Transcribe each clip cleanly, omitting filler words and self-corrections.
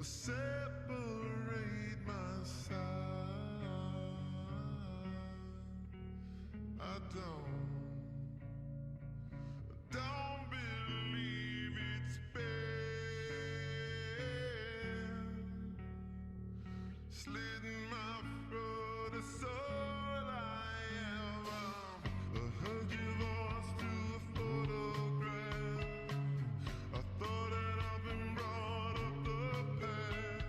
separate my side. I don't believe it's fair. Slitting my throat is all I am. I heard your voice through a photograph. I thought that I've been brought up the path.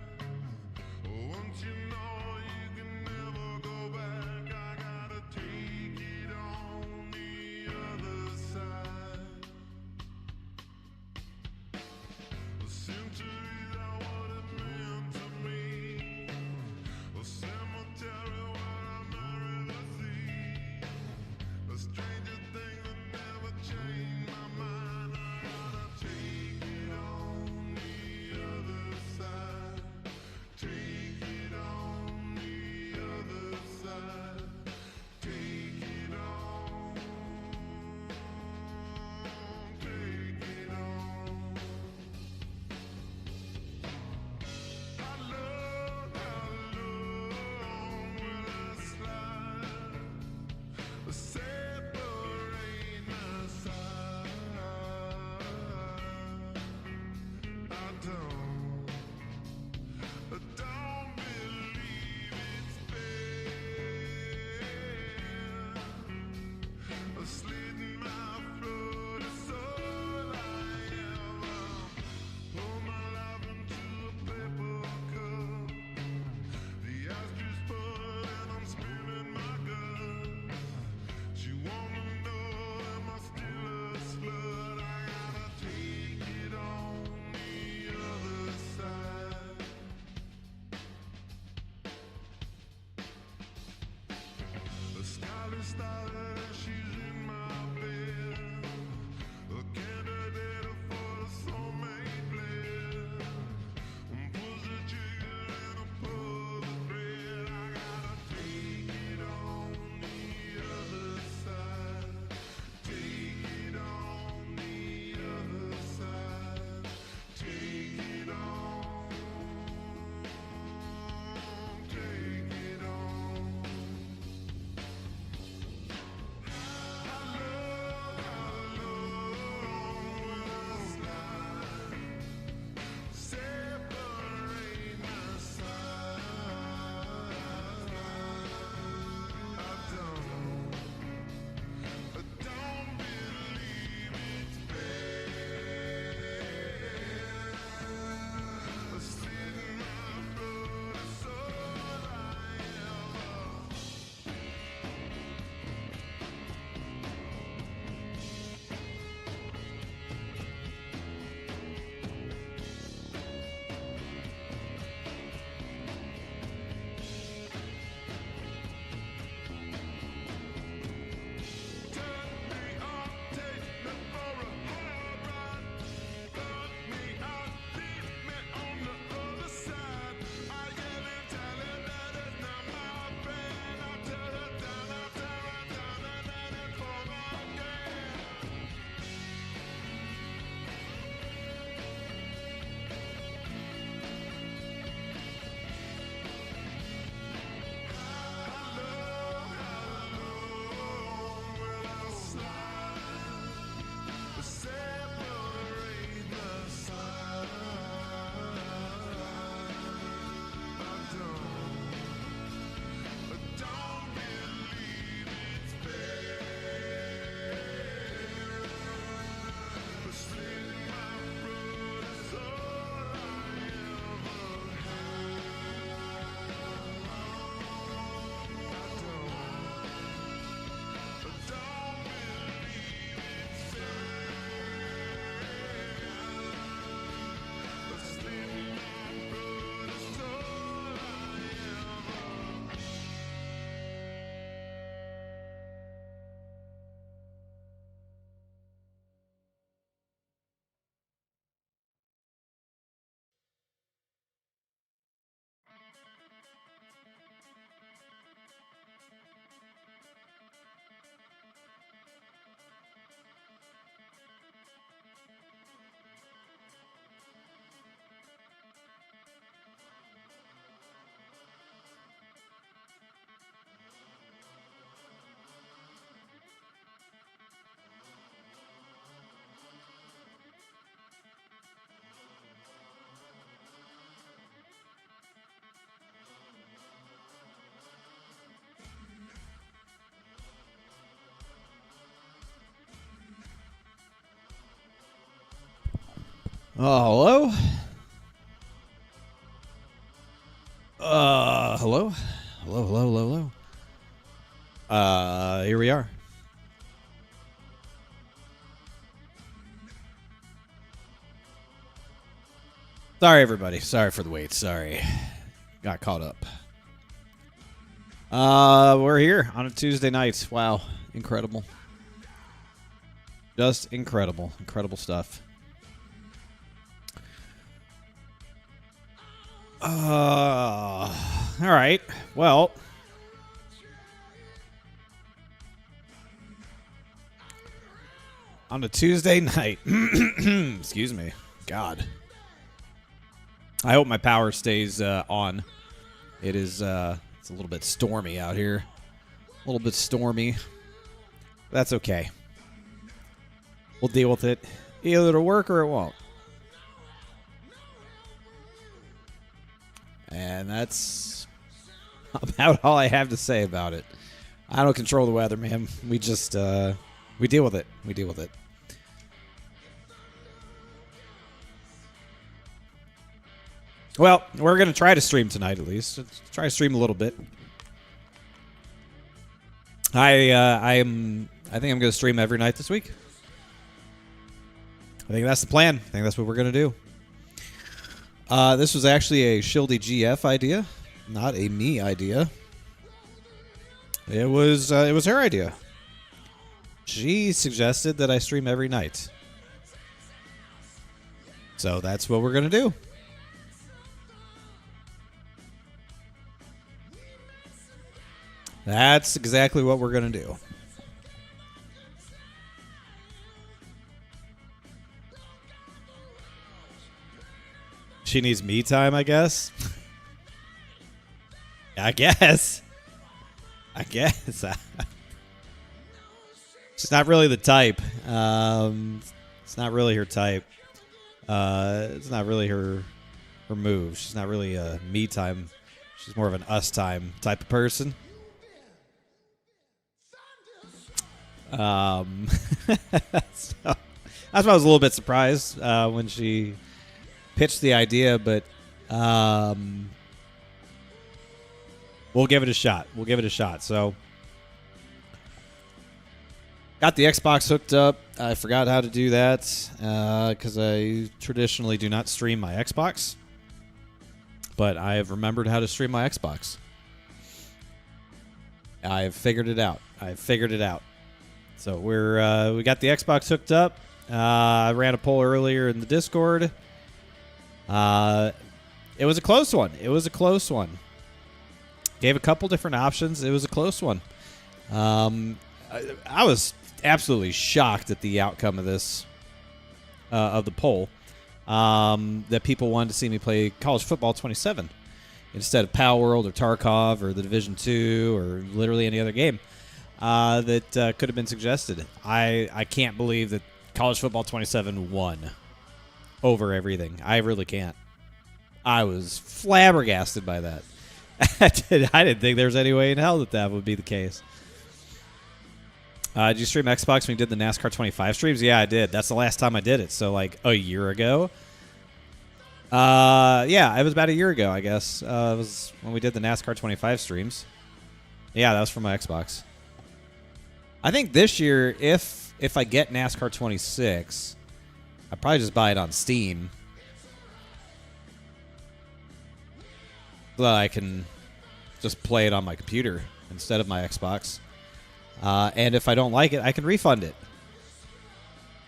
Once you know you can never go back, I gotta take it on the other side. The centuries are what it meant to me. A cemetery where I marry the sea. A stranger thing that never changed my mind. I gotta take it on the other side. Take it on the other side. Take it on. Take it on. How long will I slide? Separate my side. I don't believe it's fair. Slitting my throat is all I am. Pour my life into a paper cup. The ashes full and I'm spilling my guts. She wanna know, am I still a slut? I gotta take it on the other side. The sky is started and she's in my bed. Hello? Hello? Hello? Here we are. Sorry, everybody. Sorry for the wait. Sorry. Got caught up. We're here on a Tuesday night. Wow. Incredible. Just incredible. Incredible stuff. All right. Well, on a Tuesday night. Excuse me. God. I hope my power stays on. It is it's a little bit stormy out here. A little bit stormy. That's okay. We'll deal with it. Either it'll work or it won't. And that's about all I have to say about it. I don't control the weather, man. We just we deal with it. We deal with it. Well, we're going to try to stream tonight, at least. Let's try to stream a little bit. I think I'm going to stream every night this week. I think that's the plan. I think that's what we're going to do. This was actually a Shildy GF idea, not a me idea. It was her idea. She suggested that I stream every night. So that's what we're going to do. That's exactly what we're going to do. She needs me time, I guess. I guess. She's not really the type. It's not really her type. It's not really her move. She's not really a me time. She's more of an us time type of person. So, that's why I was a little bit surprised when she pitched the idea, but we'll give it a shot. So, got the Xbox hooked up. I forgot how to do that because I traditionally do not stream my Xbox, but I have remembered how to stream my Xbox. I've figured it out. So we got the Xbox hooked up. I ran a poll earlier in the Discord. It was a close one. Gave a couple different options. It was a close one. I was absolutely shocked at the outcome of this, of the poll, that people wanted to see me play College Football 27 instead of Pal World or Tarkov or the Division 2 or literally any other game that could have been suggested. I can't believe that College Football 27 won over everything. I really can't. I was flabbergasted by that. I didn't think there was any way in hell that would be the case. Did you stream Xbox when you did the NASCAR 25 streams? Yeah, I did. That's the last time I did it. So, like, a year ago. Yeah, it was about a year ago, I guess. It was when we did the NASCAR 25 streams. Yeah, that was from my Xbox. I think this year, if I get NASCAR 26, I'd probably just buy it on Steam. So that I can just play it on my computer instead of my Xbox. And if I don't like it, I can refund it.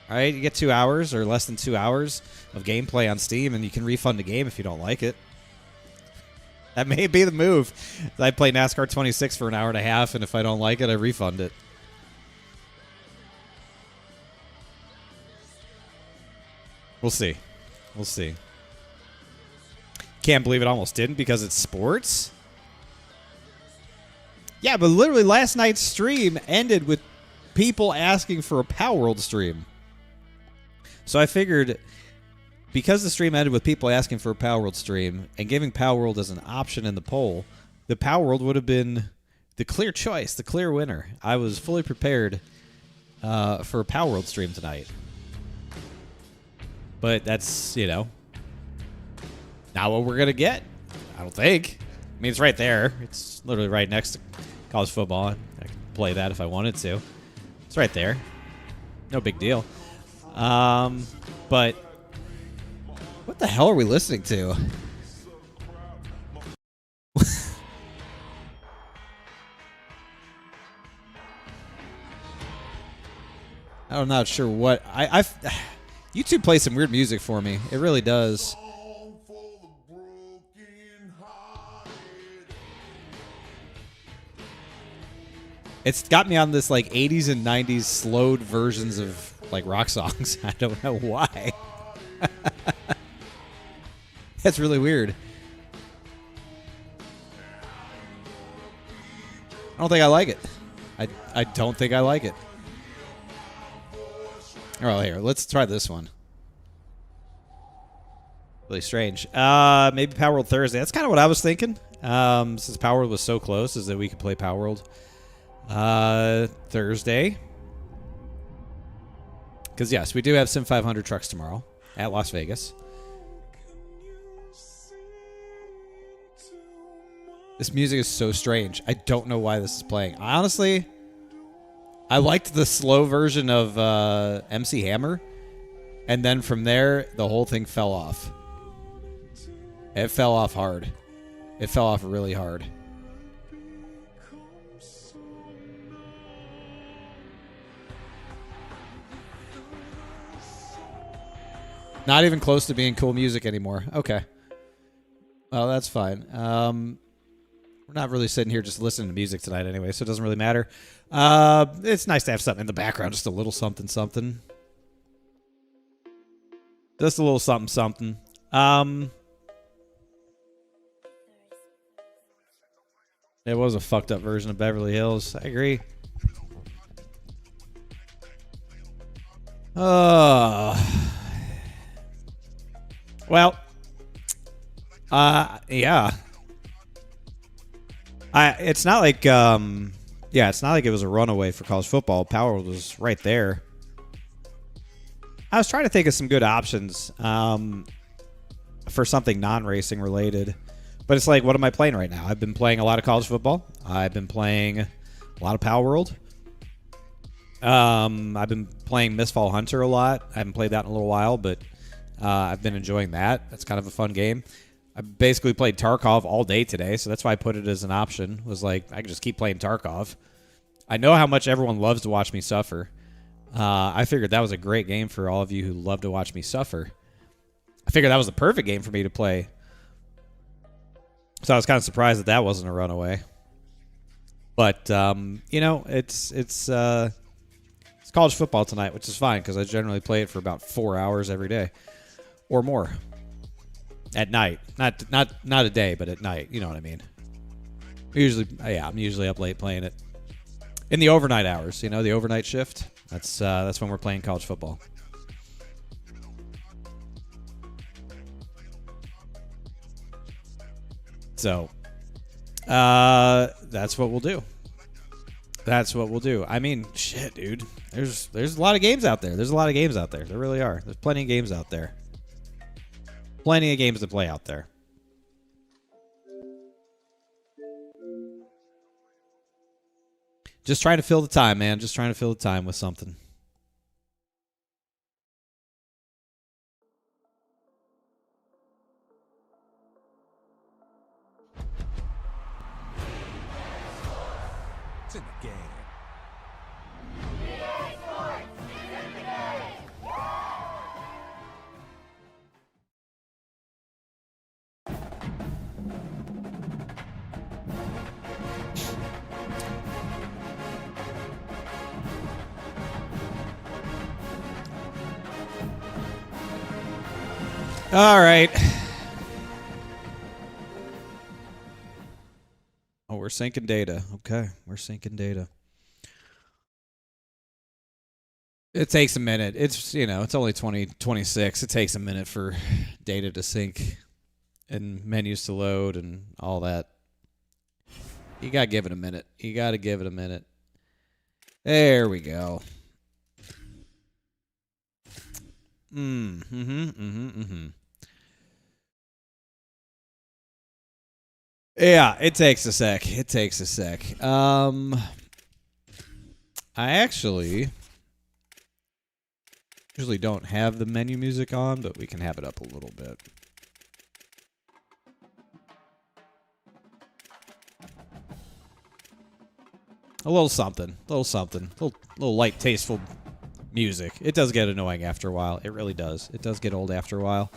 All right, you get 2 hours or less than 2 hours of gameplay on Steam, and you can refund the game if you don't like it. That may be the move. I play NASCAR 26 for an hour and a half, and if I don't like it, I refund it. We'll see. Can't believe it almost didn't because it's sports. Yeah, but literally last night's stream ended with people asking for a Power World stream. So I figured because the stream ended with people asking for a Power World stream and giving Power World as an option in the poll, the Power World would have been the clear choice, the clear winner. I was fully prepared for a Power World stream tonight. But that's, not what we're going to get. I don't think. I mean, it's right there. It's literally right next to college football. I could play that if I wanted to. It's right there. No big deal. But what the hell are we listening to? I'm not sure what YouTube plays some weird music for me. It really does. It's got me on this like 80s and 90s slowed versions of like rock songs. I don't know why. That's really weird. I don't think I like it. I don't think I like it. Oh, here, let's try this one. Really strange. Maybe Power World Thursday. That's kind of what I was thinking. Since Power World was so close, is that we could play Power World Thursday. Because, yes, we do have Sim 500 trucks tomorrow at Las Vegas. This music is so strange. I don't know why this is playing. Honestly, I liked the slow version of MC Hammer, and then from there, the whole thing fell off. It fell off hard. It fell off really hard. Not even close to being cool music anymore. Okay. Well, that's fine. We're not really sitting here just listening to music tonight anyway, so it doesn't really matter. It's nice to have something in the background, just a little something, something. Just a little something, something. It was a fucked up version of Beverly Hills. I agree. Well, yeah. It's not like, it's not like it was a runaway for college football. Power was right there. I was trying to think of some good options for something non-racing related. But it's like, what am I playing right now? I've been playing a lot of college football. I've been playing a lot of Power World. I've been playing Mistfall Hunter a lot. I haven't played that in a little while, but I've been enjoying that. That's kind of a fun game. I basically played Tarkov all day today, so that's why I put it as an option. Was like, I could just keep playing Tarkov. I know how much everyone loves to watch me suffer. I figured that was a great game for all of you who love to watch me suffer. I figured that was the perfect game for me to play. So I was kind of surprised that that wasn't a runaway. But, it's college football tonight, which is fine because I generally play it for about 4 hours every day or more. At night. Not a day, but at night. You know what I mean. I'm usually up late playing it. In the overnight hours, the overnight shift. That's when we're playing college football. So, that's what we'll do. That's what we'll do. I mean, shit, dude. There's a lot of games out there. There's a lot of games out there. There really are. There's plenty of games out there. Plenty of games to play out there. Just trying to fill the time, man. Just trying to fill the time with something. It's in the game. All right. Oh, we're syncing data. Okay, we're syncing data. It takes a minute. It's only 2026. It takes a minute for data to sync and menus to load and all that. You got to give it a minute. There we go. Yeah, it takes a sec. I actually usually don't have the menu music on, but we can have it up a little bit. A little something, little light, tasteful music. It does get annoying after a while. It really does. It does get old after a while.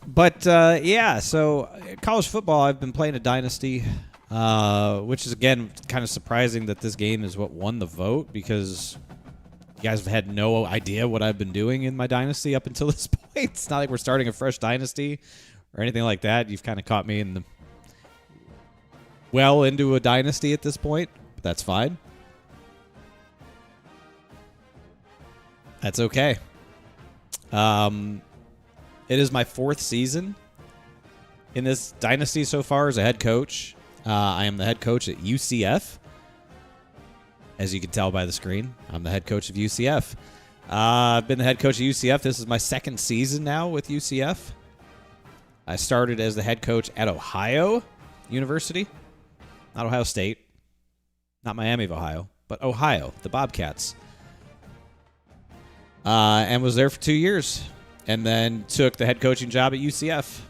Yeah, so college football, I've been playing a Dynasty, which is, again, kind of surprising that this game is what won the vote, because you guys have had no idea what I've been doing in my Dynasty up until this point. It's not like we're starting a fresh Dynasty or anything like that. You've kind of caught me into a Dynasty at this point, but that's fine. That's okay. It is my 4th season in this Dynasty so far as a head coach. I am the head coach at UCF. As you can tell by the screen, I'm the head coach of UCF. I've been the head coach of UCF. This is my 2nd season now with UCF. I started as the head coach at Ohio University. Not Ohio State. Not Miami of Ohio, but Ohio, the Bobcats. And was there for 2 years. And then took the head coaching job at UCF.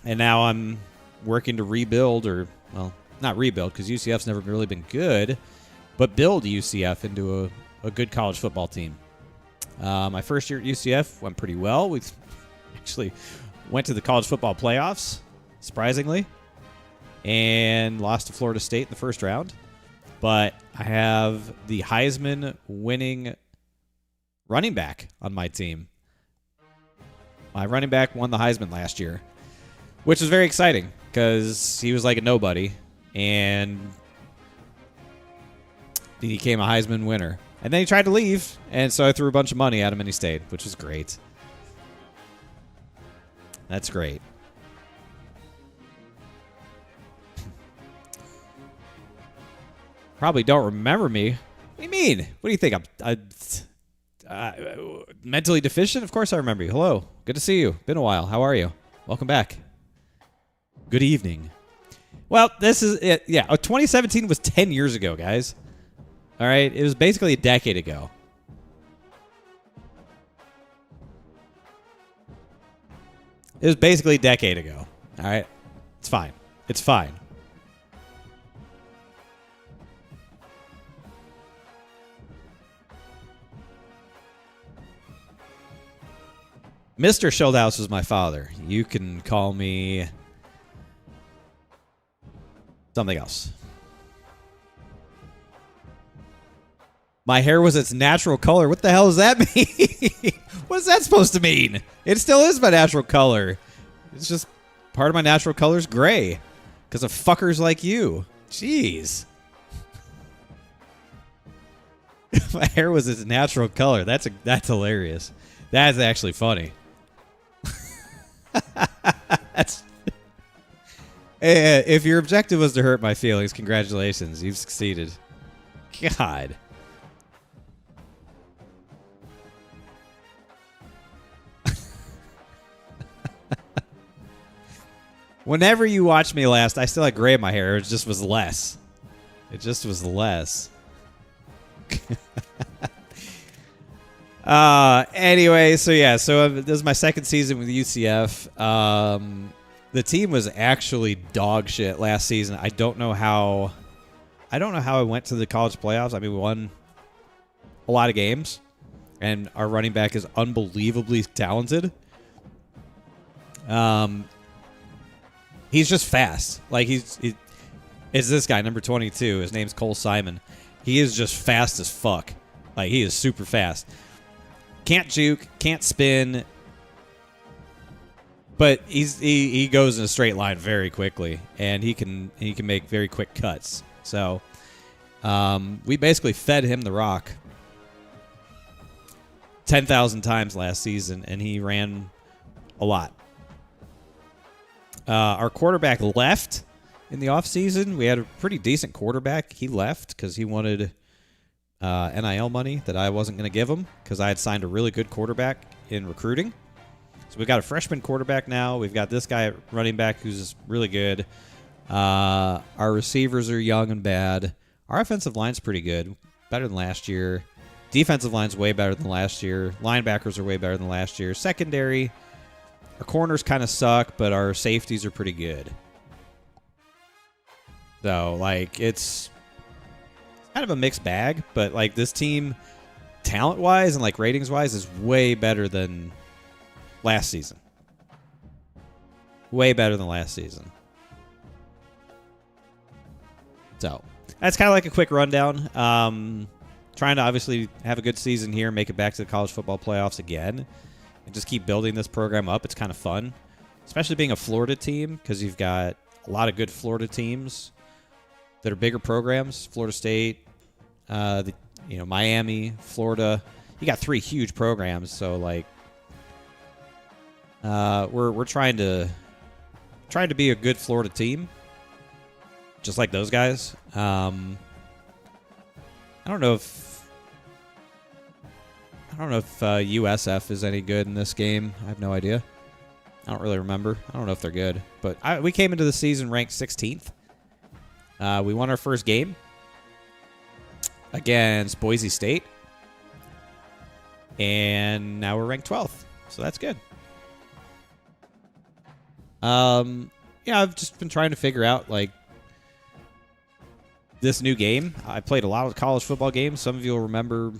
And now I'm working to rebuild, or, well, not rebuild, because UCF's never really been good, but build UCF into a good college football team. My first year at UCF went pretty well. We actually went to the college football playoffs, surprisingly, and lost to Florida State in the first round. But I have the Heisman winning running back on my team. My running back won the Heisman last year, which was very exciting because he was like a nobody, and he became a Heisman winner. And then he tried to leave, and so I threw a bunch of money at him, and he stayed, which was great. That's great. Probably don't remember me. What do you mean? What do you think? I'm mentally deficient? Of course I remember you. Hello. Good to see you. Been a while. How are you? Welcome back. Good evening. Well, this is it. Yeah, 2017 was 10 years ago, guys. All right? It was basically a decade ago. It was basically a decade ago. All right? It's fine. It's fine. Mr. Schildhouse is my father. You can call me something else. My hair was its natural color. What the hell does that mean? What is that supposed to mean? It still is my natural color. It's just part of my natural color is gray because of fuckers like you. Jeez. My hair was its natural color. That's hilarious. That's actually funny. If your objective was to hurt my feelings, congratulations. You've succeeded. God. Whenever you watched me last, I still had gray in my hair. It just was less. Anyway, so this is my 2nd season with UCF. The team was actually dog shit last season. I don't know how I went to the college playoffs. I mean, we won a lot of games, and our running back is unbelievably talented. He's just fast. Like it's this guy, number 22. His name's Cole Simon. He is just fast as fuck. Like, he is super fast. Can't juke, can't spin, but he goes in a straight line very quickly, and he can make very quick cuts. So we basically fed him the rock 10,000 times last season, and he ran a lot. Our quarterback left in the offseason. We had a pretty decent quarterback. He left because he wanted NIL money that I wasn't going to give him because I had signed a really good quarterback in recruiting. So we've got a freshman quarterback now. We've got this guy at running back who's really good. Our receivers are young and bad. Our offensive line's pretty good, better than last year. Defensive line's way better than last year. Linebackers are way better than last year. Secondary, our corners kind of suck, but our safeties are pretty good. So, like, it's kind of a mixed bag, but, like, this team, talent-wise and, like, ratings-wise, is way better than last season. Way better than last season. So, that's kind of like a quick rundown. Trying to obviously have a good season here, make it back to the college football playoffs again, and just keep building this program up. It's kind of fun, especially being a Florida team because you've got a lot of good Florida teams that are bigger programs. Florida State, Miami, Florida. You got 3 huge programs, so like we're trying to be a good Florida team, just like those guys. I don't know if USF is any good in this game. I have no idea. I don't really remember. I don't know if they're good, but we came into the season ranked 16th. We won our first game against Boise State, and now we're ranked 12th, so that's good. I've just been trying to figure out like this new game. I played a lot of college football games. Some of you will remember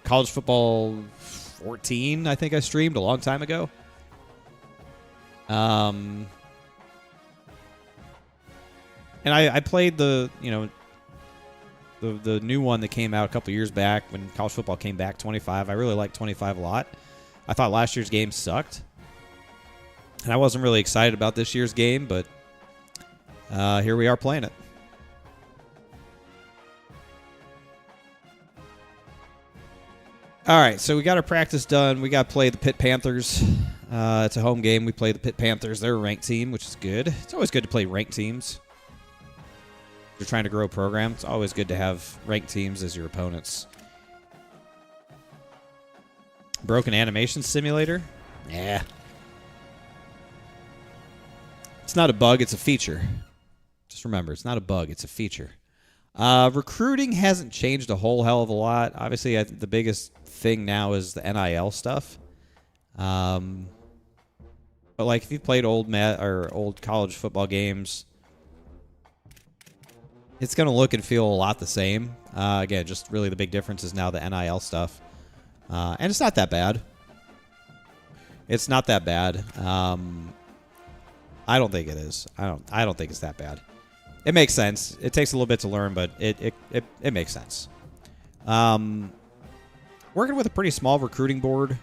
college football 14, I think I streamed a long time ago. And I played the new one that came out a couple years back when college football came back, 25. I really liked 25 a lot. I thought last year's game sucked. And I wasn't really excited about this year's game, but here we are playing it. All right, so we got our practice done. We got to play the Pitt Panthers. It's a home game. We play the Pitt Panthers. They're a ranked team, which is good. It's always good to play ranked teams. If you're trying to grow a program, it's always good to have ranked teams as your opponents. Broken animation simulator? Yeah. It's not a bug, it's a feature. Just remember, it's not a bug, it's a feature. Recruiting hasn't changed a whole hell of a lot. Obviously, I think the biggest thing now is the NIL stuff. But like if you played old college football games, it's going to look and feel a lot the same. Again, just really the big difference is now the NIL stuff. And it's not that bad. It's not that bad. I don't think it is. I don't think it's that bad. It makes sense. It takes a little bit to learn, but it makes sense. Working with a pretty small recruiting board.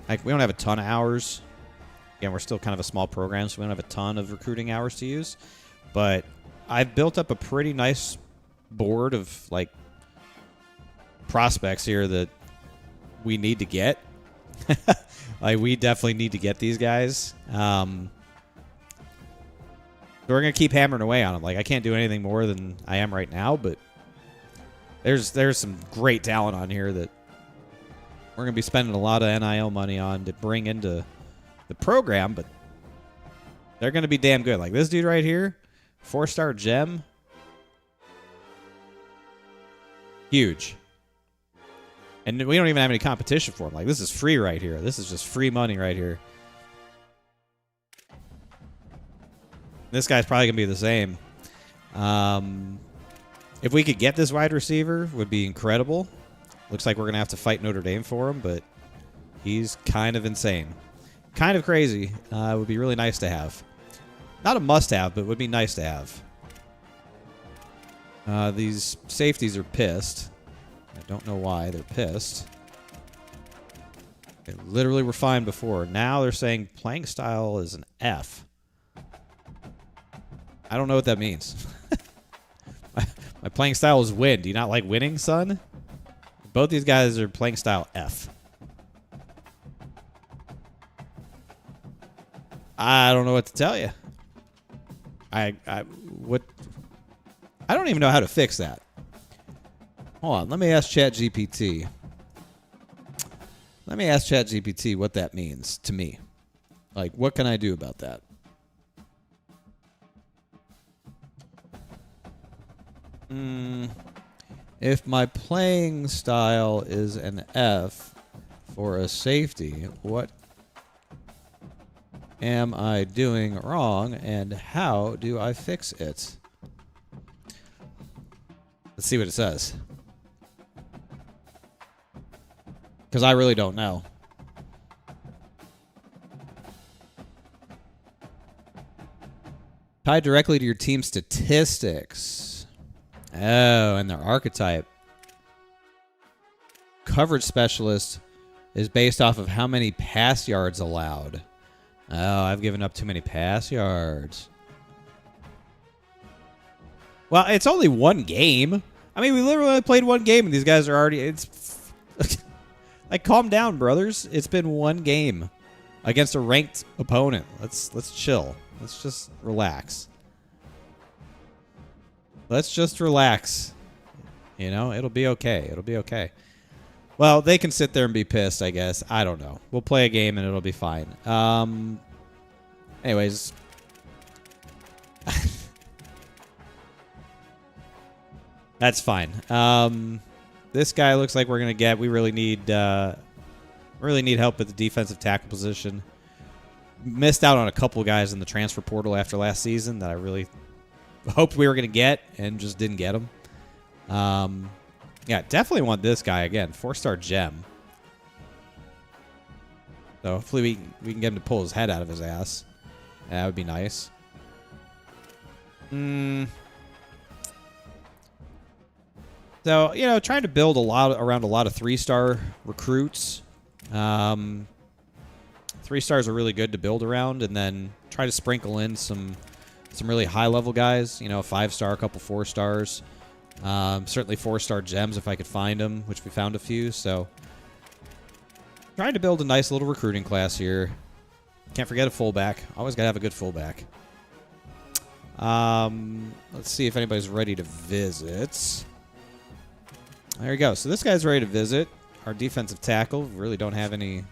Like we don't have a ton of hours. Again, we're still kind of a small program, so we don't have a ton of recruiting hours to use. But I've built up a pretty nice board of like prospects here that we need to get. Like we definitely need to get these guys. We're going to keep hammering away on them. Like I can't do anything more than I am right now, but there's some great talent on here that we're going to be spending a lot of NIL money on to bring into the program, but they're going to be damn good. Like this dude right here, 4-star gem. Huge. And we don't even have any competition for him. Like this is free right here. This is just free money right here. This guy's probably going to be the same. If we could get this wide receiver, would be incredible. Looks like we're going to have to fight Notre Dame for him, but he's kind of insane. Kind of crazy. Would be really nice to have. Not a must-have, but would be nice to have. These safeties are pissed. I don't know why they're pissed. They literally were fine before. Now they're saying playing style is an F. I don't know what that means. My playing style is win. Do you not like winning, son? Both these guys are playing style F. I don't know what to tell you. I I don't even know how to fix that. Hold on. Let me ask ChatGPT. Let me ask ChatGPT what that means to me. Like, what can I do about that? If my playing style is an F for a safety, what am I doing wrong and how do I fix it? Let's see what it says. Because I really don't know. Tied directly to your team statistics. Oh, and their archetype. Coverage specialist is based off of how many pass yards allowed. Oh, I've given up too many pass yards. Well, it's only one game. I mean, we literally played one game, and these guys are already... It's like, calm down, brothers. It's been one game against a ranked opponent. Let's chill. Let's just relax. Let's just relax. You know, it'll be okay. It'll be okay. Well, they can sit there and be pissed, I guess. I don't know. We'll play a game, and it'll be fine. Anyways... That's fine. This guy looks like we're gonna get. We really need help at the defensive tackle position. Missed out on a couple guys in the transfer portal after last season that I really hoped we were gonna get and just didn't get them. Yeah, definitely want this guy again. 4-star gem. So hopefully we can get him to pull his head out of his ass. That would be nice. So, you know, trying to build around a lot of 3-star recruits. 3 stars are really good to build around, and then try to sprinkle in some really high-level guys. You know, 5-star, a couple 4 stars. Certainly 4-star gems if I could find them, which we found a few. So, trying to build a nice little recruiting class here. Can't forget a fullback. Always got to have a good fullback. Let's see if anybody's ready to visit. There you go. So this guy's ready to visit. Our defensive tackle. We really don't have any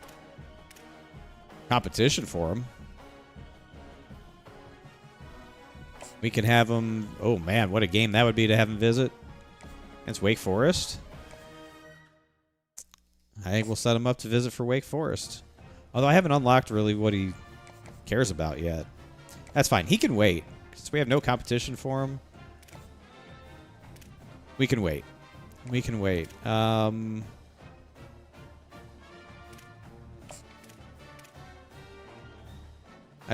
competition for him. We can have him... Oh, man. What a game that would be to have him visit. Against Wake Forest. I think we'll set him up to visit for Wake Forest. Although I haven't unlocked really what he cares about yet. That's fine. He can wait. Since we have no competition for him, we can wait. We can wait. I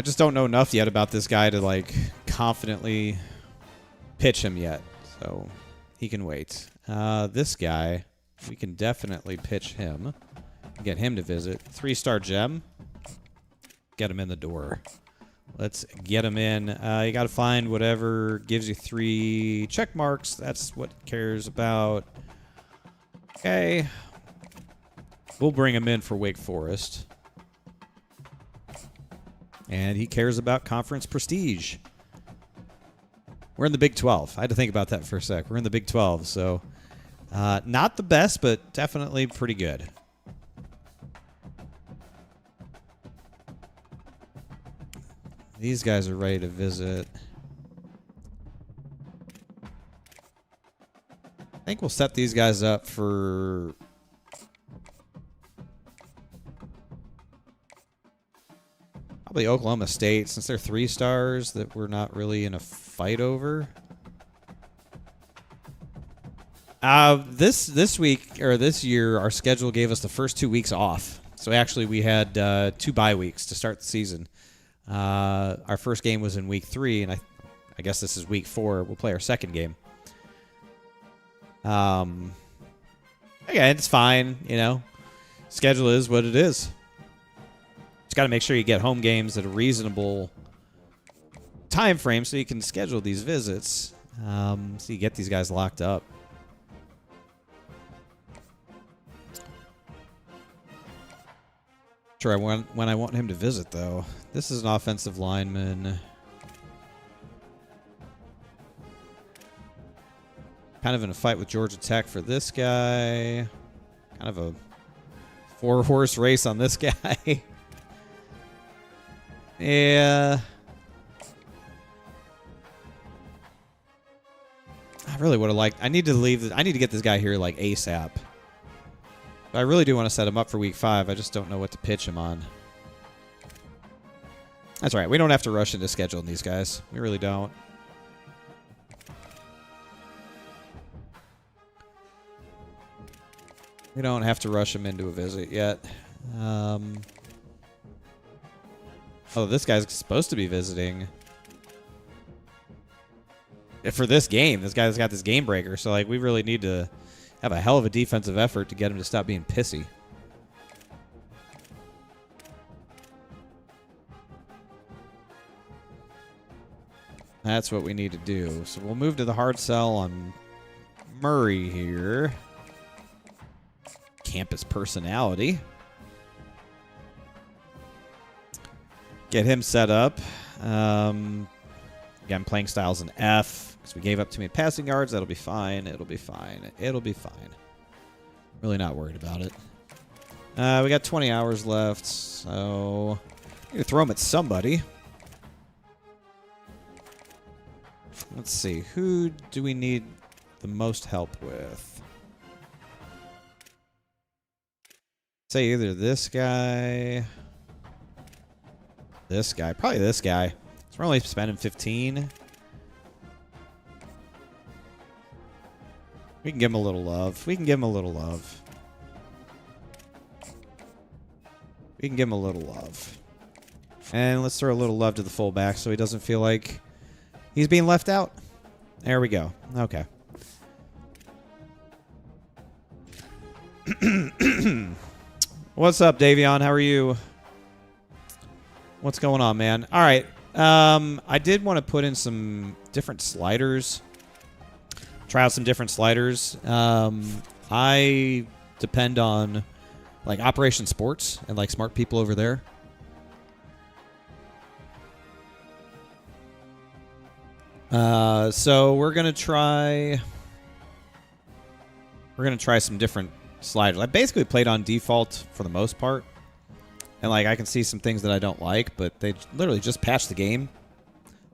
just don't know enough yet about this guy to, like, confidently pitch him yet. So he can wait. This guy, we can definitely pitch him. Get him to visit. 3-star gem. Get him in the door. Let's get him in. You got to find whatever gives you 3 check marks. That's what he cares about. Okay. We'll bring him in for Wake Forest. And he cares about conference prestige. We're in the Big 12. I had to think about that for a sec. We're in the Big 12, so not the best, but definitely pretty good. These guys are ready to visit. I think we'll set these guys up for... probably Oklahoma State, since they're 3 stars that we're not really in a fight over. This week, or this year, our schedule gave us the first 2 weeks off. So actually we had 2 bye weeks to start the season. Our first game was in week 3, and I guess this is week 4. We'll play our second game. Again, it's fine, you know. Schedule is what it is. Just got to make sure you get home games at a reasonable time frame so you can schedule these visits. So you get these guys locked up. Sure, when I want him to visit, though. This is an offensive lineman. Kind of in a fight with Georgia Tech for this guy. Kind of a 4-horse race on this guy. Yeah. I really would have liked... I need to leave... I need to get this guy here, like, ASAP. But I really do want to set him up for week 5. I just don't know what to pitch him on. That's all right. We don't have to rush into scheduling these guys. We really don't. We don't have to rush him into a visit yet. Oh, this guy's supposed to be visiting. For this game, this guy's got this game breaker. So, like, we really need to have a hell of a defensive effort to get him to stop being pissy. That's what we need to do. So we'll move to the hard sell on Murray here. Campus personality. Get him set up. Again, playing styles in F because we gave up too many passing yards. That'll be fine. It'll be fine. It'll be fine. Really not worried about it. We got 20 hours left, so I'm going to throw him at somebody. Let's see. Who do we need the most help with? Say either this guy, probably this guy. So we're only spending 15. We can give him a little love. We can give him a little love. We can give him a little love. And let's throw a little love to the fullback so he doesn't feel like he's being left out. There we go. Okay. What's up, Davion? How are you? What's going on, man? All right. I did want to put in some different sliders. Try out some different sliders. I depend on like Operation Sports and like smart people over there. So we're gonna try some different sliders. I basically played on default for the most part, and like I can see some things that I don't like, but they literally just patched the game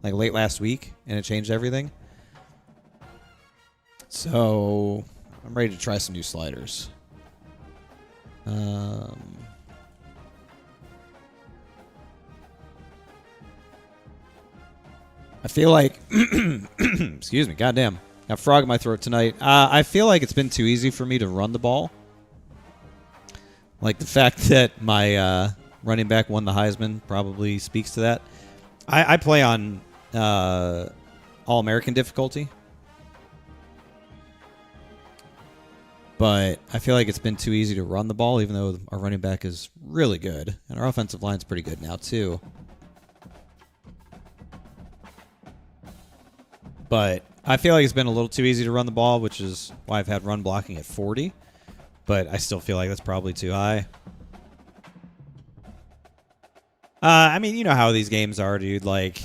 like late last week, and it changed everything. So I'm ready to try some new sliders. I feel like, excuse me, goddamn, got a frog in my throat tonight. I feel like it's been too easy for me to run the ball. Like the fact that my running back won the Heisman probably speaks to that. I play on All-American difficulty. But I feel like it's been too easy to run the ball, even though our running back is really good. And our offensive line's pretty good now, too. But I feel like it's been a little too easy to run the ball, which is why I've had run blocking at 40. But I still feel like that's probably too high. I mean, you know how these games are, dude. Like,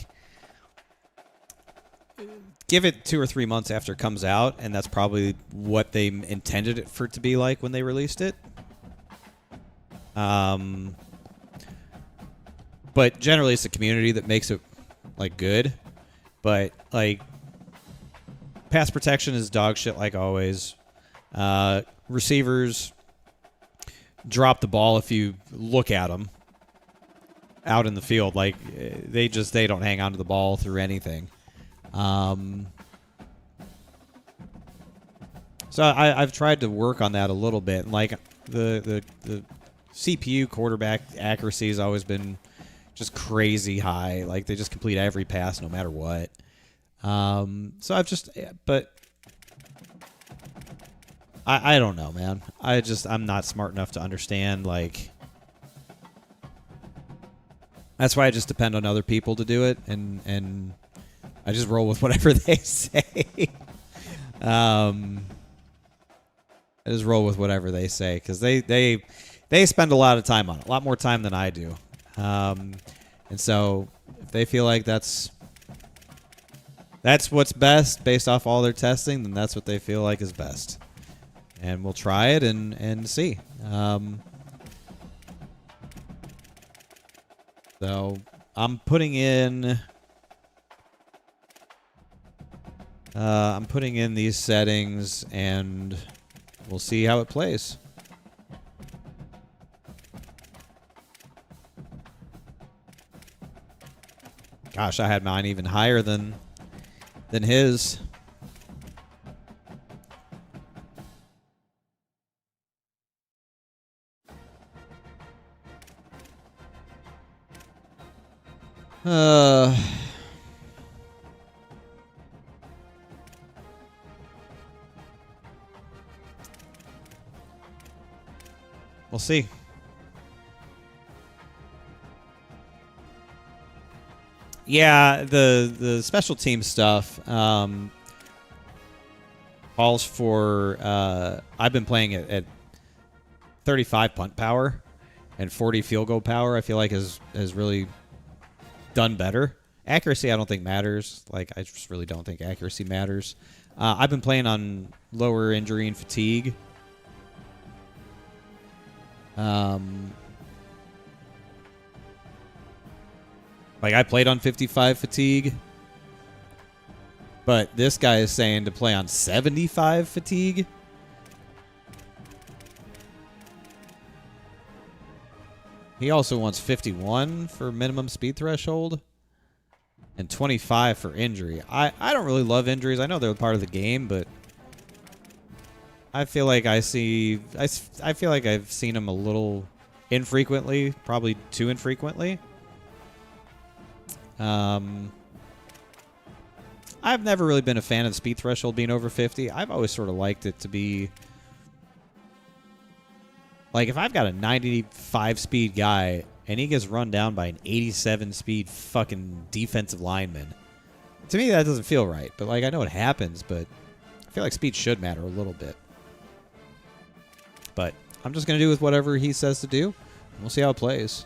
give it 2 or 3 months after it comes out, and that's probably what they intended it for it to be like when they released it. But generally, it's the community that makes it like good. But like, pass protection is dog shit like always. Receivers drop the ball if you look at them out in the field. Like they don't hang on to the ball through anything. So I've tried to work on that a little bit. Like the CPU quarterback accuracy has always been just crazy high. Like they just complete every pass no matter what. So but I don't know, man. I'm not smart enough to understand, like, that's why I just depend on other people to do it, and I just roll with whatever they say. I just roll with whatever they say, because they spend a lot of time on it, a lot more time than I do. And so if they feel like that's that's what's best based off all their testing, then that's what they feel like is best. And we'll try it and see. So I'm putting in these settings, and we'll see how it plays. Gosh, I had mine even higher than his. We'll see. Yeah, the special team stuff calls for. I've been playing it at 35 punt power and 40 field goal power. I feel like has really done better. Accuracy, I don't think matters. Like, I just really don't think accuracy matters. I've been playing on lower injury and fatigue. Like, I played on 55 fatigue, but this guy is saying to play on 75 fatigue. He also wants 51 for minimum speed threshold and 25 for injury. I don't really love injuries. I know they're part of the game, but I feel like I feel like I've seen them a little infrequently, probably too infrequently. I've never really been a fan of the speed threshold being over 50. I've always sort of liked it to be like, if I've got a 95 speed guy and he gets run down by an 87 speed fucking defensive lineman, to me that doesn't feel right. But like, I know it happens, but I feel like speed should matter a little bit. But I'm just going to do with whatever he says to do. We'll see how it plays.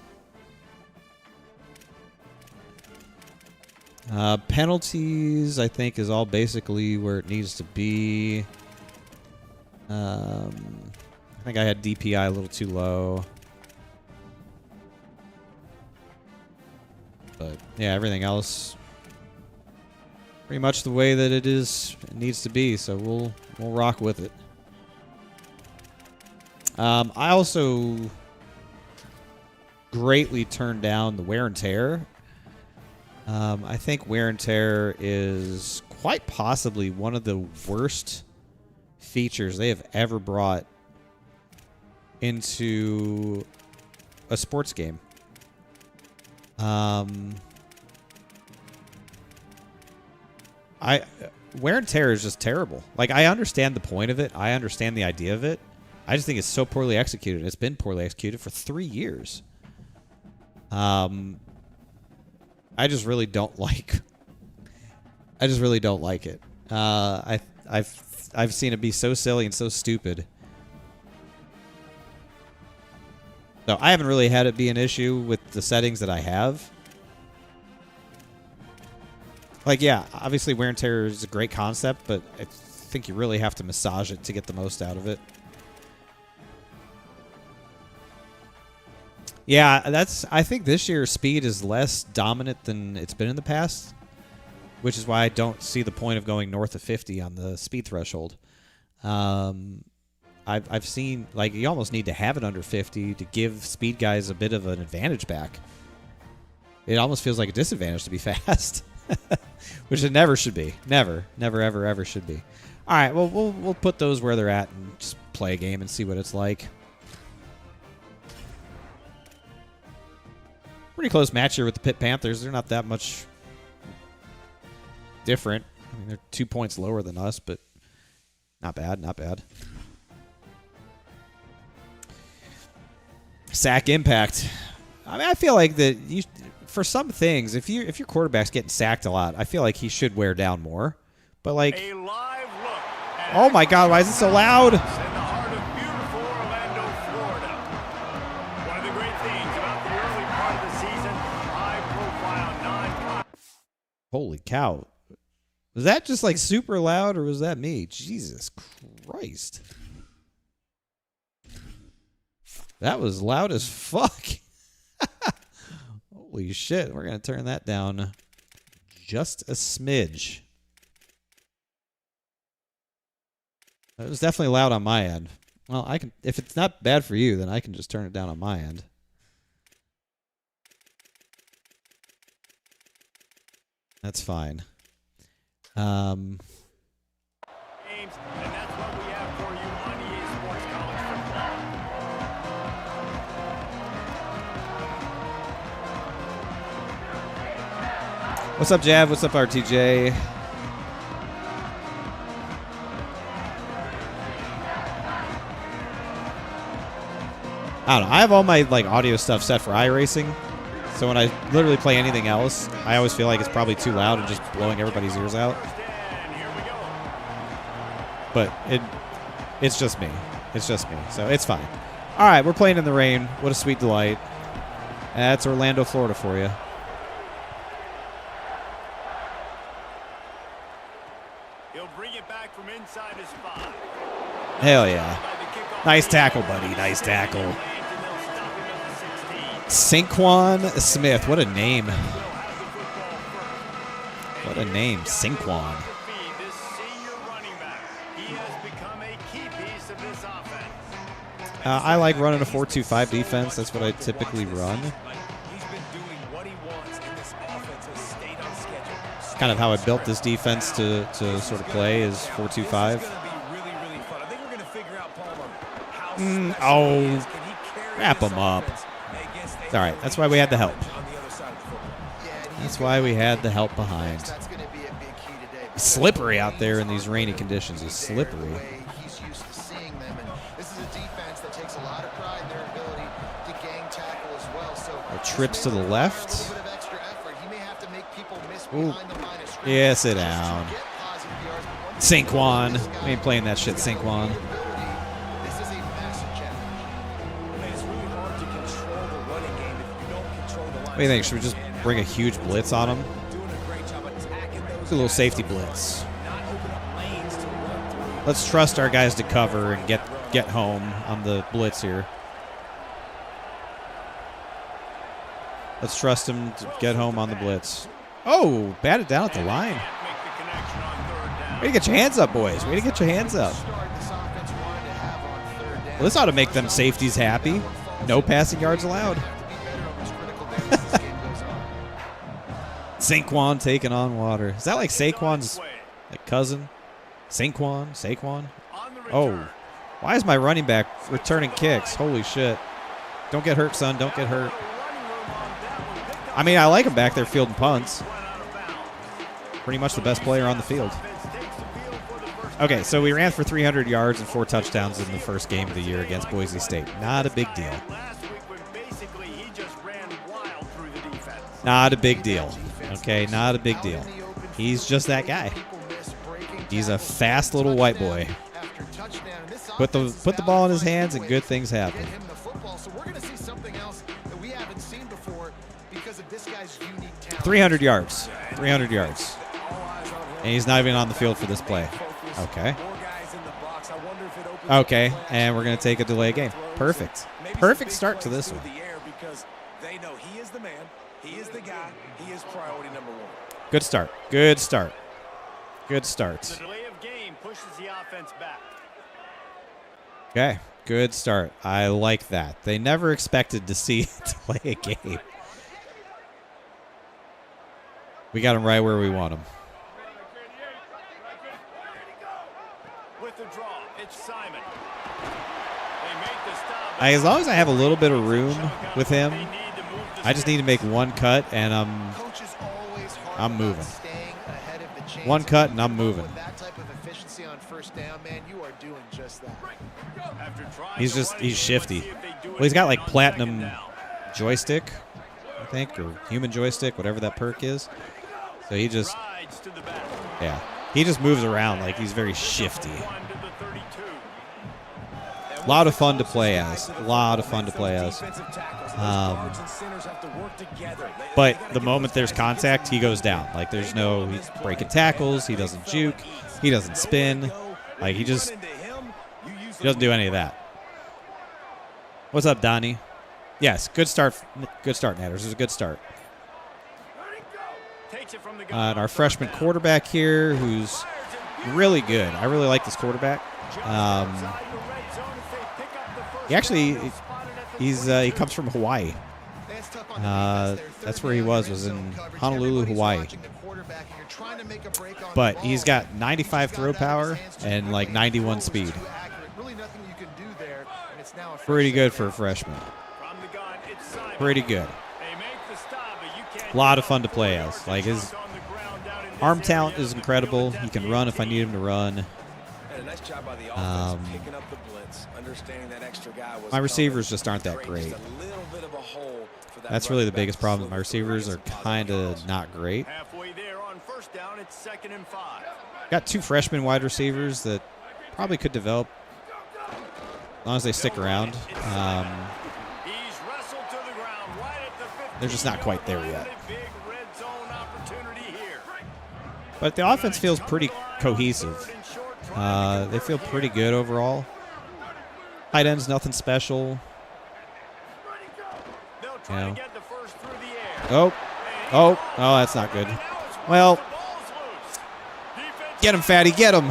Penalties, I think, is all basically where it needs to be. I think I had DPI a little too low. But yeah, everything else pretty much the way that it needs to be. So we'll rock with it. I also greatly turned down the wear and tear. I think wear and tear is quite possibly one of the worst features they have ever brought into a sports game. Wear and tear is just terrible. Like, I understand the point of it. I understand the idea of it. I just think it's so poorly executed. It's been poorly executed for 3 years. I just really don't like. I just really don't like it. I've seen it be so silly and so stupid. So I haven't really had it be an issue with the settings that I have. Like, yeah, obviously wear and tear is a great concept, but I think you really have to massage it to get the most out of it. Yeah, I think this year speed is less dominant than it's been in the past, which is why I don't see the point of going north of 50 on the speed threshold. I've seen, like, you almost need to have it under 50 to give speed guys a bit of an advantage back. It almost feels like a disadvantage to be fast, which it never should be. Never, ever, ever should be. All right, well, we'll put those where they're at and just play a game and see what it's like. Pretty close match here with the Pitt Panthers. They're not that much different. I mean, they're 2 points lower than us, but not bad, not bad. Sack impact. I mean, I feel like that for some things, if your quarterback's getting sacked a lot, I feel like he should wear down more. But like, A live look at oh my God, why is it so loud? in the heart of beautiful Orlando, Florida. One of the great things about the early part of the season, high-profile non-con. Holy cow! Was that just like super loud or was that me? Jesus Christ. That was loud as fuck. Holy shit. We're going to turn that down just a smidge. It was definitely loud on my end. Well, I can, if it's not bad for you, then I can just turn it down on my end. That's fine. Games, and that's what we have for you on EA Sports College Football. What's up, Jav? What's up, RTJ? I don't know. I have all my like audio stuff set for iRacing. So when I literally play anything else, I always feel like it's probably too loud and just blowing everybody's ears out. But it's just me. It's just me. So it's fine. All right, we're playing in the rain. What a sweet delight. That's Orlando, Florida for you. He'll bring it back from inside his spot. Hell yeah. Nice tackle, buddy. Nice tackle. Saquon Smith. What a name. What a name. Saquon. I like running a 4-2-5 defense. That's what I typically run. Kind of how I built this defense to sort of play is 4-2-5. Oh, wrap him up. All right, that's why we had the help. That's why we had the help behind. He's slippery out there in these rainy conditions. He's slippery. Trips to the left. Ooh. Yeah, sit down. Saquon. We ain't playing that shit, Saquon. What do you think? Should we just bring a huge blitz on him? Do a little safety blitz. Let's trust our guys to cover and get home on the blitz here. Let's trust him to get home on the blitz. Oh, bat it down at the line. Way to get your hands up, boys. Way to get your hands up. Well, this ought to make them safeties happy. No passing yards allowed. Saquon taking on water. Is that like Saquon's like cousin? Saquon? Oh, why is my running back returning kicks? Holy shit. Don't get hurt, son. Don't get hurt. I mean, I like him back there fielding punts. Pretty much the best player on the field. Okay, so we ran for 300 yards and 4 touchdowns in the first game of the year against Boise State. Not a big deal. Not a big deal. Okay, not a big deal. He's just that guy. He's a fast little white boy. Put the ball in his hands and good things happen. 300 yards. 300 yards. And he's not even on the field for this play. Okay. Okay, and we're going to take a delay game. Perfect. Perfect start to this one. Good start. Good start. Good start. The delay of game pushes the offense back. Okay, good start. I like that. They never expected to see to play a game. We got him right where we want him. With the draw, it's Simon. They make the stop. As long as I have a little bit of room with him, I just need to make one cut and I'm moving. One cut and I'm moving. He's shifty. Well, he's got like platinum joystick, I think, or human joystick, whatever that perk is. So he just moves around like he's very shifty. A lot of fun to play as. A lot of fun to play as. But the moment there's contact, he goes down. Like, there's no he's breaking tackles. He doesn't juke. He doesn't spin. Like, he doesn't do any of that. What's up, Donnie? Yes, good start. Good start, Natters. It was a good start. And our freshman quarterback here, who's really good. I really like this quarterback. He comes from Hawaii. That's where he was in Honolulu, Hawaii. But he's got 95 throw power and like 91 speed. Pretty good for a freshman. Pretty good. A lot of fun to play as. Like, his arm talent is incredible. He can run if I need him to run. My receivers just aren't that great. That's really the biggest problem. My receivers are kind of not great. Got 2 freshman wide receivers that probably could develop as long as they stick around. They're just not quite there yet. But the offense feels pretty cohesive. They feel pretty good overall. Tight end's nothing special. You know. Oh, that's not good. Well, get him, Fatty, get him.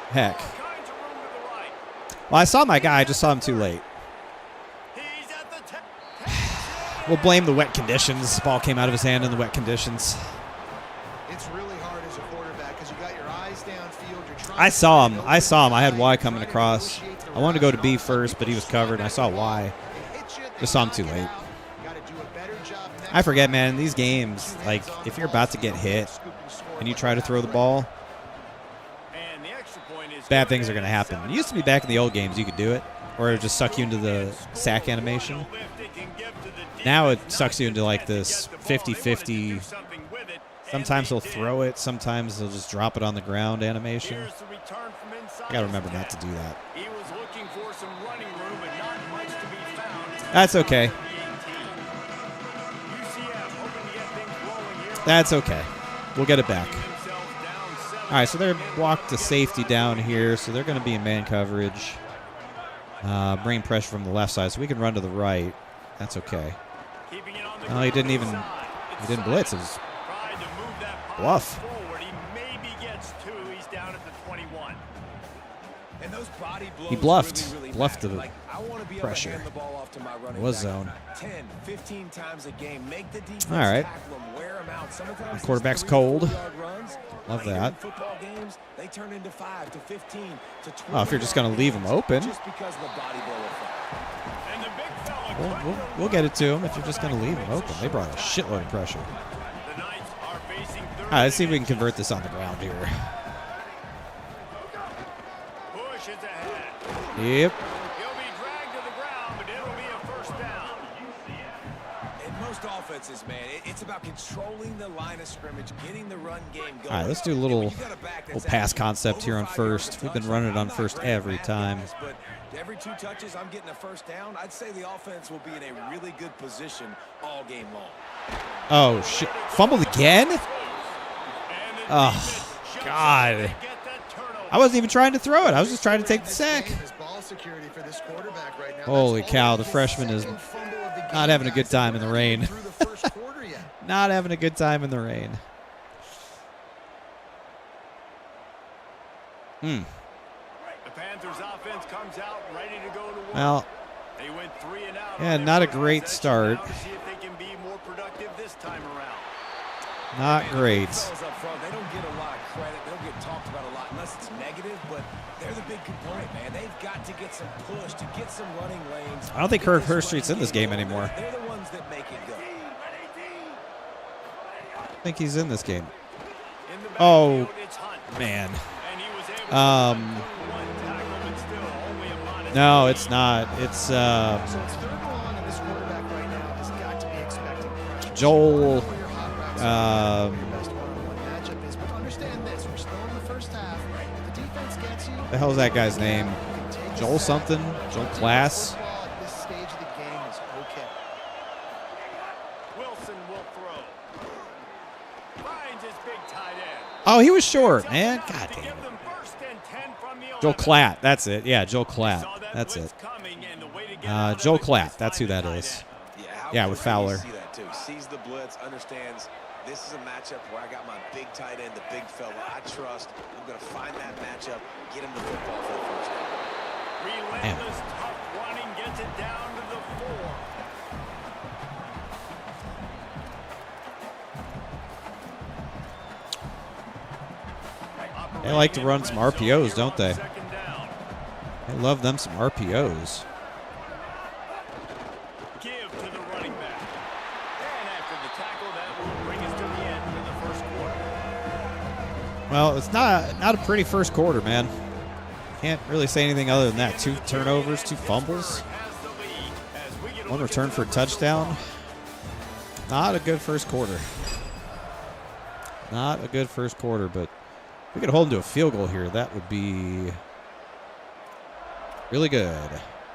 Heck. Well, I saw my guy. I just saw him too late. We'll blame the wet conditions. Ball came out of his hand in the wet conditions. It's really hard as a quarterback because you got your eyes downfield. You're trying I saw him. I had Y coming across. I wanted to go to B first, but he was covered. I saw Y. Just saw him too late. I forget, man. In these games, like, if you're about to get hit and you try to throw the ball, bad things are going to happen. It used to be back in the old games you could do it, or it would just suck you into the sack animation. Now it sucks you into like this 50-50. Sometimes he'll throw it. Sometimes he'll just drop it on the ground animation. I got to remember not to do that. That's okay. That's okay. We'll get it back. All right, so they're blocked to safety down here, so they're going to be in man coverage. Bringing pressure from the left side, so we can run to the right. That's okay. No, he didn't blitz. It was bluff. He bluffed. Bluffed the pressure. It was zone. All right. The quarterback's cold. Love that. Oh, if you're just going to leave him open. We'll get it to him if you're just going to leave him open. They brought a shitload of pressure. All right, let's see if we can convert this on the ground here. Yep. Offenses, man, it's about controlling the line of scrimmage, getting the run game going. All right, let's do a little pass concept here on first. We've been running it on first every time. But every 2 touches, I'm getting a first down. I'd say the offense will be in a really good position all game long. Oh, shit. Fumbled again? Oh, God. I wasn't even trying to throw it. I was just trying to take the sack. Holy cow, the freshman is not having a good time in the rain. Not having a good time in the rain. The Panthers offense comes out ready to go to work. Well, They went 3 and out. yeah, not a great start. See if they can be more productive this time around. Not great. Up front, they don't get a lot of credit. They don't get talked about a lot unless it's negative, but they're the big component, man. They've got to get some push, to get some running lanes. I don't think Kirk Hurstreet's in this game anymore. They're the ones that make it go. I think he's in this game. Oh, man. No, it's not. It's Joel. The hell's that guy's name? Joel something. Joel Class. Football at this stage of the game is okay. Wilson will throw. Finds his big tight end. Oh, he was short, man. God To damn give it. them first and 10 from the Joel 11. Klatt. That's it. Yeah, Joel Saw Klatt. that That's blitz it. coming, and the way to get out of Joel it was Klatt. That's who find that the tight is. end. Yeah, with Fowler. See that too. Sees the blitz, understands this is a matchup where I got my big tight end, the big fella. I trust. I'm going to find that matchup, get him the football for the first down. Relentless, tough running gets it down to the 4. They like to run some RPOs, don't they? Second down. I love them some RPOs. Give to the running back. And after the tackle, that will bring us to the end of the first quarter. Well, it's not a pretty first quarter, man. Can't really say anything other than that. 2 turnovers, 2 fumbles, Has the lead as we get a 1 look return at for a the numbers so touchdown. far. Not a good first quarter. Not a good first quarter, but if we could hold them to a field goal here, that would be really good.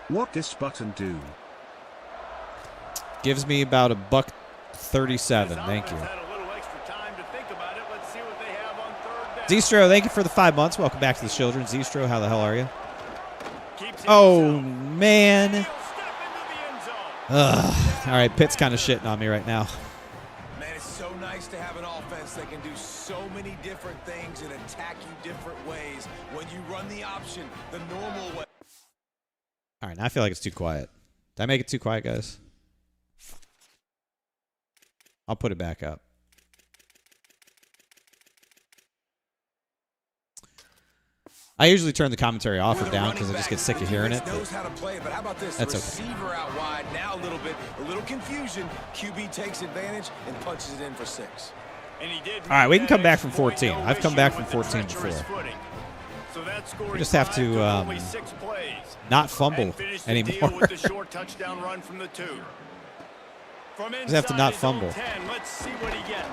What this button do? Gives me about $1.37. Thank you. Has had a little extra time to think about it. Let's see what they have on third down. Zestro, thank you for the 5 months. Welcome back to the children. Zestro, how the hell are you? Keeps it Oh, himself. man. He'll step into the end zone. Ugh. All right, Pitt's kind of shitting on me right now. Man, it's so nice to have an offense that can do so many different things and attack you different ways. When you run the option, the normal way. All right, now I feel like it's too quiet. Did I make it too quiet, guys? I'll put it back up. I usually turn the commentary off or down because I just get sick of hearing it. Knows how to play, but how about this? That's the okay. receiver out wide now a little confusion. QB takes advantage and punches it in for 6. And he did. All right, we can come back from exploit 14. no I've come issue back from with the 14 treacherous before. footing. So that scoring just have drive to, took only 6 plays. Not fumble And finished the anymore. deal with the short touchdown run from the 2. From Just have to inside not his own fumble. 10, let's see what he gets.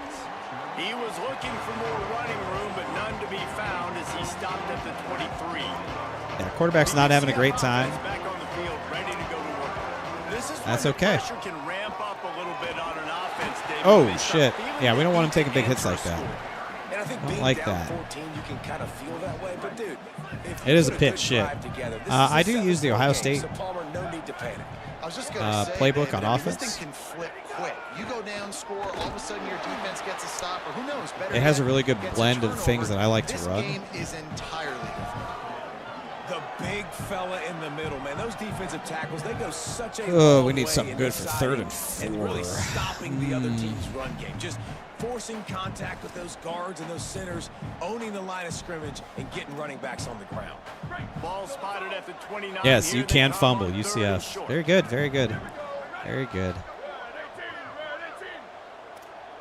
He was looking for more running room, but none to be found as he stopped at the 23. Yeah, quarterback's not having a great time. Back on the field, ready to go to work. This is That's when okay. The pressure can ramp up a little bit on an offense, David. Oh, They start shit. feeling Yeah, we the don't want him need taking big to hits like answer that. score. And I think Don't being like down that. 14, you can kind of feel that way. But dude, if It is a put pit good shit. drive together, this is I a do use the 7-4 Ohio game, State So Palmer, no need to panic. I was just going to say, playbook David, on I mean, offense. This thing can flip quick. You go down, score, all of a sudden your defense gets a stop, or who knows? Better It has yet, a really good gets a blend of turnover. things that I like to This run. game is entirely different. The big fella in the middle, man. Those defensive tackles, they go such a Oh, long we need way something in good for deciding 3rd and and really 4. stopping the other team's run game. Just forcing contact with those guards and those centers, owning the line of scrimmage, and getting running backs on the ground. Ball spotted at the 29. Yes, Here you they can come fumble, on 3rd and UCF. short. Very good, very good. Very good.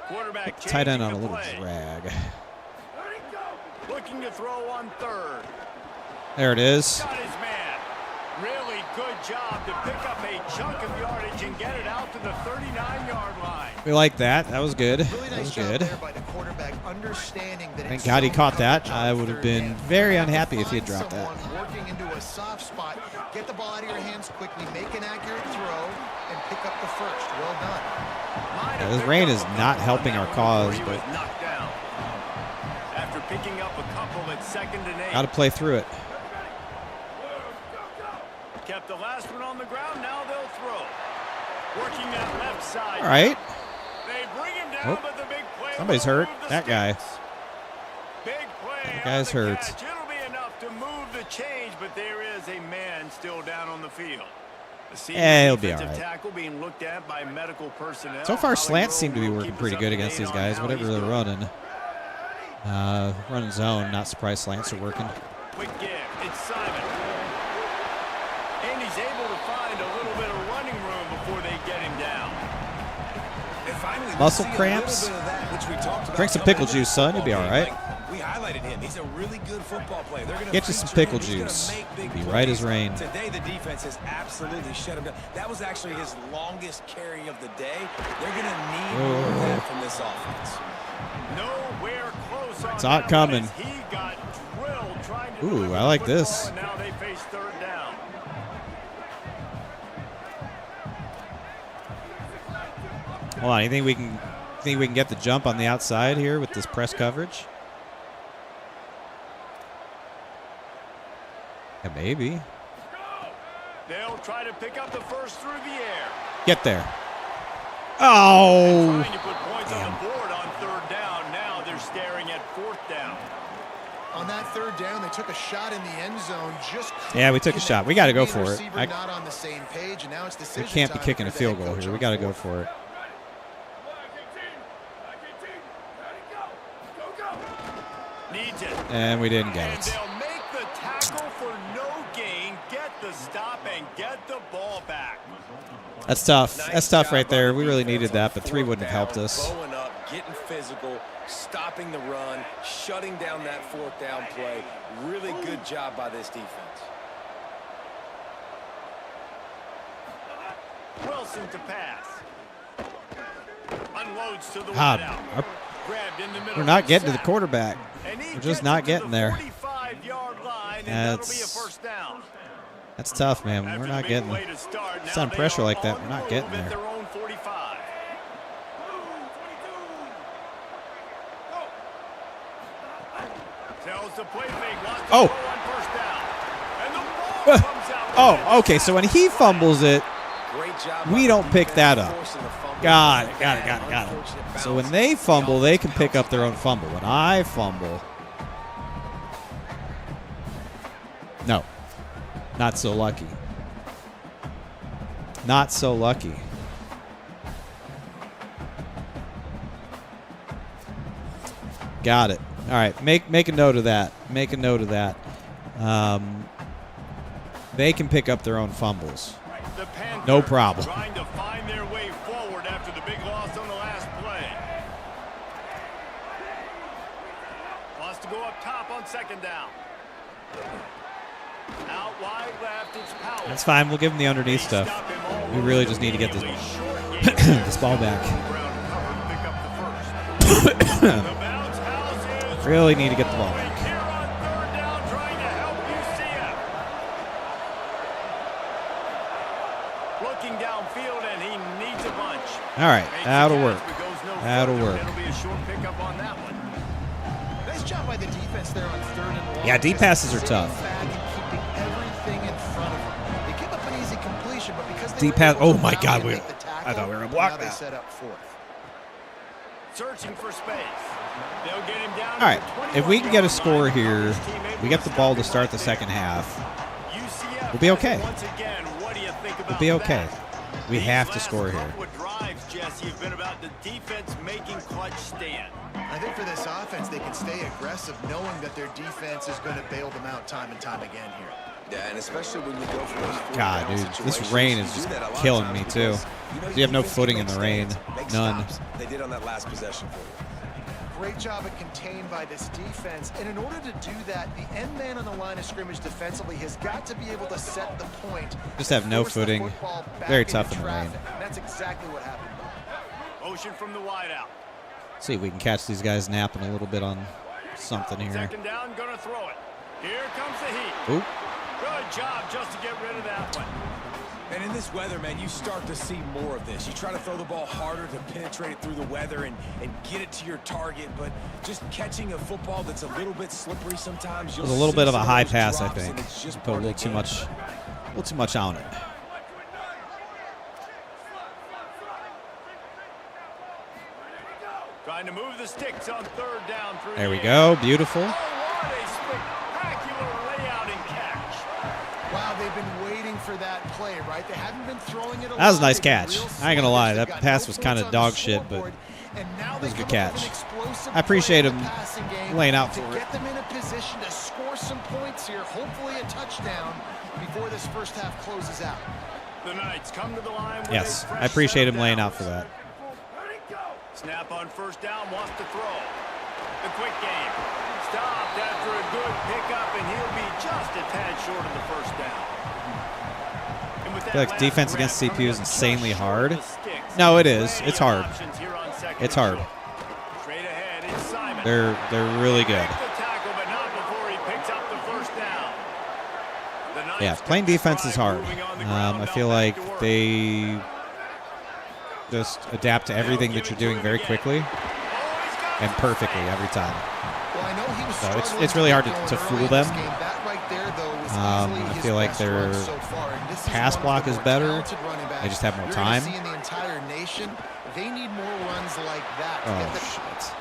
Quarterback Tight end changing on a the little play. drag. Looking to throw on 3rd. There it is. Got his man. Really good job to pick up a chunk of yardage and get it out to the 39-yard line. We like that. That was good. Really That nice was job good. there by the quarterback, understanding that Thank it's God he zone caught that. coverage on I would have 3rd been down. very You have to unhappy if he had find dropped that. someone working into a soft spot, get the ball out of your hands quickly, make an accurate throw, and pick up the first. Well done. Might Yeah, have this picked rain up is a couple not on helping that our one cause, before he but- was knocked down. After picking up a couple at 2nd and 8. Got to play through it. Kept the last one on the ground. Now they'll throw. Working that left side. All right. They bring him down, Oh, but the big play somebody's will hurt. move the That guy. sticks. Big play. That on guy's the hurt. catch. It'll be enough to move the change, but there is a man still down on the field. The senior Yeah, he'll be all defensive right. tackle being looked at by medical personnel. So far, Holly slants Rowe seem to be will working keep us pretty up good to against date these on guys. how Whatever he's they're doing. running. Running zone. Not surprised slants are working. Quick give. It's Simon. And he's able to find a little bit of running room before they get him down. And finally, we Muscle see a cramps? little bit of that, which we talked about Drink some coming pickle into juice, the son. You'll be football all game. right. Like, we highlighted him. He's a really good football player. They're gonna Get you some feature him. pickle He's gonna juice. make big Be right as plays. rain. Today, the defense has absolutely shut him down. That was actually his longest carry of the day. They're going to need more of that from this offense. Nowhere close on It's not that coming. one as he got drilled trying to Ooh, deliver I the like football, this. and now they face 3rd down. Hold on. You think we can get the jump on the outside here with this press coverage? Yeah, maybe. They'll try to pick up the first through the air. Get there. Oh. Trying to put points on the board on third down. Now they're staring at fourth down. On that third down, they took a shot in the end zone. Yeah, we took a shot. We got to go for it. Not on the same page, and now it's We can't be kicking a field goal here. We got to go for it. Needs it. And we didn't get And it. they'll make the tackle for no gain, get the stop, and get the ball back. That's tough. That's tough right there. We really needed that, but 3 wouldn't have helped us. Bowing up, getting physical, stopping the run, shutting down that fourth down play. Really good job by this defense. Wilson to pass. Unloads to the God, wideout. Grabbed in the middle. we're not getting to the Sack. quarterback. And he We're just gets not it to getting the there. 45-yard line, and that'll be a That's first down. That's tough, man. After We're the not big getting play to start, it's now on they pressure are like that. on We're not the getting move at there. their own 45. Tells the play fake, wants to Oh. throw on first down. And the ball comes out. Oh, okay. So when he fumbles it, Great job. we by don't the pick defense that up. forcing the fumble. Got it. Unfortunate So when bounce. they fumble, they can pick up their own fumble. When I fumble, no, not so lucky. Not so lucky. Got it. All right, make a note of that. Make a note of that. They can pick up their own fumbles. The Panthers No problem. Trying to find their way forward after the big loss on the last play. Wants to go up top on second down. Out wide left, it's Powell. That's fine. We'll give them the underneath They stuff. stop him all We over really just need to get this immediately. Short gain. this ball back. Ground cover to pick up the first. The bounce house is Really need to get the ball rolling back. here on third down, trying to help UCF. Looking downfield, and he needs a bunch. All right, Makes that'll the work. catch, but goes no That'll further. work. It'll be a short pickup on that one. Nice job by the defense there on third and long. Yeah, deep Just passes are sitting tough. back and keeping everything in front of them. They give up an easy completion, but because they Deep were pass- able to oh my rally God, and we- make the tackle, I thought we were gonna block now they that. set up fourth. Searching for space. They'll get him down. All right, to the if we can get a 21-yard score line. here, His teammate we will get the stop ball to him start right the there. second half. UCF We'll be okay. Once again, what do you think about We'll be okay. that? We These have to last score here. couple of drives, Jesse, have been about the defense making clutch stand. I think for this offense, they can stay aggressive knowing that their defense is going to bail them out time and time again here. Yeah, and especially when you go for those fourth God, down dude, this situations, rain you is do just that a lot of killing times me, too. because, You your have no defense footing can in the make rain. stands, make None. stops. They did on that last possession for you. Great job at contained by this defense. And in order to do that, the end man on the line of scrimmage defensively has got to be able to set the point. Just have no force the footing. football back Very into tough in the rain. traffic. And that's exactly what happened. Motion from the wideout. See if we can catch these guys napping a little bit on something here. Second down, gonna throw it. Here comes the heat. Oop. Good job just to get rid of that one. And in this weather, man, you start to see more of this. You try to throw the ball harder to penetrate it through the weather and get it to your target, but just catching a football that's a little bit slippery sometimes. It was a little bit of a some high those pass, I drops, think. and it's just Put a part of little the too game. much on it. Trying to move the sticks on third down through There the we air. go. Beautiful. Oh, what a spectacular layout and catch. Wow, they've been waiting for that play, right? They haven't been throwing it a That was a lot. nice They've been catch. real I ain't gonna lie, sluggish. that They've got pass no was points kinda on the dog shit, but scoreboard, and now it was a they good come up with catch. an explosive I appreciate play in him the passing game laying out to for it. get them in a position to score some points here, hopefully a touchdown before this first half closes out. The Knights come to the line with Yes, a fresh I appreciate set him of laying out downs. for that. Snap on first down, wants to throw. The quick game. Stopped after a good pickup, and he'll be just a tad short of the first down. And with that I feel like last defense grab against CPU coming is up just insanely short of hard. the sticks. No, it is. Plenty It's of hard. options here on second It's and hard. short. Straight ahead, it's Simon. They're really good. Makes the tackle, but not before he picks up the first down. The Yeah, playing defense is hard. I feel like they just adapt to everything that you're doing very quickly and perfectly every time. Well, I know he was So it's really hard to fool them. I feel like their pass block is better. They just have more time. The entire nation, they need more runs like that. Oh, shit.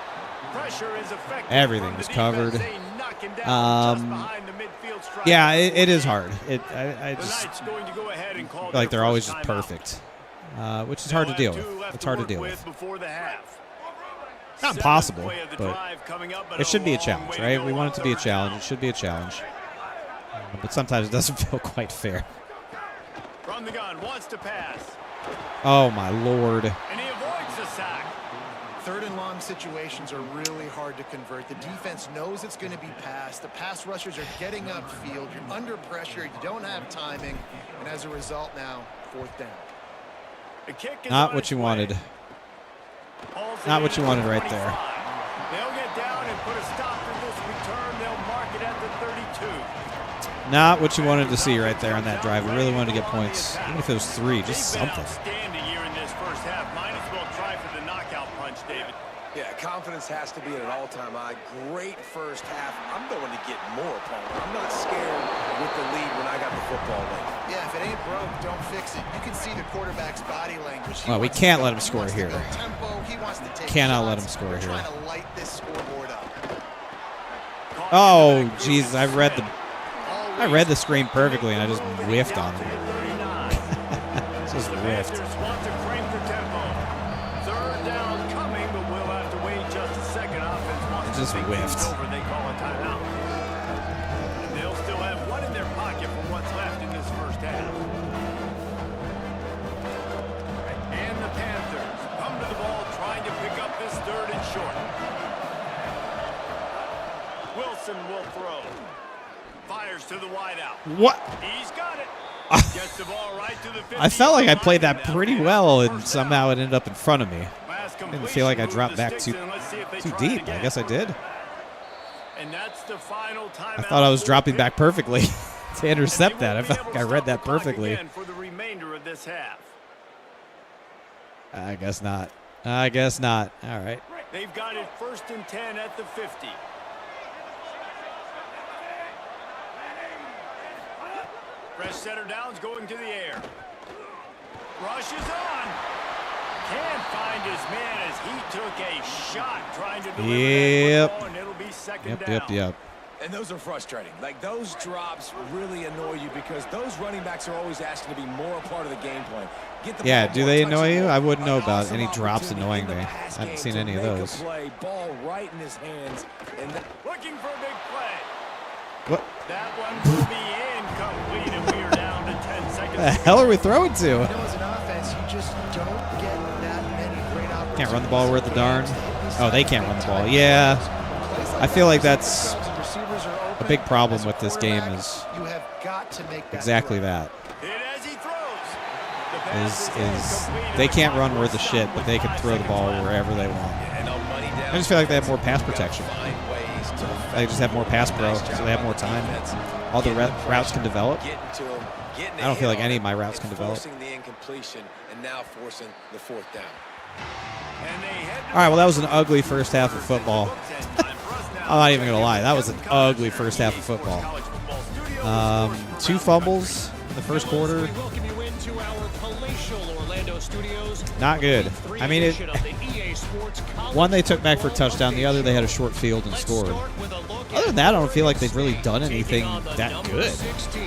Pressure is effective. Everything from is the covered. defense. They knock him down just behind the midfield stripe. Yeah, it is hard. I The just Knights going to go ahead and call feel like their they're always first just timeout. perfect, which is hard to deal with. They'll have It's to hard to work deal with. before the half. Not Seventh impossible, play of the but drive coming up, it should be a long challenge, way to right? go We want on it to be a third challenge. down. It should be a challenge. But sometimes it doesn't feel quite fair. From the gun, wants to pass, Oh, my Lord. and he avoids the sack. Third and long situations are really hard to convert. The defense knows it's going to be passed. The pass rushers are getting upfield. You're under pressure. You don't have timing. And as a result now, fourth down. The kick is Not on what its you way. wanted. Hauls it Not in what you at wanted the right 25. there. They'll get down and put a stop to this return. They'll mark it at the 32. Not what you wanted to see right there on that drive. We really wanted to get points. Even if it was 3, just They've been something. outstanding here in this first half. Might as well try for the knockout punch, David. Yeah, confidence has to be at an all-time high. Great first half. I'm going to get more, Palmer. I'm not scared with the lead when I got the football late. Yeah, if it ain't broke, don't fix it. You can see the quarterback's body language. He Well, we wants can't to let him go- he score wants to here. go tempo. He wants to take Cannot let shots. him score We're here. trying to light this scoreboard up. Oh, Jesus! I read the screen perfectly, and I just whiffed on him. Just whiffed. Panthers want to crank the tempo. Third down coming, but we'll have to wait just a second. Offense wants Just to think whiffed. things over. They call a timeout. And they'll still have one in their pocket for what's left in this first half. And the Panthers come to the ball trying to pick up this third and short. Wilson will throw. Fires to the wideout. What? He's got it. Gets the ball right to the 50. I felt like I played that pretty well, and somehow it ended up in front of me. Pass Didn't feel like I completion, dropped move the back sticks too in. Let's see if they too try it deep. I again. guess I did. And that's the final I timeout thought I was for dropping back Pittsburgh. perfectly to And intercept they that. I won't be felt able like I to read stop that the clock perfecly. again for the remainder of this half. I guess not. I guess not. All right. They've got it 1st and 10 at the 50. Fresh center downs going to the air. Rush is on. Can't find his man as he took a shot trying to deliver Yep. that football, and it'll be second down. Yep. And those are frustrating. Like, those drops really annoy you because those running backs are always asking to be more a part of the game plan. Get the Yeah, ball do more they annoy you? touchable. I wouldn't know An about awesome any drops opportunity annoying in the me. pass I haven't game seen to any of make a those. play, ball right in his hands. And Looking for a big play. What That one will be incomplete, and we are down to 10 seconds. the hell are we throwing to? You know, as an offense, you just don't get that many great opportunities. Can't run the ball worth a darn. To hit these Oh, they sides can't at run the time. ball. Yeah. Plays I feel like that, that's receivers are a open. big problem As a with this game quarterback, is you have got to make that exactly throw. that. Hit as he throws. The pass Is incomplete, they and the can't clock run will worth a stop shit, but with they can 5 throw the seconds ball left. wherever they want. and on money down, I just feel like they have more pass you gotta protection. find ways to They just have more pass pro, Nice so job they have on more the time. defense. All the Getting routes can develop. Getting to him, getting I don't feel a like hit any on of my him, routes can and develop. Forcing the incompletion and now forcing the fourth down. And they head to All right, well, that was an ugly first half of football. And time for us now I'm not even to gonna lie, that was an Kevin Collins ugly first half of from the football. College Football Studios. 2 fumbles in the first quarter. We welcome you into our palatial Orlando studios. Not good. I mean, it. Edition of the EA Sports College One they took back for a Football touchdown. The other they had a short field and Let's scored. start with a look Other than at that, I don't feel like they've Oregon really done State, anything taking on the that number good. 16,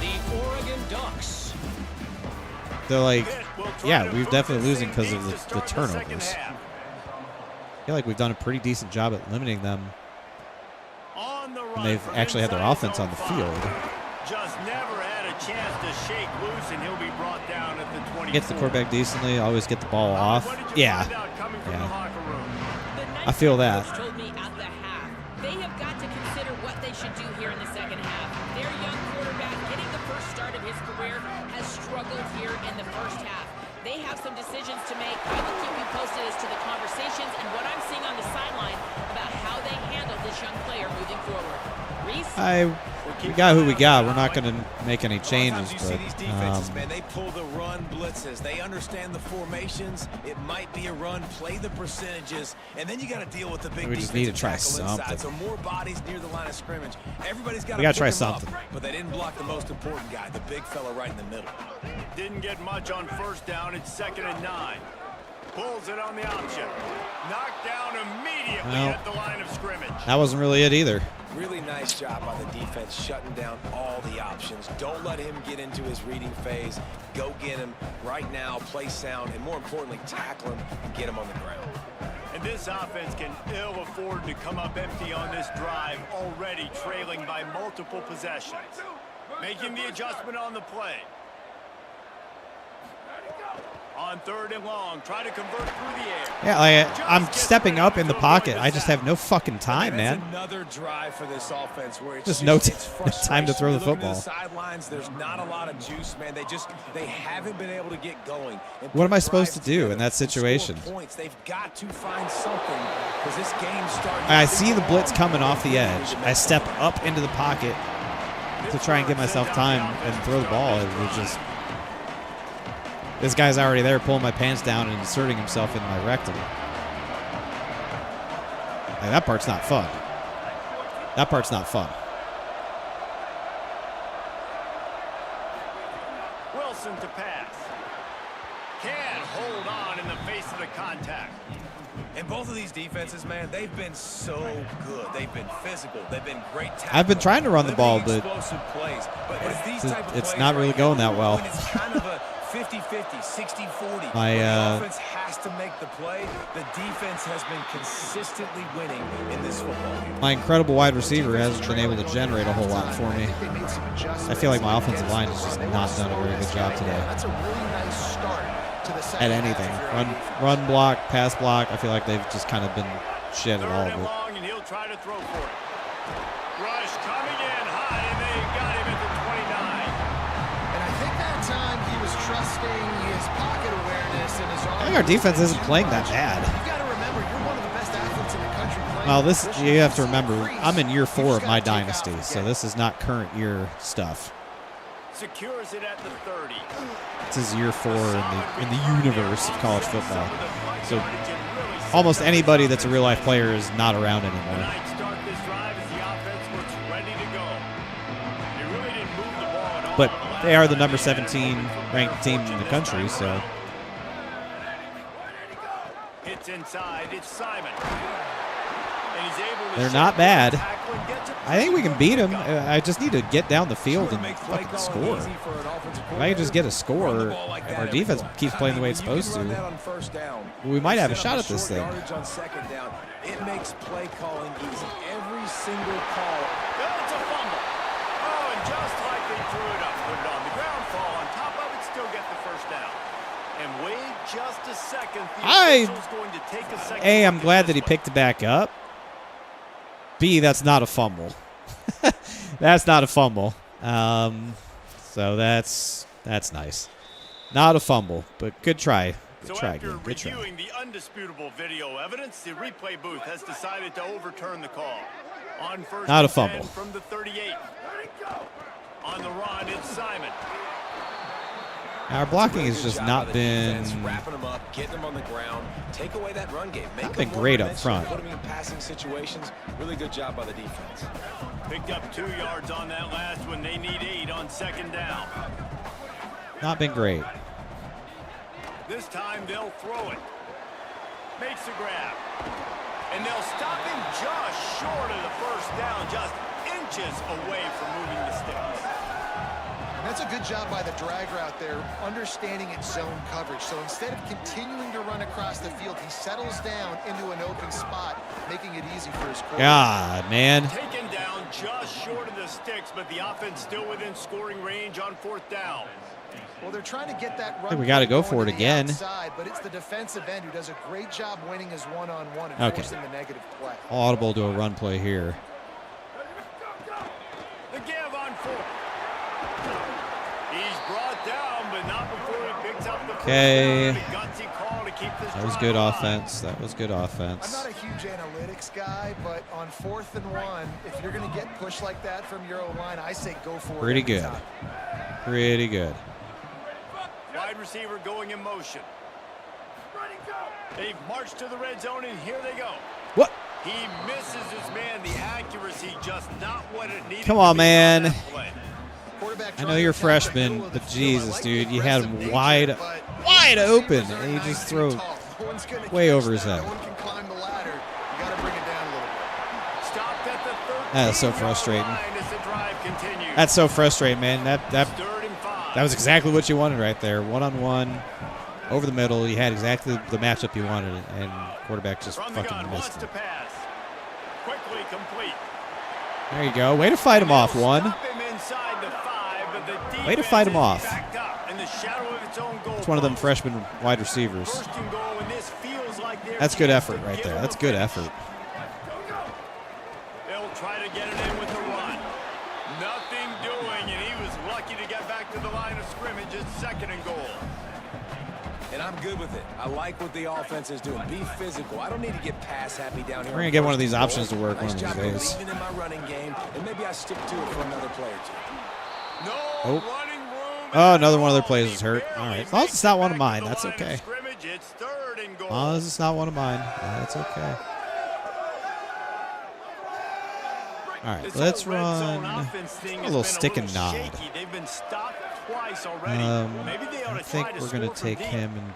the Oregon Ducks. They're like, Pitt will try yeah, to we're move definitely the losing same because pace of to the start the second turnovers. half. I feel like we've done a pretty decent job at limiting them. On the run And they've from actually had their inside offense zone on the 5. field. Just never had a chance to shake loose, and he'll be brought down at the 24. Gets the quarterback decently. Always get the ball off. What did you Yeah. find out coming from Yeah. the locker room? I feel that. Coach told me at the half, they have got to consider what they should do here in the second half. Their young quarterback, getting the first start of his career, has struggled here in the first half. They have some decisions to make. I will keep you posted as to the conversations and what I'm seeing on the sideline about how they handle this young player moving forward. We got who we got. We're not going to make any changes, You see these defenses, but man, they pull the run blitzes. They understand the formations. It might be a run, play the percentages, and then you got to deal with the big we just need to try defensive tackle something. inside. So more bodies near the line of scrimmage. Everybody's got We gotta try something. but they didn't block the most important guy, the big fella right in the middle. Didn't get much on first down. It's 2nd and 9. Pulls it on the option. Knocked down immediately Well, at the line of scrimmage. that wasn't really it either. Really nice job by the defense shutting down all the options. Don't let him get into his reading phase. Go get him right now, play sound, and more importantly, tackle him and get him on the ground. And this offense can ill afford to come up empty on this drive, already trailing by multiple possessions. Making the adjustment on the play. On 3rd and long, try to convert through the air. Yeah, I'm stepping up in the pocket. I just have no fucking time, That's man. another drive for this offense where it's Just no it's time to throw the frustration. You look to football. sidelines, there's not a lot of juice, man. They haven't been able to get going. And What am I put supposed to drives do in together that and score situation? Points. They've got to find something because this game's starting. I see the blitz coming off the edge. I step up into the pocket to try and give myself time and throw the ball. It was just... This guy's already there pulling my pants down and inserting himself in my rectum. Like, that part's not fun. That part's not fun. Wilson to pass. Can't hold on in the face of the contact. And both of these defenses, man, they've been so good. They've been physical. They've been great tackling. I've been trying to run the ball, limiting but explosive plays. But it's these type of it's plays not really right going now that well. when it's kind of a 50-50, 60-40. My, When the offense has to make the play. The defense has been consistently winning in this football game. my incredible wide receiver hasn't been able to generate a whole lot for me. I feel like my offensive line has just not done a very good job today. That's a really nice start to the At second anything. half. Run block, pass block. I feel like they've just kind of been shit at all 3rd of and it. long, and he'll try to throw for it. Rush coming in high, and they got him at the 29. And I think that time he was trusting his pocket awareness and his arm. I think our defense isn't playing that bad. You've got to remember, you're one of the best athletes in the country playing Well, the this position. you have to You've remember, seen I'm in year 4 You've of my got to take dynasty, off so again. this is not current year stuff. Secures it at the 30. This is year 4 in the universe of college football. So almost anybody that's a real life player is not around anymore. Tonight start this drive as the offense looks ready to go. They really didn't move the ball at all. But they are the number 17 ranked team in the country, so Hits inside, it's Simon. And he's able to they're not bad. tackle and get to I think we can beat them. I just need to get down the field and fucking score. If I can just get a score, if our defense keeps playing the way it's supposed to, we might have a shot at this thing. On second down, it makes play calling easy. Every single call. It's a fumble. Oh, and just like they threw it up, put it on the ground, fall on top of it, still get the first down. And wait just a second. The official's going to take a second. A, I'm look at glad this that he one. picked it back up. B, that's not a fumble. That's not a fumble. So that's nice. Not a fumble, but good try. Good So try, after good, good try. reviewing the undisputable video evidence, the replay booth has decided to overturn the call. On first Not a and 10 fumble. from the 38. On the run, it's Simon. Our blocking has Good just job not of the defense, been. wrapping them up, getting them on the ground, take away that run game. Make Not them been more great up dimensional, front. Put them in passing situations. Really good job by the defense. Picked up 2 yards on that last one. They need 8 on second down. Not been great. This time they'll throw it. Makes the grab. And they'll stop him just short of the first down, just inches away from moving the sticks. And that's a good job by the drag route there, understanding its zone coverage. So instead of continuing to run across the field, he settles down into an open spot, making it easy for his quarterback. God, man. Taken down just short of the sticks, but the offense still within scoring range on fourth down. Well, they're trying to get that run. think we gotta go going for it to the again. outside, but it's the defensive end who does a great job winning his one-on-one and Okay. forcing the negative play. Audible to a run play here. The give on fourth. He's brought down, but not before he picks up the first Okay. down. A gutsy call to keep this That was drive good alive. offense. That was good I'm offense. not a huge analytics guy, but on 4th and 1, if you're going to get pushed like that from your O-line, I say go for it. Pretty every good. time. Pretty good. Wide receiver going in motion. They've marched to the red zone, and here they go. What? He misses his man. The accuracy just not what it needed. Come on, to be man. that play. Quarterback I know trying you're a to attack the freshman, middle of the but field. I Jesus, like dude, the you had aggressive him nature, wide but open, receivers are and you 9 just feet throw tall. No one's gonna way catch over his that. head. No one can climb the ladder. You got to bring it down a little bit. Stopped at the 13. That is so frustrating. As the drive continues. That's so frustrating, man. That 3rd and 5. was exactly what you wanted right there. One-on-one, over the middle. You had exactly the matchup you wanted, and quarterback just From the gun, fucking wants missed to it. pass. Quickly complete. There you go. Way to fight him off, one. Stop him inside the 5, but the Way to fight him defense is off. backed up in the shadow of its own goal It's one of them post. freshman wide receivers. 1st and goal, and this feels like their That's good chance effort to right give there. them That's a good finish. effort. They'll try to get it in with the run. Nothing doing, and he was lucky to get back to the line of scrimmage at 2nd and goal. And I'm good with it. I like what the offense is doing. Be physical. I don't need to get pass happy down here. We're gonna on get one of 1st these and goal. options to work Nice one of job these days. believing in my running game, and maybe I stick to it for another play or two. No Oh. running room. Oh, at another one of their all. plays He is hurt. barely All right. As long as it's not one of makes it mine, back that's to the line of okay. scrimmage. It's 3rd and goal. As long as it's not one of mine, that's okay. All right, This let's whole red zone run offense thing a has little been stick and nod. shaky. They've been stopped twice already. Maybe they ought I to think try to we're gonna score from take deep. him and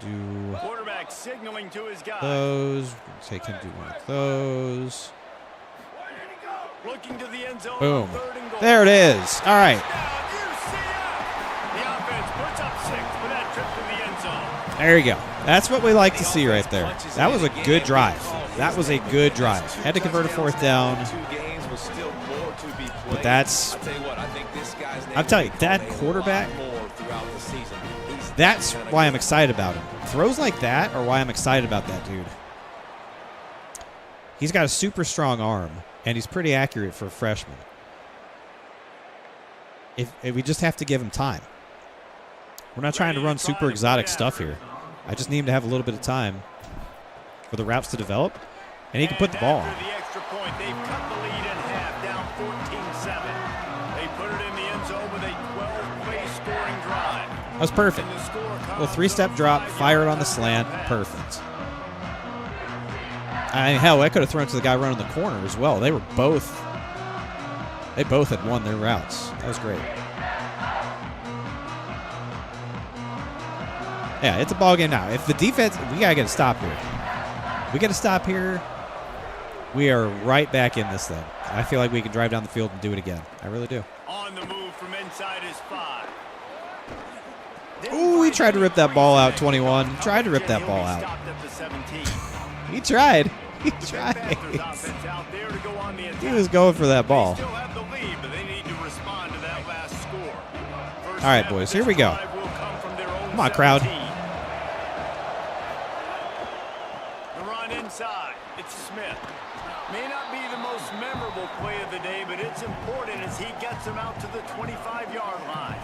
do Quarterback signaling to his guy. those. We're gonna take him and do one of those. Looking to the end zone. Boom. On 3rd and goal. There it is. All right. Touchdown, UCF. The offense puts up 6 for that trip to the end zone. There you go. That's what we like to see right there. That was a good drive. That was a good drive. Had to convert a 4th down. 2 games was still more to be played. But that's- I'll tell you what, I think this guy's name I'll tell you, will that become a quarterback- lot more throughout the season. He's That's that kinda why guy. I'm excited about him. Throws like that are why I'm excited about that dude. He's got a super strong arm, and he's pretty accurate for a freshman. If we just have to give him time. We're not trying to run super exotic stuff here. I just need him to have a little bit of time for the routes to develop, and he can put the ball on. After the extra point, they've cut the lead in half, down 14-7. They put it in the end zone with a 12-play scoring drive. That was perfect. And the score comes Little 3-step drop, with a fire it on the touchdown slant. pass. Perfect. I mean, hell, I could have thrown to the guy running the corner as well. They both had won their routes. That was great. Yeah, it's a ball game now. If the defense, we gotta get a stop here. We got to stop here. We are right back in this thing. I feel like we can drive down the field and do it again. I really do. On the move from inside his 5. Ooh, he tried to rip that ball out, 21. Tried to rip that ball out. Stopped at the 17. He tried. He Panthers tried. offense out there to go on the He attack. was going for that ball. They still have the lead, but they need to respond to that last score. First All right, half boys, of here this we go. drive will come from their own Come on, crowd. 17. The run inside. It's Smith. May not be the most memorable play of the day, but it's important as he gets them out to the 25-yard line.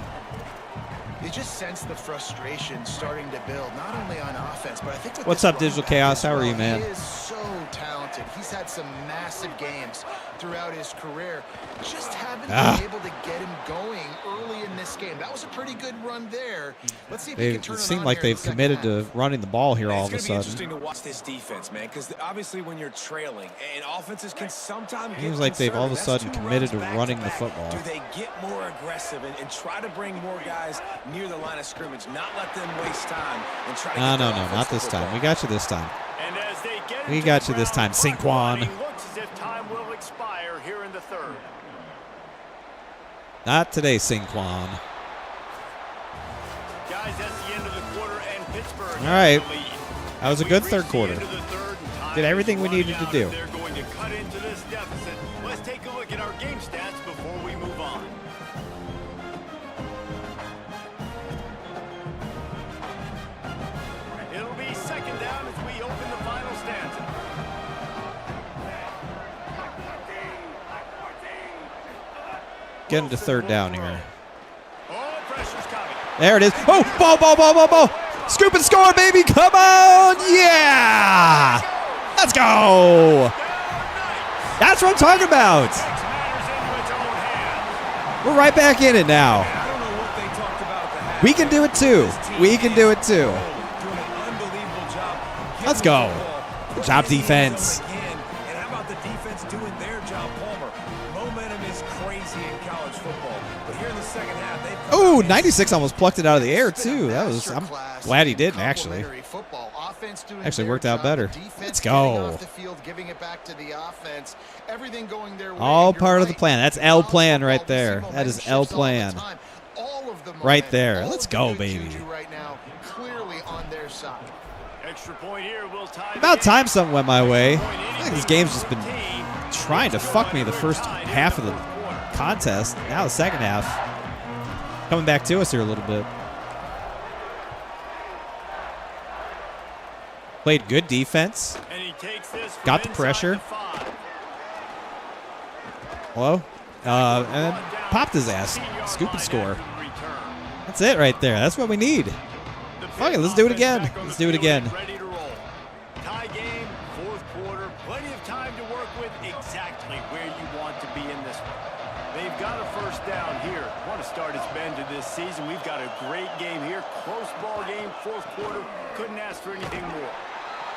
You just sense the frustration starting to build, not only on offense, but I think with What's this up, Digital running back Chaos? as How are well. you, man? He is so talented. He's had some massive games throughout his career. Just haven't been able to get him going early in this game. That was a pretty good run there. Let's see if he They can turn it it seemed on like here in they've the second committed half. to running the ball here all of a It's going to be sudden. interesting to watch this defense, man, because obviously when you're trailing, and offenses can sometimes Seems get like they've all of a conservative. sudden That's 2 committed to runs running the back-to-back. football. Do they get more aggressive and try to bring more guys near the line of scrimmage, not let them waste time and try to No, get no, their no, offense not to this time. football. We got you this time. And as they get We into got the you this time, ground, Saquon. running, looks as if time will expire here in the 3rd. Not today, Saquon. Guys, that's the end of the quarter, and Pittsburgh All right. has the lead. That was a We've good reached third the quarter. end of the 3rd, and time Did everything is we running needed to out do. if They're going to cut into this deficit. Let's take a look at our game stats before we move on. It'll be 2nd down as we open the final stanza. Getting to 3rd down here. Oh, pressure's coming. There it is. Oh, ball, ball, ball, ball, ball. Scoop and score, baby. Come on. Yeah. Let's go. That's what I'm talking about. We're right back in it now. We can do it too. We can do it too. Let's go. Good job, defense. And how about the defense doing their job, Palmer? Momentum is crazy in college football. But here in the second half, they've Ooh, 96 almost plucked it out of the air too. I'm glad he didn't actually. Actually worked out better. Let's go. All part of the plan. That's L plan right there. That is L plan. Right there. Let's go, baby. Extra point here will tie About time something went my way. I think this game's just been trying to fuck me the first half of the contest. Now the second half coming back to us here a little bit. Played good defense. Got the pressure. Hello? And then popped his ass. Scoop and score. That's it right there. That's what we need. Fuck it, let's do it again. Let's do it again. Ready to roll. Tie game, fourth quarter. Plenty of time to work with exactly where you want to be in this one. They've got a first down here. What a start it's been to this season. We've got a great game here. Close ball game, fourth quarter. Couldn't ask for anything more.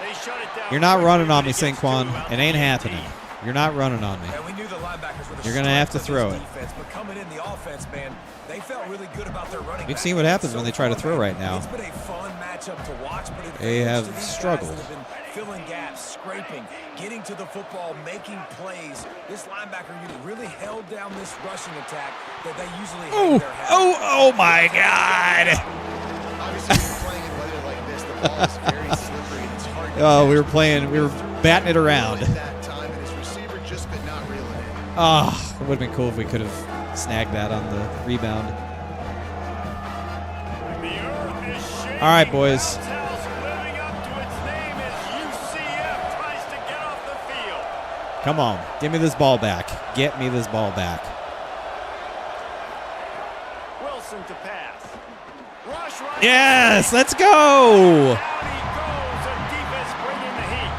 They shut it down. You're not running on me, Saquon. It ain't happening. You're not running on me. we knew the linebackers were the You're going to have to strength throw of it. this defense, but coming in the offense, man, they felt really good about their running We've back. seen what happens So when they try to far, throw right now. It's been a fun matchup to watch, but it They have to these guys struggled. that have been filling gaps, scraping, getting to the football, making plays. This linebacker unit really held down this rushing attack that they usually hang their hat on. Oh my God. Obviously, when you're playing in weather like this, the ball is very slippery and it's hard to Oh, we were batting it around. at that time, and his receiver just could not reel it in. Oh, it would have been cool if we could have snagged that on the rebound. The earth is shaking. All right, boys. Bounce House living up to its name as UCF tries to get off the field. Come on. Give me this ball back. Get me this ball back. Wilson to pass. Rush right. Yes, let's go. Out he goes. The defense bringing the heat.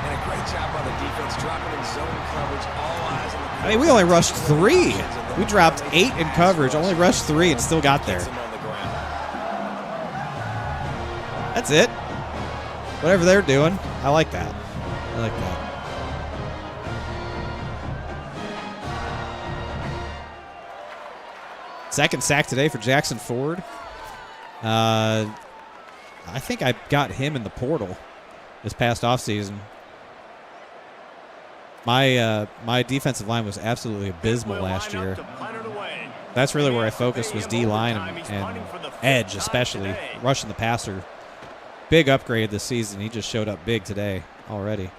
And a great job by the defense, dropping in zone coverage, all eyes on the I mean, we only rushed 3. We dropped 8 in coverage, only rushed 3 and still got there. Gets him on the ground. That's it. Whatever they're doing, I like that. I like that. Second sack today for Jackson Ford. I think I got him in the portal this past offseason. My defensive line was absolutely abysmal last year. That's really where I focused, was D-line and edge, especially rushing the passer. Big upgrade this season. He just showed up big today already.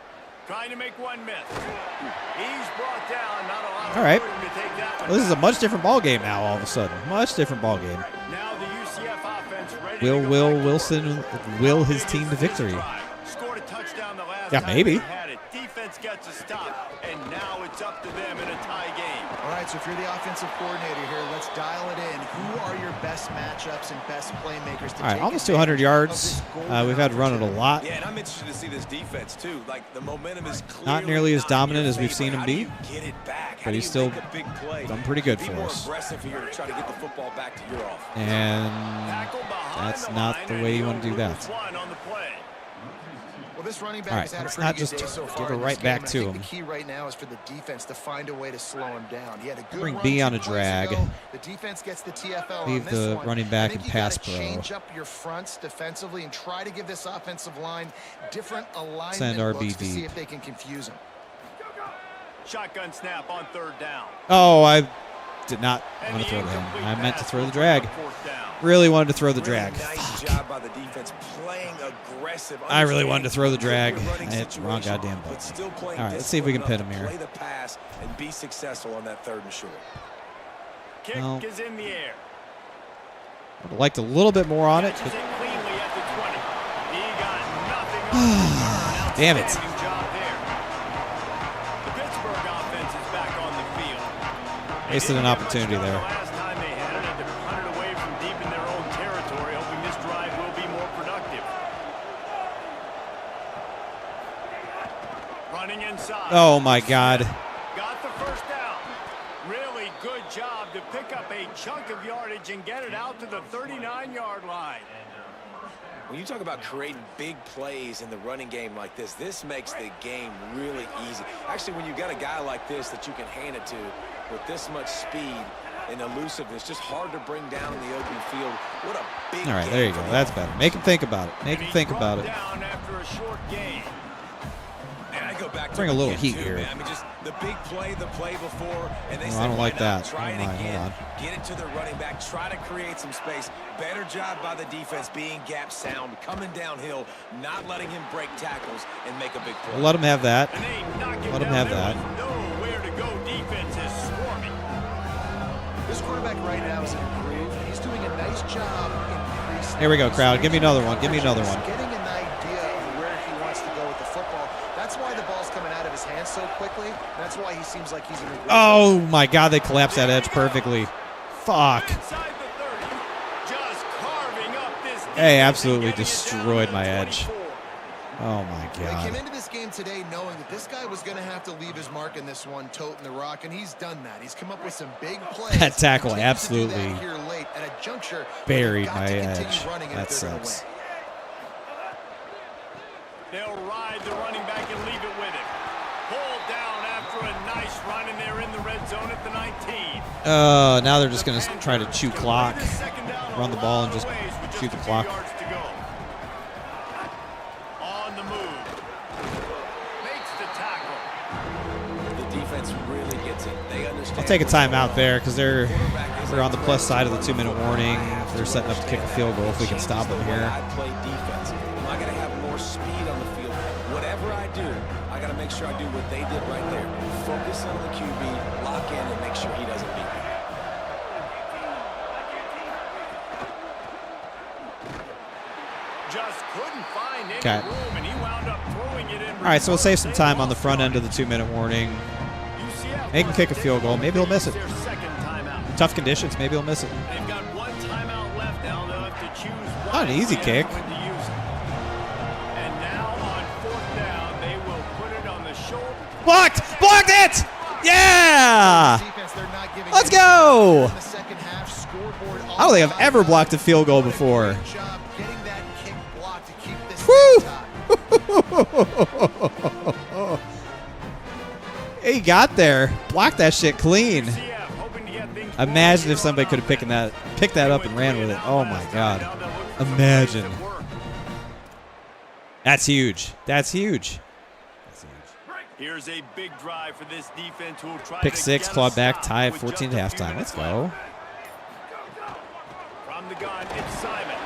Trying to make one miss. He's brought down. Not a lot of All right. room to take that one Well, this is a back. much different ball game now. All of a sudden, much different ball game. Now the UCF offense ready Will to go Will back. Wilson will his team to victory? Scored a touchdown the last Yeah, time maybe. they had it. Defense gets a stop, and now it's up to them in a tie game. All right, so if you're the offensive coordinator here, let's dial it in. Who are your best matchups and best playmakers to All right, take almost advantage 200 of yards. this golden We've had to run it a opportunity? lot. Yeah, and I'm interested to see this defense too. Like the momentum is clearly Not nearly as not in dominant your as we've favor. seen him How do be, you get it back? How but do he's you still make a big play? done pretty good Be for more us. aggressive here to try to get the football back to your offense. And Tackle behind that's the not line, the and way you he'll want to do that. lose one on the play. Well, this running back All right, has had a let's pretty not good just day so give far it in right this back game, to and I him. think the key right now is for the defense to find a way to slow him down. He had a good Bring run B 2 on a points drag. ago. The defense gets the TFL Leave on this the one. running back I think in you pass gotta pro. change up your fronts defensively and try to give this offensive line different alignment Send looks RB to see deep. if they can confuse him. Shotgun snap on third down. Oh, I did not And want to the throw to him. incomplete I meant to pass throw the will drag. bring up fourth down. Really wanted to throw the Really drag. nice job by the defense playing aggressive. I really wanted to throw the drag. Understanding I hit the wrong situation, goddamn button. but still playing All right, let's see if we can disciplined pin him enough here. to Play the pass and be successful on that third and short. Kick Well, is in the air. Would have liked a little bit more on it. Catches But it cleanly at the 20. He got nothing on the return. Damn it. Outstanding job there. The Pittsburgh offense is back on the field. They Wasted didn't an get much opportunity done there. The last time they had it to punt it away from deep in their own territory, hoping this drive will be more Running inside. Oh, my God. Got the first down. Really good job to pick up a chunk of yardage and get it out to the 39-yard line. When you talk about creating big plays in the running game like this makes the game really easy. Actually, when you got a guy like this that you can hand it to with this much speed and elusiveness, just hard to bring down in the open field. What a big All right, there you go. That's better. Make him think about it. Make him think about it. Down after a short gain. And I go back to Bring a little heat too, here. man. I mean, just the big play, the play before, and they No, said, I don't why like not? that. Try it Hold on, again. hold Get it to the running back. Try to create some space. Better job by the defense being gap sound, coming downhill, not letting him break tackles and make a big play. Let him have that. And they knock him Let him down. have that. There was nowhere to go. Defense is swarming. This quarterback right now is in a groove, and he's doing a nice job increasing. Here we go, crowd. Give me another one. Give me another one. Getting an idea of where he wants to go with the football. That's why the ball's coming out of his hands so quickly. That's why he seems like he's in a groove. Oh, my God. They collapsed that edge perfectly. Fuck. Inside the 30. Just carving up this defense They and absolutely getting it down destroyed to my edge. 24. Oh, my He came God. into this game today knowing that this guy was going to have to leave his mark in this one, toting the rock, and he's done that. He's come up with some big plays. That tackle He continues to do that absolutely here late at a juncture where buried they've got my to continue edge. running if That they're gonna sucks. win. They'll ride the running back and leave it with him. Pulled down after a nice run, and they're in the red zone at the 19. Now they're just going to try to chew clock, run the ball, and just shoot the clock. On the move. Makes the tackle. The defense really gets it. They understand. I'll take a timeout there because they're on the plus side of the 2-minute warning. They're setting up to kick a field goal if we can stop them here. I play defense. Am I going to have more speed on the field? Whatever I do, I got to make sure I do what they did right there. Focus on the QB, lock in, and make sure he doesn't beat me. Just couldn't find any Okay. room, and he wound up throwing it in. All right, so we'll save some time on the front end of the 2-minute warning. Make him kick a field goal. Maybe he'll miss it. Their second timeout. Tough conditions. Maybe he'll miss it. They've got one timeout left now. They'll have to choose one. Not an easy kick. when to use it. And now on fourth down, they will put it on the shoulder. Blocked! Blocked it! Yeah! Defense, they're not giving Let's anything go! in the second half. Scoreboard I don't think I've ever blocked a field goal before. Good job getting that kick blocked to keep this Woo! thing tied. He got there. Blocked that shit clean. CF hoping to get things Imagine if somebody could have picked that up and ran with it. Oh my God. Imagine. That's huge. That's huge. Here's a big drive for this defense who will try Pick to six, get a clawed back, stop tied, with 14 just at a few halftime. minutes Let's go. left. From the gun, it's Simon.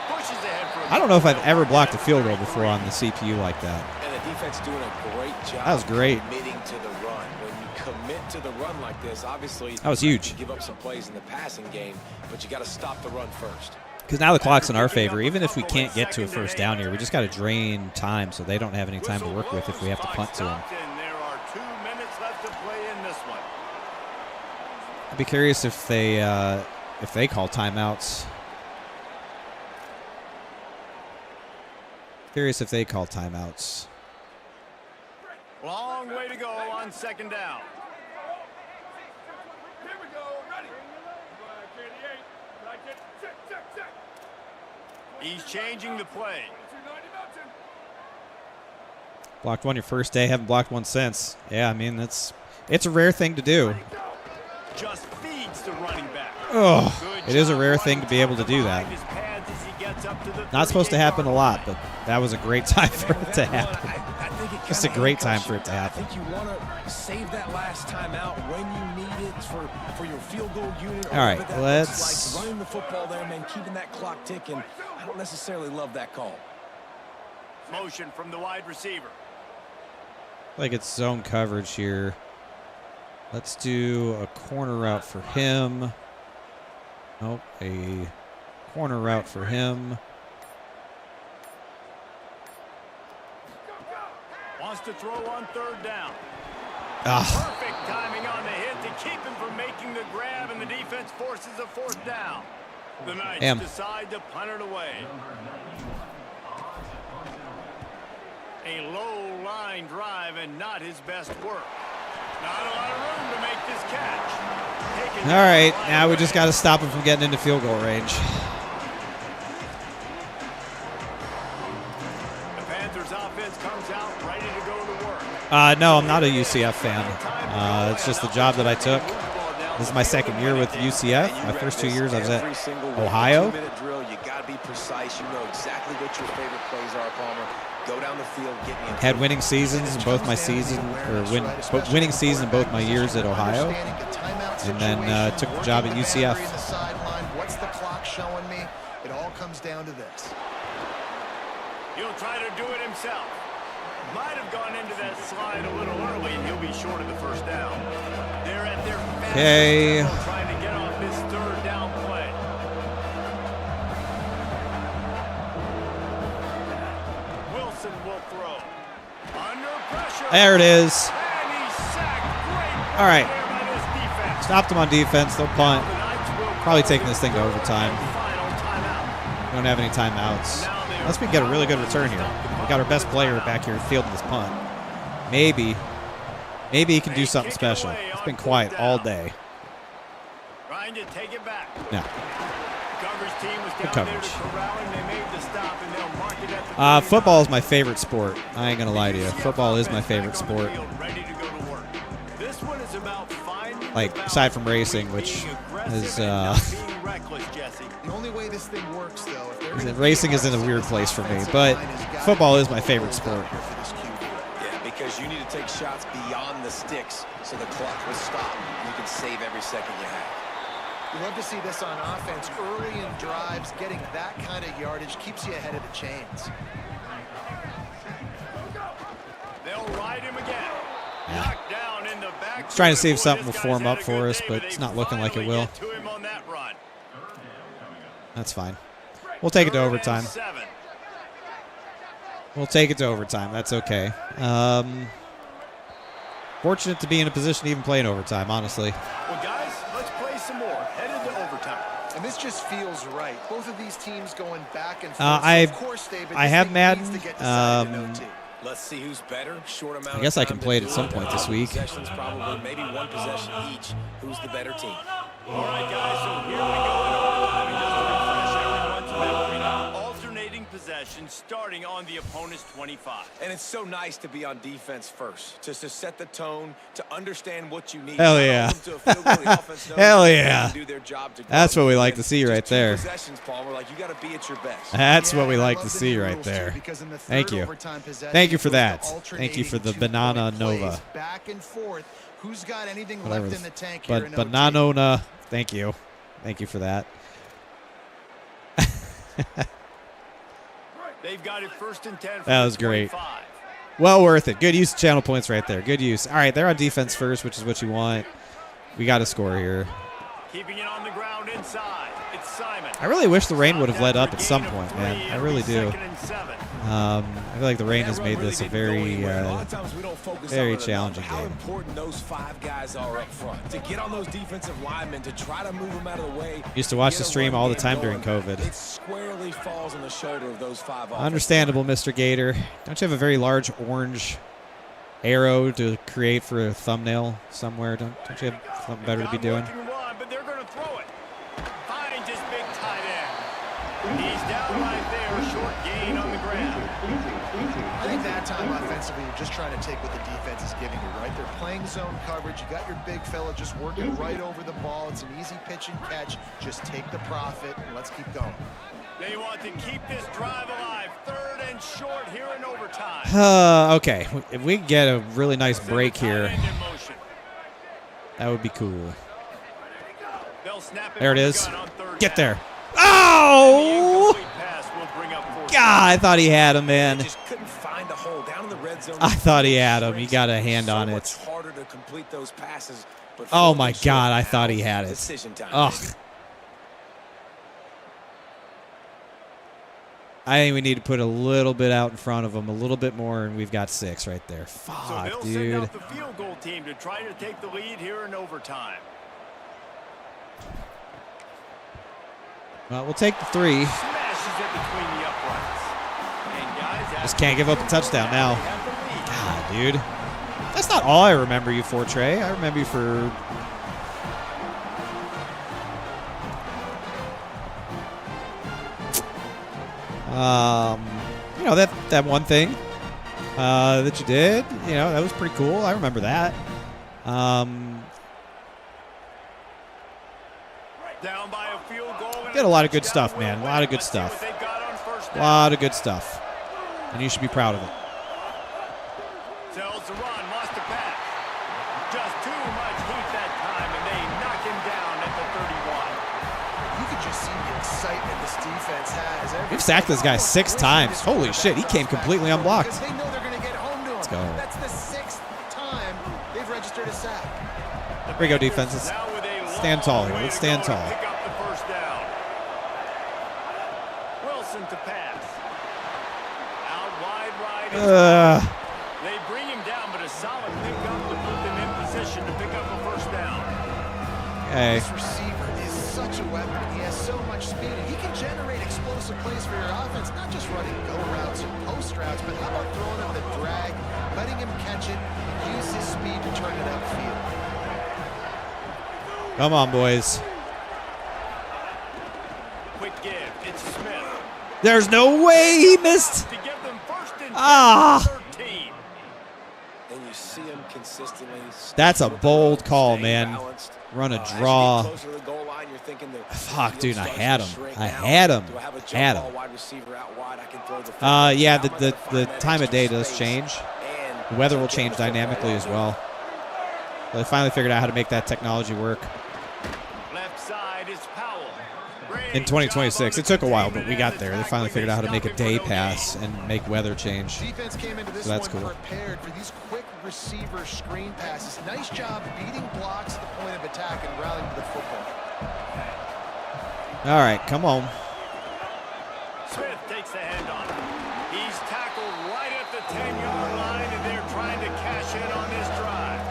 Pushes ahead for a I don't know if I've ever blocked a field goal before on the CPU like that. And the defense doing a great job. That was great. Committing to the run. When you commit to the run like this, obviously That was huge. you give up some plays in the passing game, but you got to stop the run first. Because now the clock's in our favor. Even if we can't get to a first down here, we just got to drain time so they don't have any time to work with if we have to punt to them. And there are 2 minutes left to play in this one. I'd be curious if they call timeouts. Curious if they call timeouts. Long way to go on second down. He's changing the play. Blocked one your first day, haven't blocked one since. Yeah, I mean it's a rare thing to do. Just feeds the running back. Oh, Good it is a job rare on thing to be able to do that. his pads as he gets up to the Not supposed to happen a 38-yard lot, line. but that was a great time for it to That run, happen. I think it Just a kinda great time handcuffs for you. it to I happen. think you want to save that last time out when you need it for your field goal unit. Or All right, whatever that let's- looks like. Running the football there, man, keeping that clock ticking. I don't necessarily love that call. Motion from the wide receiver. Like it's zone coverage here. Let's do a corner route for him. Nope, a corner route for him. Wants to throw on third down. Ah, Perfect timing on the hit to keep him from making the grab, and the defense forces a fourth down. The Knights Damn. decide to punt it away. A low line drive and not his best work. Not a lot of room to make this catch. All right, now we just got to stop him from getting into field goal range. The Panthers offense comes out ready to go to work. No, I'm not a UCF fan. It's just the job that I took. This is my second year with UCF. My first 2 years I was at Ohio. You got to be precise. You know exactly what your favorite plays are, Palmer. Go down the field, get me. Had winning seasons in both my winning season in both my years at Ohio, and then took the job at UCF. What's the clock showing me? It all comes down to this. He'll try to do it himself. Might have gone into that slide a little early, and he'll be short of the first down. They're at their fastest trying to get off this third down play. Wilson will throw. Under pressure. There it is. And he's sacked. Great All right. there by this defense. Stopped him on defense. They'll punt. Probably taking this thing to overtime. Final timeout. We don't have any timeouts. Unless we get a really good return here. We got our best player back here fielding this punt. Maybe he can do something special. It's been quiet all day. Trying to take it back. No. Coverage team was down coverage. there to corral him. They made the stop, and they'll mark it at the Football is my favorite sport. I ain't gonna lie to you. Football is my favorite sport. Ready to go to work. This one is about finding Like aside from racing, which is being reckless, Jesse. The only way this thing works, though, if they're gonna racing is in a weird place for me, but football is my favorite sport. Yeah, because you need to take shots beyond the sticks so the clock will stop. You can save every second you have. You love to see this on offense. Early in drives, getting that kind of yardage keeps you ahead of the chains. They'll ride him again. Knocked down in the back. Trying to see if something will form up for us, but it's not looking like it will. To him on that run. That's fine. We'll take it to overtime. 7. We'll take it to overtime. That's okay. Fortunate to be in a position to even play in overtime, honestly. Well, guys, let's play some more. Headed to overtime. And this just feels right. Both of these teams going back and forth. I have Madden. Let's see who's better. Short amount I guess of I time can to play it do at some point this week. Possessions probably, maybe one possession each. Who's the better team? All right, guys, so here we go in overtime. And just to refresh everyone's memory, alternating possession starting on the opponent's 25. And it's so nice to be on defense first, just to set the tone, to understand what you need. Hell yeah. Hell yeah. That's what we like to see right there. Like, you got to be at your best. That's what we like to see right there. Thank you. Thank you for that. Thank you for the Banana Nova. Back and forth. Who's got anything Whatever. left in the tank here? But Banana, thank you. Thank you for that. They've got it 1st and 10. That was great. Well worth it. Good use of channel points right there. Good use. All right, they're on defense first, which is what you want. We got to score here. Keeping it on the ground inside. It's Simon. I really wish the rain would have let up at some point, man. I really do. I feel like the rain has made this a very challenging how game. important those 5 guys are up front. To get on those defensive linemen, to try to move them out of the way. Used to watch the stream all the time during COVID. It squarely falls on the shoulder of those 5 Understandable, Mr. Gator. Don't you have a very large orange arrow to create for a thumbnail somewhere? Don't you have something better to be doing? But they're going to throw it. Finds his big tight end. He's down right there. Short gain on the ground. I think that time offensively, you're just trying to take what the defense is giving you, right? They're playing zone coverage. You got your big fella just working right over the ball. It's an easy pitch and catch. Just take the profit and let's keep going. They want to keep this drive alive. 3rd and short here in overtime. Okay, if we can get a really nice break here, that would be cool. There it is. Get there. Oh! God, I thought he had him, man. I thought he had him. He got a hand on it. Oh, my God, I thought he had it. Ugh. I think we need to put a little bit out in front of him, a little bit more, and we've got 6 right there. Fuck, so they'll dude. send out the field goal team to try to take the lead here in overtime. Well, we'll take the 3. Smashes it between the uprights. Just can't give up a touchdown now. God, dude. That's not all I remember you for, Trey. I remember you for... you know, that one thing that you did. You know, that was pretty cool. I remember that. Down by a field goal. Did a lot of good stuff, man. A lot of good stuff. A lot of good stuff. And you should be proud of it. Tells the run, lost the pass. Just too much heat that time, and they knock him down at the 31. You could just see the excitement this defense has. We've sacked this guy 6 times. Holy shit, he came completely unblocked. Because they know they're going to get home to him. Let's go. That's the 6th time they've registered a sack. Here we go, defenses. Stand tall here. Let's stand tall. Pick up the first down. Wilson to pass. Out wide, right. They bring him down, but a solid pickup to put them in position to pick up a first down. Okay. This receiver is such a weapon. He has so much speed, and he can generate explosive plays for your offense, not just running go routes and post routes, but how about throwing him the drag, letting him catch it, and use his speed to turn it upfield. Come on, boys. Quick give. It's Smith. There's no way he missed. To give them first and 13. And you see him consistently. That's a bold call, man. Run a draw. Fuck, dude, I had him. I had him. Had him. Yeah, the time of day does change. The weather will change dynamically as well. But they finally figured out how to make that technology work. Left side is Powell. In 2026. It took a while, but we got there. They finally figured out how to make a day pass and make weather change. Defense came into this So that's one cool. prepared for these quick receiver screen passes. Nice job beating blocks at the point of attack and rallying to the football. All right, come on. Smith takes the handoff. He's tackled right at the 10-yard line, and they're trying to cash in on this drive.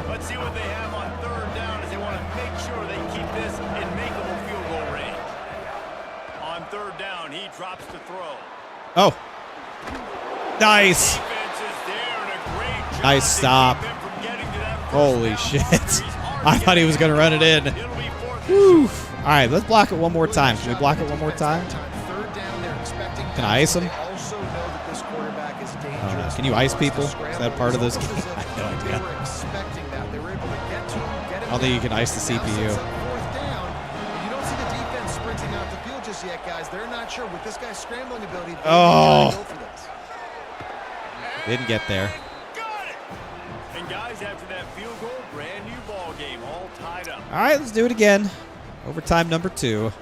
Let's see what they have on 3rd down as they want to make sure they keep this in makeable field goal range. On 3rd down, he drops to throw. Oh. Nice. Defense is there, and a great job Nice to stop. keep him from getting to that first Holy down. shit. He's hard I to thought he get was going to run it in. It'll be 4th and Whew. short. All right, let's block it one more time. Can we block it one more time? Can I ice him? Can you ice people? Is that part of this game? I have no idea. I don't think you can ice the CPU. You don't see the defense sprinting out the field just yet, guys. They're not sure with this guy's scrambling ability. Oh. Go for this. Didn't get there. Got it. And guys, after that field goal, brand new ball game, all tied up. All right, let's do it again. Overtime number 2.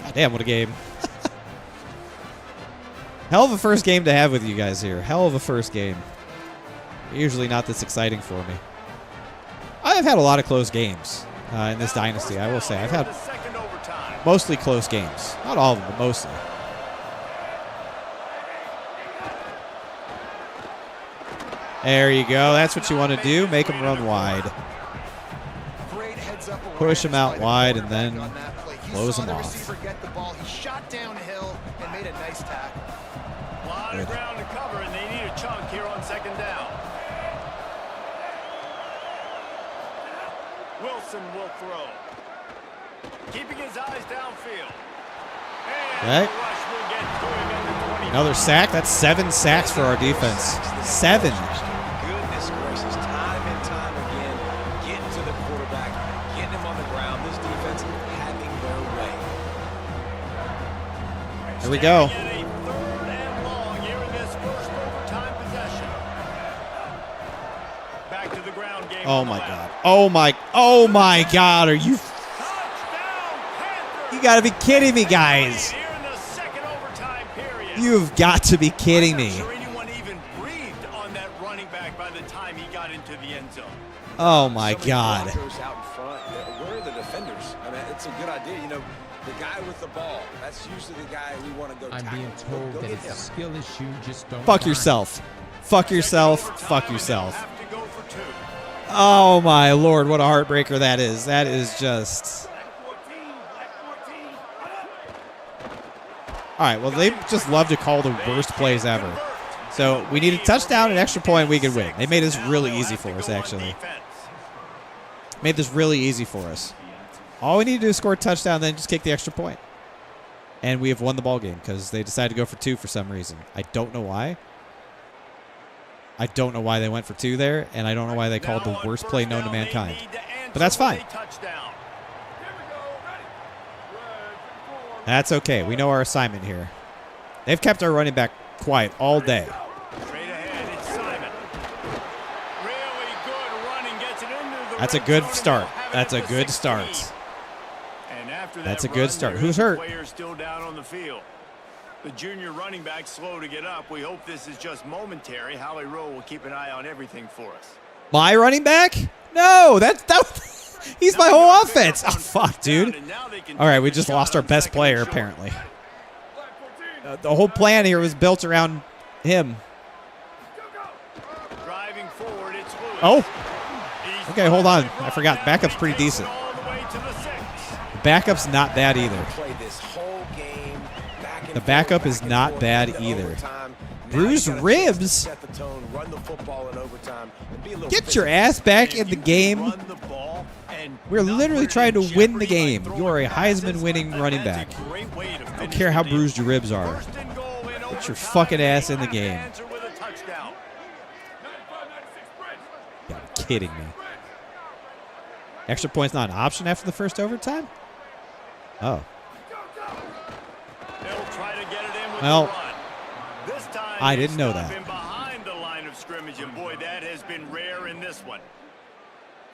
God damn, what a game. Hell of a first game to have with you guys here. Hell of a first game. Usually not this exciting for me. I have had a lot of close games in this Dynasty, I will say. I've had mostly close games. Not all of them, but mostly. There you go. That's what you want to do. Make them run wide. Push them out wide and then close them off. Forget the ball. He shot downhill and made a nice tackle. A lot of ground to cover, and they need a chunk here on 2nd down. Wilson will throw. Keeping his eyes downfield. And the rush will get to him in the 20. Another sack. That's 7 sacks for our defense. 7. Goodness gracious, time and time again, getting to the quarterback, getting him on the ground. This defense having their way. Here we go. Getting a 3rd and long here in this first overtime possession. Back to the ground game. Oh my god. Oh my god. Are you got to be kidding me, guys. Here in the 2nd overtime period. You've got to be kidding me. I'm not sure anyone even breathed on that running back by the time he got into the end zone. Oh my god. Blockers out in front. Where are the defenders? I mean, it's a good idea. You know, the guy with the ball, that's usually the guy we want to go tackle. I'm being told that it's a skill issue. Just don't. Fuck yourself. Fuck yourself. Fuck yourself. Have to go for 2. Oh, my Lord. What a heartbreaker that is. That is just... All right, well, they just love to call the worst plays ever. So we need a touchdown, an extra point, we can win. They made this really easy for us, actually. Made this really easy for us. All we need to do is score a touchdown, then just kick the extra point. And we have won the ball game because they decided to go for 2 for some reason. I don't know why. I don't know why they went for 2 there, and I don't know why they called the worst play known to mankind. But that's fine. That's okay. We know our assignment here. They've kept our running back quiet all day. Straight ahead, it's Simon. Really good running, gets it into the That's a red good zone, start. and they'll have it That's at a the good 16. start. And after That's that a good run, start. there Who's is a hurt? player still down on the field. The junior running back slow to get up. We hope this is just momentary. Howie Rowe will keep an eye on everything for us. My running back? No, that he's my whole offense. Oh, fuck, dude. All right, we just lost our best player, apparently. The whole plan here was built around him. Driving forward, it's Lewis. Oh. Okay, hold on. I forgot. Backup's pretty decent. Backup's not bad either. The backup is not bad either. Bruised ribs? Get your ass back in the game. We're literally trying to win the game. You are a Heisman-winning running back. I don't care how bruised your ribs are. Get your fucking ass in the game. You gotta be kidding me. Extra point's not an option after the first overtime? Oh. Well, I didn't know that. Behind the line of scrimmage, and boy, that has been rare in this one.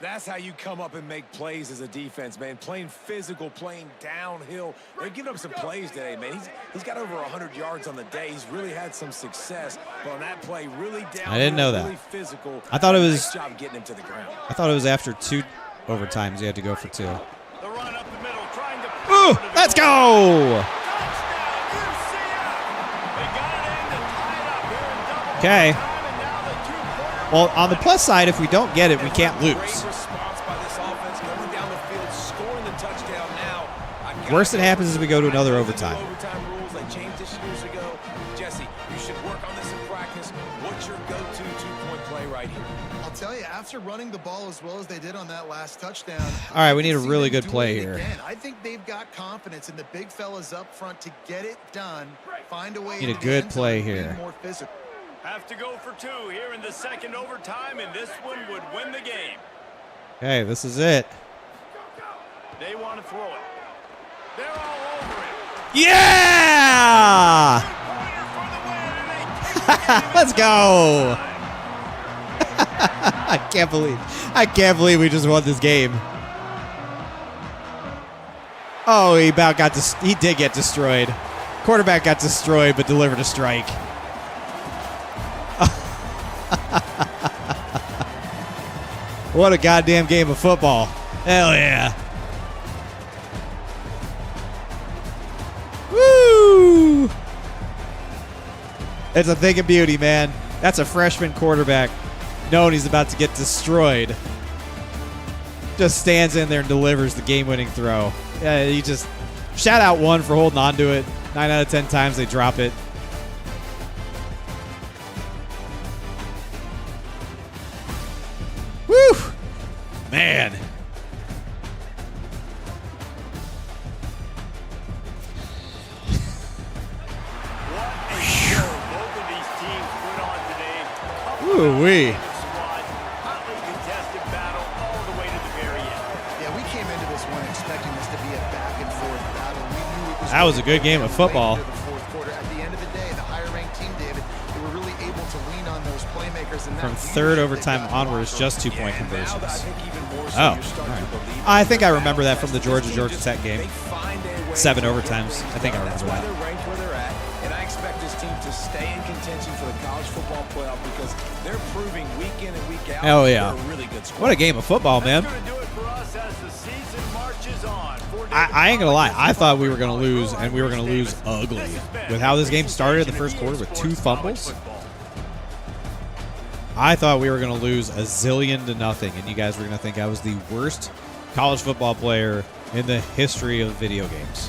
That's how you come up and make plays as a defense, man. Playing physical, playing downhill. They've given up some plays today, man. He's got over 100 yards on the day. He's really had some success. But on that play, really downhill, I didn't know that. really physical. I thought it was. Nice job getting him to the ground. I thought it was after 2 overtimes you had to go for 2. The run up the middle, trying to Ooh, let's go! Okay. Well, on the plus side, if we don't get it, we can't lose. Worst that happens is we go to another overtime. Jesse, you should work on this in practice. What's your go-to two-point play right here? I'll tell you, after running the ball as well as they did on that last touchdown. All right, we need a really good play here. I think they've got confidence in the big fellas up front to get it done. Find a way. Need a good play here. More physical. Have to go for 2 here in the second overtime, and this one would win the game. Okay, this is it. They want to throw it. They're all over it. Yeah! Let's go! I can't believe we just won this game. Oh, he did get destroyed. Quarterback got destroyed, but delivered a strike. What a goddamn game of football. Hell yeah. Woo! It's a thing of beauty, man. That's a freshman quarterback knowing he's about to get destroyed. Just stands in there and delivers the game-winning throw. Yeah, he just shout out one for holding on to it. 9 out of 10 times they drop it. Woo! Man. Ooh-wee. That was a good game of football. At the end of the day, the higher-ranked team, David, they were really able to lean on those playmakers. And from third overtime onwards, just 2-point conversions. Oh, all right. I think I remember that from the Georgia Tech game. 7 overtimes. I think I remember that. And I expect this team to stay in contention for the college football playoff because they're proving week in and week out. Oh yeah. They're a really good squad. What a game of football, man. I ain't gonna lie. I thought we were gonna lose, and we were gonna lose ugly. With how this game started in the first quarter with 2 fumbles, I thought we were going to lose a zillion to nothing, and you guys were going to think I was the worst college football player in the history of video games.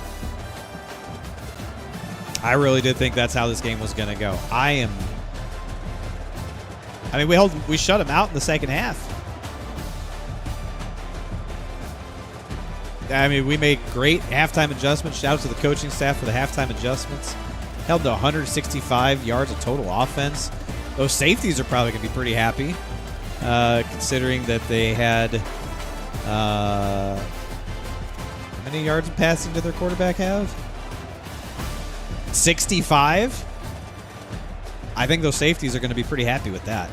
I really did think that's how this game was going to go. I mean, we shut them out in the second half. I mean, we made great halftime adjustments. Shout out to the coaching staff for the halftime adjustments. Held to 165 yards of total offense. Those safeties are probably going to be pretty happy, considering that they had how many yards of passing did their quarterback have? 65. I think those safeties are going to be pretty happy with that.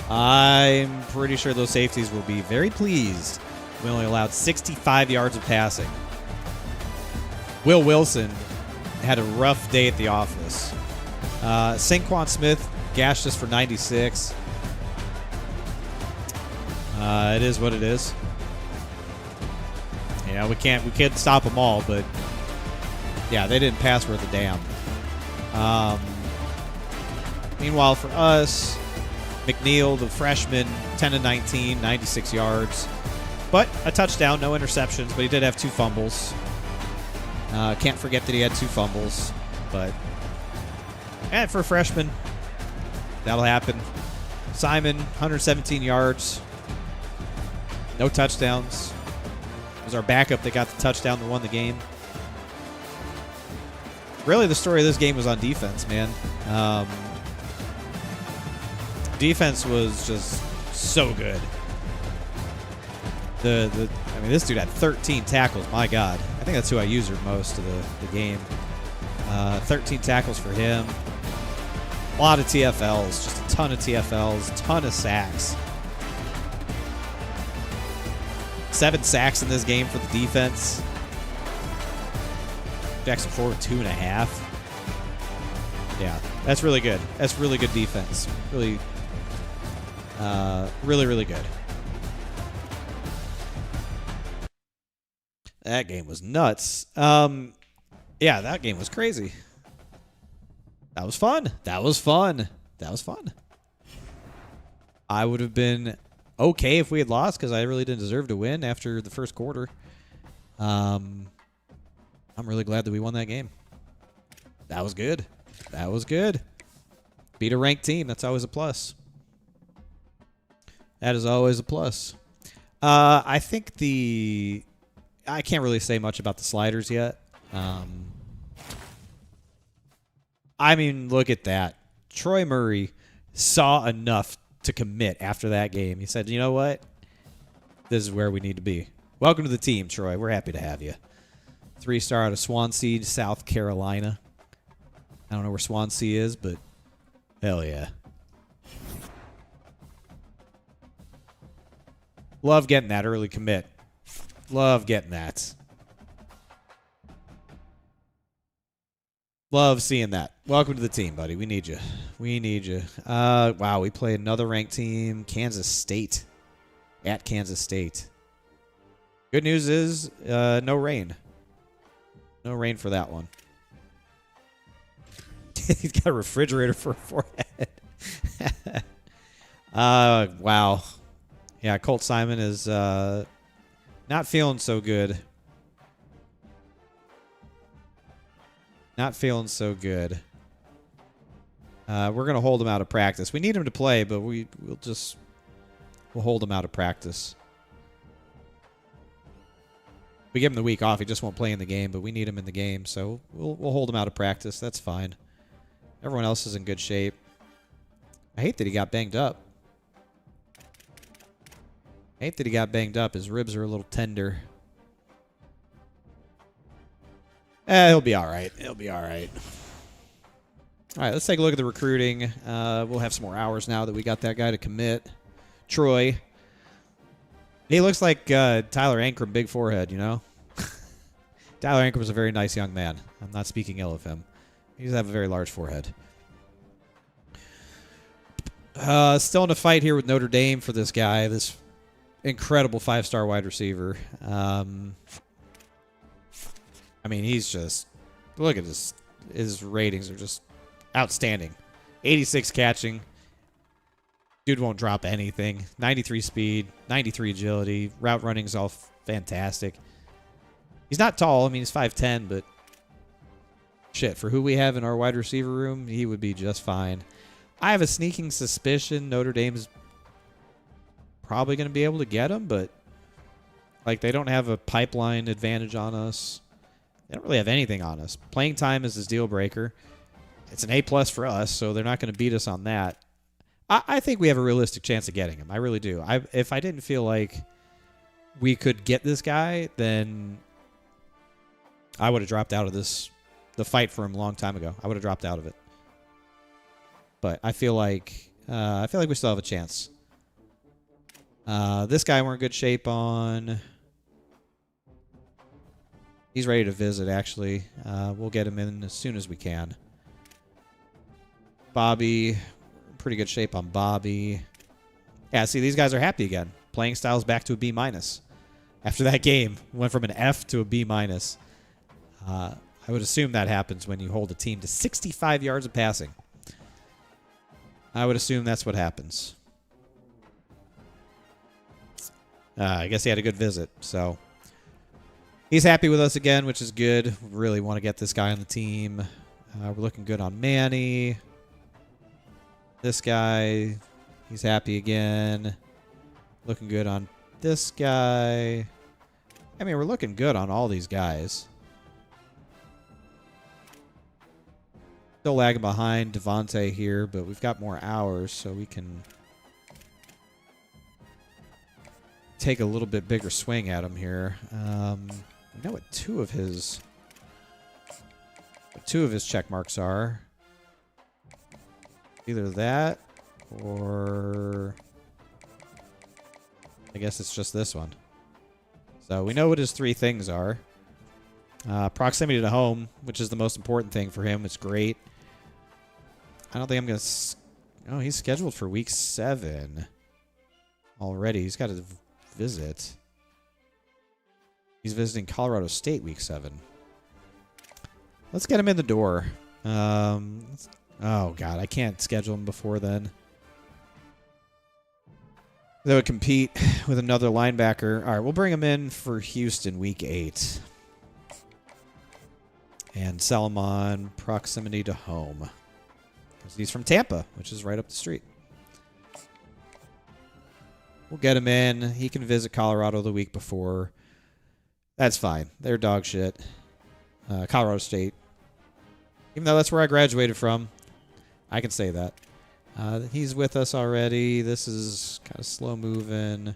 I'm pretty sure those safeties will be very pleased. We only allowed 65 yards of passing. Will Wilson had a rough day at the office. Saquon Smith gashed us for 96. It is what it is. Yeah, we can't stop them all, but yeah, they didn't pass worth a damn. Meanwhile, for us, McNeil, the freshman, 10-19, 96 yards. But a touchdown, no interceptions, but he did have 2 fumbles. Can't forget that he had 2 fumbles. But and for a freshman, that'll happen. Simon, 117 yards. No touchdowns. It was our backup that got the touchdown that won the game. Really, the story of this game was on defense, man. Defense was just so good. I mean, this dude had 13 tackles. My God. I think that's who I used most of the game. 13 tackles for him. A lot of TFLs. Just a ton of TFLs. A ton of sacks. 7 sacks in this game for the defense. Jackson Ford 2.5. Yeah, that's really good. That's really good defense. Really, really good. That game was nuts. Yeah, that game was crazy. That was fun. I would have been okay if we had lost because I really didn't deserve to win after the first quarter. I'm really glad that we won that game. That was good. Beat a ranked team. That's always a plus. That is always a plus. I think I can't really say much about the sliders yet. I mean, look at that. Troy Murray saw enough to commit after that game. He said, you know what? This is where we need to be. Welcome to the team, Troy. We're happy to have you. 3-star out of Swansea, South Carolina. I don't know where Swansea is, but hell yeah. Love getting that early commit. Love getting that. Love seeing that. Welcome to the team, buddy. We need you. Wow, we play another ranked team, Kansas State. At Kansas State. Good news is no rain. No rain for that one. He's got a refrigerator for a forehead. Wow. Yeah, Colt Simon is not feeling so good. We're going to hold him out of practice. We need him to play, but we'll hold him out of practice. We give him the week off. He just won't play in the game, but we need him in the game, so we'll hold him out of practice. That's fine. Everyone else is in good shape. I hate that he got banged up. His ribs are a little tender. He'll be all right. All right, let's take a look at the recruiting. We'll have some more hours now that we got that guy to commit. Troy. He looks like Tyler Ankrum, big forehead, you know? Tyler Ankrum is a very nice young man. I'm not speaking ill of him. He does have a very large forehead. Still in a fight here with Notre Dame for this guy, this incredible 5-star wide receiver. I mean, he's just... Look at this his ratings are just outstanding. 86 catching. Dude won't drop anything. 93 speed, 93 agility. Route running's all fantastic. He's not tall. I mean, he's 5'10", but shit, for who we have in our wide receiver room, he would be just fine. I have a sneaking suspicion Notre Dame's probably going to be able to get him, but like they don't have a pipeline advantage on us. They don't really have anything on us. Playing time is his deal breaker. It's an A+ for us, so they're not going to beat us on that. I think we have a realistic chance of getting him. I really do. If I didn't feel like we could get this guy, then I would have dropped out of the fight for him a long time ago. I would have dropped out of it. But I feel like we still have a chance. This guy we're in good shape on. He's ready to visit, actually. We'll get him in as soon as we can. Bobby, pretty good shape on Bobby. Yeah, see, these guys are happy again. Playing style's back to a B-. After that game, went from an F to a B-. I would assume that happens when you hold a team to 65 yards of passing. I would assume that's what happens. I guess he had a good visit, so he's happy with us again, which is good. We really want to get this guy on the team. We're looking good on Manny. This guy, he's happy again. Looking good on this guy. I mean, we're looking good on all these guys. Still lagging behind Devontae here, but we've got more hours, so we can take a little bit bigger swing at him here. We know what two of his check marks are. Either that, or I guess it's just this one. So we know what his 3 things are. Proximity to home, which is the most important thing for him. It's great. I don't think I'm going to... Oh, he's scheduled for week 7 already. He's got to visit. He's visiting Colorado State week 7. Let's get him in the door. Oh, God. I can't schedule him before then. They would compete with another linebacker. All right, we'll bring him in for Houston week 8. And sell him on proximity to home. Because he's from Tampa, which is right up the street. We'll get him in. He can visit Colorado the week before. That's fine. They're dog shit. Colorado State. Even though that's where I graduated from. I can say that. He's with us already. This is kind of slow moving.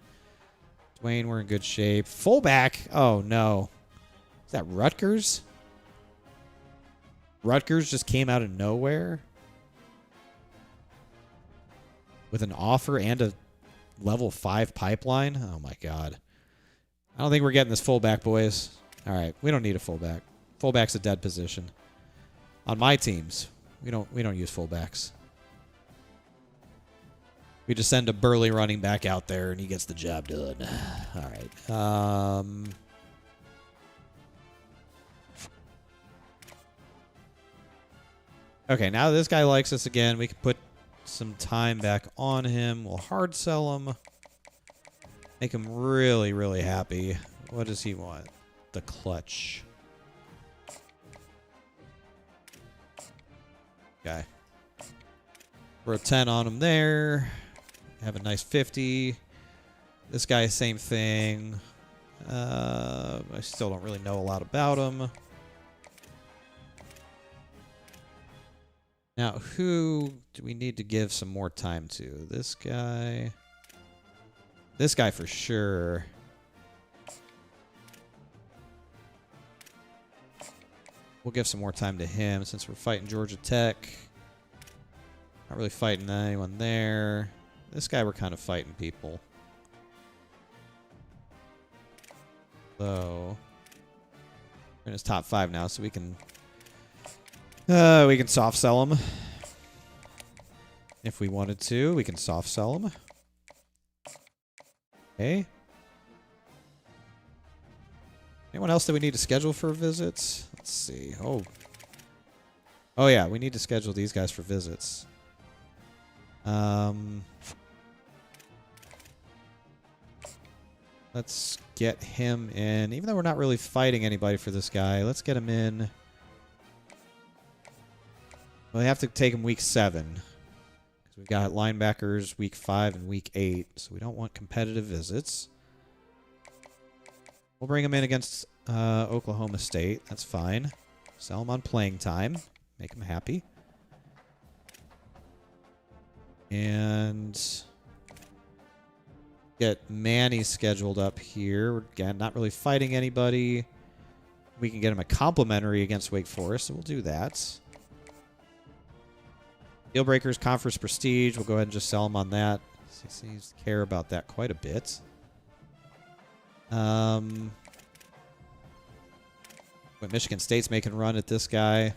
Dwayne, we're in good shape. Fullback. Oh, no. Is that Rutgers? Rutgers just came out of nowhere with an offer and a level 5 pipeline. Oh, my God. I don't think we're getting this fullback, boys. All right. We don't need a fullback. Fullback's a dead position. On my teams, we don't use fullbacks. We just send a burly running back out there, and he gets the job done. All right. Okay, now this guy likes us again. We can put some time back on him. We'll hard sell him. Make him really, really happy. What does he want? The clutch. Okay. We're a 10 on him there. Have a nice 50. This guy, same thing. I still don't really know a lot about him. Now, who do we need to give some more time to? This guy. This guy for sure. We'll give some more time to him since we're fighting Georgia Tech. Not really fighting anyone there. This guy, we're kind of fighting people. So, we're in his top 5 now, so we can soft sell him. If we wanted to, we can soft sell him. Okay. Anyone else that we need to schedule for visits? Let's see. Oh. Oh, yeah. We need to schedule these guys for visits. Let's get him in. Even though we're not really fighting anybody for this guy, let's get him in. Well, we have to take him week 7. Because we've got linebackers week 5 and week 8. So we don't want competitive visits. We'll bring him in against Oklahoma State. That's fine. Sell him on playing time. Make him happy. And get Manny scheduled up here. Again, not really fighting anybody. We can get him a complimentary against Wake Forest, so we'll do that. Deal breakers, conference prestige. We'll go ahead and just sell him on that. He seems to care about that quite a bit. But Michigan State's making a run at this guy.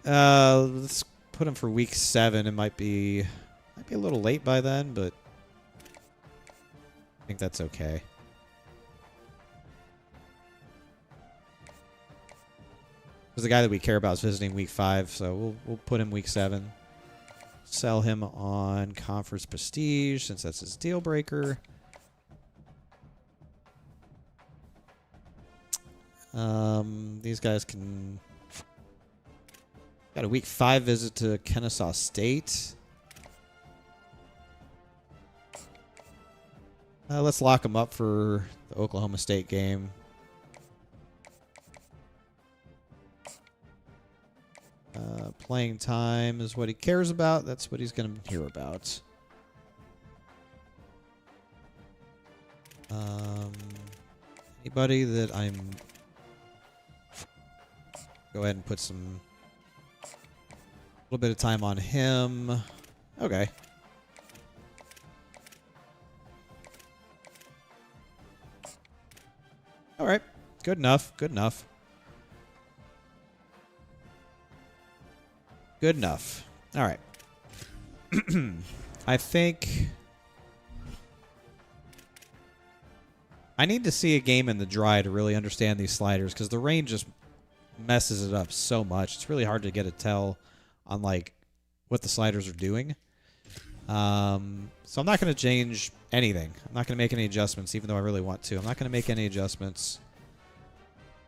Let's put him for week 7. It might be a little late by then, but I think that's okay. Because the guy that we care about is visiting week 5, so we'll put him week 7. Sell him on conference prestige since that's his deal breaker. These guys can... Got a week 5 visit to Kennesaw State. Let's lock him up for the Oklahoma State game. Playing time is what he cares about. That's what he's going to hear about. Anybody that I'm... Go ahead and put some... A little bit of time on him. Okay. All right. Good enough. Good enough. Good enough. All right. I think I need to see a game in the dry to really understand these sliders because the rain just messes it up so much. It's really hard to get a tell on like what the sliders are doing. So I'm not going to change anything. I'm not going to make any adjustments, even though I really want to. I'm not going to make any adjustments,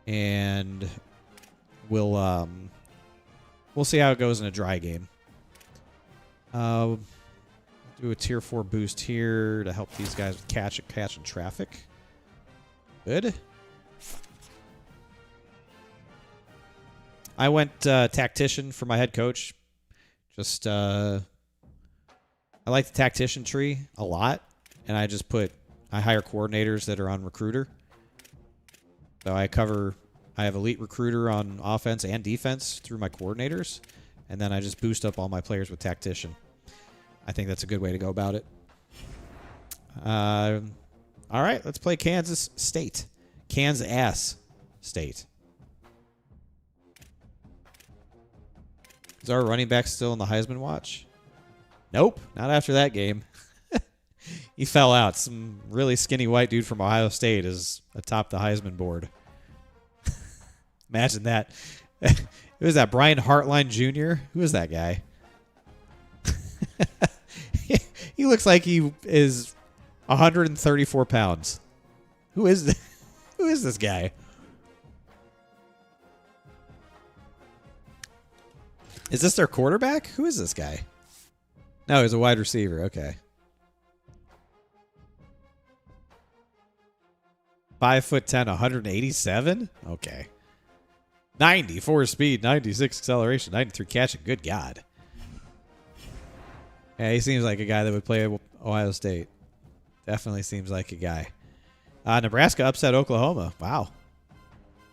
and we'll see how it goes in a dry game. Do a tier 4 boost here to help these guys with catching traffic. Good. I went tactician for my head coach. Just I like the tactician tree a lot, and I hire coordinators that are on recruiter. So I have elite recruiter on offense and defense through my coordinators, and then I just boost up all my players with tactician. I think that's a good way to go about it. All right, let's play Kansas State. Kansas State. Is our running back still in the Heisman watch? Nope, not after that game. He fell out. Some really skinny white dude from Ohio State is atop the Heisman board. Imagine that. Who is that? Brian Hartline Jr.? Who is that guy? He looks like he is 134 pounds. Who is this guy? Is this their quarterback? Who is this guy? No, he's a wide receiver. Okay. 5'10", 187? Okay. 94 speed, 96 acceleration, 93 catching. Good God. Yeah, he seems like a guy that would play at Ohio State. Definitely seems like a guy. Nebraska upset Oklahoma. Wow.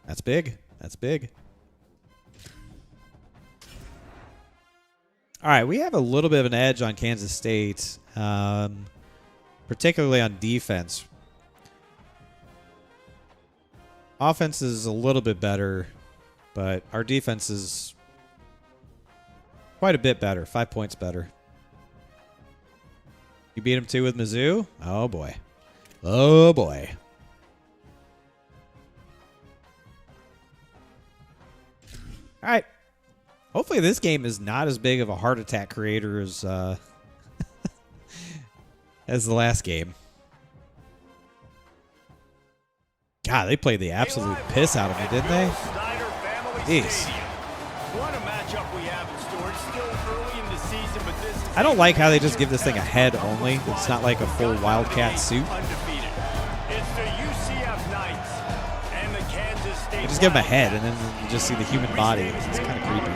That's big. That's big. All right, we have a little bit of an edge on Kansas State, particularly on defense. Offense is a little bit better, but our defense is quite a bit better, 5 points better. You beat him too with Mizzou? Oh, boy. Oh, boy. All right. Hopefully this game is not as big of a heart attack creator as as the last game. God, they played the absolute piss out of me, didn't they? Jeez. What a matchup we have in store. It's still early in the season, but this is I don't like how they just give this thing a head only. It's not like a full Wildcat suit. undefeated. It's the UCF Knights and the Kansas State. They just give him a head, and then you just see the human body. It's kind of creepy.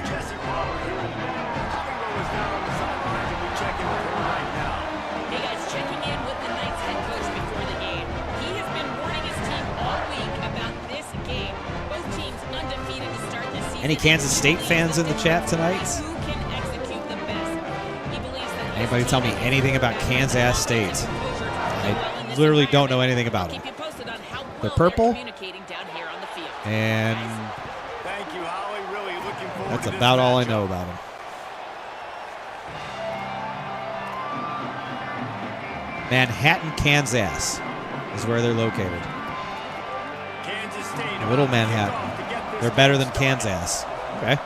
Hey guys, checking in with the Knights head coach before the game. He has been warning his team all week about this game. Both teams undefeated to start the season. Any Kansas State fans in the chat tonight? Who can execute the best? He believes that Anybody tell me anything about Kansas State? I literally don't know anything about them. Keep you posted on how They're well purple. communicating down here on the field. And Thank you, Holly. Really looking forward that's to this about all I matchup. know about them. Manhattan, Kansas is where they're located. Kansas State Little about to kick Manhattan. off to get this They're better game than started. Kansas. Okay.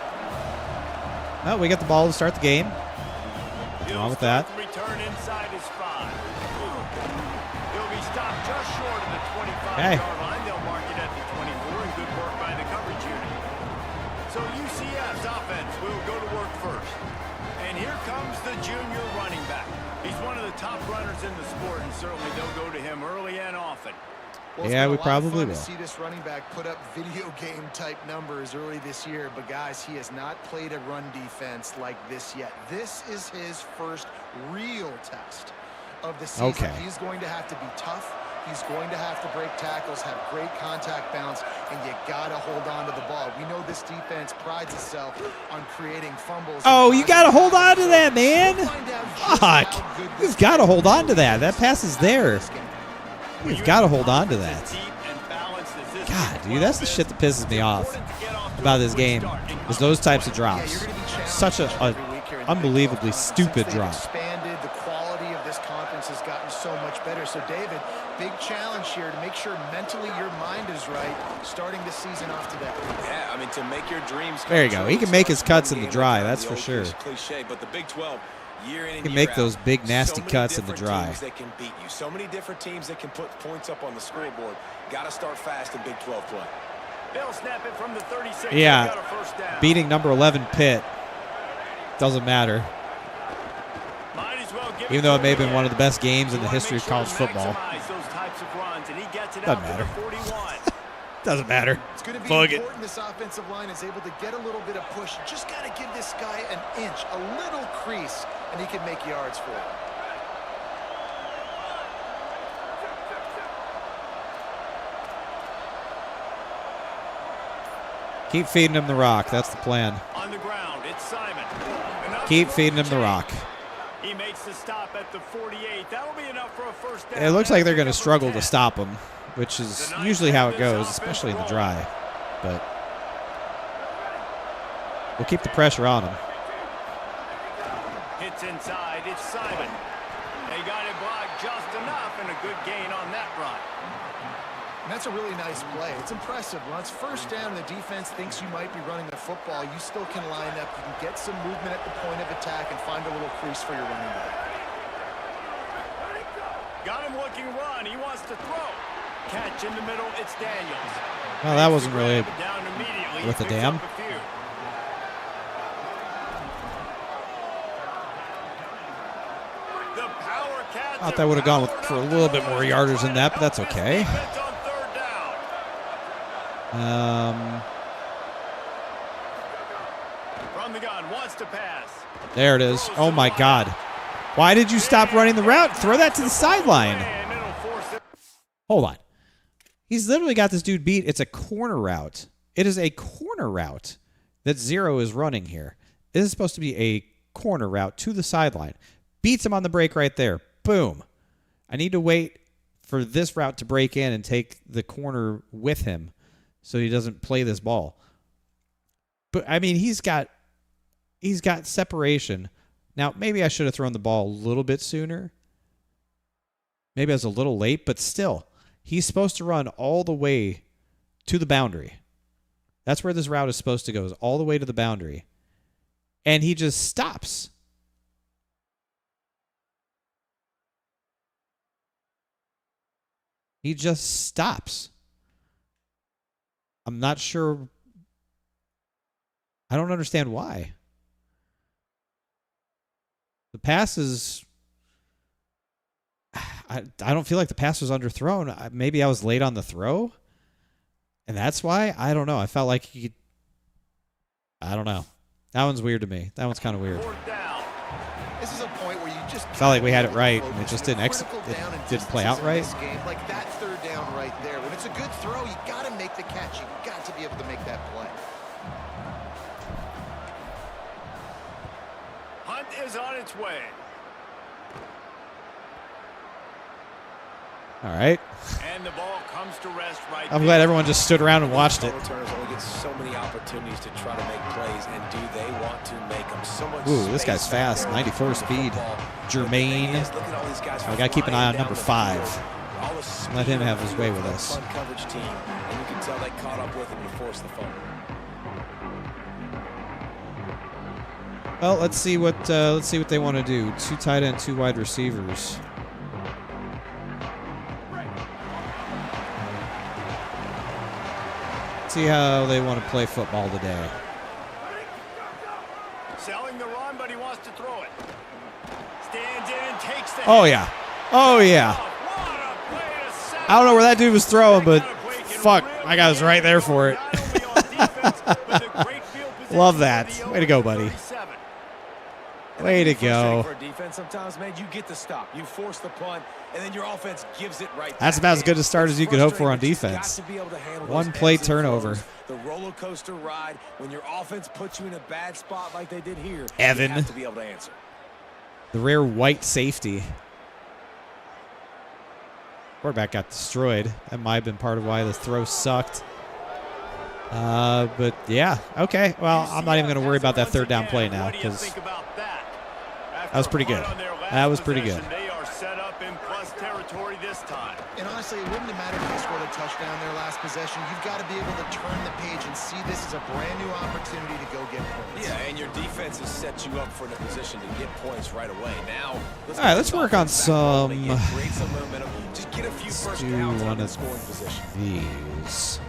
Well, we got the ball to start the game. Nothing wrong with that. Return inside his 5. He'll be stopped just short of the 25-yard Okay. line. They'll mark it at the 24, and good work by the coverage unit. So UCF's offense will go to work first. And here comes the junior running back. He's one of the top runners in the sport, and certainly they'll go to him early and often. Well, it's Yeah, been a we lot of probably fun will. to see this running back put up video game type numbers early this year, but guys, he has not played a run defense like this yet. This is his first real test of the season. Okay. He's going to have to be tough. He's going to have to break tackles, have great contact balance, and you got to hold on to the ball. We know this defense prides itself on creating fumbles. Oh, you got to hold on to that, man. We'll find out just Fuck. how good this You've got to team hold on to is that. That pass is there. this game. You've got to hold on to that. God, dude, that's the shit that pisses me off about this game is those types of Yeah, you're drops. gonna be challenged Such each and a every week here in the Big unbelievably 12. stupid Since they've drop. expanded, the quality of this conference has gotten so much better. So, David, big challenge here to make sure mentally your mind is right starting the season off today. Yeah, I mean, to make your dreams come There you go. true, He can it's make not his cuts one in the game dry, at a time, that's the for old sure. Cliche, but the Big 12, year in and He can year make those out, big, nasty so many cuts in the different dry. teams that can beat you. So many different teams that can put points up on the scoreboard. Got to start fast in Big 12 play. They'll snap it from the 36. Yeah. They've got a first down. Beating number 11 Pitt doesn't matter. Might as well give Even though to it may have him been one of again. the best games in the You wanna history make of college sure to football. maximize those types of runs, and he gets it Doesn't out to the matter. 41. Doesn't matter. It's going to be Fuck it. important this offensive line is able to get a little bit of push. You just got to give this guy an inch, a little crease, and he can make yards for it. Keep feeding him the rock. That's the plan. On the ground, it's Simon. Another Keep throw feeding to him the rock. Chase. He makes the stop at the 48. That'll be enough for a first down. It looks like they're That's going to number struggle 10. to stop him, which is usually how it goes, especially in the dry. But we'll keep the pressure on him. Hits inside. It's Simon. They got it blocked just enough, and a good gain on that run. And that's a really nice play. It's impressive. When it's first down, the defense thinks you might be running the football. You still can line up. You can get some movement at the point of attack and find a little crease for your running back. Got him looking run. He wants to throw. Catch in the middle. It's Daniels. Well, that wasn't really Down immediately. worth a Picks damn. up a few. The power catch. Thought that would have gone for a little bit more yardage than that, but that's okay. Defense on third down. From the gun, wants to pass. There it is. Oh, my God. Why did you stop running the route? Throw that to the sideline. And it'll force it. Hold on. He's literally got this dude beat. It's a corner route. It is a corner route that Zero is running here. This is supposed to be a corner route to the sideline. Beats him on the break right there. Boom. I need to wait for this route to break in and take the corner with him so he doesn't play this ball. But, I mean, he's got separation. Now, maybe I should have thrown the ball a little bit sooner. Maybe I was a little late, but still, he's supposed to run all the way to the boundary. That's where this route is supposed to go, is all the way to the boundary. And he just stops. He just stops. I'm not sure. I don't understand why. The pass is... I don't feel like the pass was underthrown. Maybe I was late on the throw, and that's why. I don't know. I felt like he... I don't know. That one's weird to me. That one's kind of weird. This is a point where you just felt like we had it right, and it just didn't play out right. Like that third down right there. When it's a good throw, you got to make the catch. You got to be able to make that play. Hunt is on its way. All right. And the ball comes to rest right I'm glad everyone just stood around and watched it. Returners only get so many opportunities to try to make plays, and do they want to make them? So much. Ooh, this guy's fast. 94 speed. Jermaine. I got to keep an eye on number 5. Let him have his way with us. Coverage team, and you can tell they caught up with him to force the fumble. Well, let's see what they want to do. 2 tight end, 2 wide receivers. See how they want to play football today. Selling the run, but he wants to throw it. Stands in and takes the Oh yeah. Oh yeah. I don't know where that dude was throwing, but fuck, my guy was right there for it. Love that. Way to go, buddy. Way to go. For defense, sometimes, man, you get the stop. You force the punt, and then your offense gives it right. That's about as good a start as you could hope for on defense. 1 play turnover. The roller coaster ride, when your offense puts you in a bad spot like they did here, Evan. you have to be able to answer. The rare white safety. Quarterback got destroyed. That might have been part of why the throw sucked. But yeah, okay. Well, I'm not even going to worry about that third down play now, because that was pretty good. That was pretty good. They are set up in plus territory this time. And honestly, it wouldn't have mattered if they scored a touchdown their last possession. You've got to be able to turn the page and see this as a brand new opportunity to go get points. Yeah, and your defense has set you up for the position to get points right away. Now, all right, let's work on some. Create some momentum. Just get a few first downs on the scoring position. These.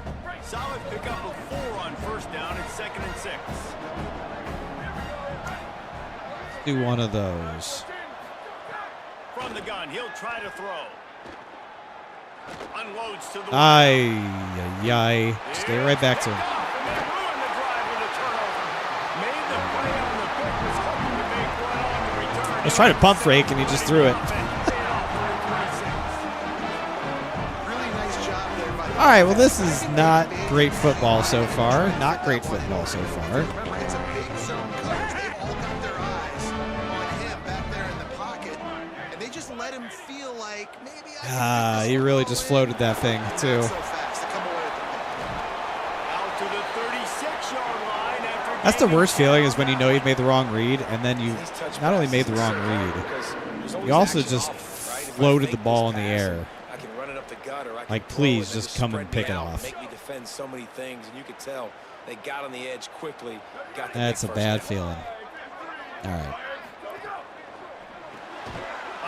Solid pickup of 4 on first down and 2nd and 6. Do one of those. From the gun, he'll try to throw. Unloads to the Ay. Stay right back to him. I was trying to pump fake, and he just threw it. All right, well, this is not great football so far. Not great football so far. It's a big zone coverage. They've all got their eyes on him back there in the pocket, and they just let him feel like maybe He really just floated that thing, too. so fast to come away with the Out to the 36-yard line after That's the worst feeling, is when you know you've made the wrong read, and then you not only made the wrong read, you also just floated the ball in the air. Like, please, just come and pick it off. Make me defend so many things, and you could tell they got on the edge quickly. That's a bad feeling. All right.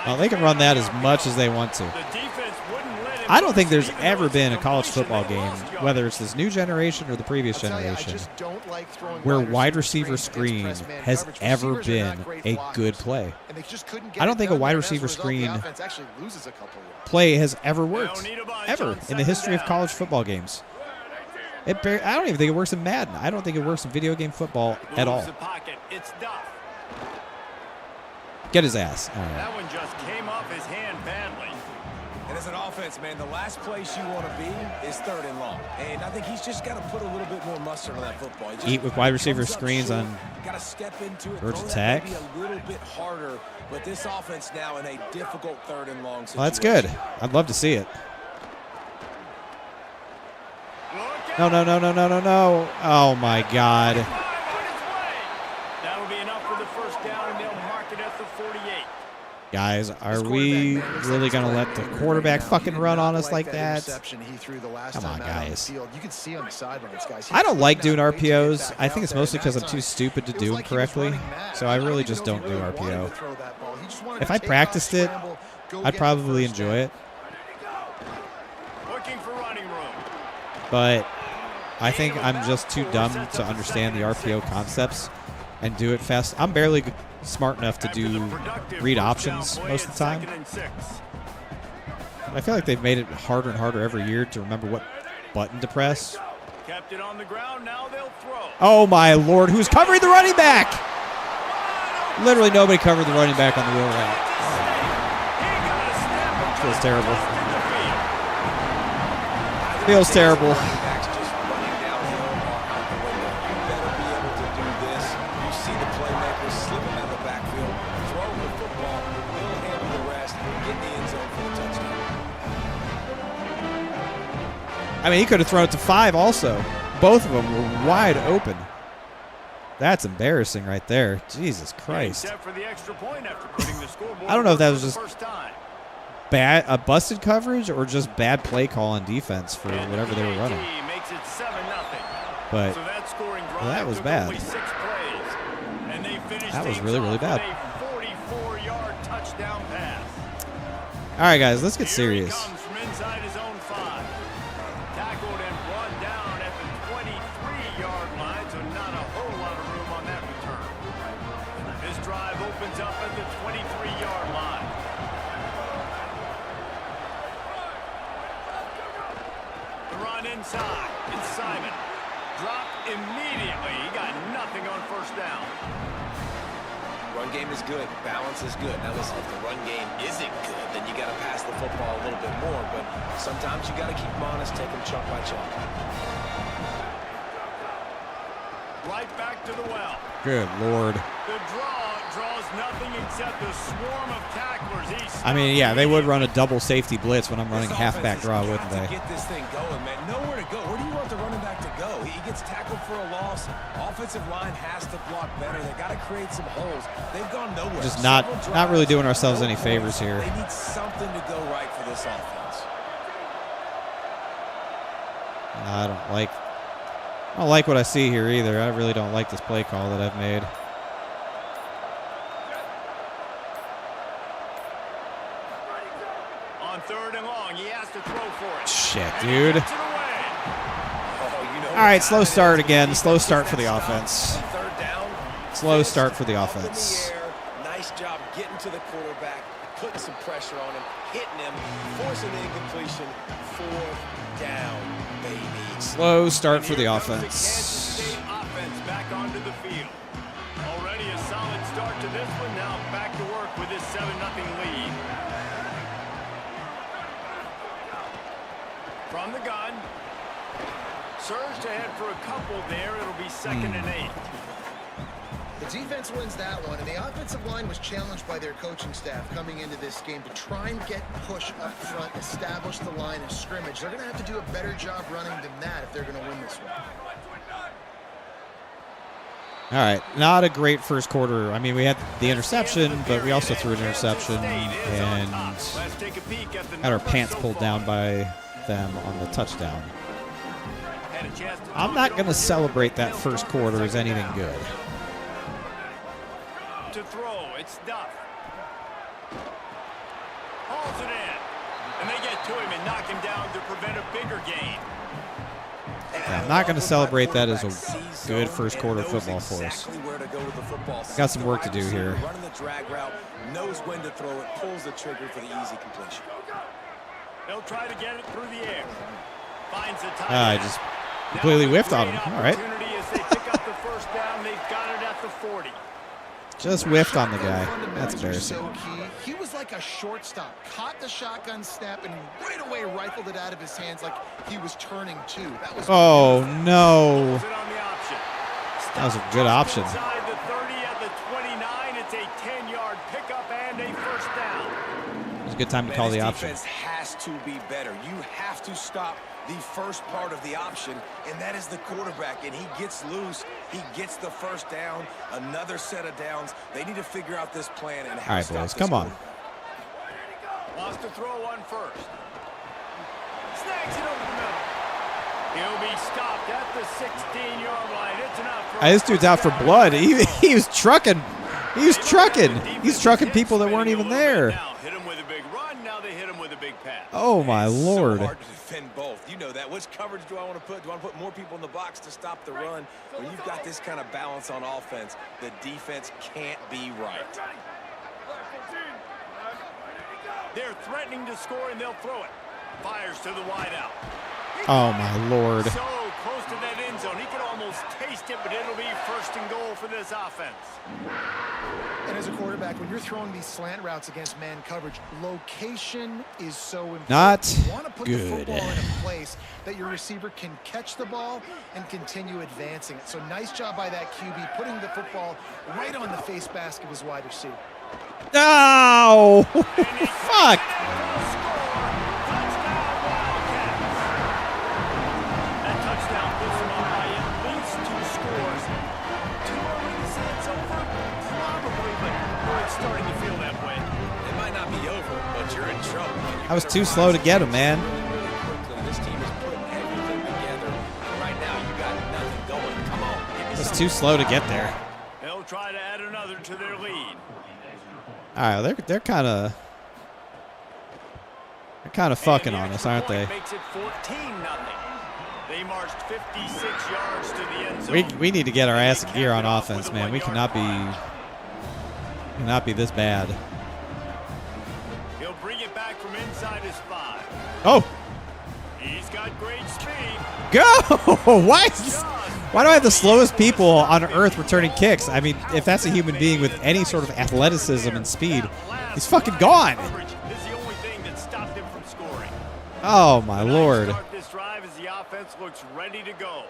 Well, they can run that as much as they want to. I don't think there's ever been a college football game, whether it's this new generation or the previous generation, where wide receiver screen has ever been a good play. I don't think a wide receiver screen play has ever worked, ever, in the history of college football games. I don't even think it works in Madden. I don't think it works in video game football at all. Get his ass. All right. That one just came off his hand badly. And as an offense, man, the last place you want to be is 3rd and long. And I think he's just got to put a little bit more mustard on that football. Eat with wide receiver screens short, on gotta step into it. Georgia Tech. Be a little bit harder, but this offense now in a difficult 3rd and long situation. Well, that's good. I'd love to see it. No. Oh, my God. That'll be enough for the first down, and they'll mark it at the 48. Guys, are we really going to let the quarterback fucking run on us like that? Come on, guys. You can see on the sidelines, guys. I don't like doing RPOs. I think it's mostly because I'm too stupid to do them correctly. So I really just don't do RPO. If I practiced it, I'd probably enjoy it. But I think I'm just too dumb to understand the RPO concepts and do it fast. I'm barely smart enough to do read options most of the time. But I feel like they've made it harder and harder every year to remember what button to press. Kept it on the ground, now they'll throw. Oh my lord, who's covering the running back? Literally nobody covered the running back on the wheel route. Feels terrible. Feels terrible. I mean, he could have thrown it to 5 also. Both of them were wide open. That's embarrassing right there. Jesus Christ. I don't know if that was just a busted coverage or just bad play call on defense for whatever they were running. But well, that was bad. That was really, really bad. All right, guys, let's get serious. Inside, it's Simon. Drop immediately. He got nothing on first down. Run game is good. Balance is good. Now listen, if the run game isn't good, then you got to pass the football a little bit more. But sometimes you got to keep them honest, take them chunk by chunk. Right back to the well. Good Lord. The draws nothing except a swarm of tacklers. I mean, yeah, they would run a double safety blitz when I'm running halfback draw, wouldn't they? Get this thing going, man. Nowhere to go. Where do you want the running back to go? He gets tackled for a loss. Offensive line has to block better. They got to create some holes. They've gone nowhere. Just not really doing ourselves any favors here. They need something to go right for this offense. I don't like what I see here either. I really don't like this play call that I've made. On 3rd and long, he has to throw for it. Shit, dude. All right, slow start again. Slow start for the offense. Slow start for the offense. Nice job getting to the quarterback, putting some pressure on him, hitting him, forcing the incompletion. 4th down, baby. Slow start for the offense. Offense back onto the field. Already a solid start to this one. Now back to work with this 7-0 lead. From the gun. Surged ahead for a couple there. It'll be 2nd and 8. The defense wins that one, and the offensive line was challenged by their coaching staff coming into this game to try and get push up front, establish the line of scrimmage. They're going to have to do a better job running than that if they're going to win this one. All right, not a great first quarter. I mean, we had the interception, but we also threw an interception and had our pants pulled down by them on the touchdown. I'm not going to celebrate that first quarter as anything good. To throw, it's Duff. Hauls it in. And they get to him and knock him down to prevent a bigger gain. Yeah, I'm not going to celebrate that as a good first quarter football for us. Got some work to do here. Running the drag route, knows when to throw it, pulls the trigger for the easy completion. They'll try to get it through the air. Finds the tight I just completely whiffed on him. All right. As they pick up the first down, they've got it at the 40. Just whiffed on the guy. That's embarrassing. So he was like a shortstop. Caught the shotgun snap and right away rifled it out of his hands like he was turning too. That was oh, no. That was a good option. Inside the 30 at the 29, it's a 10-yard pickup and a first down. It was a good time to call the option. Defense has to be better. You have to stop the first part of the option, and that is the quarterback, and he gets loose. He gets the first down, another set of downs. They need to figure out this plan and how all right, to stop boys, this come on. Wants to throw on first. Snags it over the middle. He'll be stopped at the 16-yard line. It's enough for This dude's out for blood. He was trucking. He was trucking. He's trucking people that weren't even there. Now hit him with a big run. Now they hit him with a big pass. Oh, my Lord. So hard to defend both. You know that. Which coverage do I want to put? Do I want to put more people in the box to stop the run? When you've got this kind of balance on offense, the defense can't be right. They're threatening to score, and they'll throw it. Fires to the wideout. Oh, my Lord. So close to that end zone. He could almost taste it, but it'll be first and goal for this offense. And as a quarterback, when you're throwing these slant routes against man coverage, location is so important. Not You want to put good. the football in a place that your receiver can catch the ball and continue advancing it. So nice job by that QB, putting the football right on the face mask of his wide receiver. No! Fuck! That touchdown puts them up by at least 2 scores. Too early to say it's over? Probably, but boy, it's starting to feel that way. It might not be over, but you're in trouble. I was too slow to get him, man. This team is putting everything together. Right now, you got nothing going. Come on. I was too slow to get there. They'll try to add another to their lead. All right, they're kind of fucking on us, aren't they? Makes it 14-0. They marched 56 yards to the end zone. We need to get our ass in gear on offense, man. We cannot be this bad. He'll bring it back from inside his 5. Oh, He's got great speed. go! Why do I have the slowest people on earth returning kicks? I mean, if that's a human being with any sort of athleticism and speed, he's fucking gone. Coverage is the only thing that stopped him from scoring. Oh, my Lord. Start this drive as the offense looks ready to go.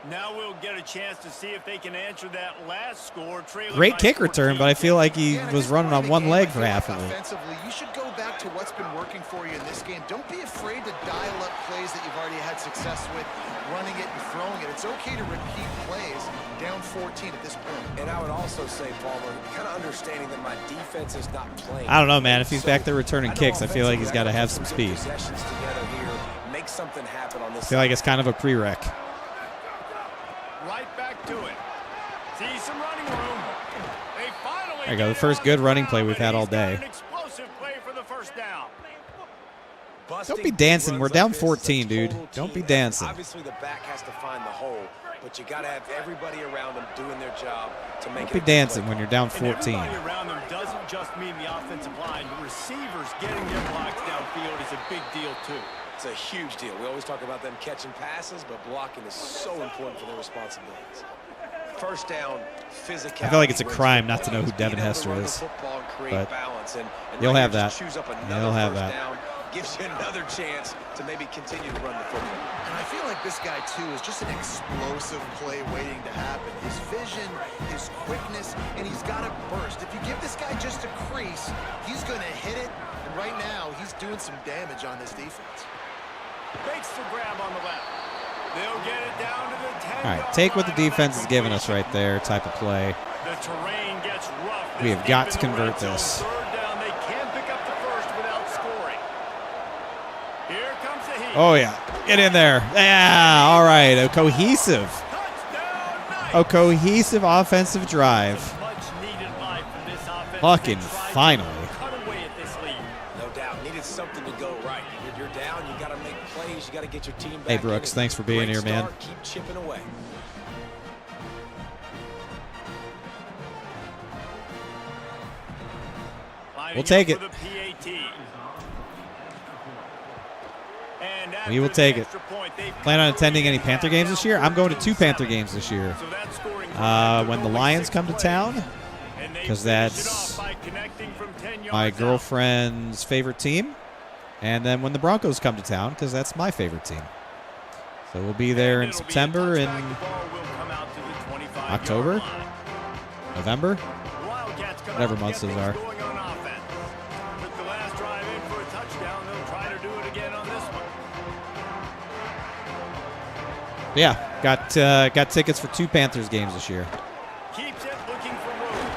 Now we'll get a chance to see if they can answer that last score. Great kick return, but I feel like he was running on one leg for half of it. Offensively, you should go back to what's been working for you in this game. Don't be afraid to dial up plays that you've already had success with, running it and throwing it. It's okay to repeat plays down 14 at this point. And I would also say, Palmer, kind of understanding that my defense is not playing. I don't know, man. If he's back there returning kicks, I feel like he's got to have some speed. Possessions together here. Make something happen on this I feel like it's kind of a prereq. Right back to it. See some running room. They finally There you go. The first good running play we've had all day. An explosive play for the first down. Don't be dancing. We're down 14, dude. Don't be dancing. Obviously, the back has to find the hole, but you got to have everybody around them doing their job to make it. Don't be dancing when you're down And 14. everybody around them doesn't just mean the offensive line. The receivers getting their blocks downfield is a big deal too. It's a huge deal. We always talk about them catching passes, but blocking is so important for their responsibilities. First down, physicality. I feel like it's a crime not to know who Devin Hester is, but you'll have that. You'll have that. Gives you another chance to maybe continue to run the football. And I feel like this guy, too, is just an explosive play waiting to happen. His vision, his quickness, and he's got to burst. If you give this guy just a crease, he's going to hit it. And right now, he's doing some damage on this defense. Fakes the grab on the left. They'll get it down to the 10. All right, take what the defense is giving us right there type of play. The terrain gets rough. We have got to convert this. Third down, they can't pick up the first without scoring. Here comes the heat. Oh, yeah. Get in there. Yeah, all right. A cohesive offensive drive. Much needed life from this offense. Fucking They tried to finally. cut away at this lead. No doubt. Needed something to go right. You're down. You got to make plays. You got to get your team back. Hey, Brooks, in. thanks for being Great here, man. start. Keep chipping away. We'll take it. We will take it. Plan on attending any Panther games this year? I'm going to 2 Panther games this year. When the Lions come to town, because that's my girlfriend's favorite team. And then when the Broncos come to town, because that's my favorite team. So we'll be there in September and October, November, whatever months those are. Yeah, got tickets for 2 Panthers games this year. Keeps it looking for room.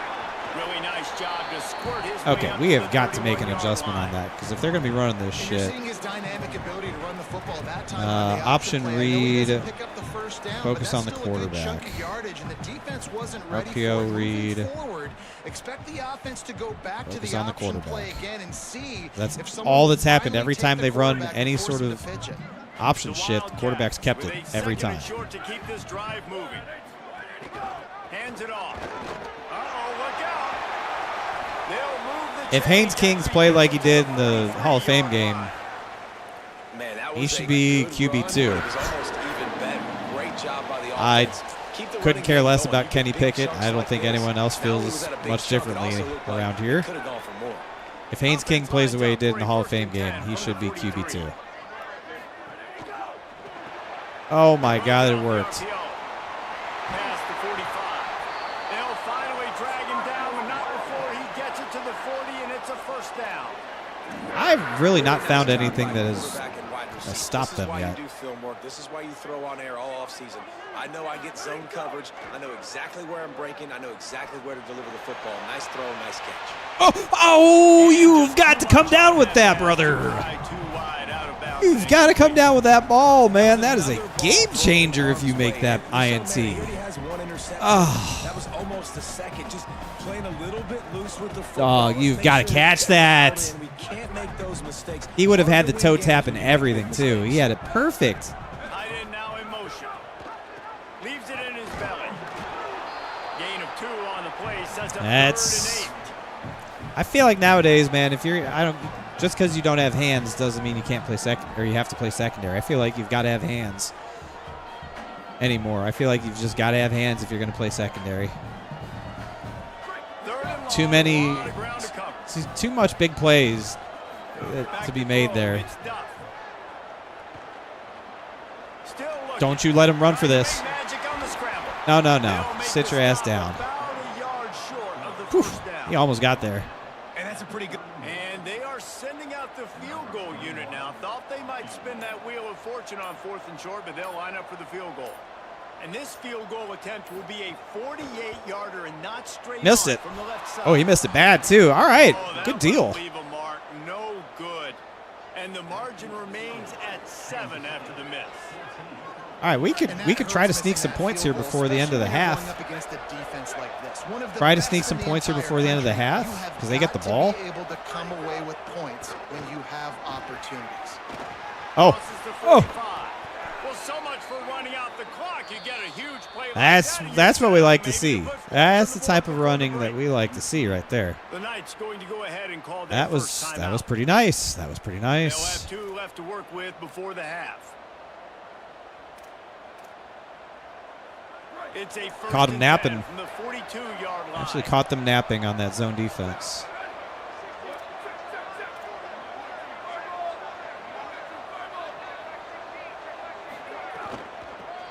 Really nice Nice job to squirt his Okay, way up we to have the got to make an 31-yard adjustment line. on that because if they're going to be running this And you're shit, seeing his dynamic ability to run the football that time on the option option play. I know he doesn't read, pick up the first down, focus but on the that's still a good quarterback. chunk of yardage, and the defense wasn't ready RPO for it. Moving read. forward, expect the offense to go back to Focus the on the option quarterback. play again and see That's if someone all will that's happened finally every take time the they've run quarterback any and force sort him of to pitch it. option The shit. The Wildcats quarterback's kept with it a every second time. and short to keep this drive moving. Hands it off. Uh-oh, look out. They'll move the If Haynes chains Kings as we played get like he to did the in the Hall of Fame 43-yard game, line. Man, that he was should a be good QB2. run. It was almost even bet. Great job by the I offense. Keep the couldn't running care game less going. about You Kenny get big Pickett. chunks I don't like think this. anyone else Not only feels was that a big much chunk, it differently also looked like around he here. could have gone for more. If Haynes King plays the way he did in the Hall of Fame game, he should be QB2. Oh my God, it worked. Past the 45. They'll finally drag him down, but not before he gets it to the 40, and it's a first down. I've really not found anything that has Quarterback and wide receiver. stopped them yet. This is why you do film work. This is why you throw on air all offseason. I know I get zone coverage. I know exactly where I'm breaking. I know exactly where to deliver the football. Nice throw, nice catch. Oh, you've got to come down with that, brother. You've got to come down with that ball, man. That is a game changer if you make that INT. Oh. That was almost a second. Just playing a little bit loose with the football. Oh, you've got to catch that. We can't make those mistakes. He would have had the toe tap and everything, too. He had it perfect. Tight end now in motion. Leaves it in his belly. Gain of 2 on the play. Sets up That's. 3rd and 8. I feel like nowadays, man, if you're, just because you don't have hands doesn't mean you can't play second, or you have to play secondary. I feel like you've got to have hands anymore. I feel like you've just got to have hands if you're going to play secondary. Too many, too much big plays to be made there. Don't you let him run for this. No, no, no. Sit your ass down. Whew. He almost got there. And that's a pretty good. And they are sending out the field goal unit now. Thought they might spin that wheel of fortune on 4th and short, but they'll line up for the field goal. And this field goal attempt will be a 48-yarder and not straight Missed on it. from the left side. Oh, he missed it bad, too. All right. Oh, Good deal. Leave a mark. No good. And the margin remains at 7 after the miss. All right, we could try to sneak some points here before the end of the half. Try to sneak some points here before the end of the half because they get the ball. Able to come away with points when you have opportunities. Oh, oh, Well, so much for running out the clock. You get a huge play like that's what we like to Maybe see. put That's the forward type of for running a that we like to see right there. The Knights going to go ahead and call That was pretty nice. That was pretty They'll nice. have 2 left to work with before the half. It's a first Caught him and napping. 10 from the 42-yard line. Actually caught them napping on that zone defense.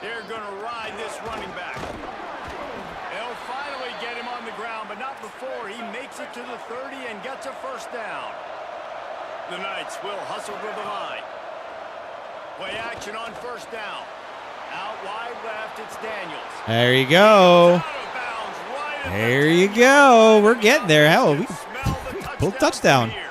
They're going to ride this running back. They'll finally get him on the ground, but not before he makes it to the 30 and gets a first down. The Knights will hustle to the line. Play action on first down. Out wide left, it's Daniels. There you go. Out of bounds, right at the There you 10. go. We're getting there. Hell, we Smell the pulled a touchdown here.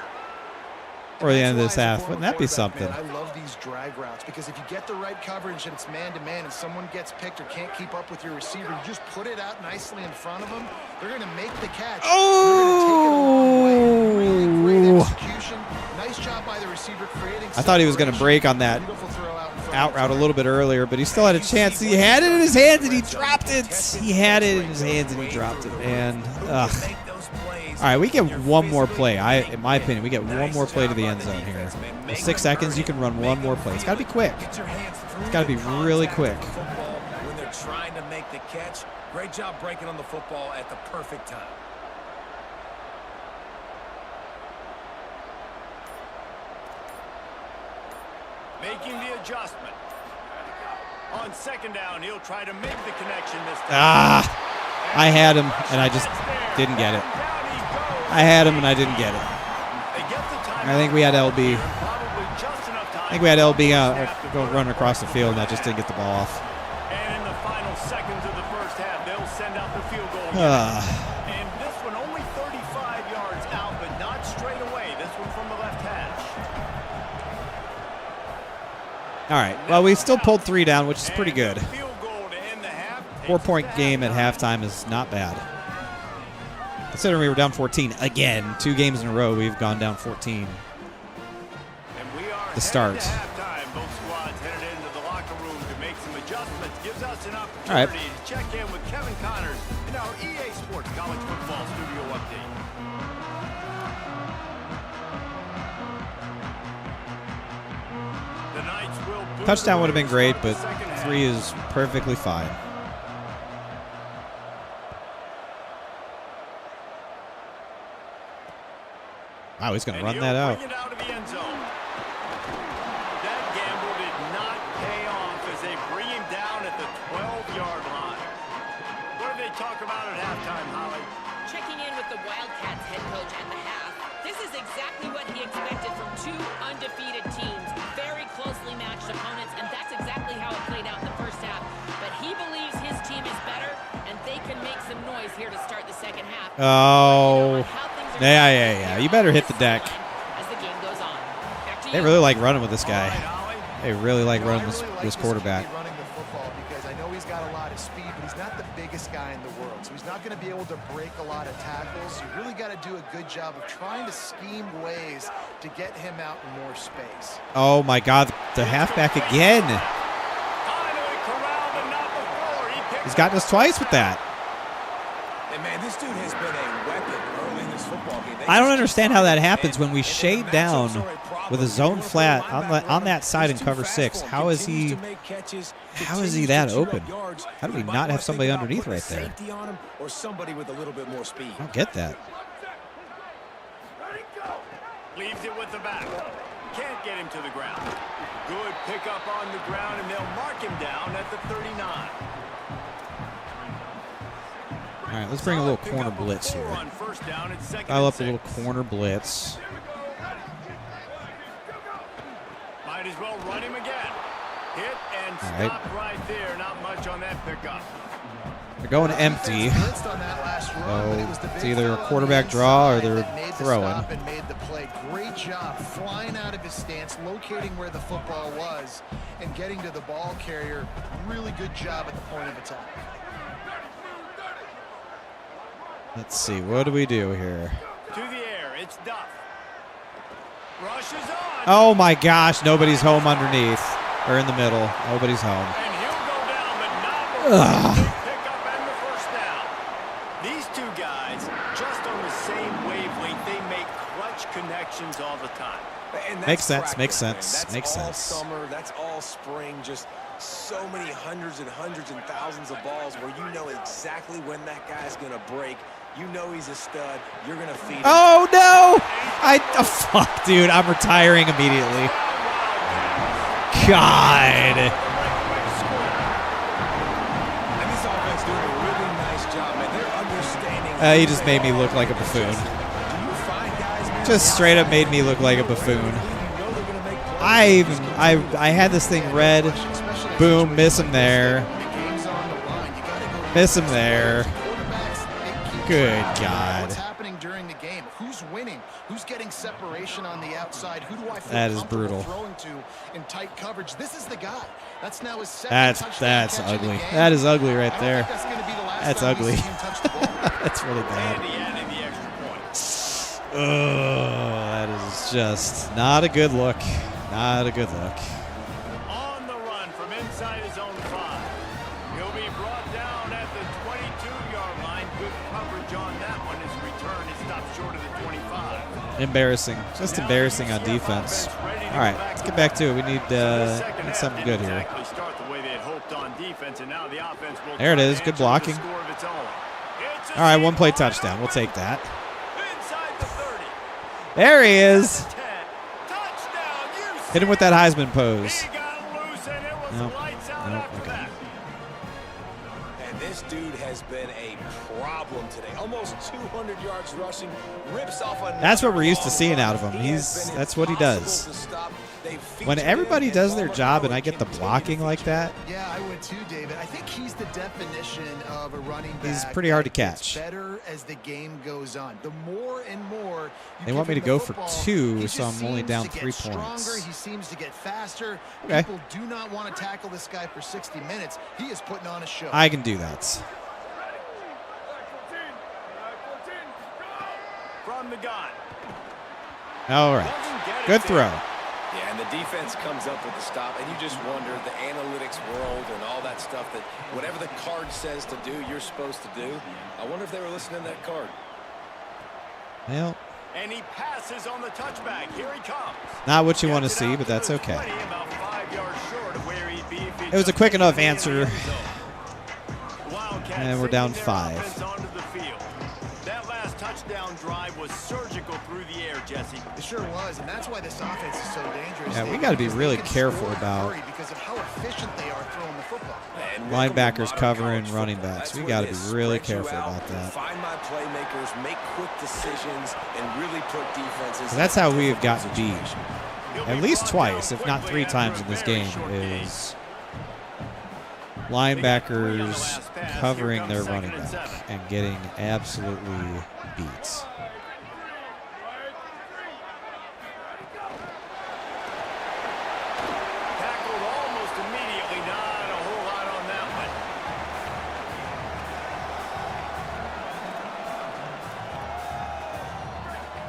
for the end of this That's why as half. a Wouldn't that be former quarterback, something? man, I love these drag routes because if you get the right coverage and it's man-to-man and someone gets picked or can't keep up with your receiver, you just put it out nicely in front of them. They're going to make the catch. Oh! Great execution. Nice job by the receiver creating. I thought he was going to break on that Beautiful throw out in front out of route a little bit earlier, but he still had a chance. He had it in his hands and he dropped it. He had it in his hands and he dropped it, man. Ugh. All right, we get one more play. In my opinion, we get one more play to the end zone here. In 6 seconds, you can run one more play. It's got to be quick. It's got to be really quick. When they're trying to make the catch, great job breaking on the football at the perfect time. Making the adjustment. On second down, he'll try to make the connection this time. Ah, I had him and I just didn't get it. I had him and I didn't get it. I think we had LB. I think we had LB go run across the field and I just didn't get the ball off. And in the final seconds of the first half, they'll send out the field goal. And this one only 35 All right. Well, we still pulled 3 down, which is pretty good. 4-point game at halftime is not bad. Considering we were down 14 again, 2 games in a row, we've gone down 14. The start. All right. Check in with Kevin Connors in our EA Sports College Football Studio Update. The Knights will Touchdown would have been great, but 3 is perfectly fine. Wow, he's going to run that out. That gamble did not pay off as they bring him down at the 12-yard line. What did they talk about at halftime, Holly? Checking in with the Wildcats head coach at the half. This is exactly what he expected from 2 undefeated teams, very closely matched opponents, and that's exactly how it played out in the first half. But he believes his team is better, and they can make some noise here to start the second half. Oh. Yeah. You better hit the deck. As the game goes on. They really like running with this guy. They really like running this quarterback. Running the football because I know he's got a lot of speed, but he's not the biggest guy in the world, so he's not going to be able to break a lot of tackles. You really got to do a good job of trying to scheme ways to get him out in more space. Oh my God, the halfback again. He's gotten us twice with that. And man, this dude has been a weapon early in this football game. I don't understand how that happens when we shade down with a zone flat on that side in cover 6. How is he that open? How do we not have somebody underneath right there? Or somebody with a little bit more speed. I don't get that. Leaves it with the back. Can't get him to the ground. Good pickup on the ground, and they'll mark him down at the 39. All right, let's bring a little corner blitz here. Dial up a little corner blitz. Might as well run him again. Hit and stop right there. Not much on that pickup. They're going empty. So it's either a quarterback draw or they're throwing. Great job flying out of his stance, locating where the football was, and getting to the ball carrier. Really good job at the point of attack. Let's see, what do we do here? To the air, it's Duff. Rushes on. Oh my gosh, nobody's home underneath. Or in the middle. Nobody's home. And he'll go down, but not pick up and the first down. These 2 guys, just on the same wavelength, they make clutch connections all the time. And makes sense. That's all summer, that's all spring, just so many hundreds and thousands of balls where you know exactly when that guy's going to break. You know he's a stud. You're going to feed him. Oh, no! Oh, fuck, dude. I'm retiring immediately. God. And this offense doing a really nice job, man. They're understanding. He just made me look like a buffoon. Just straight up made me look like a buffoon. I had this thing read. Boom, miss him there. Miss him there. Good God. What's happening during the game? Who's winning? Who's getting separation on the outside? Who do I feel that is comfortable brutal. throwing to in tight coverage? This is the guy. That's now his second touchdown that's catch of the ugly. game. That is ugly right there. That's going to be the last That's time we ugly. see him touch the ball. That's really bad. And he added the extra point. Oh, that is just not a good look. Not a good look. On the run from inside his own 5. He'll be brought down at the 22-yard line. Good coverage on that one. His return is stopped short of the 25. Embarrassing. Just embarrassing on defense. All right, let's get back to it. We need something good here. There it is. Good blocking. All right, 1-play touchdown. We'll take that. There he is. Hit him with that Heisman pose. Nope. Okay. And this dude has been a problem today. Almost 200 yards rushing. Rips off a. That's what we're used to seeing out of him. That's what he does. When everybody does their job and I get the blocking like that, yeah, I would too, David. I think he's the definition of a running back. he's pretty hard to that gets catch. better as the game goes on. The more and more They want me to go for 2, so I'm only down 3 points. He seems to get faster. Okay. People do not want to tackle this guy for 60 minutes. He is putting on a show. I can do that. From the gun. All right. Good throw. Yeah, and the defense comes up with the stop, and you just wonder, the analytics world and all that stuff, that whatever the card says to do, you're supposed to do. I wonder if they were listening to that card. Well, And he passes on the touchback. Here he comes. not what you want to see, but that's okay. It was a quick enough answer. And we're down 5. That last touchdown drive was surgical through the air, Jesse. It sure was, and that's why this offense is so dangerous. Yeah, we got to be really careful about because of how efficient they are throwing the football. linebackers covering running backs. We got to be really careful about that. Find my playmakers, make quick decisions, and really put defenses. That's how we have gotten beat. At least twice, if not 3 times in this game, is linebackers covering their running back and getting absolutely beat. Tackled almost immediately. Not a whole lot on that one.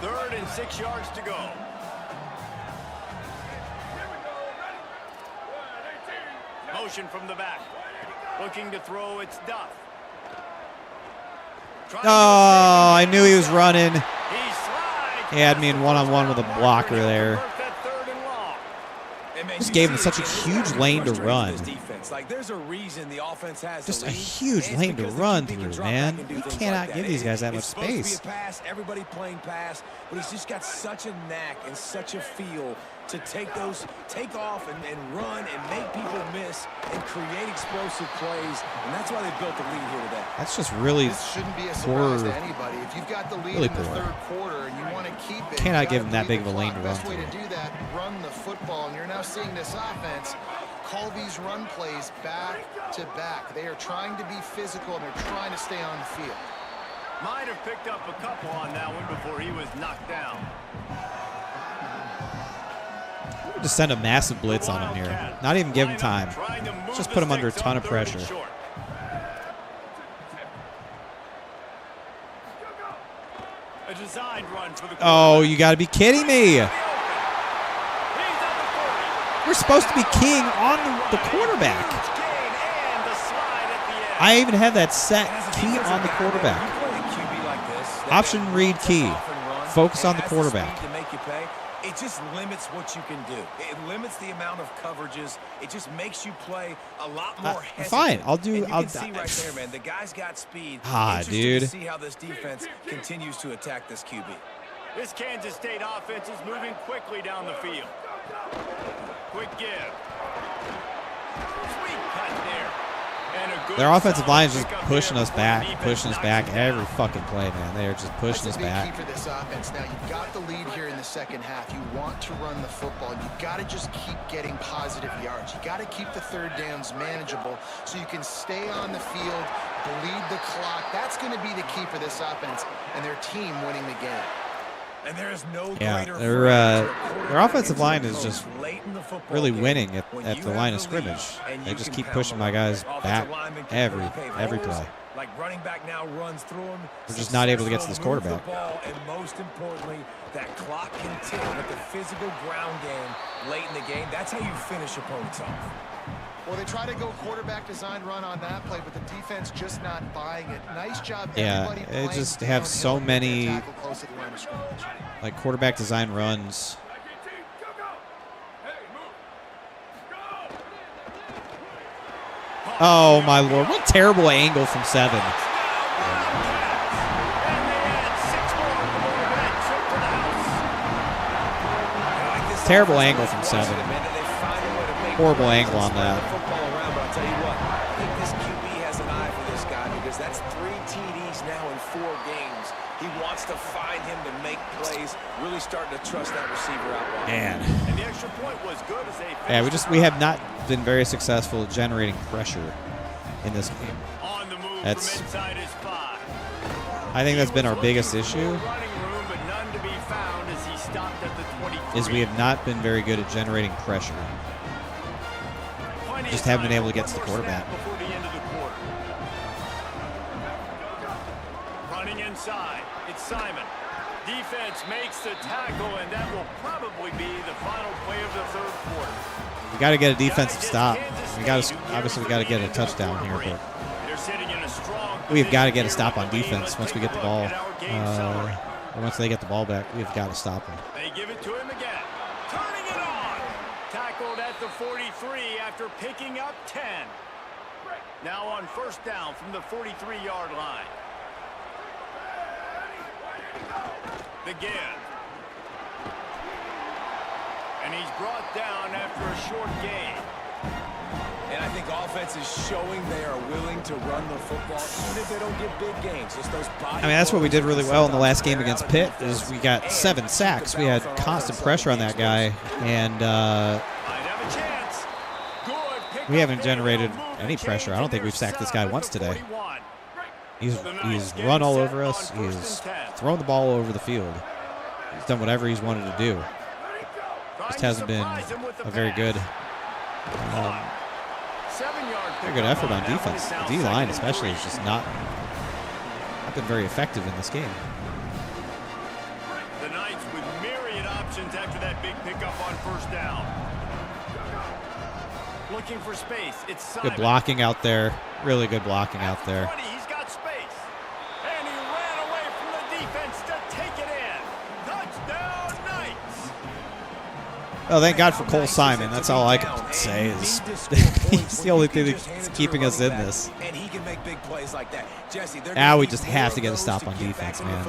3rd and 6 yards to go. Motion from the back. Looking to throw, it's Duff. Oh, I knew he was running. He had me in one-on-one with a blocker there. Just gave him such a huge lane to run. Just a huge lane to run through, man. You cannot give these guys that much space. Everybody playing pass, but he's just got such a knack and such a feel to take off and run and make people miss and create explosive plays, and that's why they built the lead here today. That's just really This shouldn't be a poor. surprise to anybody. If you've got the lead Really in the poor. 3rd quarter and you want to keep it, Cannot you give gotta him that bleed big the of a lane clock. to run Best way to through. do that, run the football, and you're now seeing this offense call these run plays back to back. They are trying to be physical, and they're trying to stay on the field. Might have picked up a couple on that one before he was knocked down. Just send a massive blitz on him here. Not even give him time. Just put him under a ton of pressure. A designed run for the Oh, you got to be kidding me. We're supposed to be keying on the quarterback. I even have that set key on the quarterback. Option read key. Focus on the quarterback. It just limits what you can do. It limits the amount of coverages. It just makes you play a lot more hesitant. Fine, I'll do. And you I'll can see right there, man. The guy's got speed. Interesting dude. To see how this defense continues to attack this QB. This Kansas State offense is moving quickly down the field. Quick give. Sweet cut there. And a good Their offensive line is just pickup pushing there us before back, the defense pushing us knocks back it down. every fucking play, man. They are just pushing us That's a big back. key for this offense. Now, you've got the lead here in the second half. You want to run the football. You've got to just keep getting positive yards. You got to keep the 3rd downs manageable so you can stay on the field, bleed the clock. That's going to be the key for this offense and their team winning the game. And there is no Yeah, greater their offensive line is just really winning at the line of scrimmage. They just keep pushing my guys back every play. Like running back now runs through them. We're just not able to get to this quarterback. And most importantly, that clock can tick with the physical ground game late in the game. That's how you finish opponents off. Well, they try to go quarterback design run on that play, but the defense just not buying it. Nice job, Yeah, everybody they playing just have so downhill many and tackle close to the line of scrimmage. like quarterback design runs. Oh my lord! What terrible angle from 7. Terrible angle from 7. Horrible angle on that. I'll tell you what, I think this QB has an eye for this guy because that's 3 TDs now in 4 games. He wants to find him to make plays, really starting to trust that receiver out wide. Man. And the extra point was good as they Yeah, we have not been very successful at generating pressure in this game. on the move That's- from inside his 5. I think that's been our biggest issue, Running room, but none to be found as he stopped at the 23. is we have not been very good at generating pressure. Plenty Just of haven't been time. able to get to the One more quarterback. snap before the end of the quarter. Running inside, it's Simon. Defense makes the tackle, and that will probably be the final play of the third quarter. We got to get a defensive stop. We got to get a touchdown here, but They're sitting in a strong we've got to get a position stop here on with the lead. defense Let's once we take get a the look ball. at our game summary. Once they get the ball back, we've got to stop them. They give it to him again. Turning it on. Tackled at the 43 after picking up 10. Now on first down from the 43-yard line. The give. And he's brought down after a short gain. And I think offense is showing they are willing to run the football, even if they don't get big gains. Just those body That's what we did really well in the last game sometimes against wear Pitt. out a Is we defense. got 7 sacks. We had constant pressure on that guy, and Might have a chance. Good pick we up haven't there. generated They'll move any the pressure. I chains don't think to we've their sacked this guy side once at the today. 41. He's The Knights getting run all set over on us. first He's and 10. thrown the ball all over the field. He's done whatever he's wanted to do. Just hasn't been a very good 7-yard very good effort on defense. The D-line especially is just not been very effective in this game. The Knights with myriad options after that big pickup on first down. Looking for space. It's Simon. Good blocking out there. Really good blocking out there. 20, he's got space. And he ran away from the defense to take it in. Touchdown, Knights. Well, thank God for Cole Simon. That's all I can say. Is he's the only thing that's keeping us in this. And he can make big plays like that. Jesse, Now we just have to get a stop on defense, man.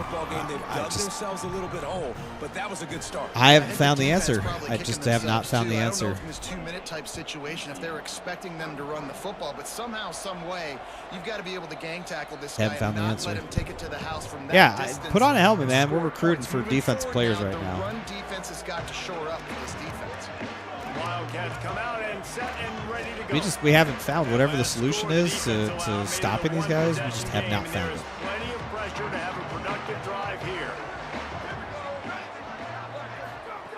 I haven't found the answer. I just have not found the answer. I don't know if this 2-minute type situation, if they're expecting them to run the football, but somehow, some way, you've got to be able to gang tackle this guy Haven't found and the not answer. let him take it to the house from that Yeah, distance. put on a helmet, man. We're Score recruiting points. for Moving defense forward players now, right the now. run defense has got to shore up for this defense. Wildcats come out and set and ready to go. We haven't found whatever the solution is to stopping these guys. We just have not found it. Plenty of pressure to have a productive drive here.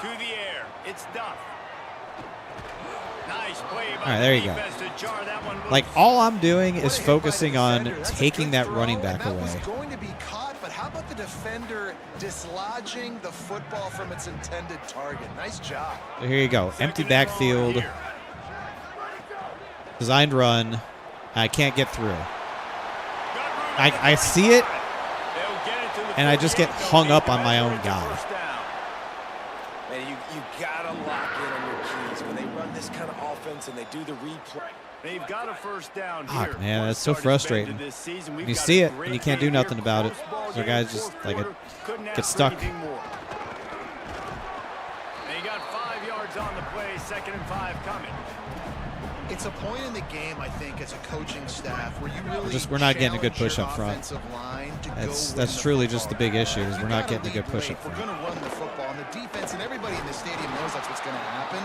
To the air, it's Duff. Nice play by All right, there the you go. defense to jar that one loose. Like, all I'm doing is What a hit by the focusing on defender. That's a taking good that throw, running back and that was away. going to be caught, but how about the defender dislodging the football from its intended target? Nice job. So here you go. Empty backfield. Here. Designed run. I can't get through. I see it, and I just get hung up on my own guy. Man, you gotta lock in on your keys when they run this kind of offense and they do the replay. They've got a first down Fuck, here. man, that's so Started frustrating. this season. We've You got see a it, great and you can't do game nothing here. about it. Close ball So game, guys just, fourth like, quarter. Couldn't get ask for stuck. anything more. They got 5 yards on the play, 2nd and 5 coming. It's a point in the game, I think, as a coaching staff where you really We're not getting a good challenge push your up front. offensive line to go That's win truly the just the football. big issue, is You we're not gotta getting a good lead push late. up We're front. going to run the football, and the defense and everybody in the stadium knows that's what's going to happen.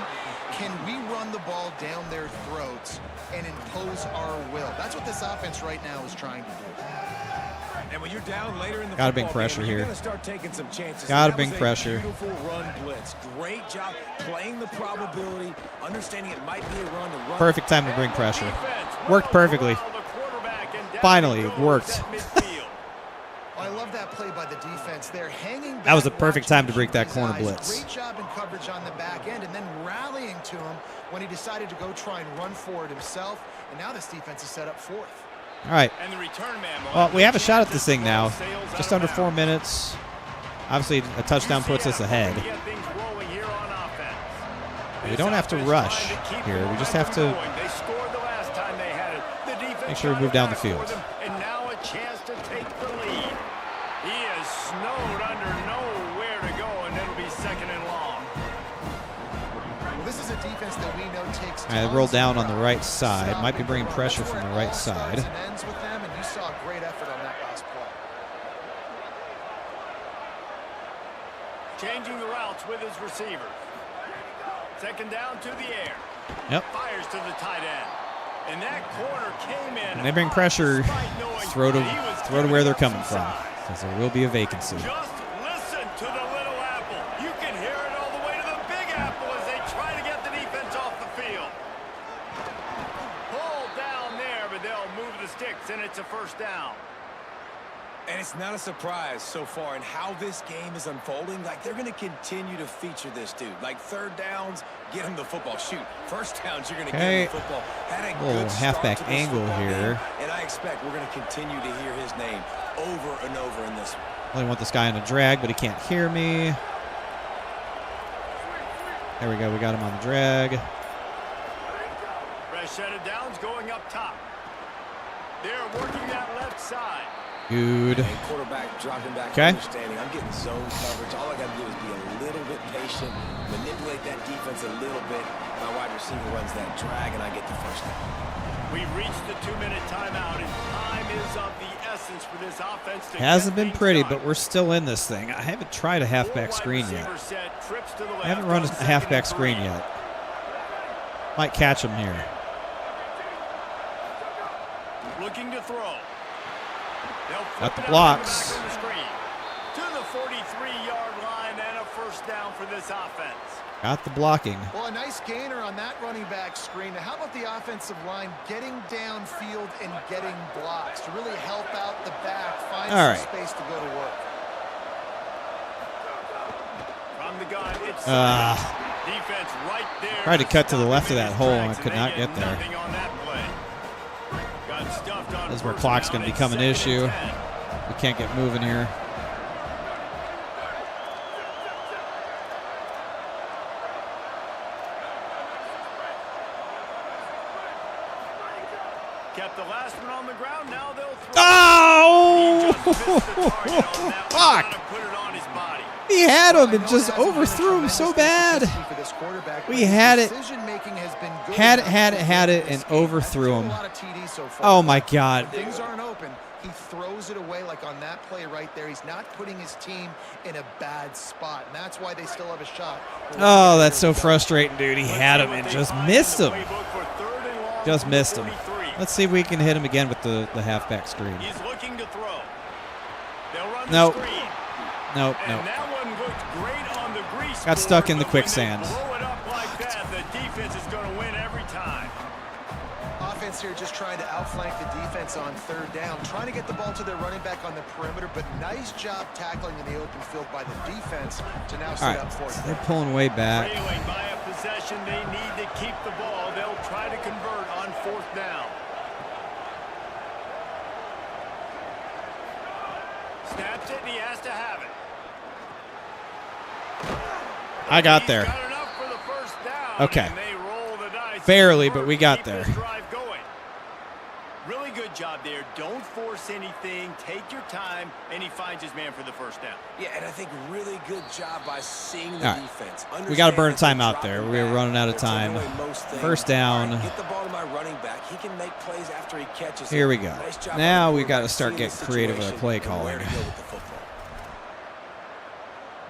Can we run the ball down their throats and impose our will? That's what this offense right now is trying to do. And when you're down later in the Gotta bring football pressure game, you here. gotta start taking some chances. Gotta That bring was a pressure. Beautiful run blitz. Great job playing the probability, understanding it might be a run to run. Perfect time to bring pressure. Defense Worked perfectly. corral the quarterback, and down Finally, he it goes worked. at midfield. I love that play by the defense. They're hanging back. That was the perfect watching time to break that his corner eyes. blitz. Great job in coverage on the back end, and then rallying to him when he decided to go try and run for it himself. And now this defense is set up fourth. All right. And the return man will Well, have we have a the shot at chance this as thing the now. ball sails Just out under of 4 bounds. minutes. Obviously, a touchdown puts us ahead. To get things rolling here on offense. We don't have to This rush offense trying to keep here. the We just have to momentum going. They scored the last time they had it. The defense make sure we got move it down the back for field. them, and now a chance to take the lead. He is snowed under nowhere to go, and it'll be 2nd and long. Well, this is a defense that we know takes. All right, roll down on the right side. Might be bringing pressure from the right side. And ends with them, and you saw a great effort on that last play. Changing the routes with his receivers. Second down to the air. Yep. Fires to the tight end. And that corner came in. When they bring pressure, throw to where they're coming from, because there will be a vacancy. Just listen to the little apple. You can hear it all the way to the big apple as they try to get the defense off the field. Pull down there, but they'll move the sticks, and it's a first down. And it's not a surprise so far in how this game is unfolding. Like, they're going to continue to feature this dude. Like, third downs, get him the football. Shoot, first downs, you're going to get him the football. Had a little good start halfback to this angle football here. game, and I expect we're going to continue to hear his name over and over in this one. I really want this guy on a drag, but he can't hear me. There we go. We got him on the drag. Fresh set of downs going up top. They're working that left side. Good. And quarterback dropping back. Okay. Understanding. I'm getting zone coverage. All I got to do is be a little bit patient, manipulate that defense a little bit. My wide receiver runs that drag, and I get the first down. We've reached the 2-minute timeout, and time is of the essence for this offense. Hasn't been pretty, but we're still in this thing. I haven't tried a halfback screen yet. I haven't run a halfback screen yet. Might catch him here. Looking to throw. Got the blocks. To the 43-yard line and a first down for this offense. Got the blocking. Well, a nice gainer on that running back screen. Now, how about the offensive line getting downfield and getting blocks to really help out the back, find some space to go to work? From the gun, it's defense right there. Tried to cut to the left of that hole, and I could not get there. This is where clock's going to become an issue. We can't get moving here. Kept the last one on the ground. Now they'll throw. Oh! Fuck! He had him and just overthrew him so bad. We had it. Had it, and overthrew him. Oh my God. Things aren't open. He throws it away like on that play right there. He's not putting his team in a bad spot, and that's why they still have a shot. Oh, that's so frustrating, dude. He had him and just missed him. Just missed him. Let's see if we can hit him again with the halfback screen. He's looking to throw. They'll run Nope. the screen. Nope. And that one looked great on the grease Got stuck board, in the but when they quicksand. blow it up like that, the defense is going to win every time. Offense here just trying to outflank the defense on third down, trying to get the ball to their running back on the perimeter, but nice job tackling in the open field by the defense to now set up for They're pulling way back. Trailing by a possession, they need to keep the ball. They'll try to convert on fourth down. Snaps it, and he has to have it. I got there. Got enough for the first down, Okay. and they roll the dice. Barely, but we got Keep there. this drive going. Really good job there. Don't force anything. Take your time, and he finds his man for the first down. Yeah, and I think really good job by seeing the All right. defense. We got to burn a Understand timeout that there. they're We're dropping running out of back. They're time. taking away most things. First down. All right, get the ball to my running back. He can make plays after he catches it. Here we go. Nice job Now by the we got to quarterback start seeing getting the creative with our situation play and where calling. to go with the football.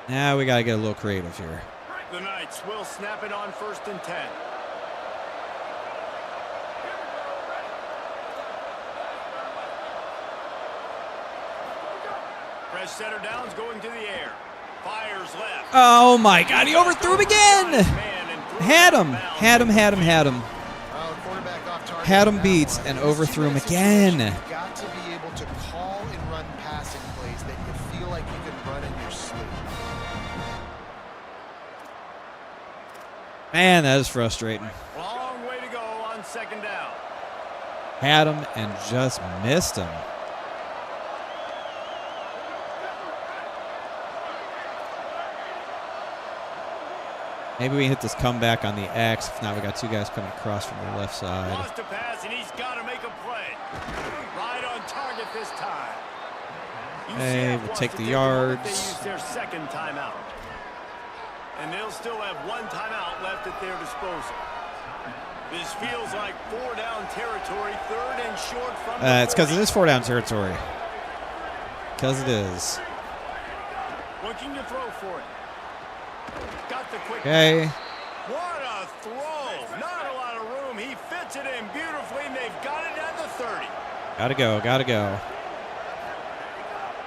Now we got to get a little creative here. The Knights will snap it on 1st and 10. Fresh setter downs going to the air. Fires left. Oh my God! He overthrew him again. Had him. Had him beat and overthrew him again. You've got to be able to call and run passing plays that you feel like you can run in your sleep. Man, that is frustrating. Long way to go on 2nd down. Had him and just missed him. Maybe we can hit this comeback on the X. If not, we got two guys coming across from the left side. Lost a pass, and he's got to make a play. Right on target this time. Hey, UCF we'll wants take to the take yards. They use their 2nd timeout. And they'll still have 1 timeout left at their disposal. This feels like 4-down territory, 3rd and short from the It's because it 40. is 4-down territory. Because it is. Looking to throw for it. Got the quick. Okay. What a throw. Not a lot of room. He fits it in beautifully, and they've got it at the 30. Gotta go. Gotta go.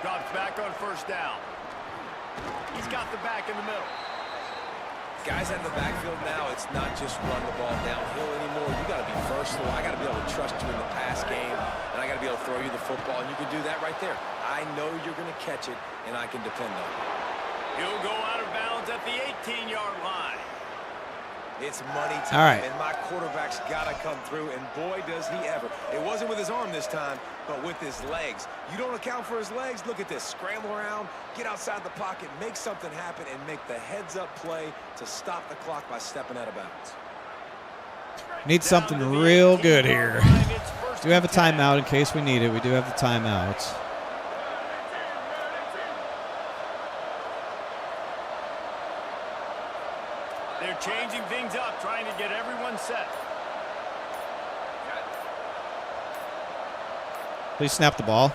Drops back on first down. He's got the back in the middle. Guys in the backfield now, it's not just run the ball downhill anymore. You got to be versatile. I got to be able to trust you in the pass game, and I got to be able to throw you the football, and you can do that right there. I know you're going to catch it, and I can depend on it. He'll go out of bounds at the 18-yard line. It's money time, all right. and my quarterback's got to come through, and boy, does he ever. It wasn't with his arm this time, but with his legs. You don't account for his legs? Look at this. Scramble around, get outside the pocket, make something happen, and make the heads-up play to stop the clock by stepping out of bounds. Need something real good here. Do have a timeout in case we need it. We do have the timeout. They're changing things up, trying to get everyone set. Please snap the ball.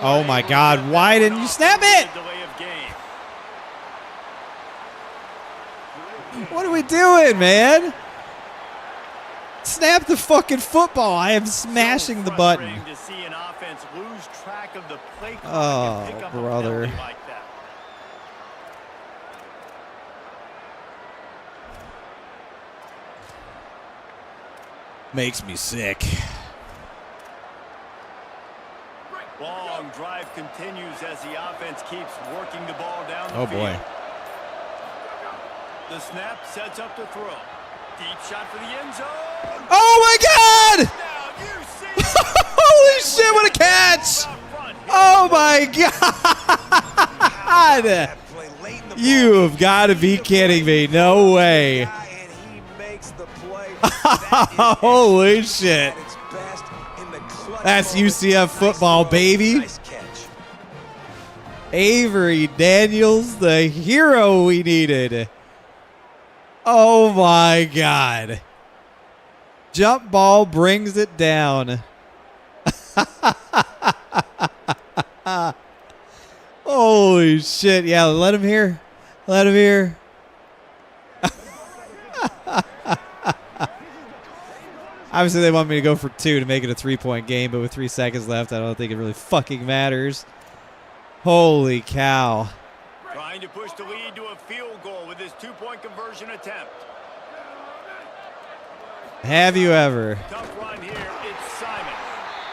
Oh, my God. Why didn't you snap it? What are we doing, man? Snap the fucking football. I am smashing the button. To see an offense lose track of the play clock Oh, and pick up brother. a penalty like that. Makes me sick. Long drive continues as the offense keeps working the ball down the Oh, field. boy. The snap sets up the throw. Deep shot for the end zone. Oh, my God! Now you see Holy shit, what a catch! Oh, my God! You have got to be kidding me. No way. Holy shit. That's UCF football, baby. Avery Daniels, the hero we needed. Oh, my God. Jump ball brings it down. Holy shit. Yeah, let him hear. Let him hear. Obviously, they want me to go for 2 to make it a 3-point game, but with 3 seconds left, I don't think it really fucking matters. Holy cow. Trying to push the lead to a field goal with his 2-point conversion attempt. Have you ever? Tough run here. It's Simon.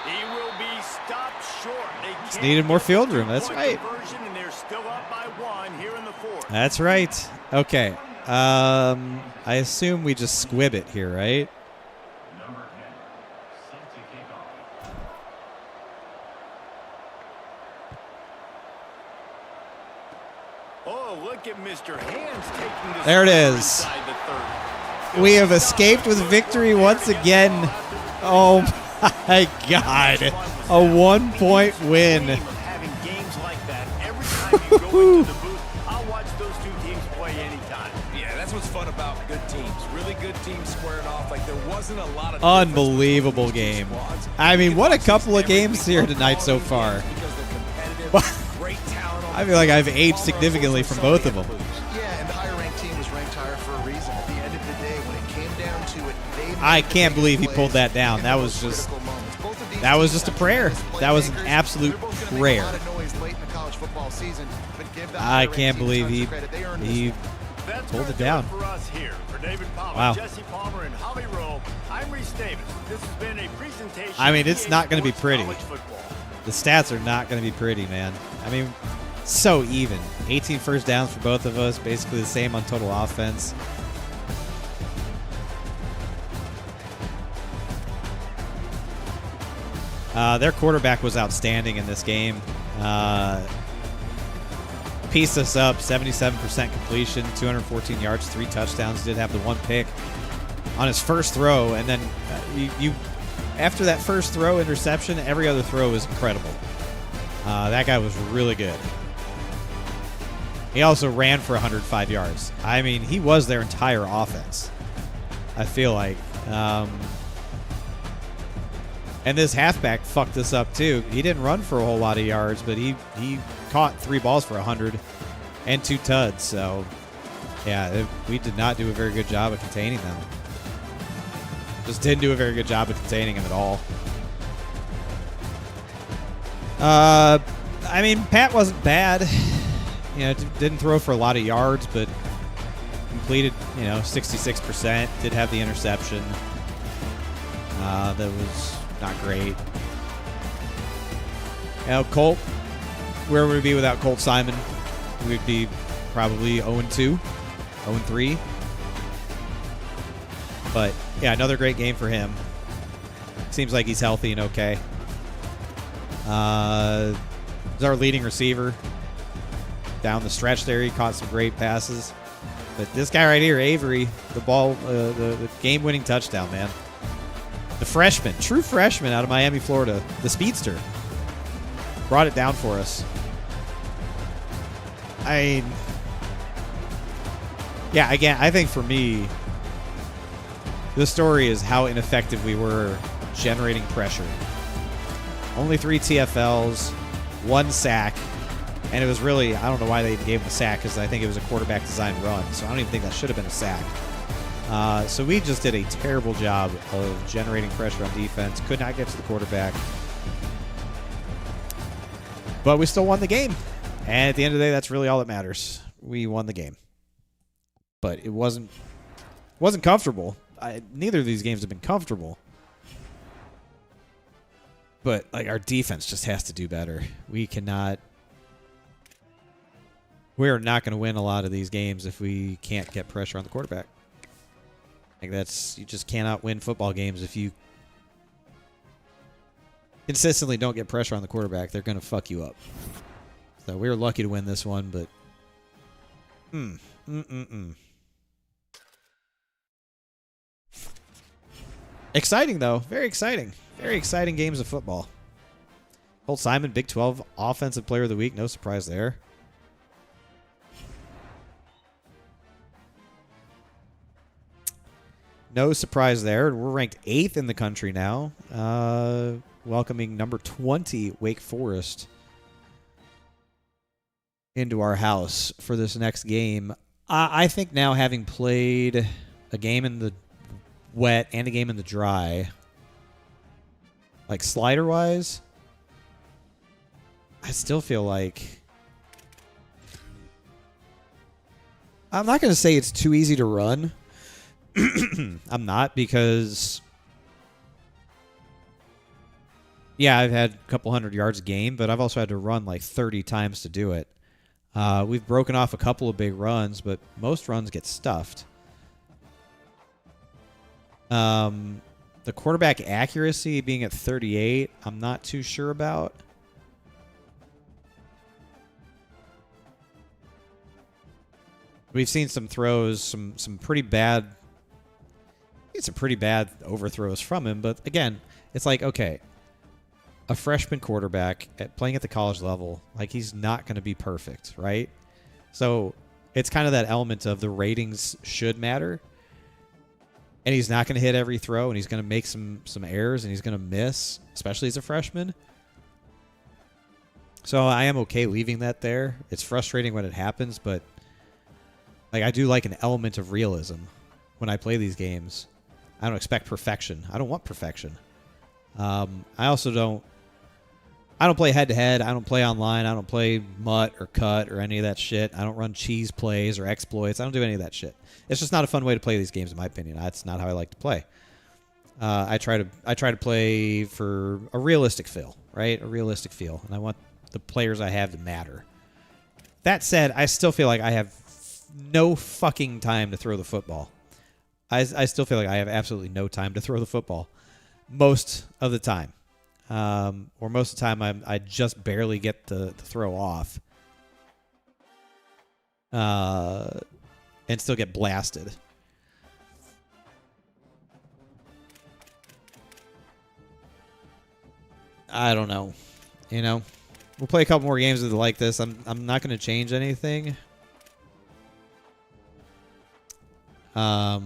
He will be stopped short. Just needed more field room. That's right. And they're still up by 1 here in the 4th. That's right. Okay. I assume we just squib it here, right? Oh, look at Mr. Hands taking the There it is. inside the 30. We have escaped with victory once again. Oh, my God. A 1-point win. Having games like that every time you go into the booth, I'll watch those 2 teams play anytime. Yeah, that's what's fun about good teams. Really good teams squaring off. Like there wasn't a lot of Unbelievable game. I mean, what a couple of games here tonight so far. I feel like I've aged significantly from both of them. Yeah, and the higher-ranked team was ranked higher for a reason. At the end of the day, when it came down to it, they I can't believe he pulled that down. That was just a prayer. That was an absolute prayer. I can't believe he pulled it down. For us here, for David Palmer, Wow. Jesse Palmer, and Holly Rowe, I'm Reese Davis. This has been a presentation. I mean, it's not going to be pretty. College football. The stats are not going to be pretty, man. I mean, so even. 18 first downs for both of us, basically the same on total offense. Their quarterback was outstanding in this game. Pieced us up, 77% completion, 214 yards, 3 touchdowns. Did have the 1 pick on his first throw, and then after that first throw, interception, every other throw was incredible. That guy was really good. He also ran for 105 yards. I mean, he was their entire offense, I feel like. And this halfback fucked us up, too. He didn't run for a whole lot of yards, but he caught 3 balls for 100 and 2 tuds. So Yeah, we did not do a very good job of containing them. Just didn't do a very good job of containing them at all. I mean, Pat wasn't bad. You know, didn't throw for a lot of yards, but completed, 66%. Did have the interception. That was not great. Colt, where would we be without Colt Simon? We'd be probably 0-2, 0-3. But, yeah, another great game for him. Seems like he's healthy and okay. He's our leading receiver. Down the stretch there, he caught some great passes. But this guy right here, Avery, the game-winning touchdown, man. The freshman, true freshman out of Miami, Florida, the speedster, brought it down for us. Again, I think for me, the story is how ineffective we were generating pressure. Only 3 TFLs, 1 sack, and it was really, I don't know why they even gave him a sack, because I think it was a quarterback design run, so I don't even think that should have been a sack. So we just did a terrible job of generating pressure on defense, could not get to the quarterback. But we still won the game, and at the end of the day, that's really all that matters. We won the game. But it wasn't comfortable. Neither of these games have been comfortable. But our defense just has to do better. We are not going to win a lot of these games if we can't get pressure on the quarterback. You just cannot win football games if you consistently don't get pressure on the quarterback. They're going to fuck you up. So we were lucky to win this one, but exciting though, very exciting. Very exciting games of football. Colt Simon, Big 12 Offensive Player of the Week. No surprise there. No surprise there. We're ranked 8th in the country now. Welcoming number 20, Wake Forest, into our house for this next game. I think now, having played a game in the wet and a game in the dry, slider-wise, I still feel like I'm not going to say it's too easy to run. I'm not, because I've had a couple hundred yards a game, but I've also had to run 30 times to do it. We've broken off a couple of big runs, but most runs get stuffed. The quarterback accuracy being at 38, I'm not too sure about. We've seen some throws, some pretty bad overthrows from him, but again, it's okay, a freshman quarterback playing at the college level, he's not going to be perfect, right? So it's kind of that element of the ratings should matter. And he's not going to hit every throw, and he's going to make some errors, and he's going to miss, especially as a freshman. So I am okay leaving that there. It's frustrating when it happens, but I do like an element of realism when I play these games. I don't expect perfection. I don't want perfection. I also don't play head-to-head. I don't play online. I don't play mutt or cut or any of that shit. I don't run cheese plays or exploits. I don't do any of that shit. It's just not a fun way to play these games, in my opinion. That's not how I like to play. I try to play for a realistic feel, right? A realistic feel, and I want the players I have to matter. That said, I still feel like I have no fucking time to throw the football. I still feel like I have absolutely no time to throw the football most of the time. Or most of the time I just barely get the throw off. And still get blasted. I don't know. We'll play a couple more games like this. I'm not going to change anything. Not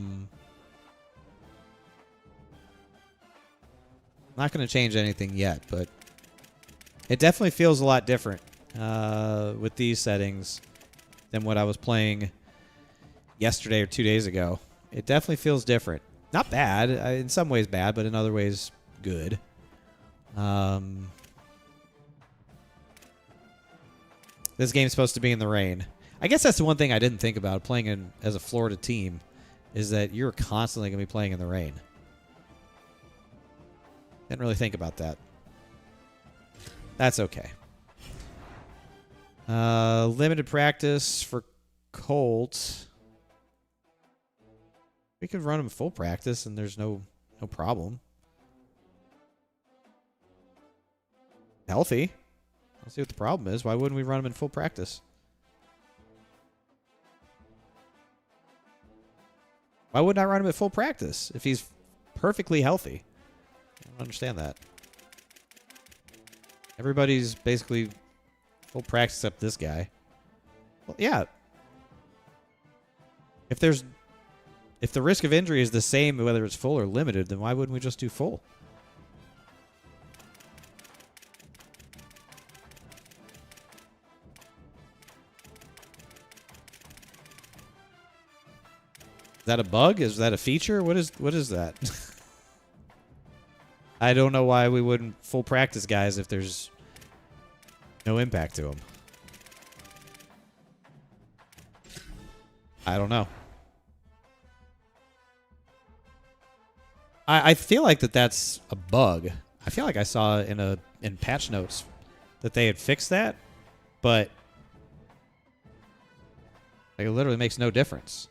going to change anything yet, but it definitely feels a lot different with these settings than what I was playing yesterday or 2 days ago. It definitely feels different. Not bad. In some ways bad, but in other ways good. This game's supposed to be in the rain. I guess that's the one thing I didn't think about playing as a Florida team is that you're constantly going to be playing in the rain. Didn't really think about that. That's okay. Limited practice for Colts. We could run them full practice and there's no problem. Healthy. Let's see what the problem is. Why wouldn't we run him in full practice? Why wouldn't I run him at full practice if he's perfectly healthy? I don't understand that. Everybody's basically full practice except this guy. Well, yeah. If the risk of injury is the same whether it's full or limited, then why wouldn't we just do full? Is that a bug? Is that a feature? What is that? I don't know why we wouldn't full practice guys if there's no impact to them. I don't know. I feel like that's a bug. I feel like I saw in patch notes that they had fixed that, but like, it literally makes no difference.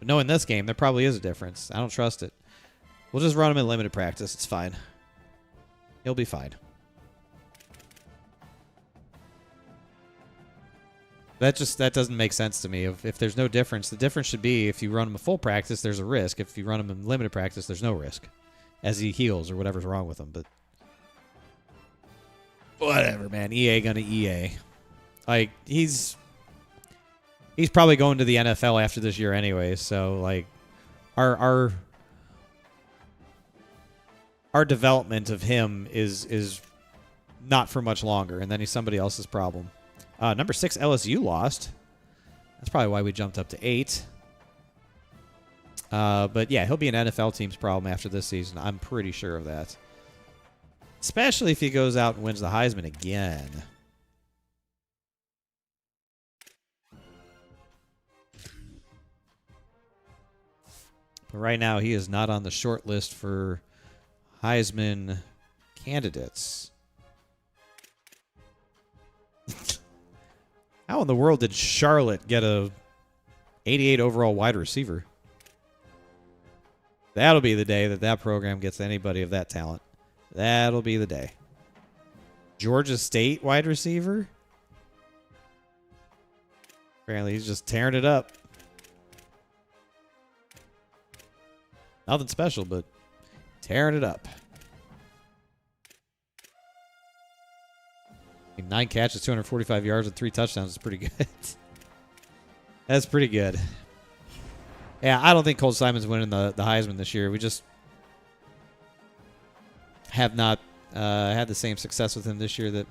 But no, in this game, there probably is a difference. I don't trust it. We'll just run him in limited practice. It's fine. He'll be fine. That doesn't make sense to me. If there's no difference, the difference should be if you run him a full practice, there's a risk. If you run him in limited practice, there's no risk. As he heals or whatever's wrong with him. But whatever, man. EA gonna EA. Like, he's probably going to the NFL after this year anyway, so like our development of him is not for much longer, and then he's somebody else's problem. Number 6, LSU lost. That's probably why we jumped up to 8. But yeah, he'll be an NFL team's problem after this season. I'm pretty sure of that. Especially if he goes out and wins the Heisman again. But right now, he is not on the short list for Heisman candidates. How in the world did Charlotte get a 88 overall wide receiver? That'll be the day that program gets anybody of that talent. That'll be the day. Georgia State wide receiver? Apparently, he's just tearing it up. Nothing special, but tearing it up. 9 catches, 245 yards, and 3 touchdowns is pretty good. That's pretty good. Yeah, I don't think Cole Simon's winning the Heisman this year. We just have not had the same success with him this year that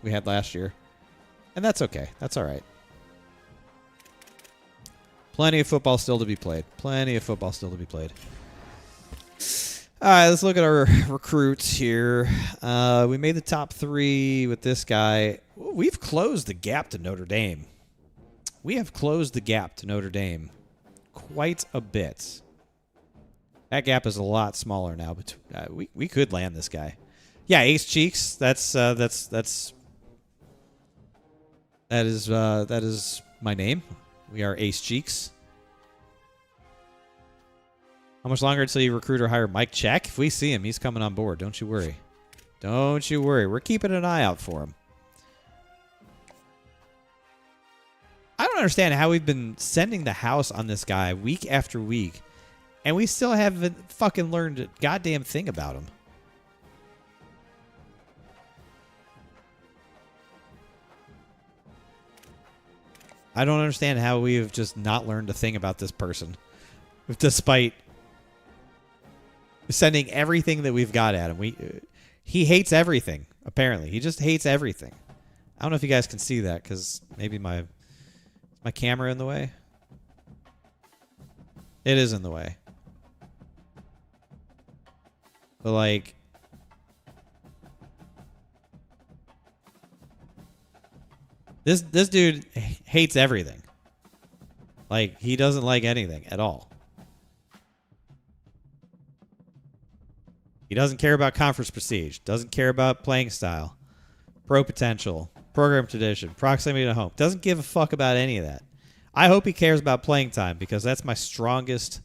we had last year. And that's okay. That's all right. Plenty of football still to be played. Plenty of football still to be played. All right, let's look at our recruits here. We made the top 3 with this guy. We've closed the gap to Notre Dame. We have closed the gap to Notre Dame quite a bit. That gap is a lot smaller now, but we could land this guy. Yeah, Ace Cheeks. That is my name. We are Ace Cheeks. How much longer until you recruit or hire Mike Check? If we see him, he's coming on board. Don't you worry. Don't you worry. We're keeping an eye out for him. I don't understand how we've been sending the house on this guy week after week, and we still haven't fucking learned a goddamn thing about him. I don't understand how we have just not learned a thing about this person, despite sending everything that we've got at him. He hates everything, apparently. He just hates everything. I don't know if you guys can see that, because maybe my My camera in the way? It is in the way. But like, this dude hates everything. Like, he doesn't like anything at all. He doesn't care about conference prestige. Doesn't care about playing style. Pro potential. Program tradition. Proximity to home. Doesn't give a fuck about any of that. I hope he cares about playing time because that's my strongest...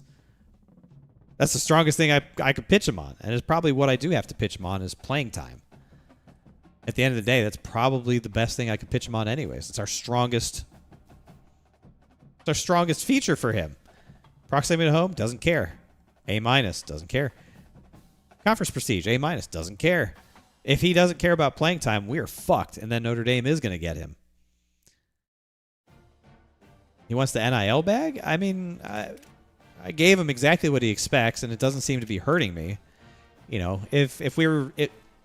That's the strongest thing I could pitch him on. And it's probably what I do have to pitch him on is playing time. At the end of the day, that's probably the best thing I could pitch him on anyways. It's our strongest... It's our strongest feature for him. Proximity to home, doesn't care. A-, doesn't care. Conference prestige, A-, doesn't care. If he doesn't care about playing time, we are fucked. And then Notre Dame is going to get him. He wants the NIL bag? I mean, I gave him exactly what he expects, and it doesn't seem to be hurting me. You know, if we were...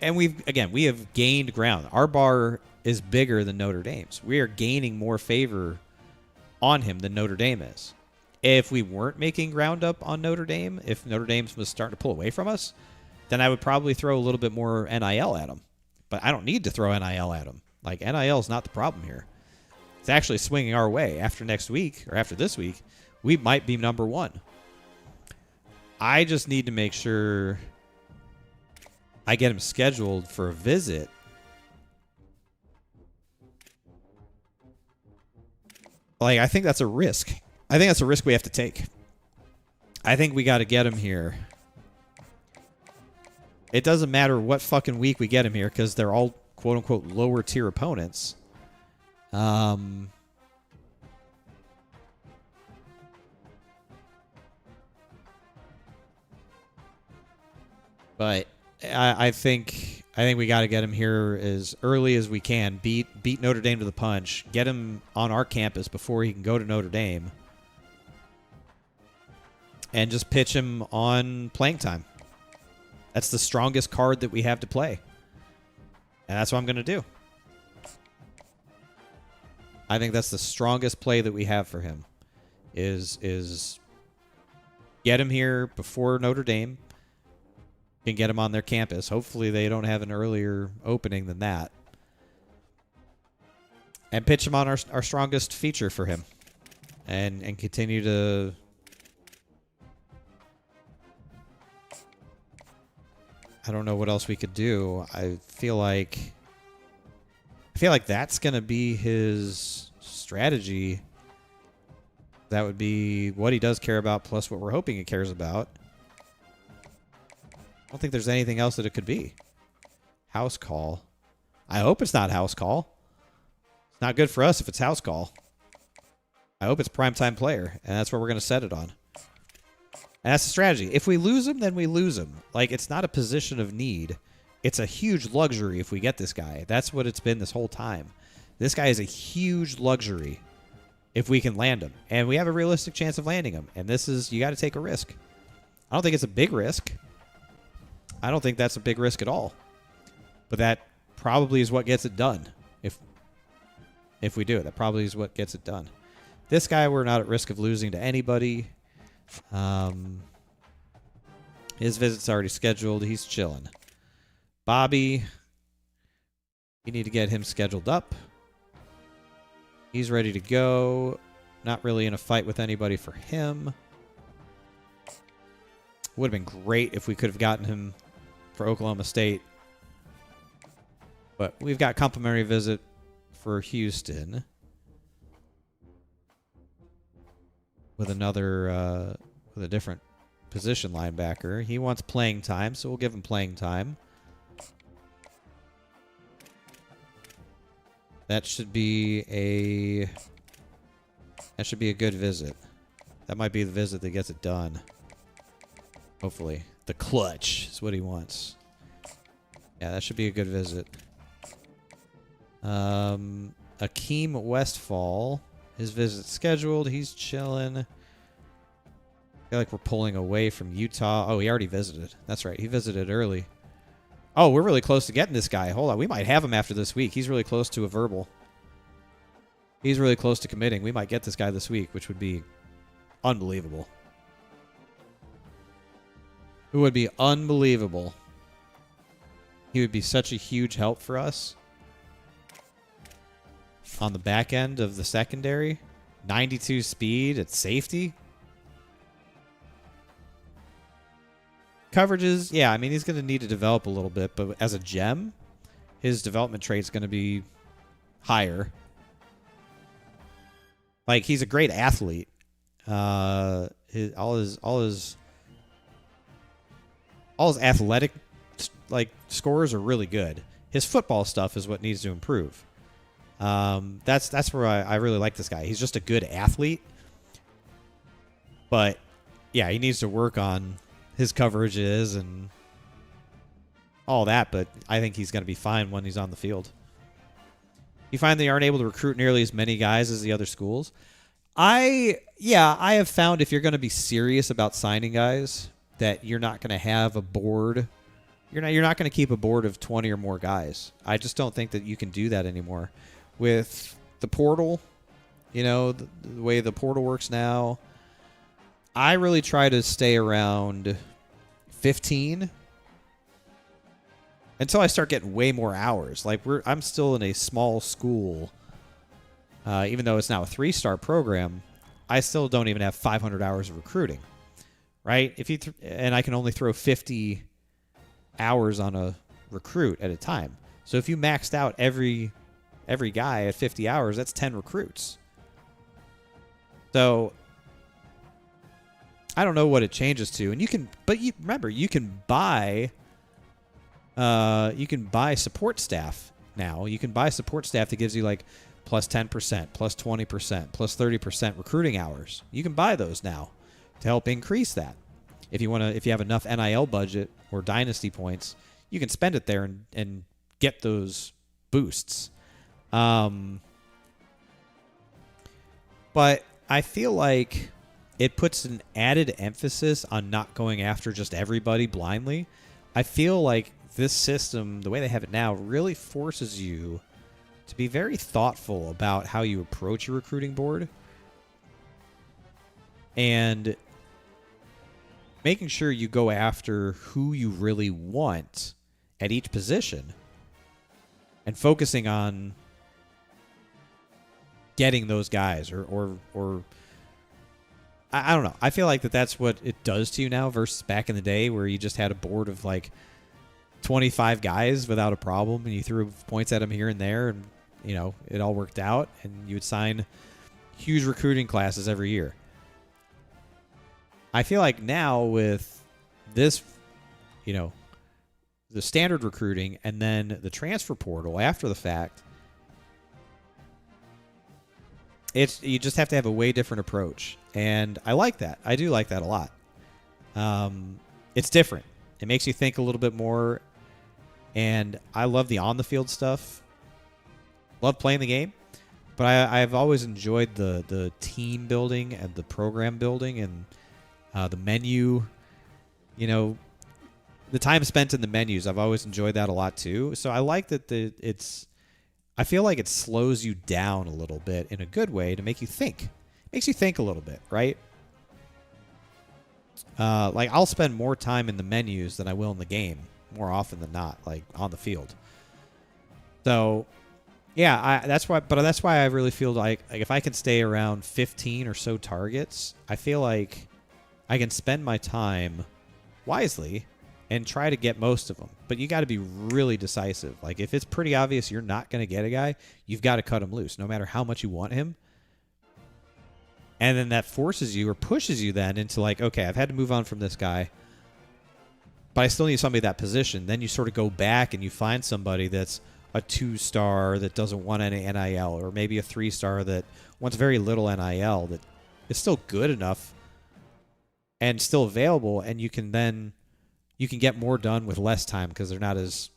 And we have gained ground. Our bar is bigger than Notre Dame's. We are gaining more favor on him than Notre Dame is. If we weren't making ground up on Notre Dame, if Notre Dame was starting to pull away from us, then I would probably throw a little bit more NIL at him. But I don't need to throw NIL at him. Like, NIL is not the problem here. It's actually swinging our way. After next week, or after this week, we might be number one. I just need to make sure I get him scheduled for a visit. Like, I think that's a risk. I think that's a risk we have to take. I think we got to get him here. It doesn't matter what fucking week we get him here because they're all quote-unquote lower-tier opponents. But I think we got to get him here as early as we can. Beat Notre Dame to the punch. Get him on our campus before he can go to Notre Dame. And just pitch him on playing time. That's the strongest card that we have to play. And that's what I'm going to do. I think that's the strongest play that we have for him. Is get him here before Notre Dame. Can get him on their campus. Hopefully they don't have an earlier opening than that. And pitch him on our strongest feature for him. And continue to... I don't know what else we could do. I feel like that's going to be his strategy. That would be what he does care about plus what we're hoping he cares about. I don't think there's anything else that it could be. House call. I hope it's not house call. It's not good for us if it's house call. I hope it's primetime player, and that's what we're going to set it on. And that's the strategy. If we lose him, then we lose him. Like, it's not a position of need. It's a huge luxury if we get this guy. That's what it's been this whole time. This guy is a huge luxury if we can land him. And we have a realistic chance of landing him. And this is, you got to take a risk. I don't think it's a big risk. I don't think that's a big risk at all. But that probably is what gets it done. If we do it, that probably is what gets it done. This guy, we're not at risk of losing to anybody. His visit's already scheduled. He's chilling. Bobby, you need to get him scheduled up. He's ready to go. Not really in a fight with anybody for him. Would have been great if we could have gotten him for Oklahoma State. But we've got complimentary visit for Houston. With another, with a different position linebacker. He wants playing time, so we'll give him playing time. That should be a good visit. That might be the visit that gets it done. Hopefully. The clutch is what he wants. Yeah, that should be a good visit. Akeem Westfall. His visit's scheduled. He's chilling. I feel like we're pulling away from Utah. Oh, he already visited. That's right. He visited early. Oh, we're really close to getting this guy. Hold on. We might have him after this week. He's really close to a verbal. He's really close to committing. We might get this guy this week, which would be unbelievable. It would be unbelievable. He would be such a huge help for us on the back end of the secondary. 92 speed at safety. Coverages, yeah, I mean, he's going to need to develop a little bit, but as a gem, his development trait is going to be higher. Like, he's a great athlete. All his athletic scores are really good. His football stuff is what needs to improve. That's where I really like this guy. He's just a good athlete. But yeah, he needs to work on his coverages and all that, but I think he's going to be fine when he's on the field. You find they aren't able to recruit nearly as many guys as the other schools. I have found if you're going to be serious about signing guys, that you're not going to have a board. You're not going to keep a board of 20 or more guys. I just don't think that you can do that anymore. With the portal, the way the portal works now, I really try to stay around 15 until I start getting way more hours. Like I'm still in a small school, even though it's now a 3-star program. I still don't even have 500 hours of recruiting, right? And I can only throw 50 hours on a recruit at a time. So if you maxed out every guy at 50 hours, that's 10 recruits. So I don't know what it changes to, and remember you can buy support staff now. You can buy support staff that gives you like plus 10%, plus 20%, plus 30% recruiting hours. You can buy those now to help increase that. If you have enough NIL budget or Dynasty points, you can spend it there and get those boosts. But I feel like it puts an added emphasis on not going after just everybody blindly. I feel like this system, the way they have it now, really forces you to be very thoughtful about how you approach your recruiting board and making sure you go after who you really want at each position and focusing on getting those guys or I don't know. I feel like that's what it does to you now versus back in the day where you just had a board of like 25 guys without a problem and you threw points at them here and there and, it all worked out and you would sign huge recruiting classes every year. I feel like now with this, the standard recruiting and then the transfer portal after the fact, you just have to have a way different approach. And I like that. I do like that a lot. It's different. It makes you think a little bit more. And I love the on-the-field stuff. Love playing the game. But I've always enjoyed the team building and the program building and the menu. The time spent in the menus, I've always enjoyed that a lot too. So I like that I feel like it slows you down a little bit in a good way to make you think. It makes you think a little bit, right? Like I'll spend more time in the menus than I will in the game, more often than not, like on the field. So, yeah, that's why I really feel like if I can stay around 15 or so targets, I feel like I can spend my time wisely and try to get most of them. But you got to be really decisive. Like if it's pretty obvious you're not going to get a guy, you've got to cut him loose no matter how much you want him. And then that forces you or pushes you then into like, okay, I've had to move on from this guy, but I still need somebody that position. Then you sort of go back and you find somebody that's a 2-star that doesn't want any NIL, or maybe a 3-star that wants very little NIL that is still good enough and still available, and you can get more done with less time because they're not as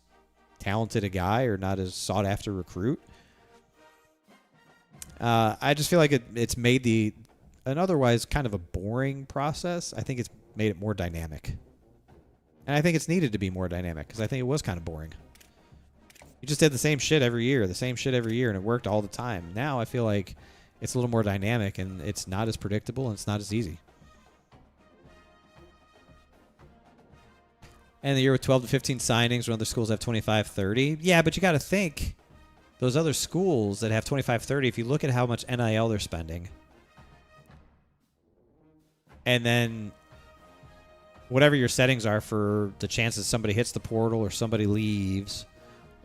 talented a guy or not as sought after recruit. I just feel like it's made an otherwise kind of a boring process. I think it's made it more dynamic. And I think it's needed to be more dynamic because I think it was kind of boring. You just did the same shit every year, and it worked all the time. Now I feel like it's a little more dynamic, and it's not as predictable, and it's not as easy. And the year with 12 to 15 signings, when other schools have 25, 30. Yeah, but you got to think, those other schools that have 25, 30, if you look at how much NIL they're spending, and then whatever your settings are for the chances somebody hits the portal or somebody leaves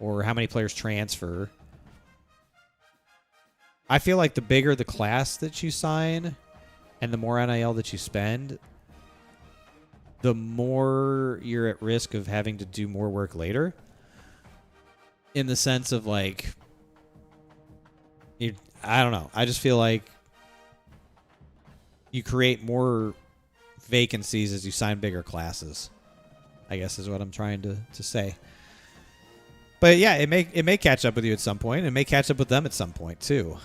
or how many players transfer, I feel like the bigger the class that you sign and the more NIL that you spend, the more you're at risk of having to do more work later. In the sense of like, I don't know. I just feel like you create more vacancies as you sign bigger classes, I guess is what I'm trying to say. But yeah, it may catch up with you at some point. It may catch up with them at some point too.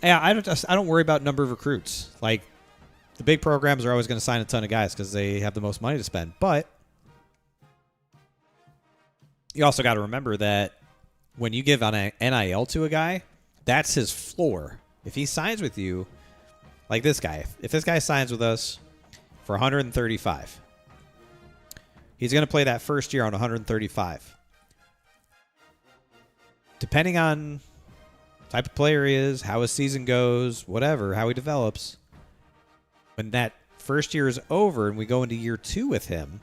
Yeah, I don't worry about number of recruits. Like, the big programs are always going to sign a ton of guys because they have the most money to spend. But you also got to remember that when you give on a NIL to a guy, that's his floor. If he signs with you, like this guy, if this guy signs with us for 135, he's going to play that first year on 135. Depending on type of player he is, how his season goes, whatever, how he develops, when that first year is over and we go into year 2 with him,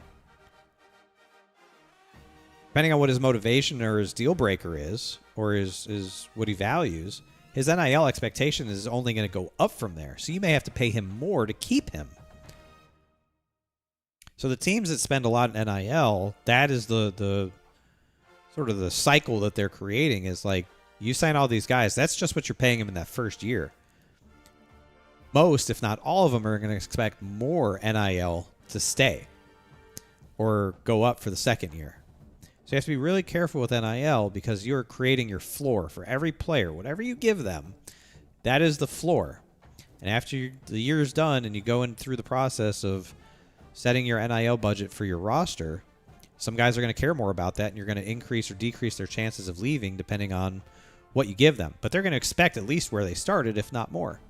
depending on what his motivation or his deal breaker is, or is what he values, his NIL expectation is only going to go up from there. So you may have to pay him more to keep him. So the teams that spend a lot in NIL, that is the sort of the cycle that they're creating, is like, you sign all these guys, that's just what you're paying them in that first year. Most, if not all of them, are going to expect more NIL to stay or go up for the second year. So you have to be really careful with NIL because you're creating your floor for every player. Whatever you give them, that is the floor. And after the year is done and you go in through the process of setting your NIL budget for your roster, some guys are going to care more about that, and you're going to increase or decrease their chances of leaving depending on what you give them. But they're going to expect at least where they started, if not more.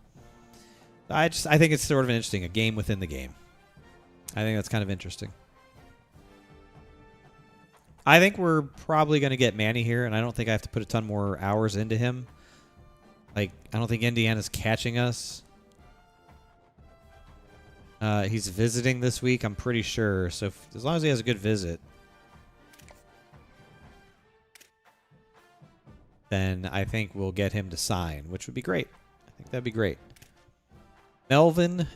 I think it's sort of interesting, a game within the game. I think that's kind of interesting. I think we're probably going to get Manny here, and I don't think I have to put a ton more hours into him. Like, I don't think Indiana's catching us. He's visiting this week, I'm pretty sure. So as long as he has a good visit, then I think we'll get him to sign, which would be great. I think that'd be great. Melvin's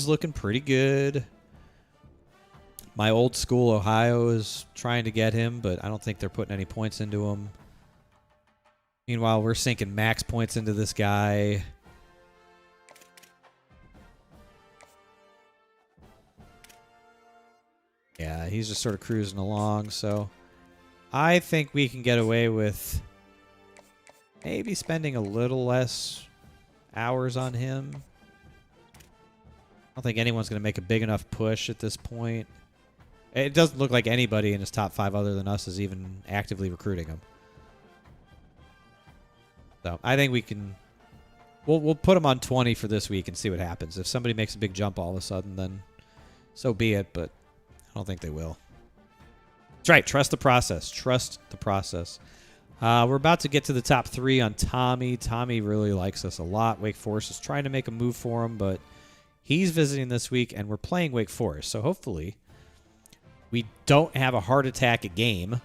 looking pretty good. My old school Ohio is trying to get him, but I don't think they're putting any points into him. Meanwhile, we're sinking max points into this guy. Yeah, he's just sort of cruising along, so I think we can get away with maybe spending a little less hours on him. I don't think anyone's going to make a big enough push at this point. It doesn't look like anybody in his top 5 other than us is even actively recruiting him. So I think we can... We'll put him on 20 for this week and see what happens. If somebody makes a big jump all of a sudden, then so be it, but I don't think they will. That's right. Trust the process. Trust the process. We're about to get to the top 3 on Tommy. Tommy really likes us a lot. Wake Forest is trying to make a move for him, but he's visiting this week, and we're playing Wake Forest. So hopefully we don't have a heart attack a game.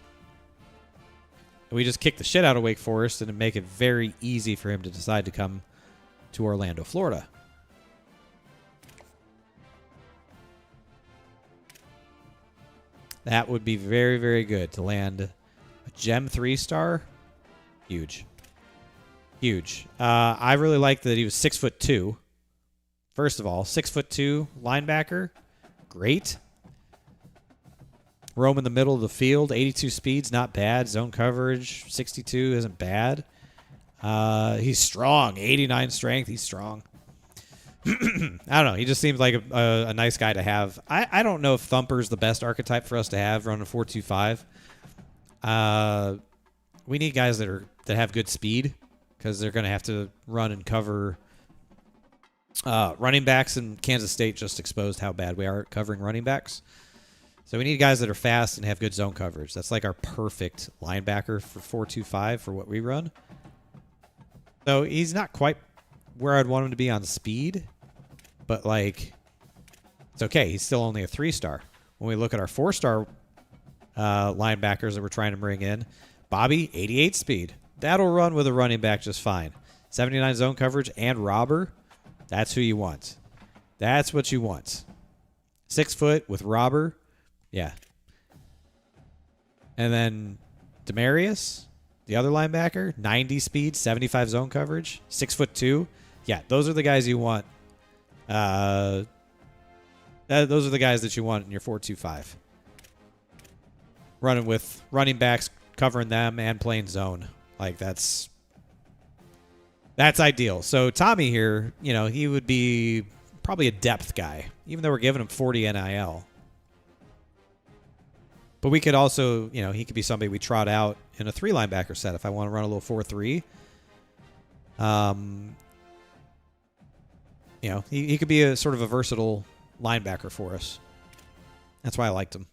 We just kick the shit out of Wake Forest and make it very easy for him to decide to come to Orlando, Florida. That would be very, very good to land a Gem 3-star. Huge. Huge. I really liked that he was 6'2". First of all, 6'2" linebacker. Great. Roam in the middle of the field. 82 speeds, not bad. Zone coverage, 62 isn't bad. He's strong. 89 strength. He's strong. I don't know. He just seems like a nice guy to have. I don't know if Thumper's the best archetype for us to have running 4.25. We need guys that have good speed because they're going to have to run and cover running backs, and Kansas State just exposed how bad we are at covering running backs. So we need guys that are fast and have good zone coverage. That's like our perfect linebacker for 4.25 for what we run. So he's not quite where I'd want him to be on speed, but like it's okay. He's still only a 3-star. When we look at our 4-star linebackers that we're trying to bring in, Bobby, 88 speed. That'll run with a running back just fine. 79 zone coverage and robber. That's who you want. That's what you want. 6 foot with robber. Yeah. And then Demarius, the other linebacker, 90 speed, 75 zone coverage, 6'2". Yeah, those are the guys you want. Those are the guys that you want in your 4.25. Running with running backs, covering them, and playing zone. Like that's ideal. So Tommy here, he would be probably a depth guy, even though we're giving him 40 NIL. But we could also, he could be somebody we trot out in a 3 linebacker set if I want to run a little 4-3. He could be a sort of a versatile linebacker for us. That's why I liked him.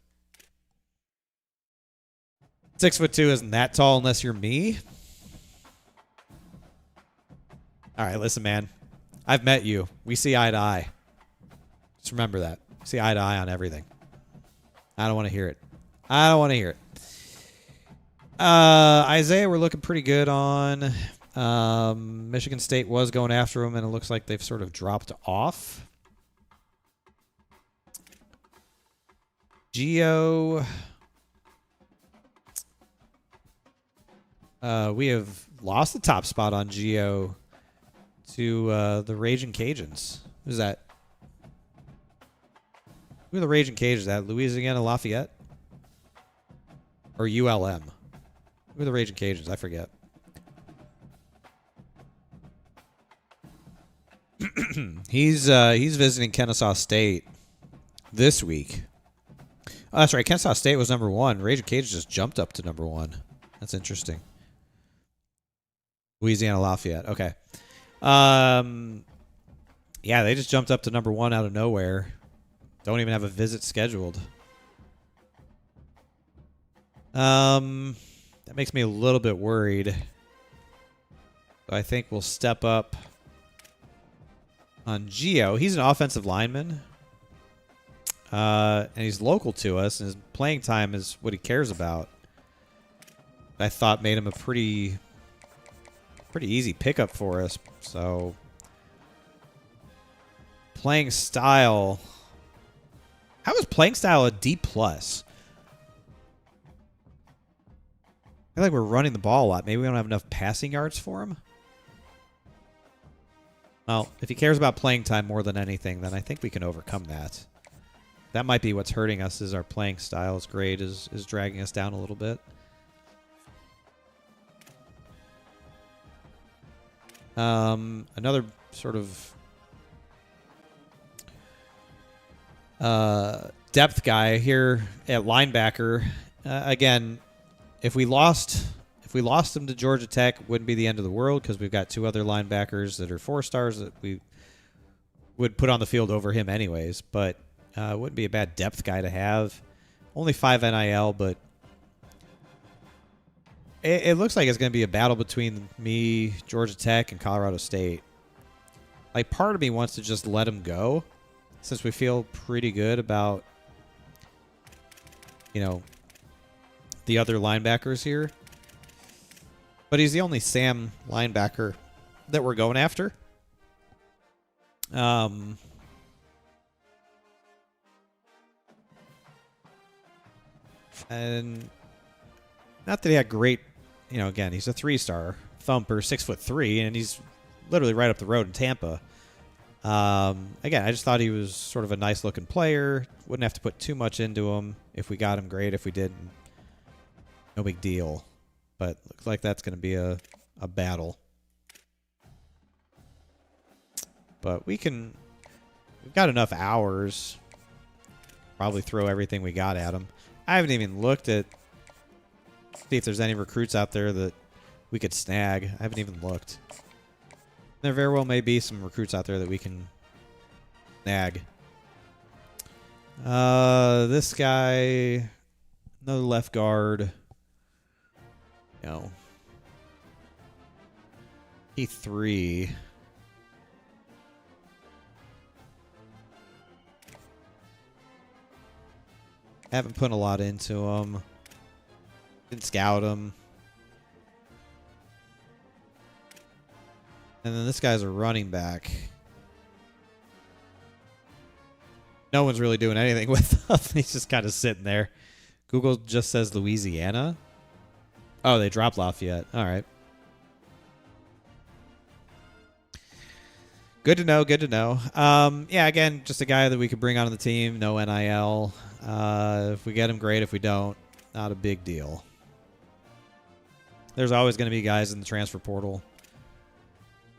6'2" isn't that tall unless you're me. All right, listen, man. I've met you. We see eye to eye. Just remember that. We see eye to eye on everything. I don't want to hear it. Isaiah, we're looking pretty good on. Michigan State was going after him, and it looks like they've sort of dropped off. Geo. We have lost the top spot on Geo to the Raging Cajuns. Who's that? Who are the Raging Cajuns? That Louisiana Lafayette? Or ULM? Who are the Raging Cajuns? I forget. He's visiting Kennesaw State this week. Oh, that's right. Kennesaw State was number 1. Raging Cajuns just jumped up to number 1. That's interesting. Louisiana Lafayette. Okay. Yeah, they just jumped up to number 1 out of nowhere. Don't even have a visit scheduled. That makes me a little bit worried. So I think we'll step up on Geo. He's an offensive lineman. And he's local to us, and his playing time is what he cares about. I thought made him a pretty easy pickup for us. So playing style. How is playing style a D+? I feel like we're running the ball a lot. Maybe we don't have enough passing yards for him. Well, if he cares about playing time more than anything, then I think we can overcome that. That might be what's hurting us, is our playing style's grade is dragging us down a little bit. Another sort of depth guy here at linebacker. Again, if we lost him to Georgia Tech, it wouldn't be the end of the world because we've got 2 other linebackers that are 4-stars that we would put on the field over him anyways. But it wouldn't be a bad depth guy to have. Only 5 NIL, but it looks like it's going to be a battle between me, Georgia Tech, and Colorado State. Like, part of me wants to just let him go since we feel pretty good about, the other linebackers here. But he's the only Sam linebacker that we're going after. And not that he had great, again, he's a 3-star thumper, 6'3", and he's literally right up the road in Tampa. Again, I just thought he was sort of a nice looking player. Wouldn't have to put too much into him. If we got him, great. If we didn't, no big deal. But looks like that's going to be a battle. But we've got enough hours. Probably throw everything we got at him. I haven't even looked at see if there's any recruits out there that we could snag. I haven't even looked. There very well may be some recruits out there that we can snag. This guy, no left guard. No. E3. Haven't put a lot into him. Didn't scout him. And then this guy's a running back. No one's really doing anything with him. He's just kind of sitting there. Google just says Louisiana. Oh, they dropped Lafayette. All right. Good to know. Good to know. Yeah, again, just a guy that we could bring onto the team. No NIL. If we get him, great. If we don't, not a big deal. There's always going to be guys in the transfer portal.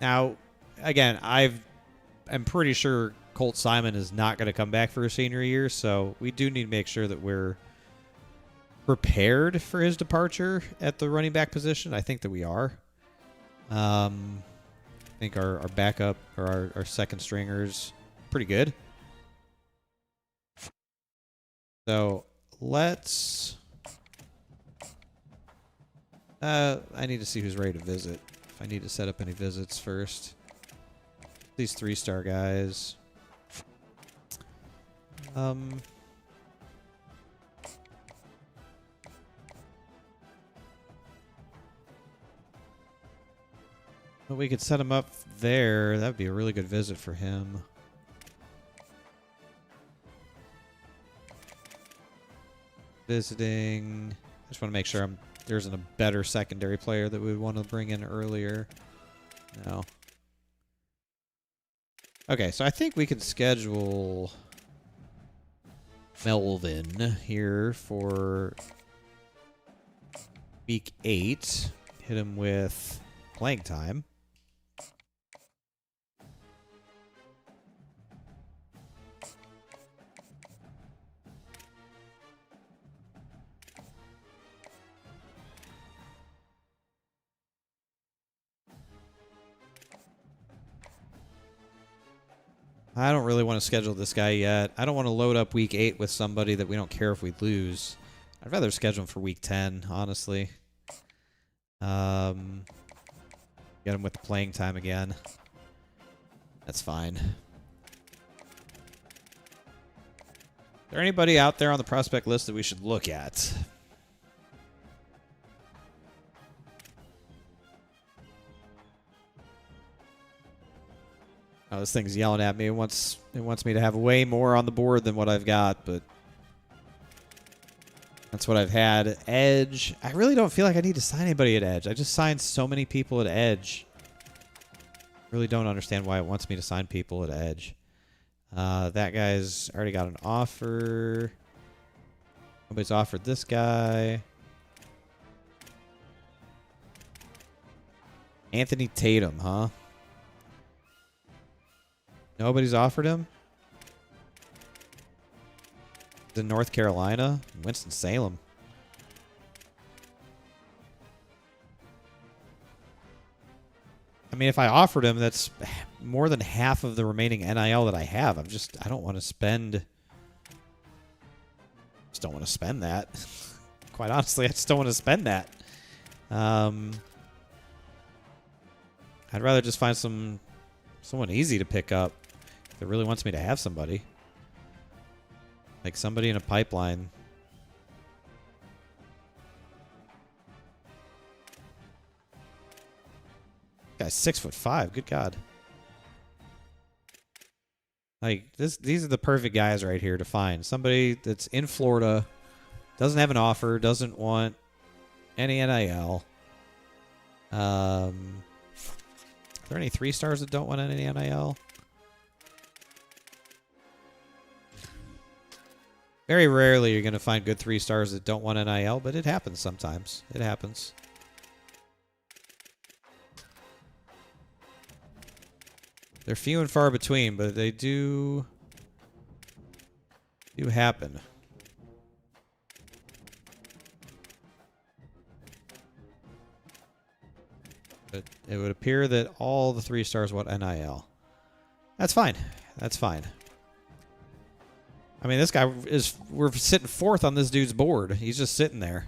Now, again, I'm pretty sure Colt Simon is not going to come back for his senior year, so we do need to make sure that we're prepared for his departure at the running back position. I think that we are. I think our backup or our second stringers pretty good. So let's. I need to see who's ready to visit. If I need to set up any visits first. These 3-star guys. But we could set him up there. That would be a really good visit for him. Visiting. I just want to make sure there isn't a better secondary player that we would want to bring in earlier. No. Okay, so I think we can schedule Melvin here for week 8. Hit him with playing time. I don't really want to schedule this guy yet. I don't want to load up week 8 with somebody that we don't care if we lose. I'd rather schedule him for week 10, honestly. Get him with the playing time again. That's fine. Is there anybody out there on the prospect list that we should look at? Oh, this thing's yelling at me. It wants me to have way more on the board than what I've got, but that's what I've had. Edge. I really don't feel like I need to sign anybody at Edge. I just signed so many people at Edge. Really don't understand why it wants me to sign people at Edge. That guy's already got an offer. Nobody's offered this guy. Anthony Tatum, huh? Nobody's offered him? In North Carolina? Winston-Salem. I mean, if I offered him, that's more than half of the remaining NIL that I have. I don't want to spend... Just don't want to spend that. Quite honestly, I just don't want to spend that. I'd rather just find someone easy to pick up. That really wants me to have somebody. Like somebody in a pipeline. Guy's 6'5". Good God. Like these are the perfect guys right here to find. Somebody that's in Florida, doesn't have an offer, doesn't want any NIL. Are there any 3-stars that don't want any NIL? Very rarely you're going to find good 3-stars that don't want NIL, but it happens sometimes. It happens. They're few and far between, but they do happen. But it would appear that all the 3 stars want NIL. That's fine. That's fine. I mean, this guy we're sitting 4th on this dude's board. He's just sitting there.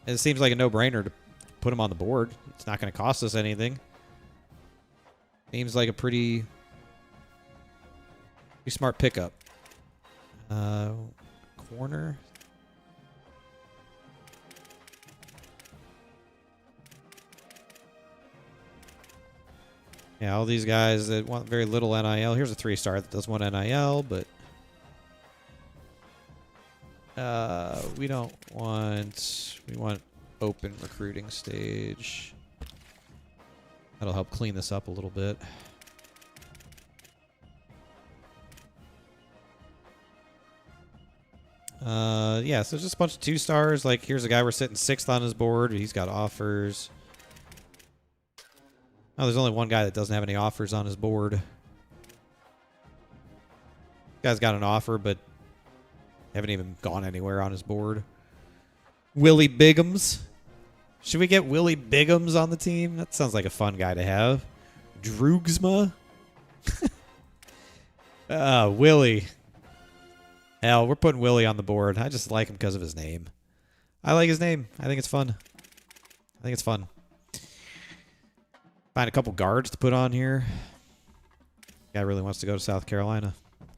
It seems like a no-brainer to put him on the board. It's not going to cost us anything. Seems like a pretty smart pickup. Corner. Yeah, all these guys that want very little NIL. Here's a 3-star that does want NIL, but we don't want. We want open recruiting stage. That'll help clean this up a little bit. Yeah, so just a bunch of 2-stars. Like, here's a guy we're sitting 6th on his board. He's got offers. Oh, there's only one guy that doesn't have any offers on his board. Guy's got an offer, but haven't even gone anywhere on his board. Willie Biggums. Should we get Willie Biggums on the team? That sounds like a fun guy to have. Droogsma. Willie. Hell, we're putting Willie on the board. I just like him because of his name. I like his name. I think it's fun. Find a couple guards to put on here. Guy really wants to go to South Carolina.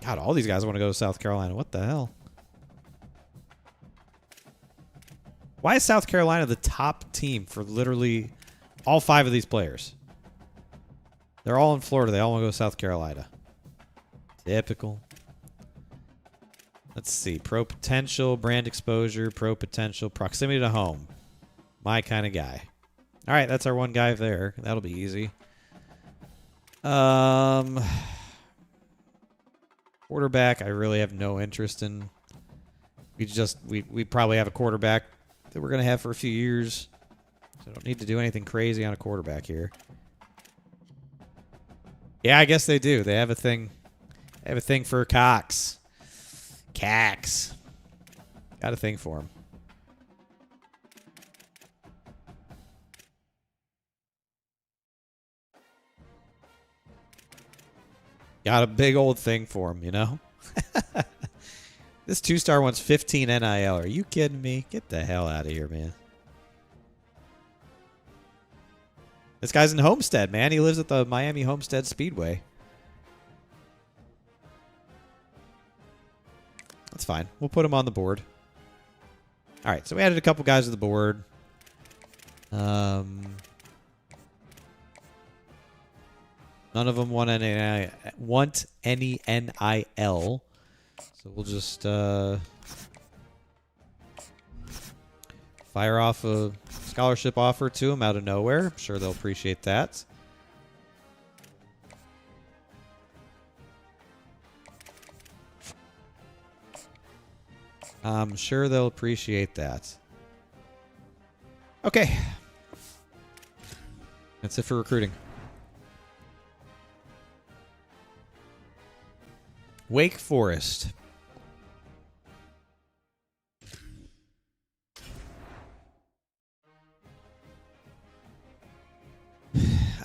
God, all these guys want to go to South Carolina. What the hell? Why is South Carolina the top team for literally all 5 of these players? They're all in Florida. They all want to go to South Carolina. Typical. Let's see. Pro potential, brand exposure, pro potential, proximity to home. My kind of guy. All right, that's our one guy there. That'll be easy. Quarterback, I really have no interest in. We probably have a quarterback that we're going to have for a few years. So I don't need to do anything crazy on a quarterback here. Yeah, I guess they do. They have a thing. They have a thing for Cox. Cax. Got a thing for him. Got a big old thing for him, you know? This 2-star wants 15 NIL. Are you kidding me? Get the hell out of here, man. This guy's in Homestead, man. He lives at the Miami Homestead Speedway. That's fine. We'll put him on the board. All right, so we added a couple guys to the board. None of them want any NIL. So we'll just fire off a scholarship offer to them out of nowhere. I'm sure they'll appreciate that. I'm sure they'll appreciate that. Okay. That's it for recruiting. Wake Forest.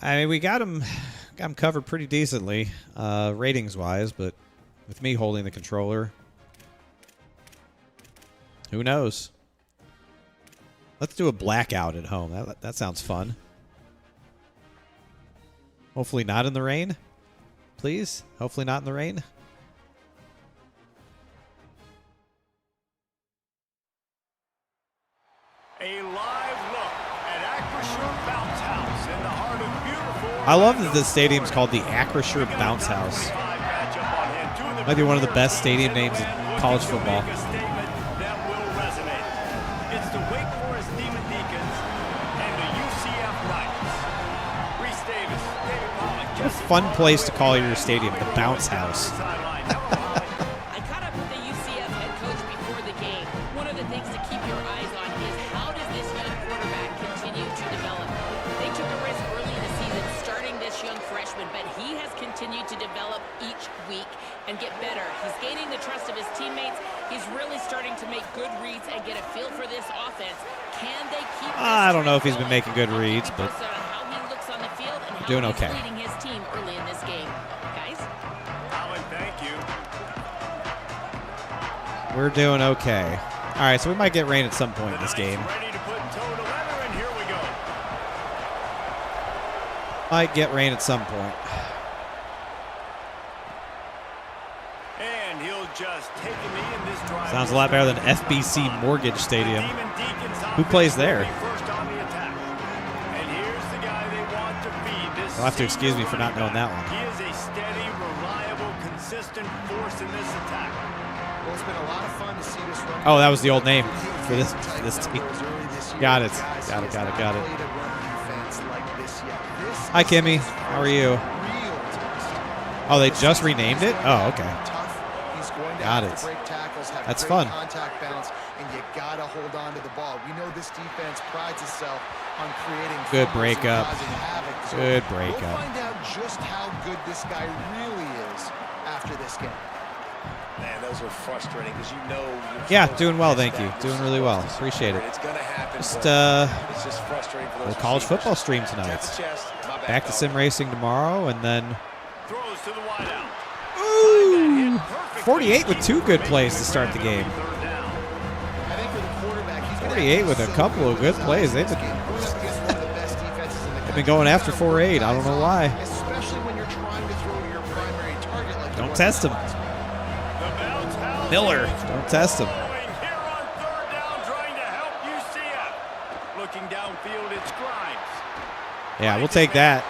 I mean, we got him covered pretty decently, ratings-wise, but with me holding the controller, who knows? Let's do a blackout at home. That sounds fun. Hopefully not in the rain. Please? Hopefully not in the rain. A live look at Acrisure Bounce House in the heart of beautiful. I love that this stadium's called the Acrisure Bounce House. Might be one of the best stadium names in college football. It's the Wake Forest Demon Deacons and the UCF Knights. Reese Davis, David Pollock. What a fun place to call your stadium, the Bounce House. I caught up with the UCF head coach before the game. One of the things to keep your eyes on is how does this young quarterback continue to develop? They took a risk early in the season starting gaining the trust of his teammates. He's really starting to make good reads and get a feel for this offense. Can they keep this I don't know if he's trend been making good going? reads, Keep but posted on how he looks on the field and how doing he's okay. leading his team early in this game. Guys? Alan, thank you. we're doing okay. All right, so we might get rain at some point in this game. Ready to put toe to leather, and here we go. Might get rain at some point. And he'll just take a knee in this drive. Sounds a lot better than FBC Mortgage Stadium. Who plays there? First on the attack. And here's the guy they want to feed this You'll have to excuse me for not knowing that one. He is a steady, reliable, consistent force in this attack. Well, it's been a lot of fun to see this run. Oh, that was the old name for this team. Got it. Got it. Hi, Kimmy. How are you? Oh, they just renamed it? Oh, okay. Got it. That's fun. Contact bounce, and you gotta hold on to the ball. We know this defense prides itself on creating Good fumbles and breakup. causing havoc. So Good We'll breakup. find out just how good this guy really is after this game. Man, those are frustrating because you know. Yeah, doing well, thank you. Doing really well. Appreciate it. It's gonna happen. Just it's just frustrating for those. little college receivers. football stream Check tonight. the chest. My bad, Back to dog. sim racing tomorrow, and then Throws to the wideout. ooh, 48 with 2 good plays to start the game. I think for the quarterback, he's gonna 48 with a couple of good plays. They've been, they've been going after 4-8. I don't know why. Especially when you're trying to throw to your primary target like Don't test him. Miller, don't test him. Here on third down, trying to help UCF. Looking downfield, it's Grimes. Yeah, we'll take that.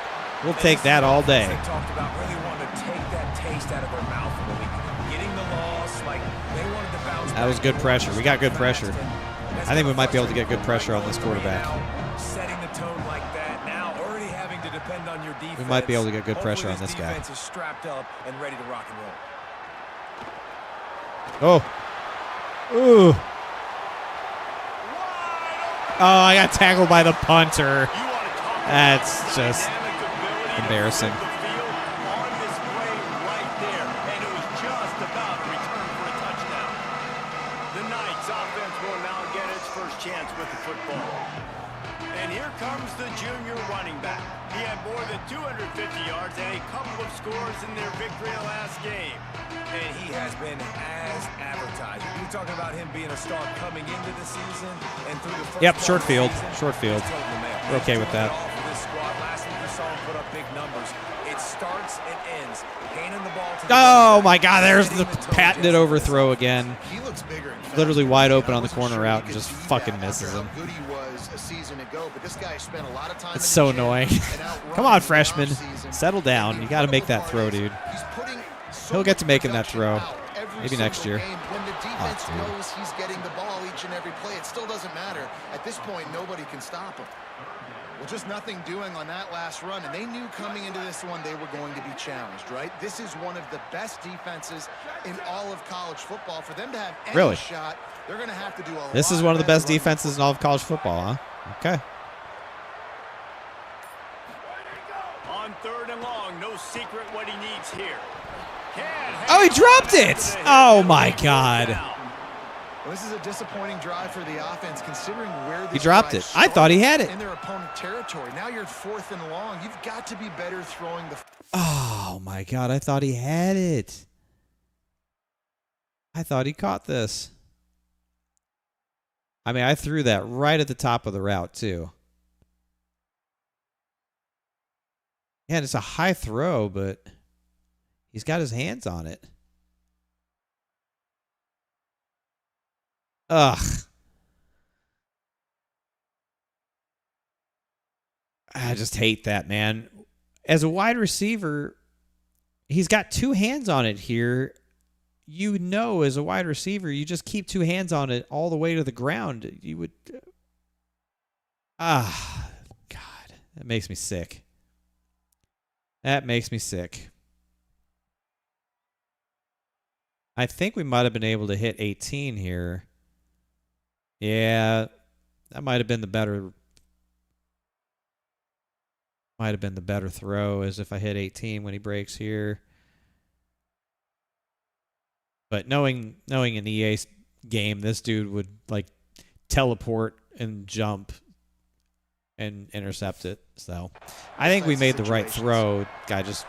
We'll take that all day. They talked about really wanting to take that taste out of their mouth for the week. Getting the loss, like they wanted to bounce. That was good pressure. We got good pressure. I think we might be able to get good pressure on this quarterback. Setting the tone like that now, already having to depend on your defense. We might be able to get good pressure Hopefully on this guy. Defense is strapped up and ready to rock and roll. Oh. Ooh. Oh, I got tackled by the punter. That's just embarrassing. The Knights offense will now get its first chance with the football. And here comes the junior running back. He had more than 250 yards and a couple of scores in their victory last game. And he has been as advertised. You're talking about him being a star coming into the season and through the first Yep, part short of the field. season, Short field. he's toting the mail. We're okay with that. All for this squad. Last week we saw him put up big numbers. It starts and ends. Handing the ball to the Oh running my back, God! There's the setting the tone patented against overthrow again. He looks bigger and faster. Literally wide open I on the wasn't corner sure route he and could just do fucking that misses after him. how good he was a season ago, but this guy spent a lot of time It's in so the gym annoying. and outrunning Come on, the freshman. offseason. Settle down. And You the got to make incredible that throw, part is dude. he's putting so He'll get to much making that production throw. out every Maybe next single year. game. When the defense dude. knows he's getting the ball each and every play, it still doesn't matter. At this point, nobody can stop him. Well, just nothing doing on that last run, and they knew coming into this one they were going to be challenged, right? This is one of the best defenses in all of college football. For them to have any Really? shot, they're going to have to do a This lot is one of the better best running defenses in all of college football, huh? Okay. On third and long, no secret what he needs here. Oh, he dropped it! Oh my God. Well, this is a disappointing drive for the offense, considering where this He dropped drive it. I thought he had it. in their opponent territory. Now you're fourth and long. You've got to be better throwing the. Oh my God! I thought he had it. I thought he caught this. I mean, I threw that right at the top of the route too. Yeah, it's a high throw, but he's got his hands on it. Ugh. I just hate that, man. As a wide receiver, he's got 2 hands on it here. You know, as a wide receiver, you just keep 2 hands on it all the way to the ground. You would... God. That makes me sick. That makes me sick. I think we might have been able to hit 18 here. Yeah, that might have been the better throw, as if I hit 18 when he breaks here. But knowing an EA game, this dude would like teleport and jump and intercept it. So I think we made the right throw. Guy just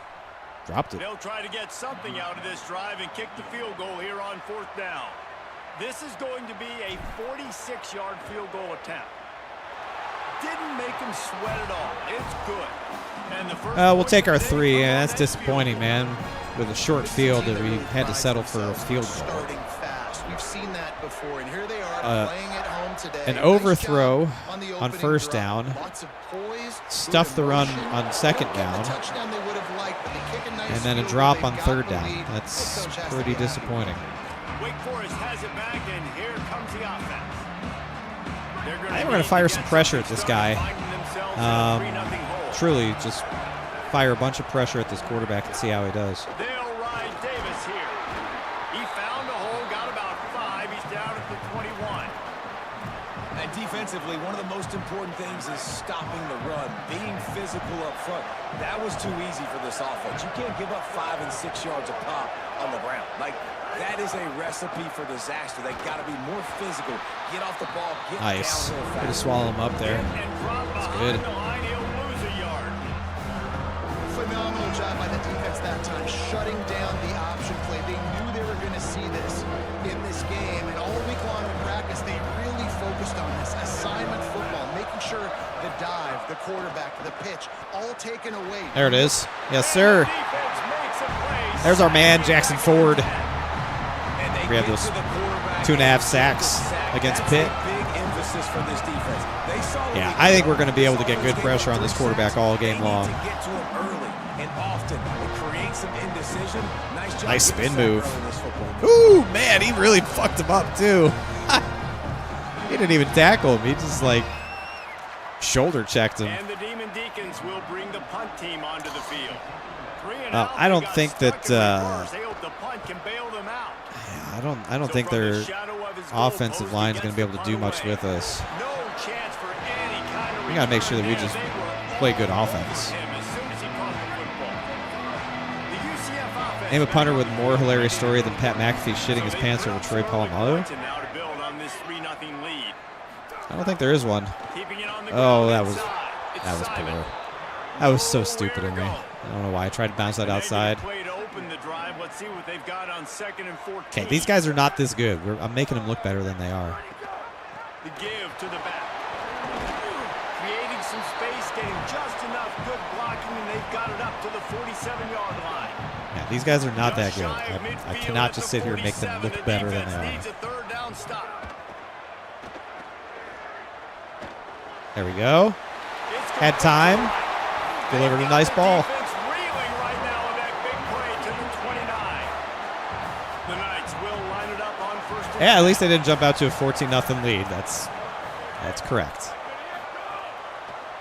dropped it. They'll try to get something out of this drive and kick the field goal here on 4th down. This is going to be a 46-yard field goal attempt. Didn't make him sweat at all. It's good. And the first we'll take our 3. Yeah, that's disappointing, man. With a short field that we had to settle for a field goal. Starting fast. We've seen that before, and here they are playing at home today. An overthrow the on 1st down. Lots of poise, Stuff the run on 2nd down. touchdown they would have liked, but they kick a nice And then a field drop goal. on They 3rd got the down. lead. That's The coach has to pretty be happy. disappointing. Wake Forest has it back, and here comes the offense. I think we're going to fire some pressure at this guy. Truly, just fire a bunch of pressure at this quarterback and see how he does. They'll ride Davis here. He found a hole, got about 5. He's down at the 21. And defensively, one of the most important things is stopping the run, being physical up front. That was too easy for this offense. You can't give up 5 and 6 yards a pop on the ground. Like, that is a recipe for disaster. They got to be more physical. Get off the ball. Get Nice. down real Going to fast. swallow him up there. That's good. The line, he'll lose a yard. Phenomenal job by the defense that time, shutting down the option play. They knew they were going to see this in this game, and all week long in practice, they really focused on this assignment football, making sure the dive, the quarterback, the pitch, all taken away. There it is. Yes, sir. There's our man, Jackson Ford. We have those 2.5 sacks against Pitt. Yeah, I think we're going to be able to get good pressure on this quarterback all game long. Nice spin move. Ooh, man, he really fucked him up, too. He didn't even tackle him. He just, like, shoulder checked him. And the Demon Deacons will bring the punt team onto the field. I don't think that I don't think their offensive line is going to be able to do much with us. We got to make sure that we just play good offense. Name a punter with more hilarious story than Pat McAfee shitting his pants over Troy Polamalu. I don't think there is one. Oh, that was poor. That was so stupid of me. I don't know why I tried to bounce that outside. Okay, these guys are not this good. I'm making them look better than they are. The give to the back. Creating some space, getting just enough good blocking, and they've got it up to the 47-yard line. Yeah, these guys are not that good. I cannot just sit here and make them look better than they are. There we go. Had time. Delivered a nice ball. Yeah, at least they didn't jump out to a 14-0 lead. That's correct.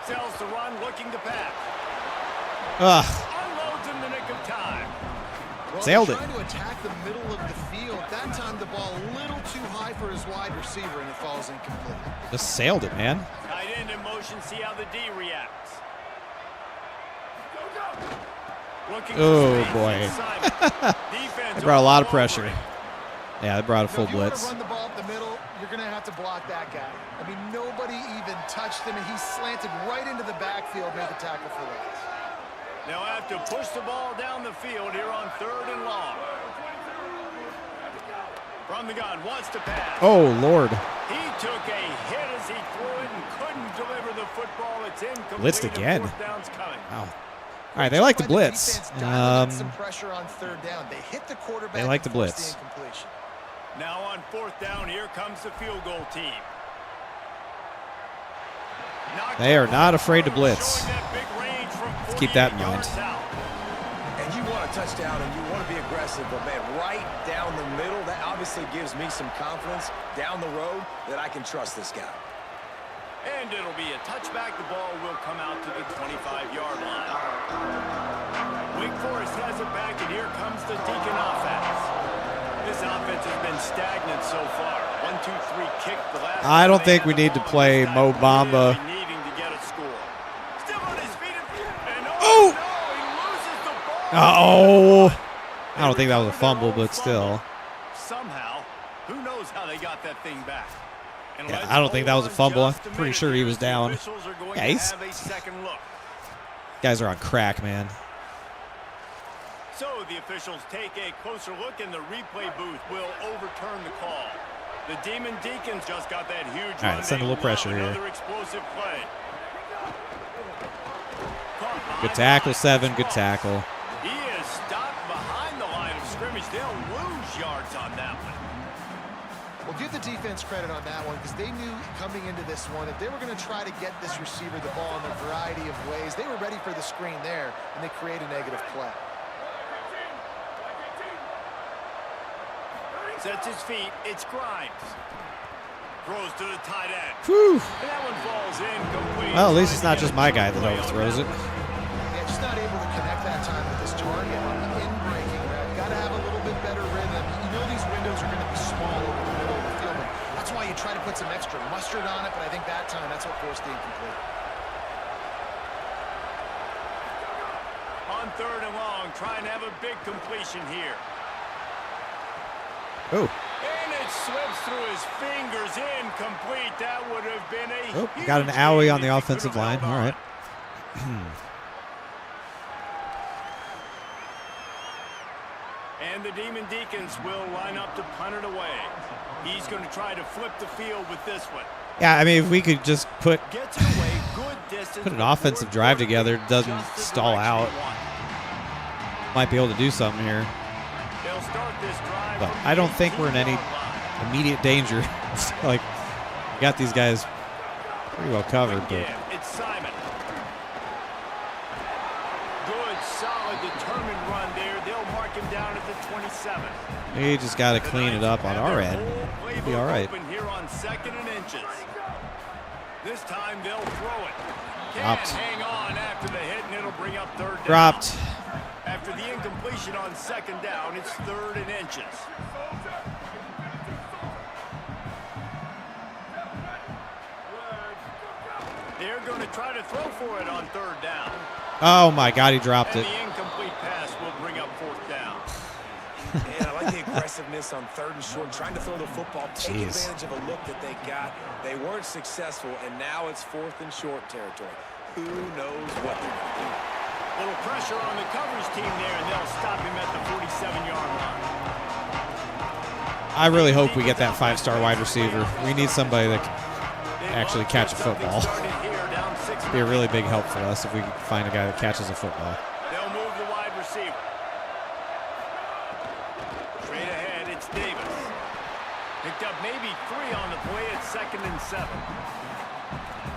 Sells the run, looking to pass. Ugh. Unloads in the nick of time. Sailed it. Trying to attack the middle of the field. That time the ball a little too high for his wide receiver, and it falls incomplete. Just sailed it, man. Tight end in motion, see how the D reacts. Oh, boy. They brought a lot of pressure. Yeah, they brought a full blitz. If you want to run the ball up the middle, you're going to have to block that guy. I mean, nobody even touched him, and he slanted right into the backfield, made the tackle for loss. They'll have to push the ball down the field here on 3rd and long. From the gun, wants to pass. Oh, Lord. He took a hit as he threw it and couldn't deliver the football. It's incomplete. Blitzed again. Fourth down's coming. Wow. All right, they like to blitz. Some pressure on 3rd down. They hit the quarterback. They like to and forced blitz. the incompletion. Now on 4th down, here comes the field goal team. They are not afraid to blitz. Let's keep that in mind. And you want a touchdown and you want to be aggressive, but man, right down the middle, that obviously gives me some confidence down the road that I can trust this guy. And it'll be a touchback. The ball will come out to the 25-yard line. Wake Forest has it back, and here comes the Deacon offense. This offense has been stagnant so far. 1, 2, 3 kick the last. I don't think we need to play Mo Bamba. Needing to get a score. Still on his feet and Oh! no, he loses the ball. Oh! I don't think that was a fumble, but still. that thing back. And Yeah, I don't think that was a fumble. I'm pretty sure he was down. Yeah, he's... have a second look. Guys are on crack, man. So the officials take a closer look, and the replay booth will overturn the call. The Demon Deacons just got that huge All right, send a little pressure here. Another explosive play. Good tackle, 7. Good tackle. He is stopped behind the line of scrimmage. They'll lose yards on that one. Well, give the defense credit on that one because they knew coming into this one that they were going to try to get this receiver the ball in a variety of ways. They were ready for the screen there, and they create a negative play. Sets his feet. It's Grimes. Throws to the tight end. Whew. And that one falls in complete. Well, at least it's not just my guy that overthrows it. Yeah, just not able to connect that time with this target on the in-breaking route. Got to have a little bit better rhythm. You know these windows are going to be small over the middle of the field. And that's why you try to put some extra mustard on it, but I think that time that's what forced the incomplete. On 3rd and long, trying to have a big completion here. Oh. And it slips through his fingers, incomplete. That would have been a Oh, got an owie on the offensive line. All right. And the Demon Deacons will line up to punt it away. He's going to try to flip the field with this one. Yeah, I mean, if we could just put Gets it away, good distance. an offensive drive together, doesn't stall out, might be able to do something here. They'll start this drive. But I don't think we're in any immediate danger. Like, we got these guys pretty well covered. But It's Simon. Good, solid, determined run there. They'll mark him down at the 27. we just got to clean it up on our end. Be all right. Open here on 2nd and inches. This time they'll throw it. Dropped. Can't hang on after the hit, and it'll bring up 3rd down. Dropped. After the incompletion on 2nd down, it's 3rd and inches. They're going to try to throw for it on 3rd down. Oh, my God, he dropped And it. the incomplete pass will bring up 4th down. And I like the aggressiveness on 3rd and short, trying to throw the football, take Jeez. advantage of a look that they got. They weren't successful, and now it's 4th and short territory. Who knows what they're going to do? Little pressure on the coverage team there, and they'll stop him at the 47-yard line. I really hope we get that 5-star wide receiver. We need somebody that can actually catch a football. It'd be a really big help for us if we can find a guy that catches a football. They'll move the wide receiver. Straight ahead, it's Davis. Picked up maybe 3 on the play at 2nd and 7.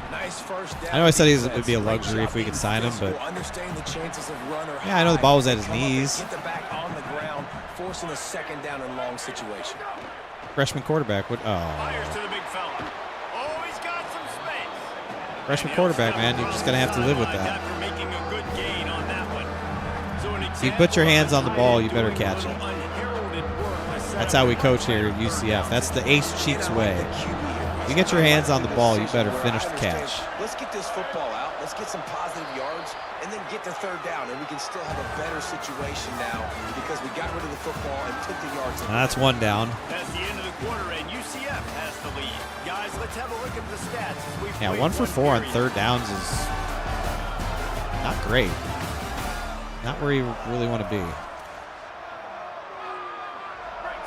Nice first down. I know I said it would be a luxury if we could sign him, but Understand the chances of run or yeah, I know the ball was at his come up and knees. Get the back on the ground, forcing a 2nd down and long situation. Freshman quarterback would. Fires Oh, to the big fella. Oh, he's got some space. freshman quarterback, man. You're just gonna have to live with that. After making a good gain on that one. So an If you put your hands on the ball, you better catch it. unheralded work. That's how we coach here at UCF. That's the Ace Cheeks way. If you get your hands on the ball, you better finish the catch. Let's get this football out. Let's get some positive yards, and then get to 3rd down, and we can still have a better situation now because we got rid of the football and took the yards. Now that's 1 down. That's the end of the quarter, and UCF has the lead. Guys, let's have a look at the stats. As we Yeah, play 1 for 4 on period. 3rd downs is not great. Not where you really want to be.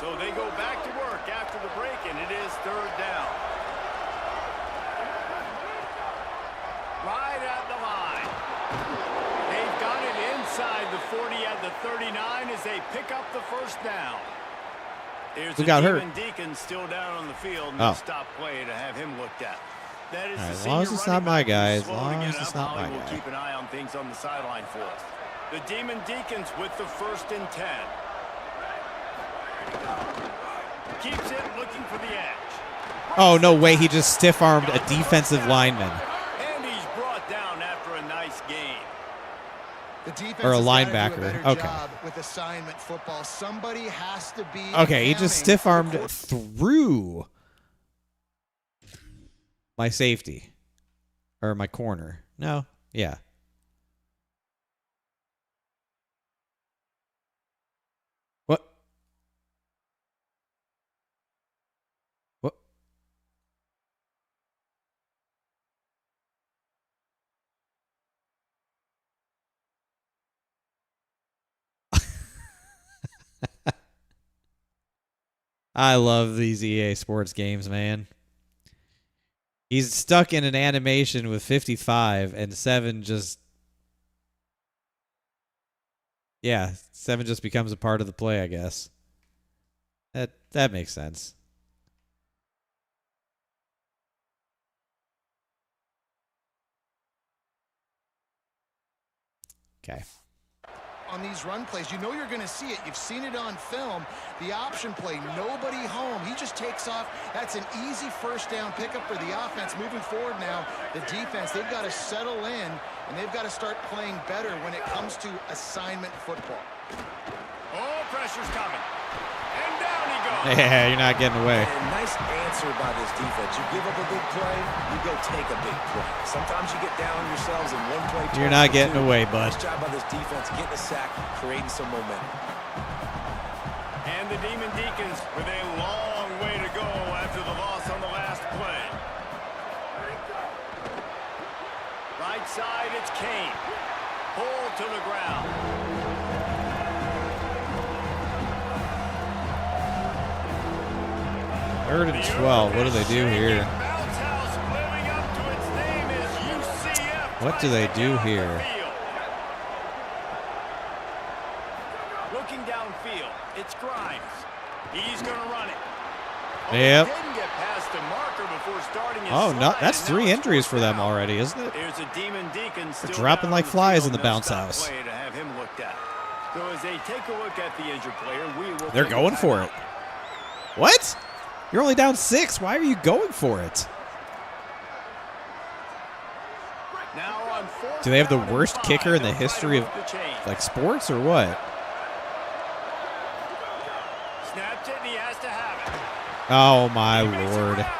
So they go back to work after the break, and it is 3rd down. Right at the line. They've got it inside the 40 at the 39 as they pick up the 1st down. There's Who a got hurt? Demon Deacon still down on the field, and Oh. they'll stop play to have him looked at. That is All right, the as long as senior it's not running my back guy, who's as slowing long it as it's up. not Holly my will guy. keep an eye on things on the sideline for us. The Demon Deacons with the 1st and 10. Keeps it looking for the edge. Oh, no way. He just stiff-armed a defensive lineman. And he's brought down after a nice gain. The defense Or a has gotta do linebacker. better Okay. job with assignment football. Somebody has to be Okay, he just accounting stiff-armed for the through my safety. Or my corner. No. Yeah. What? What? I love these EA Sports games, man. He's stuck in an animation with 55, and 7 just... Yeah, 7 just becomes a part of the play, I guess. That makes sense. Okay. On these run plays, you know you're going to see it. You've seen it on film. The option play, nobody home. He just takes off. That's an easy first down pickup for the offense. Moving forward now, the defense, they've got to settle in, and they've got to start playing better when it comes to assignment football. Oh, pressure's coming. And down he goes. Yeah, you're not getting away. And nice answer by this defense. You give up a big play, you go take a big play. Sometimes you get down on yourselves in one play. You're not getting away, bud. Nice job by this defense, getting a sack, creating some momentum. And the Demon Deacons with a long way to go after the loss on the last play. Right side, it's Kane. Pull to the ground. 3rd and 12. What do they do here? What do they do here? Looking downfield, it's Grimes. He's going to run it. Yep. Didn't get past the marker before starting his Oh, no, slide, that's and 3 now injuries it's for them down. already, isn't it? There's a Demon Deacon still dropping down like on the flies field. in the No bounce stop house. play to have him looked at. So as they take a look at the injured player, we will They're take a going for timeout. it. What? You're only down 6. Why are you going for it? Now on fourth Do they have the down and worst 5, kicker in the they'll try to history of move the chains. like sports or what? Snapped it and he has to have it. Oh my He makes a lord. grab.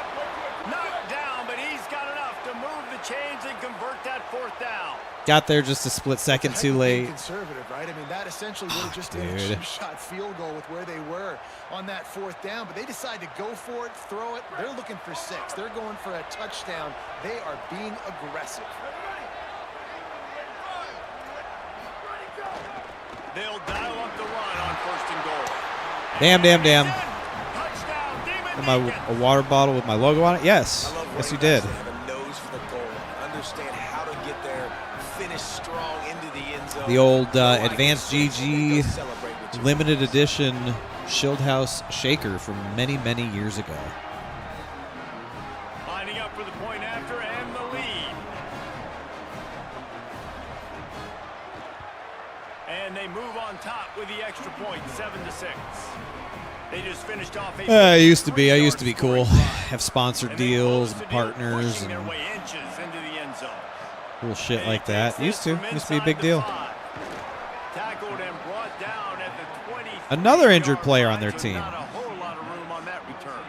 Knocked down, but he's got enough to move the chains and convert that 4th down. Got there just a split second It's a too heck of being late. Conservative, right? I mean, that essentially would have just been a dude. two-shot field goal with where they were on that 4th down, but they decide to go for it, throw it. They're looking for 6. They're going for a touchdown. They are being aggressive. They'll dial up the run on 1st and goal. Damn. Touchdown, Demon Am I Deacons. a water bottle with my logo on it? Yes. I love Yes, you running did. backs that have a nose for the goal. Understand how to get there, finish strong into the end zone. The old Go like Advanced this, GG go celebrate with your limited friends. edition Shield House shaker from many, many years ago. Lining up for the point after and the lead. And they move on top with the extra point, 7-6. They just finished off a I used to be cool. 3-yard Have sponsored and they deals close and the deal, partners pushing their and way inches into the end zone. cool shit And like he that. takes this Used to from be a inside big the deal. 5. Tackled and brought down at the 23 Another injured yard player on line, their so team. Not a whole lot of room on that return.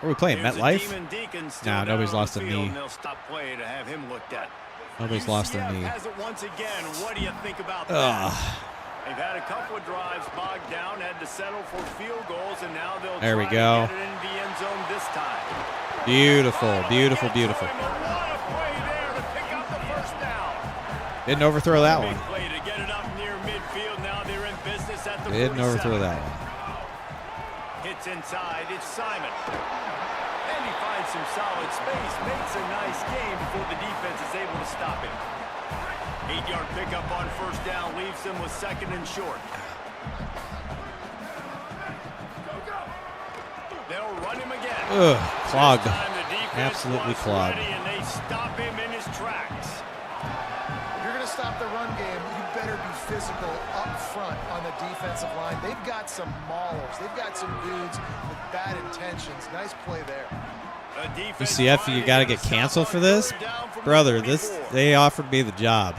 What are we playing? Here's the MetLife? Demon Deacon still Nah, down nobody's on the lost a field, knee. and they'll stop play to have him looked at. Nobody's lost their UCF knee. has it once again. What do you think about Ugh. that? They've had a couple of drives bogged down, had to settle for field goals, and now they'll There we try go. to get it into the end zone this time. Beautiful, beautiful, Gets beautiful. to him, and what a play there to pick up the 1st down. Didn't overthrow that Big one. play to get it up near midfield. Now they're in business at the Didn't 47. overthrow that one. Hits inside. It's Simon. And he finds some solid space. Makes a nice game before the defense is able to stop him. 8-yard pickup on 1st down. Leaves them with 2nd and short. They'll run him again. Ugh, clogged. This time the defense Absolutely was clogged. ready, and they stop him in his tracks. If you're going to stop the run game, you better be physical up front on the defensive line. They've got some maulers. They've got some dudes with bad intentions. Nice play there. UCF, you got to get canceled for this? Brother, they offered me the job.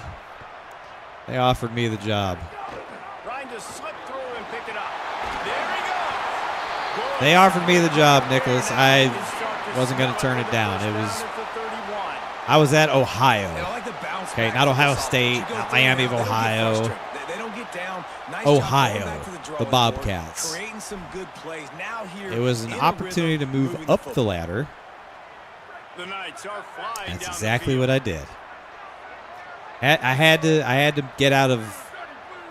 They offered me the job. Trying to slip through and pick it up. There he goes. They offered me the job, Nicholas. I wasn't going to turn it down. I was at Ohio. Okay, not Ohio State, not Miami of Ohio. They don't get down. Nice Ohio, job going back to the drawing the board, Bobcats. creating some good plays. Now here It was an in a opportunity to rhythm, move moving up the football. ladder. The Knights are flying That's down exactly the what I did. I had to get out of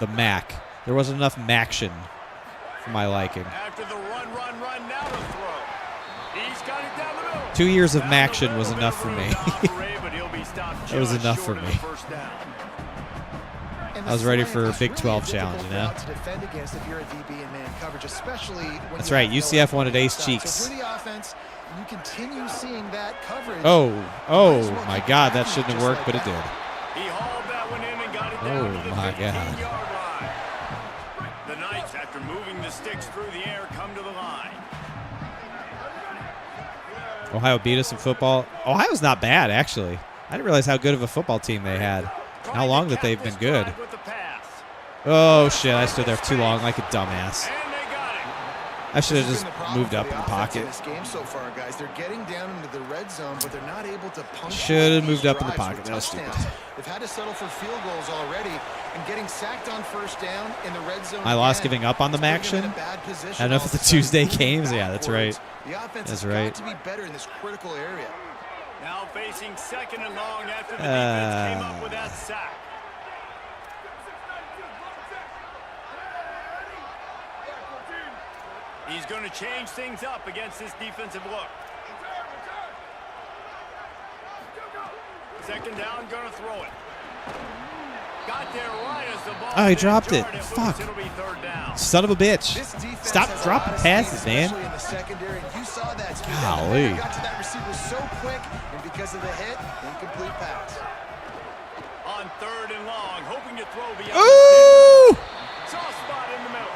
the MAC. There wasn't enough MACtion for my liking. After the run 2 years of Maction was enough for me. It was enough for me. I was ready for a Big 12 challenge, you know? That's right. UCF wanted Ace Cheeks. Oh my God, that shouldn't have worked, but it did. Oh my God. The Knights, after moving the sticks through the air, come to the line. Ohio beat us in football. Ohio's not bad, actually. I didn't realize how good of a football team they had. How long that they've been good. Oh, shit. I stood there too long like a dumbass. I should have just moved up in the pocket. Should have moved up in the pocket. That was stupid. They've had to settle for field goals already, and getting sacked on first down in the red zone. I lost giving up on the Maction. I don't know if it's the Tuesday games. Yeah, that's right. That's right. To be better in this critical area. Now facing second and long after the defense came up with that sack. He's going to change things up against this defensive look. Second down, going to throw it. Got there right as the ball. Oh, he dropped it. Fuck. It'll be third down. Son of a bitch. Stop dropping passes, man. Golly. Got to that receiver so quick, and because of the hit, incomplete pass. On third and long, hoping to throw beyond. Ooh! Soft spot in the middle.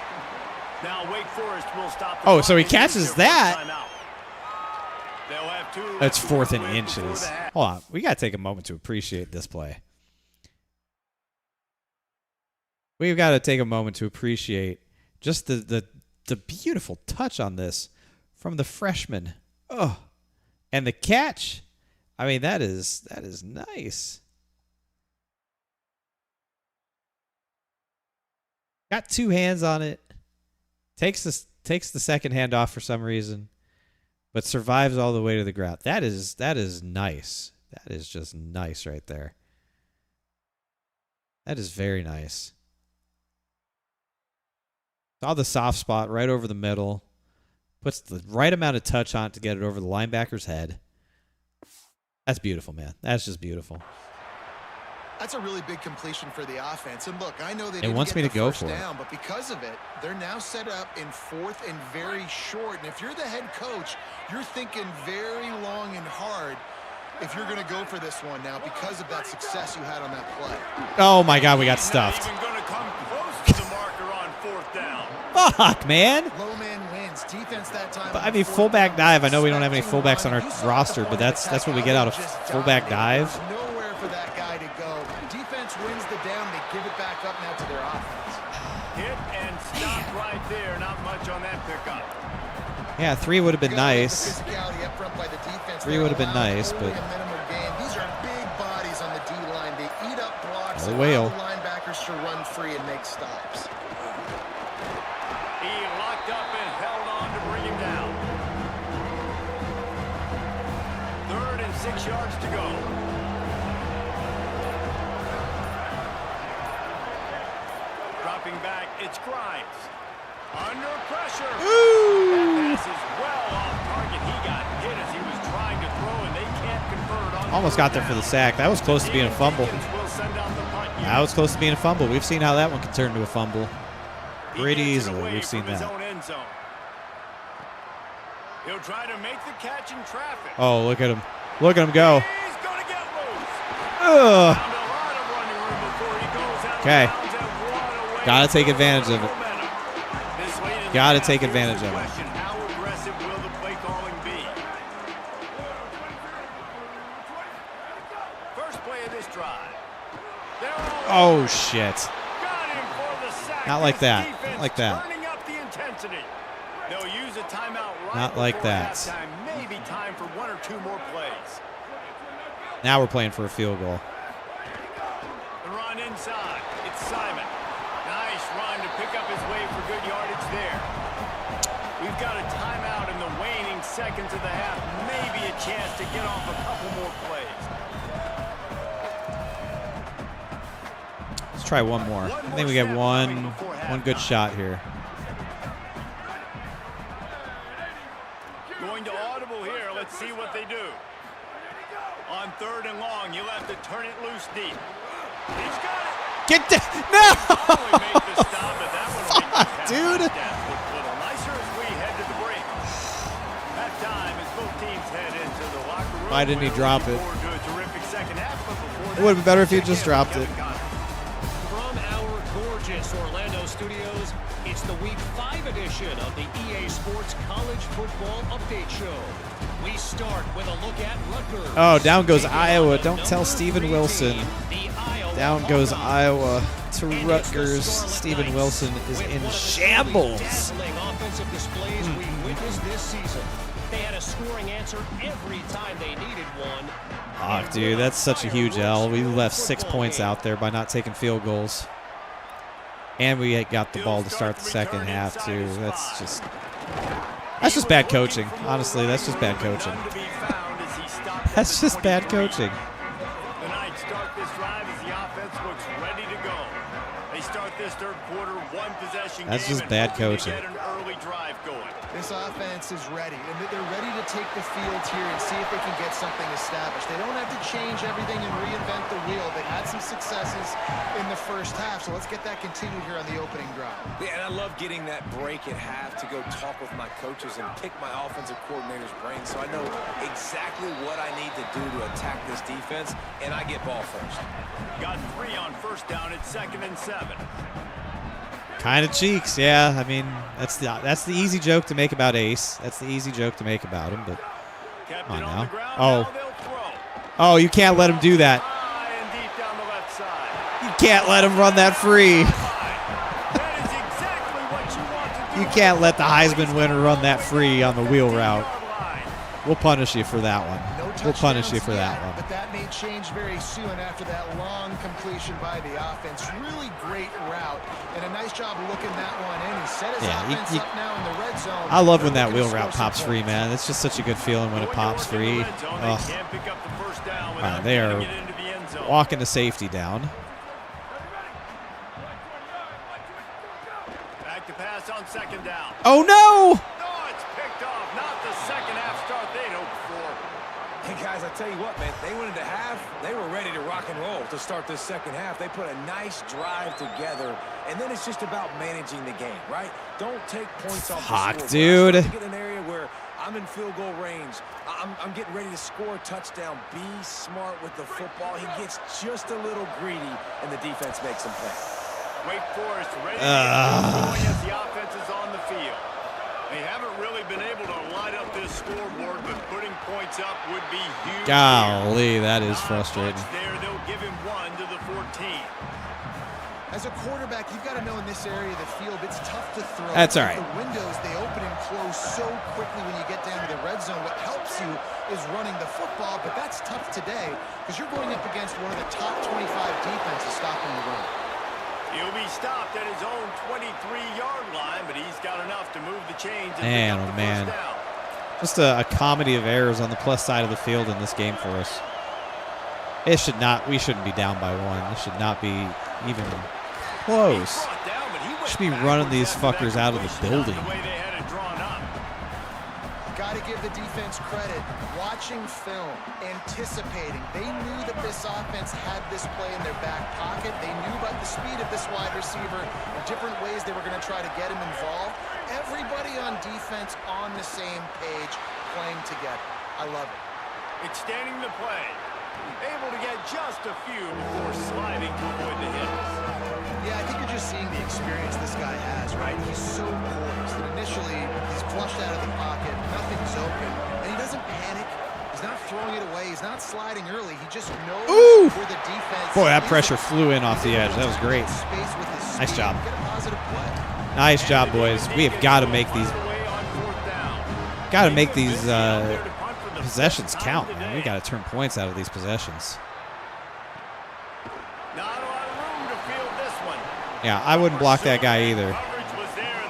Now Wake Forest will stop. Oh, so he catches that. They'll have two. That's 4th and inches. Hold on. We got to take a moment to appreciate this play. We've got to take a moment to appreciate just the beautiful touch on this from the freshman. Oh, and the catch. I mean, that is nice. Got 2 hands on it. Takes the second hand off for some reason, but survives all the way to the ground. That is nice. That is just nice right there. That is very nice. Saw the soft spot right over the middle. Puts the right amount of touch on it to get it over the linebacker's head. That's beautiful, man. That's just beautiful. That's a really big completion for the offense. And look, I know they it didn't wants get me the to go first for down, it. but because of it, they're now set up in 4th and very short. And if you're the head coach, you're thinking very long and hard if you're going to go for this one now because of that success you had on that play. Oh my God, we got stuffed. Not even going to come close to the marker on 4th down. Fuck, man. Low man wins. Defense that time. But, I mean, fullback dive. I know we don't have any fullbacks on our roster, but that's what we get out of fullback dive. Nowhere for that guy to go. Defense wins the down. They give it back up now to their offense. Hit and stop right there. Not much on that pickup. Yeah, 3 would have been nice. 3 would have been nice, but these are big bodies on the D line. They eat up blocks. The whale. Linebackers to run free and make stops. He locked up and held on to bring him down. 3rd and 6 yards to go. Dropping back, it's Grimes. Under pressure. That pass is well off target. He got hit as he was trying to throw, and they can't convert on. Almost got there for the sack. That was close to being a fumble. That was close to being a fumble. We've seen how that one can turn into a fumble. Pretty easily. We've seen that. He'll try to make the catch in traffic. Oh, look at him. Look at him go. He's going to get loose. Ugh. Found a lot of running room before he goes out of Okay. bounds and one away Got to take from advantage of it. momentum. This late in the Got to half, take here's advantage the of it. question. How aggressive will the play calling be? First play of this drive. They're all Oh, shit. got him for the sack. Not like This that. Not defense like that. turning up the intensity. They'll use a timeout right Not like before that. halftime. Maybe time for 1 or 2 more plays. Now we're playing for a field goal. The run inside. It's Simon. Nice run to pick up his way for good yardage there. We've got a timeout in the waning seconds of the half. Maybe a chance to get off a couple more plays. Let's try one more. I think we got one good shot here. Going to audible here. Let's see what they do. On 3rd and long, you'll have to turn it loose deep. He's got it. Get that! No! Finally made the stop, but that one Fuck, dude. A little nicer as we head to the break. That time as both teams head into the locker room. Why didn't he drop it? Forward to a terrific second half, but before It would have been better if he had just dropped it. From our gorgeous Orlando studios, it's the Week 5 edition of the EA Sports College Football Update Show. We start with a look at Rutgers. Oh, down goes Iowa. Don't tell Stephen Wilson. Down goes Iowa to Rutgers. Stephen Wilson is in shambles. Offensive displays we witnessed this season. They had a scoring answer every time they needed one. Fuck, dude, that's such a huge L. We left 6 points out there by not taking field goals. And we got the ball to start the second half, too. That's just bad coaching. Honestly, that's just bad coaching. That's just bad coaching. The Knights start this drive as the offense looks ready to go. They start this third quarter, one possession That's game just bad and hoping to coaching. get an early drive going. This offense is ready, and they're ready to take the field here and see if they can get something established. They don't have to change everything and reinvent the wheel. They had some successes in the first half, so let's get that continued here on the opening drive. Yeah, and I love getting that break at half to go talk with my coaches and pick my offensive coordinator's brain so I know exactly what I need to do to attack this defense, and I get ball first. Got 3 on first down at 2nd and 7. Kind of cheeks, yeah. I mean, that's the easy joke to make about Ace. That's the easy joke to make about him, but Kept come it on on now. the ground. Oh, Now they'll throw. oh, you can't let him do that. High and deep down the left side. You can't let him run that free. That is exactly what you want to do. You can't let the Heisman winner run that free on the wheel route. Line. We'll punish you for that one. No We'll punish you touchdowns for that yet, one. But that may change very soon after that long completion by the offense. Really great route, and a nice job looking that one in. He set his offense up now in the red zone. I love when that Looking to wheel score route some pops free, points. man. It's just such a good feeling when it pops free. Ugh. Can't pick up the first down All without right, they are getting it into the end zone. walking the safety down. Back to pass on 2nd down. Oh, no! No, it's picked off. Not the second half start they'd hoped for. Hey, guys, I tell you what, man, they went into half. They were ready to rock and roll to start this second half. They put a nice drive together, and then it's just about managing the game, right? Don't take points off Fuck, the scoreboard. dude. I start to get in an area where I'm in field goal range. I'm getting ready to score a touchdown. Be smart with the football. He gets just a little greedy, and the defense makes him pay. Wake Forest ready to get going as the offense is on the field. They haven't really been able to light up this scoreboard, but putting points up would be huge. Golly, that is frustrating. There, they'll give him 1 to the 14. As a quarterback, you've got to know in this area of the field, it's tough to throw. That's all right. The windows, they open and close so quickly when you get down to the red zone. What helps you is running the football, but that's tough today because you're going up against one of the top 25 defenses stopping the run. He'll be stopped at his own 23-yard line, but he's got enough to move the chains and Man, pick up oh, the man. first down. Just a comedy of errors on the plus side of the field in this game for us. It should not. We shouldn't be down by 1. This should not be even close. Brought down, but he went Should be running these backwards fuckers out of the after that completion, building. not the way they had it drawn up. Got to give the defense credit. Watching film, anticipating. They knew that this offense had this play in their back pocket. They knew about the speed of this wide receiver and different ways they were going to try to get him involved. Everybody on defense on the same page, playing together. I love it. Extending the play. Able to get just a few before sliding to avoid the hits. Yeah, I think you're just seeing the experience this guy has, right? He's so poised that initially he's flushed out of the pocket, nothing's open, and he doesn't panic. He's not throwing it away. He's not sliding early. He just knows where the defense Boy, that is. pressure flew in off the edge. That was great. Space with his Nice speed. job. Get a positive play. Nice job, boys. We have got to make these. Got to make these possessions count, man. We got to turn points out of these possessions. Not a lot of room to field this one. Yeah, I wouldn't block that guy either.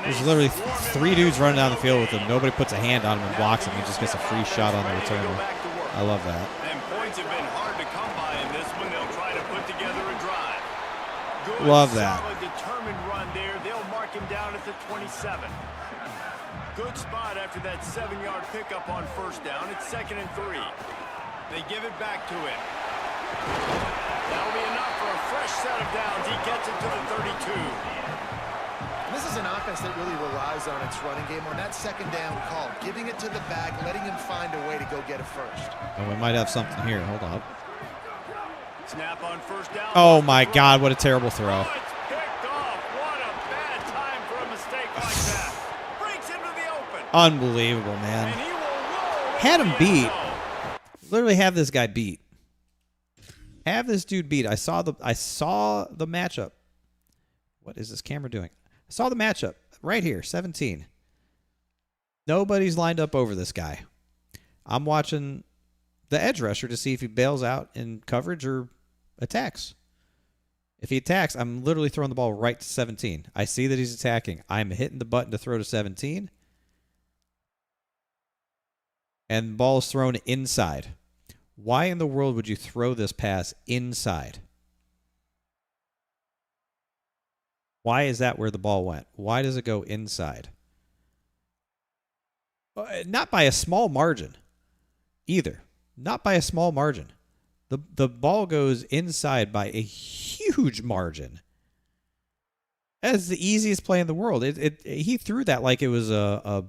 There's literally 3 dudes running down the field with him. Nobody puts a hand on him and blocks him. He just gets a free shot on the returner. I love that. And points have been hard to come by in this one. They'll try to put together a drive. Good, Love that. solid, determined run there. They'll mark him down at the 27. Good spot after that 7-yard pickup on first down. It's 2nd and 3. They give it back to him. That'll be enough for a fresh set of downs. He gets it to the 32. This is an offense that really relies on its running game on that second down call, giving it to the back, letting him find a way to go get it first. Oh, we might have something here. Hold on. Snap on first down. Oh, my God. What a terrible throw. Oh, it's picked off. What a bad time for a mistake like that. Breaks into the open. Unbelievable, man. And he will roll Had him into the end beat. zone. Literally have this guy beat. Have this dude beat. I saw the matchup. What is this camera doing? I saw the matchup right here, 17. Nobody's lined up over this guy. I'm watching the edge rusher to see if he bails out in coverage or attacks. If he attacks, I'm literally throwing the ball right to 17. I see that he's attacking. I'm hitting the button to throw to 17. And the ball is thrown inside. Why in the world would you throw this pass inside? Why is that where the ball went? Why does it go inside? Not by a small margin either. Not by a small margin. The ball goes inside by a huge margin. That's the easiest play in the world. He threw that like it was a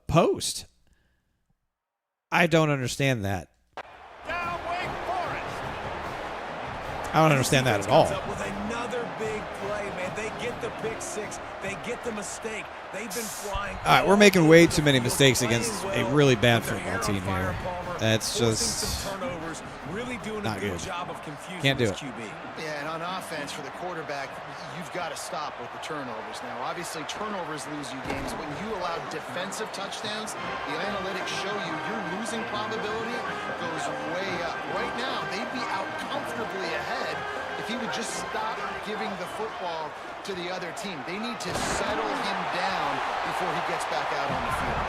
post. I don't understand that. Down Wake Forest. I don't understand that at all. Comes up with another big play, man. They get the pick six. They get the mistake. They've been flying. All right, we're making way too many mistakes against a really bad football team here. That's just really doing not a good good. job of confusing Can't do this it. QB. Yeah, and on offense for the quarterback, you've got to stop with the turnovers. Now, obviously, turnovers lose you games. When you allow defensive touchdowns, the analytics show you your losing probability goes way up. Right now, they'd be out comfortably ahead if he would just stop giving the football to the other team. They need to settle him down before he gets back out on the field.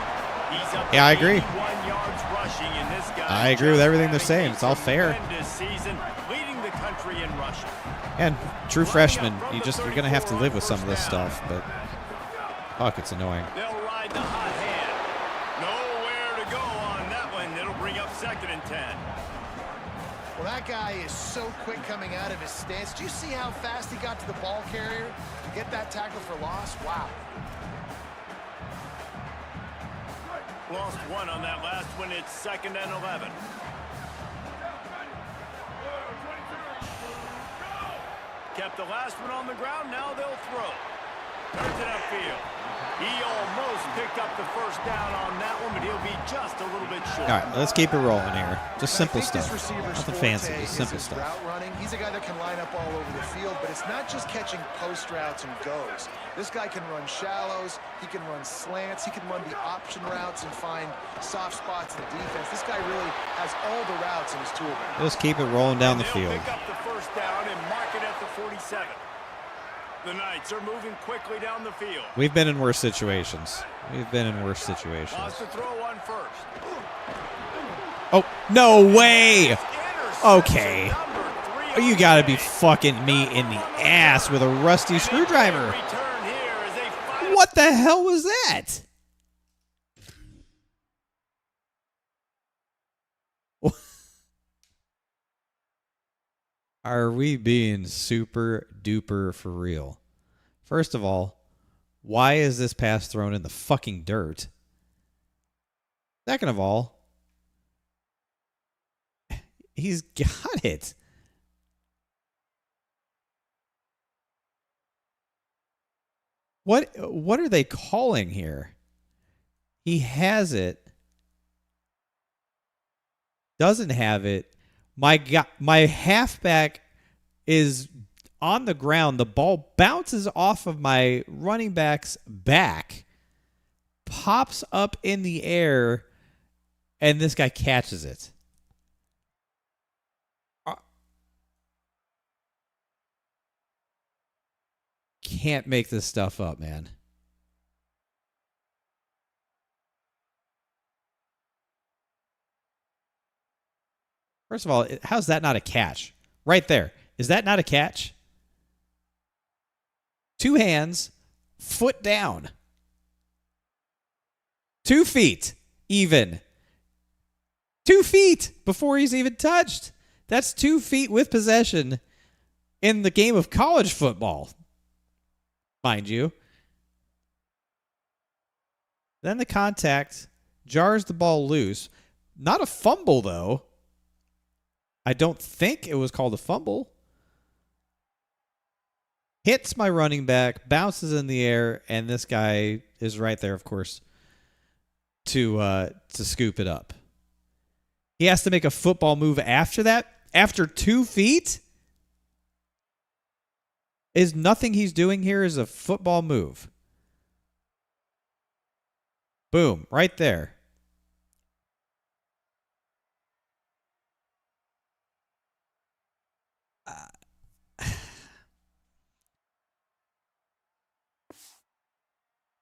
He's up Yeah, I agree. 81 yards rushing, and this guy I agree with everything they're saying. It's all fair. tremendous season, leading the country in rushing. And true freshman, you're going to have to live with some of this stuff, but fuck, it's annoying. They'll ride the hot hand. Nowhere to go on that one. It'll bring up 2nd and 10. Well, that guy is so quick coming out of his stance. Do you see how fast he got to the ball carrier to get that tackle for loss? Wow. Lost one on that last one. It's 2nd and 11. Kept the last one on the ground. Now they'll throw. Turns it upfield. He almost picked up the first down on that one, but he'll be just a little bit short. All right, let's keep it rolling here. Just simple I think stuff. this receiver's Nothing forte fancy, just is simple his stuff. route running. He's a guy that can line up all over the field, but it's not just catching post routes and goes. This guy can run shallows, he can run slants, he can run the option routes and find soft spots in the defense. This guy really has all the routes in his tool bag. Just keep it rolling down the They'll field. pick up the first down and mark it at the 47. The Knights are moving quickly down the field. We've been in worse situations. We've been in worse situations. Wants to throw on first. Oh, no way! Interception Okay. number 3 Oh, you got to be fucking me in the ass with a rusty screwdriver. Return here as they fight. What the hell was that? Are we being super duper for real? First of all, why is this pass thrown in the fucking dirt? Second of all, he's got it. What are they calling here? He has it. Doesn't have it. My halfback is on the ground. The ball bounces off of my running back's back, pops up in the air, and this guy catches it. Can't make this stuff up, man. First of all, how's that not a catch? Right there. Is that not a catch? 2 hands, foot down. 2 feet, even. 2 feet before he's even touched. That's 2 feet with possession in the game of college football, mind you. Then the contact jars the ball loose. Not a fumble, though. I don't think it was called a fumble. Hits my running back, bounces in the air, and this guy is right there, of course, to scoop it up. He has to make a football move after that. After 2 feet? Is nothing he's doing here is a football move. Boom, right there.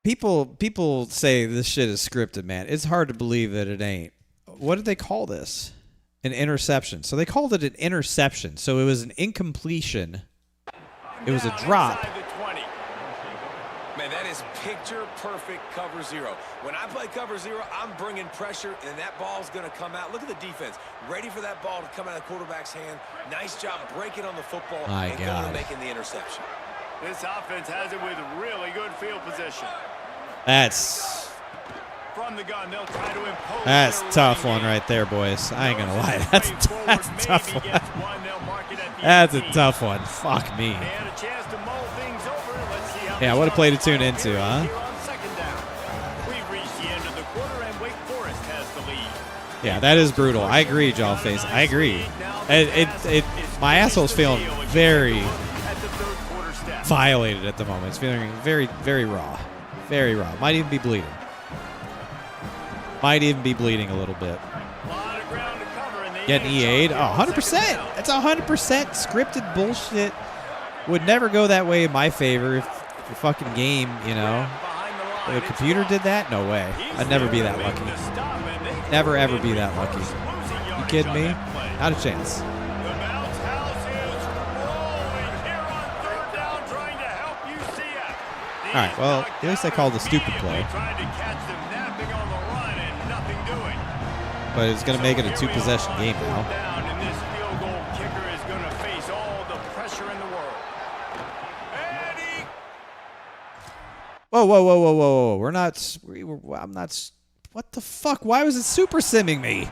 People say this shit is scripted, man. It's hard to believe that it ain't. What did they call this? An interception. So they called it an interception. So it was an incompletion. It was a drop. Man, that is picture-perfect cover zero. When I play cover zero, I'm bringing pressure, and that ball's going to come out. Look at the defense. Ready for that ball to come out of the quarterback's hand. Nice job breaking on the football and going and making the interception. This offense has it with really good field position. That's From the gun, they'll try to impose That's their tough running one game. right there, boys. I ain't going to lie. That's a tough Maybe one. gets one, they'll mark it at the That's a 18. tough one. Fuck me. They had a chance to mull things over. Let's see how Yeah, they what a play to start tune the into, ball huh? here on second down. We've reached the end of the quarter, and Wake Forest has the lead. Yeah, that is brutal. I agree, Jawface. I agree. My asshole's feeling very violated at the moment. It's feeling very, very raw. Very raw. Might even be bleeding. Might even be bleeding a little bit. Getting EA'd? Oh, 100%. That's 100% scripted bullshit. Would never go that way in my favor if the fucking game, you know. The computer did that? No way. I'd never be that lucky. Never, ever be that lucky. You kidding me? Not a chance. All right, well, at least I called the stupid play. But it's going to make it a 2-possession game now. Whoa. We're not. I'm not. What the fuck? Why was it super simming me?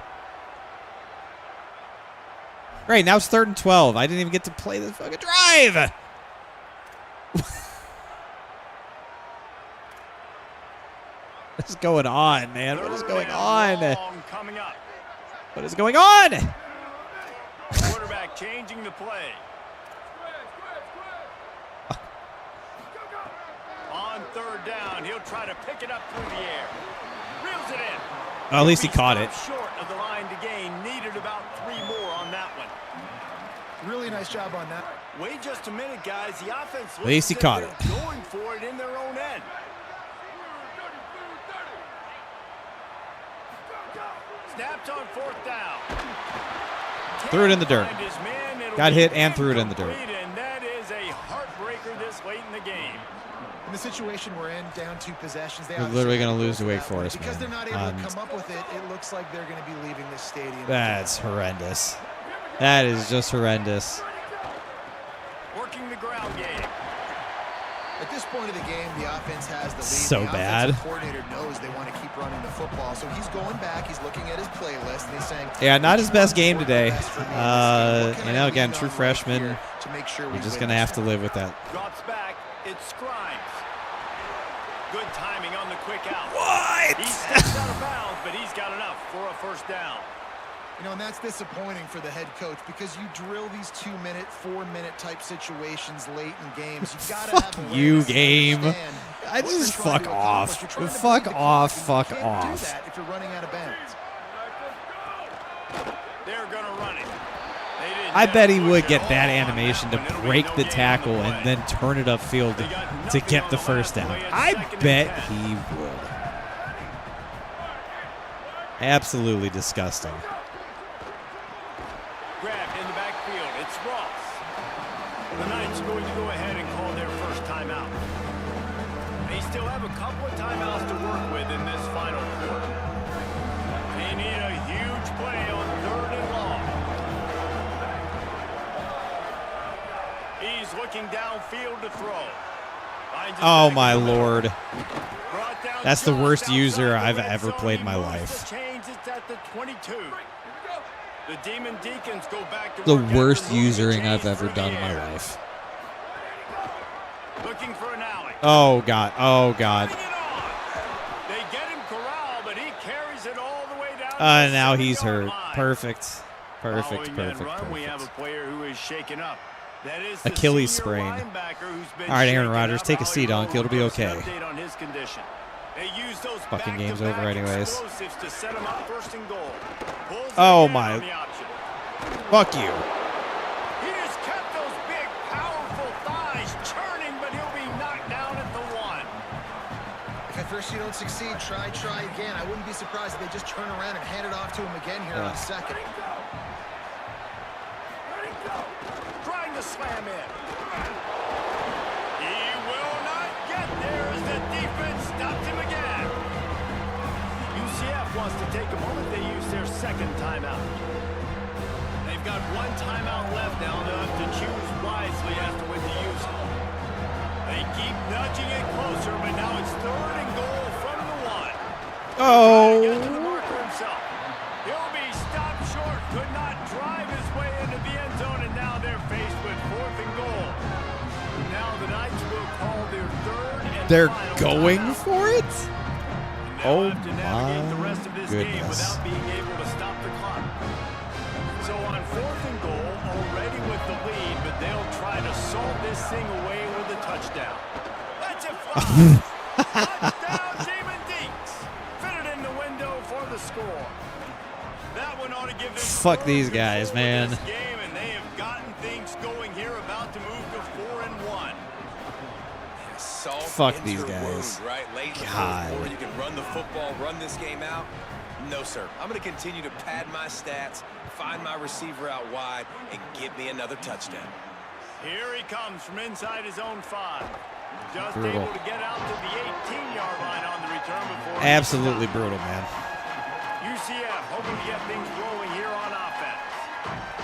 Great, now it's 3rd and 12. I didn't even get to play this fucking drive. What is going on, man? What is going on? What is going on? Quarterback changing the play. On 3rd down, he'll try to pick it up through the air. Reels it in. Well, at least he caught it. Short of the line to gain. Needed about 3 more on that one. Really nice job on that. Wait just a minute, guys. The offense At least he caught it. Going for it in their own end. Snapped on 4th down. Threw it in the dirt. Got hit and threw it in the dirt. And that is a heartbreaker this late in the game. In the situation we're in, down 2 possessions, We're literally going to lose to Wake Forest, because man. they're not able to come up with it. It looks like they're going to be leaving this stadium. That's horrendous. That is just horrendous. Working the ground game. At this point of the game, the offense has the lead. So the bad. offensive coordinator knows they want to keep running the football, so he's going back. He's looking at his playlist, and he's saying, Yeah, not his best game today. You know, again, true freshman. You're just going to have to live with that. Drops back. It's Scrimes. Good timing on the quick out. What? He steps out of bounds, but he's got enough for a 1st down. You know, and that's disappointing for the head coach because you drill these 2-minute, 4-minute type situations late in games. You gotta Fuck have you, awareness to game. understand I what you're just trying fuck to off. accomplish. You're trying to Fuck beat the off. clock, Fuck and you can't off. do that if you're running out of bounds. They're gonna run it. I bet he would get that animation to break the tackle and then turn it upfield to get the 1st down. I bet he would. Absolutely disgusting. Grabbed in the backfield. It's Ross. The Knights going to go ahead and call their 1st timeout. They still have a couple of timeouts to work with in this final quarter. They need a huge play on 3rd and long. He's looking downfield to throw. Oh, my Lord. That's the worst user I've ever played in my life. The worst usering I've ever done in my life. Looking for an alley. Oh, God. Oh, God. They get him corralled, but he carries it all the way down. Now he's hurt. Perfect. Following Perfect. that Perfect. run, we have a Perfect. player who is shaken up. That is the Achilles senior sprain. linebacker who's been All right, Aaron shaken Rodgers, up. take a seat, Holly Unc. It'll be Rowe gives an okay. update on his condition. They use those Fucking game's back-to-back over anyways. explosives to set him up 1st and goal. Pulls it Oh, again my. on the option. Fuck you. He just kept those big, powerful thighs churning, but he'll be knocked down at the 1. If at first you don't succeed, try again. I wouldn't be surprised if they just turn around and hand it off to him again here on 2nd. Trying to slam in. He will not get there as the defense stopped him again. UCF wants to take a moment. They use their 2nd timeout. They've got 1 timeout left now. They'll have to choose wisely as to when to use it. They keep nudging it closer, but now it's 3rd and goal from the 1. Oh. Get to the marker himself. He'll be stopped short. Could not drive his way into the end zone, and now they're faced with 4th and goal. Now the Knights will call their 3rd and They're final going timeout. for it? They'll Oh, have to navigate the my rest of this game goodness. without being able to stop the clock. So on 4th and goal, already with the lead, but they'll try to solve this thing away with a touchdown. That's it fly. Touchdown, Demon Deeks. Fitted in the window for the score. That one ought to give them Fuck these guys, control of man. this game, and they have gotten things going here, about to move to 4 and 1. Salt Fuck into these your guys. wound, right? Late in the God. 4th quarter, you can run the football, run this game out. No, sir. I'm going to continue to pad my stats, find my receiver out wide, and get me another touchdown. Here he comes from inside his own 5. Just Brutal. able to get out to the 18-yard line on the return before. Absolutely brutal, man. UCF hoping to get things rolling here on offense.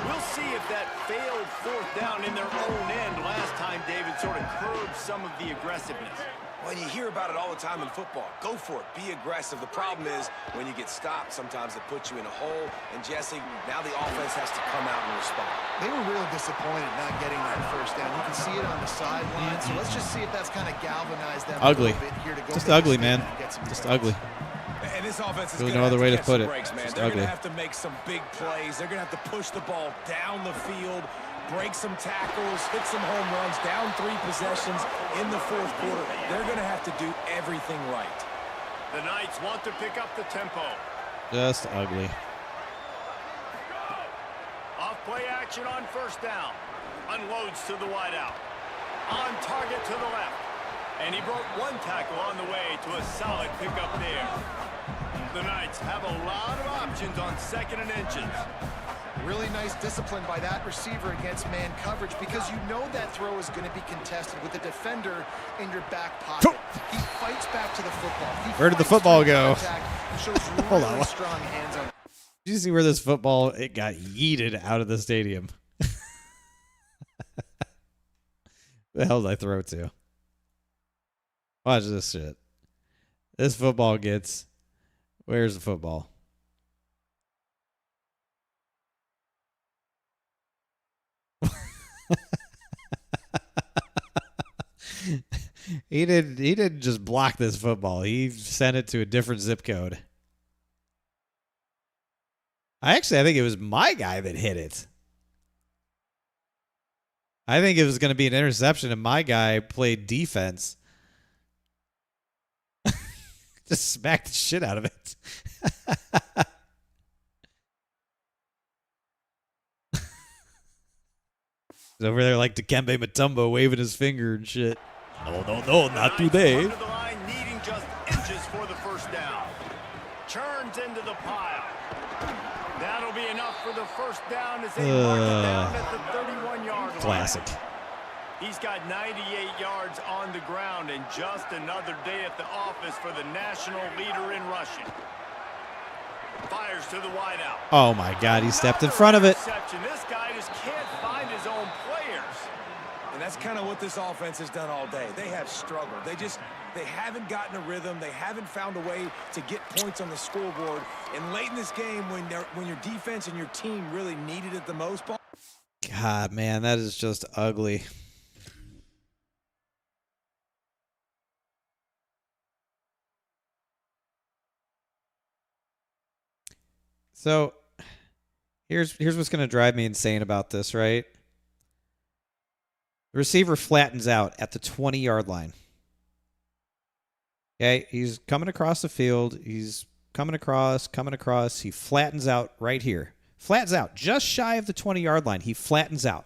We'll see if that failed 4th down in their own end last time, David, sort of curbed some of the aggressiveness. When you hear about it all the time in football, go for it. Be aggressive. The problem is when you get stopped, sometimes it puts you in a hole. And, Jesse, now the offense has to come out and respond. They were really disappointed not getting that 1st down. You can see it on the sideline. So let's just see if that's kind of galvanized them Ugly. a little bit here to go. Just make a ugly, statement man. and get some Just yards. ugly. And this offense is Really going no other way to catch put some it. breaks, man. Just They're going ugly. to have to make some big plays. They're going to have to push the ball down the field, break some tackles, hit some home runs, down 3 possessions in the 4th quarter. They're going to have to do everything right. The Knights want to pick up the tempo. Just ugly. Off play action on 1st down. Unloads to the wideout. On target to the left. And he broke 1 tackle on the way to a solid pickup there. The Knights have a lot of options on 2nd and inches. Really nice discipline by that receiver against man coverage, because you know that throw is going to be contested with the defender in your back pocket. He fights back to the football. Where did the football go? Shows Hold really on. strong hands on. Did you see where this football, it got yeeted out of the stadium? The hell did I throw to? Watch this shit. This football gets... Where's the football? He didn't just block this football. He sent it to a different zip code. I think it was my guy that hit it. I think it was going to be an interception, and my guy played defense. Just smacked the shit out of it. He's over there like Dikembe Mutombo waving his finger and shit. No, not today. The line needing just inches for the 1st down. Churns into the pile. That'll be enough for the 1st down as they mark it down at the 31-yard line. Classic. He's got 98 yards on the ground, and just another day at the office for the national leader in rushing. Fires to the wideout. Oh my God, he stepped in front of it. Interception. This guy just can't find his own players. And that's kind of what this offense has done all day. They have struggled. They haven't gotten a rhythm. They haven't found a way to get points on the scoreboard. And late in this game, when your defense and your team really needed it the most, God, man, that is just ugly. So here's what's going to drive me insane about this, right? The receiver flattens out at the 20-yard line. Okay, he's coming across the field. He's coming across. He flattens out right here. Flattens out just shy of the 20-yard line. He flattens out.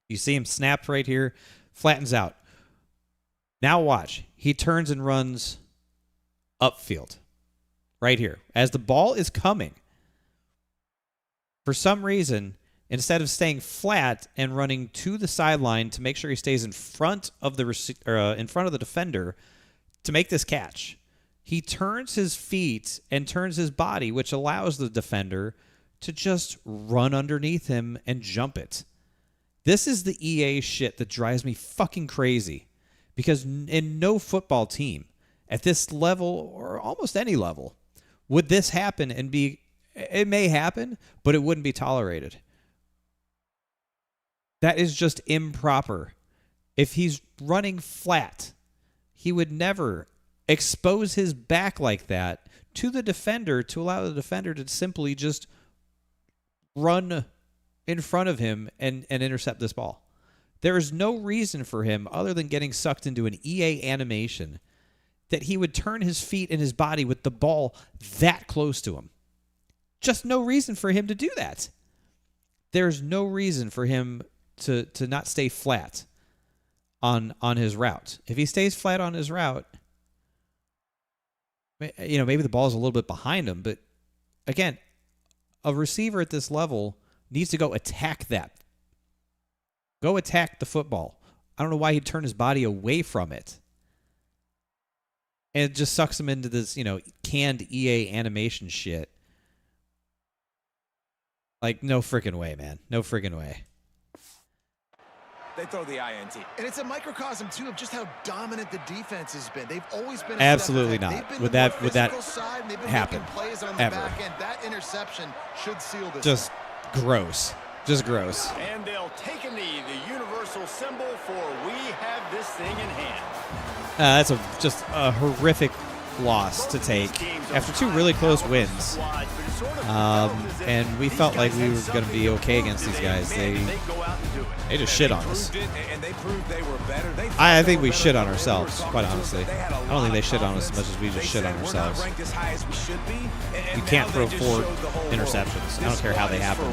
You see him snapped right here. Flattens out. Now watch. He turns and runs upfield. Right here. As the ball is coming, for some reason, instead of staying flat and running to the sideline to make sure he stays in front of the defender to make this catch, he turns his feet and turns his body, which allows the defender to just run underneath him and jump it. This is the EA shit that drives me fucking crazy, because in no football team at this level or almost any level would this happen and be, it may happen, but it wouldn't be tolerated. That is just improper. If he's running flat, he would never expose his back like that to the defender to allow the defender to simply just run in front of him and intercept this ball. There is no reason for him, other than getting sucked into an EA animation, that he would turn his feet and his body with the ball that close to him. Just no reason for him to do that. There's no reason for him to not stay flat on his route. If he stays flat on his route, maybe the ball's a little bit behind him, but again, a receiver at this level needs to go attack that. Go attack the football. I don't know why he'd turn his body away from it. And it just sucks him into this, canned EA animation shit. Like, no freaking way, man. No freaking way. they throw the INT. And it's a microcosm, too, of just how dominant the defense has been. They've always been absolutely not. Would that happen plays on the ever? Back end. That interception should seal this. Just gross. Just gross. And they'll take a knee, the universal symbol for we have this thing in hand. That's just a horrific loss to take after two really close wins. And we felt like we were going to be okay against these guys. They just shit on us. I think we shit on ourselves, quite honestly. I don't think they shit on us as much as we just shit on ourselves. We can't throw 4 interceptions. I don't care how they happen.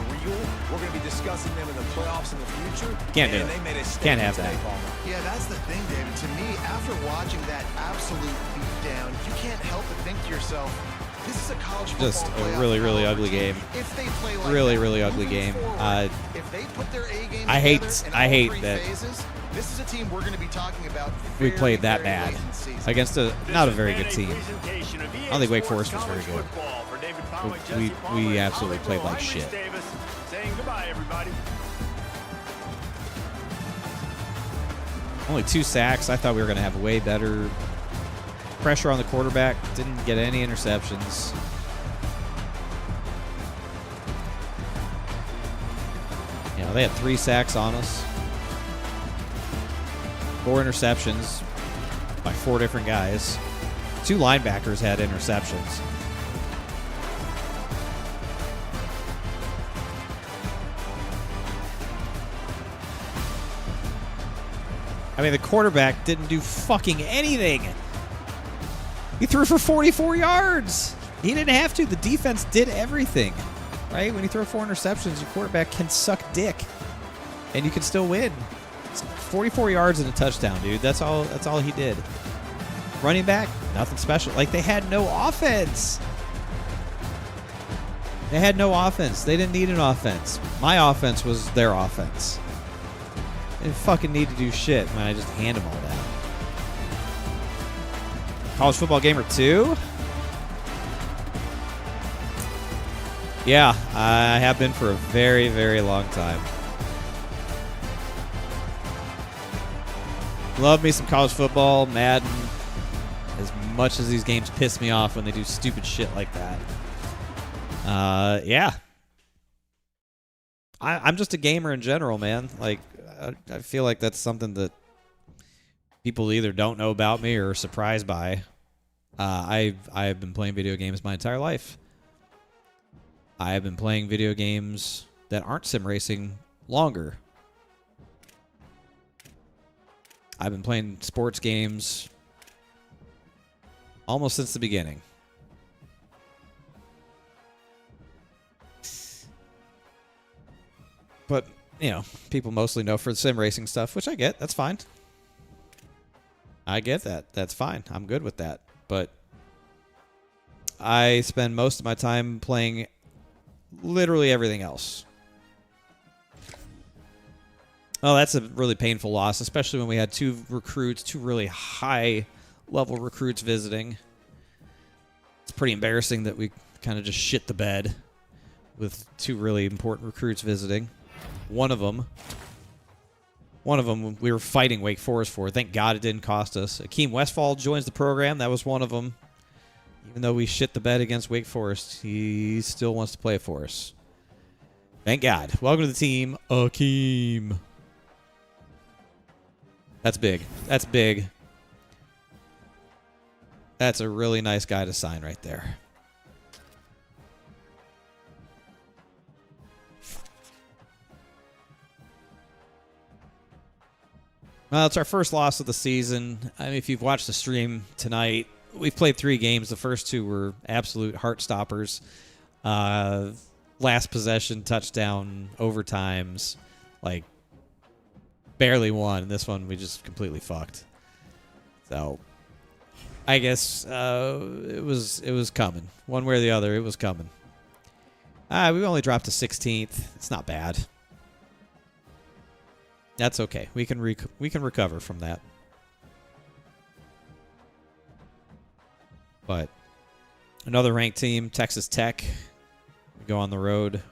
We're going to be discussing them in the playoffs in the future. Can't do it. Can't have that. Yeah, that's the thing, David. To me, after watching that absolute beatdown, you can't help but think to yourself, this is a college football just a really, really ugly game. If they play like really, that, really ugly game. Forward, if they put their A game I hate together that phases, this is a team we're going to be talking about. We played that bad against not a very good team. I don't think Wake Forest was very good. We absolutely played like shit. Saying goodbye, everybody. Only 2 sacks. I thought we were going to have way better pressure on the quarterback. Didn't get any interceptions. They had 3 sacks on us. 4 interceptions by 4 different guys. 2 linebackers had interceptions. I mean, the quarterback didn't do fucking anything. He threw for 44 yards. He didn't have to. The defense did everything, right? When you throw 4 interceptions, your quarterback can suck dick, and you can still win. It's 44 yards and a touchdown, dude. That's all he did. Running back, nothing special. Like, they had no offense. They had no offense. They didn't need an offense. My offense was their offense. They didn't fucking need to do shit, man. I just hand them all that. College Football Gamer 2. Yeah, I have been for a very, very long time. Love me some college football, Madden, as much as these games piss me off when they do stupid shit like that. Yeah. I'm just a gamer in general, man. Like, I feel like that's something that people either don't know about me or are surprised by. I've been playing video games my entire life. I have been playing video games that aren't sim racing longer. I've been playing sports games almost since the beginning. But, you know, people mostly know for the sim racing stuff, which I get. That's fine. I get that. That's fine. I'm good with that. But I spend most of my time playing literally everything else. Oh, that's a really painful loss, especially when we had two really high-level recruits visiting. It's pretty embarrassing that we kind of just shit the bed with two really important recruits visiting. One of them, we were fighting Wake Forest for. Thank God it didn't cost us. Akeem Westfall joins the program. That was one of them. Even though we shit the bed against Wake Forest, he still wants to play for us. Thank God. Welcome to the team, Akeem. That's big. That's big. That's a really nice guy to sign right there. Well, it's our first loss of the season. I mean, if you've watched the stream tonight, we've played 3 games. The first 2 were absolute heart stoppers. Last possession, touchdown, overtimes, like barely won. And this one we just completely fucked. So I guess it was coming. One way or the other, it was coming. We only dropped to 16th. It's not bad. That's okay. We can recover from that. But another ranked team, Texas Tech. We go on the road.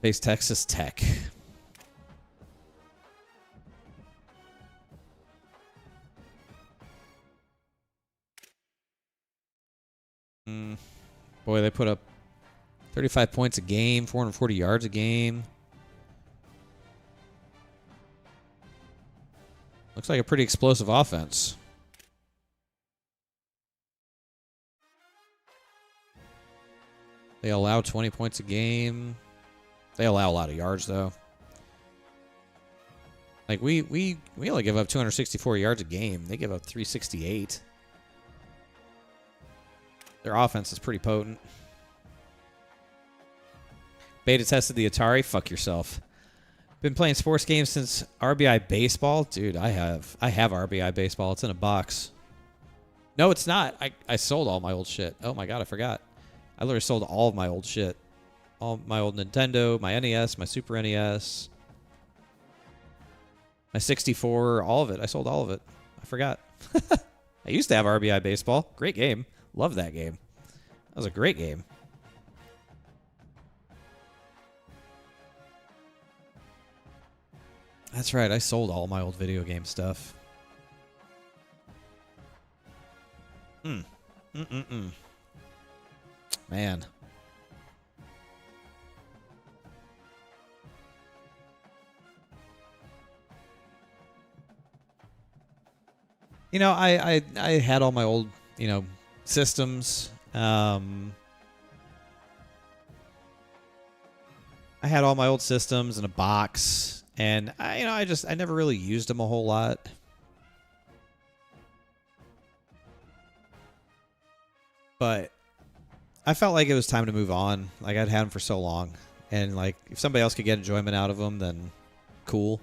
Face Texas Tech. Boy, they put up 35 points a game, 440 yards a game. Looks like a pretty explosive offense. They allow 20 points a game. They allow a lot of yards, though. Like, we only give up 264 yards a game. They give up 368. Their offense is pretty potent. Beta tested the Atari. Fuck yourself. Been playing sports games since RBI Baseball. Dude, I have RBI Baseball. It's in a box. No, it's not. I sold all my old shit. Oh my God, I forgot. I literally sold all of my old shit. All my old Nintendo, my NES, my Super NES, my 64, all of it. I sold all of it. I forgot. I used to have RBI Baseball. Great game. Love that game. That was a great game. That's right. I sold all my old video game stuff. Man. You know, I had all my old, systems. I had all my old systems in a box, and I never really used them a whole lot. But I felt like it was time to move on. Like, I'd had them for so long, and like if somebody else could get enjoyment out of them, then cool.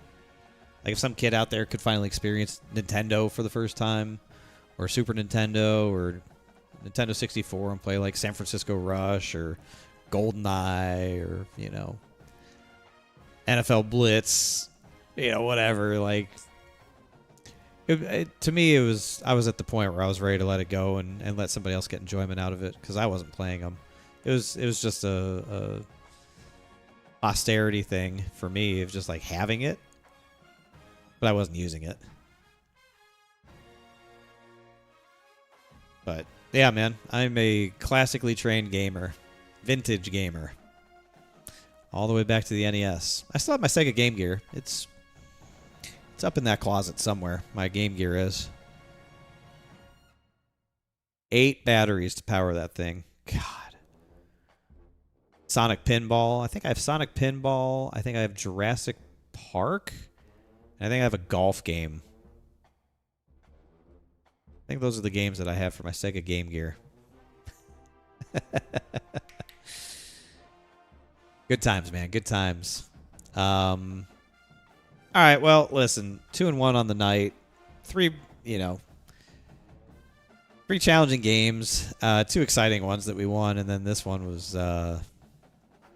Like if some kid out there could finally experience Nintendo for the first time, or Super Nintendo, or Nintendo 64 and play like San Francisco Rush or GoldenEye or, NFL Blitz, whatever. Like, To me, I was at the point where I was ready to let it go and let somebody else get enjoyment out of it because I wasn't playing them. It was just a posterity thing for me of just like having it, but I wasn't using it. But yeah, man, I'm a classically trained gamer, vintage gamer, all the way back to the NES. I still have my Sega Game Gear. It's up in that closet somewhere. My Game Gear is. 8 batteries to power that thing. God. Sonic Pinball. I think I have Sonic Pinball. I think I have Jurassic Park. And I think I have a golf game. I think those are the games that I have for my Sega Game Gear. Good times, man. Good times. All right, well, listen, 2-1 on the night. 3 challenging games. 2 exciting ones that we won, and then this one was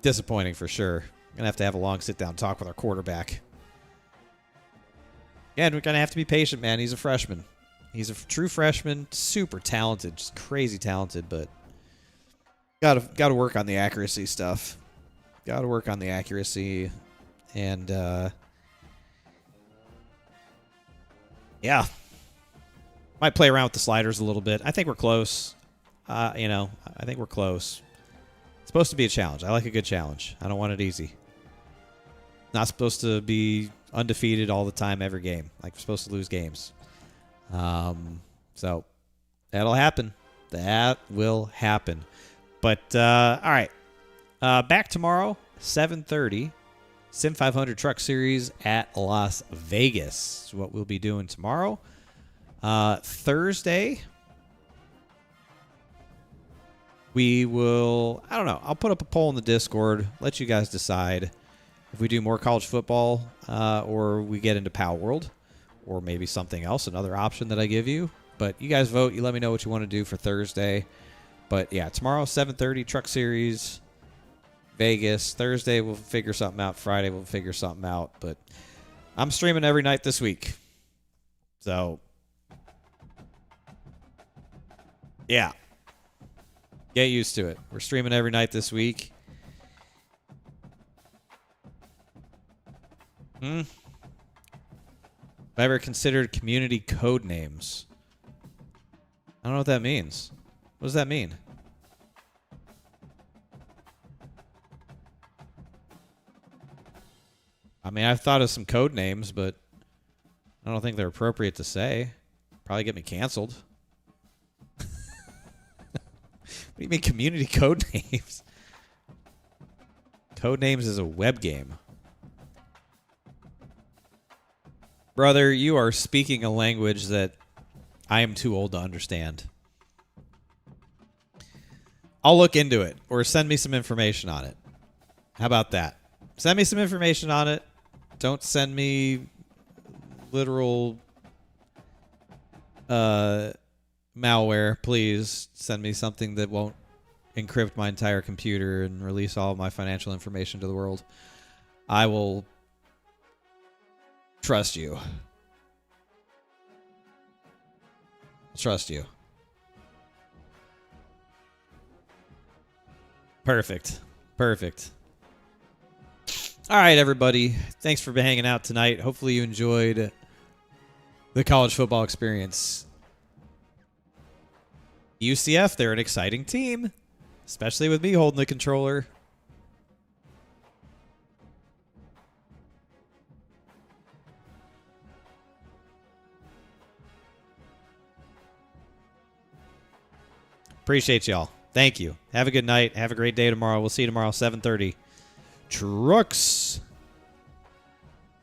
disappointing for sure. Going to have a long sit-down talk with our quarterback. Again, we're going to have to be patient, man. He's a freshman. He's a true freshman, super talented, just crazy talented, but got to work on the accuracy stuff. Got to work on the accuracy, and yeah, might play around with the sliders a little bit. I think we're close. I think we're close. It's supposed to be a challenge. I like a good challenge. I don't want it easy. Not supposed to be undefeated all the time, every game. Like, we're supposed to lose games. So that'll happen. That will happen. But all right, back tomorrow, 7:30. Sim 500 Truck Series at Las Vegas is what we'll be doing tomorrow. Thursday, we will, I don't know, I'll put up a poll in the Discord, let you guys decide if we do more college football or we get into Power World or maybe something else, another option that I give you. But you guys vote. You let me know what you want to do for Thursday. But yeah, tomorrow, 7:30, Truck Series, Vegas. Thursday, we'll figure something out. Friday, we'll figure something out. But I'm streaming every night this week. So, yeah. Get used to it. We're streaming every night this week. Have I ever considered community code names? I don't know what that means. What does that mean? I mean, I've thought of some code names, but I don't think they're appropriate to say. Probably get me canceled. What do you mean community code names? Code names is a web game. Brother, you are speaking a language that I am too old to understand. I'll look into it, or send me some information on it. How about that? Send me some information on it. Don't send me literal malware, please. Send me something that won't encrypt my entire computer and release all of my financial information to the world. I will trust you. Trust you. Perfect. Perfect. All right, everybody. Thanks for hanging out tonight. Hopefully you enjoyed the college football experience. UCF, they're an exciting team, especially with me holding the controller. Appreciate y'all. Thank you. Have a good night. Have a great day tomorrow. We'll see you tomorrow, 7:30. Trucks.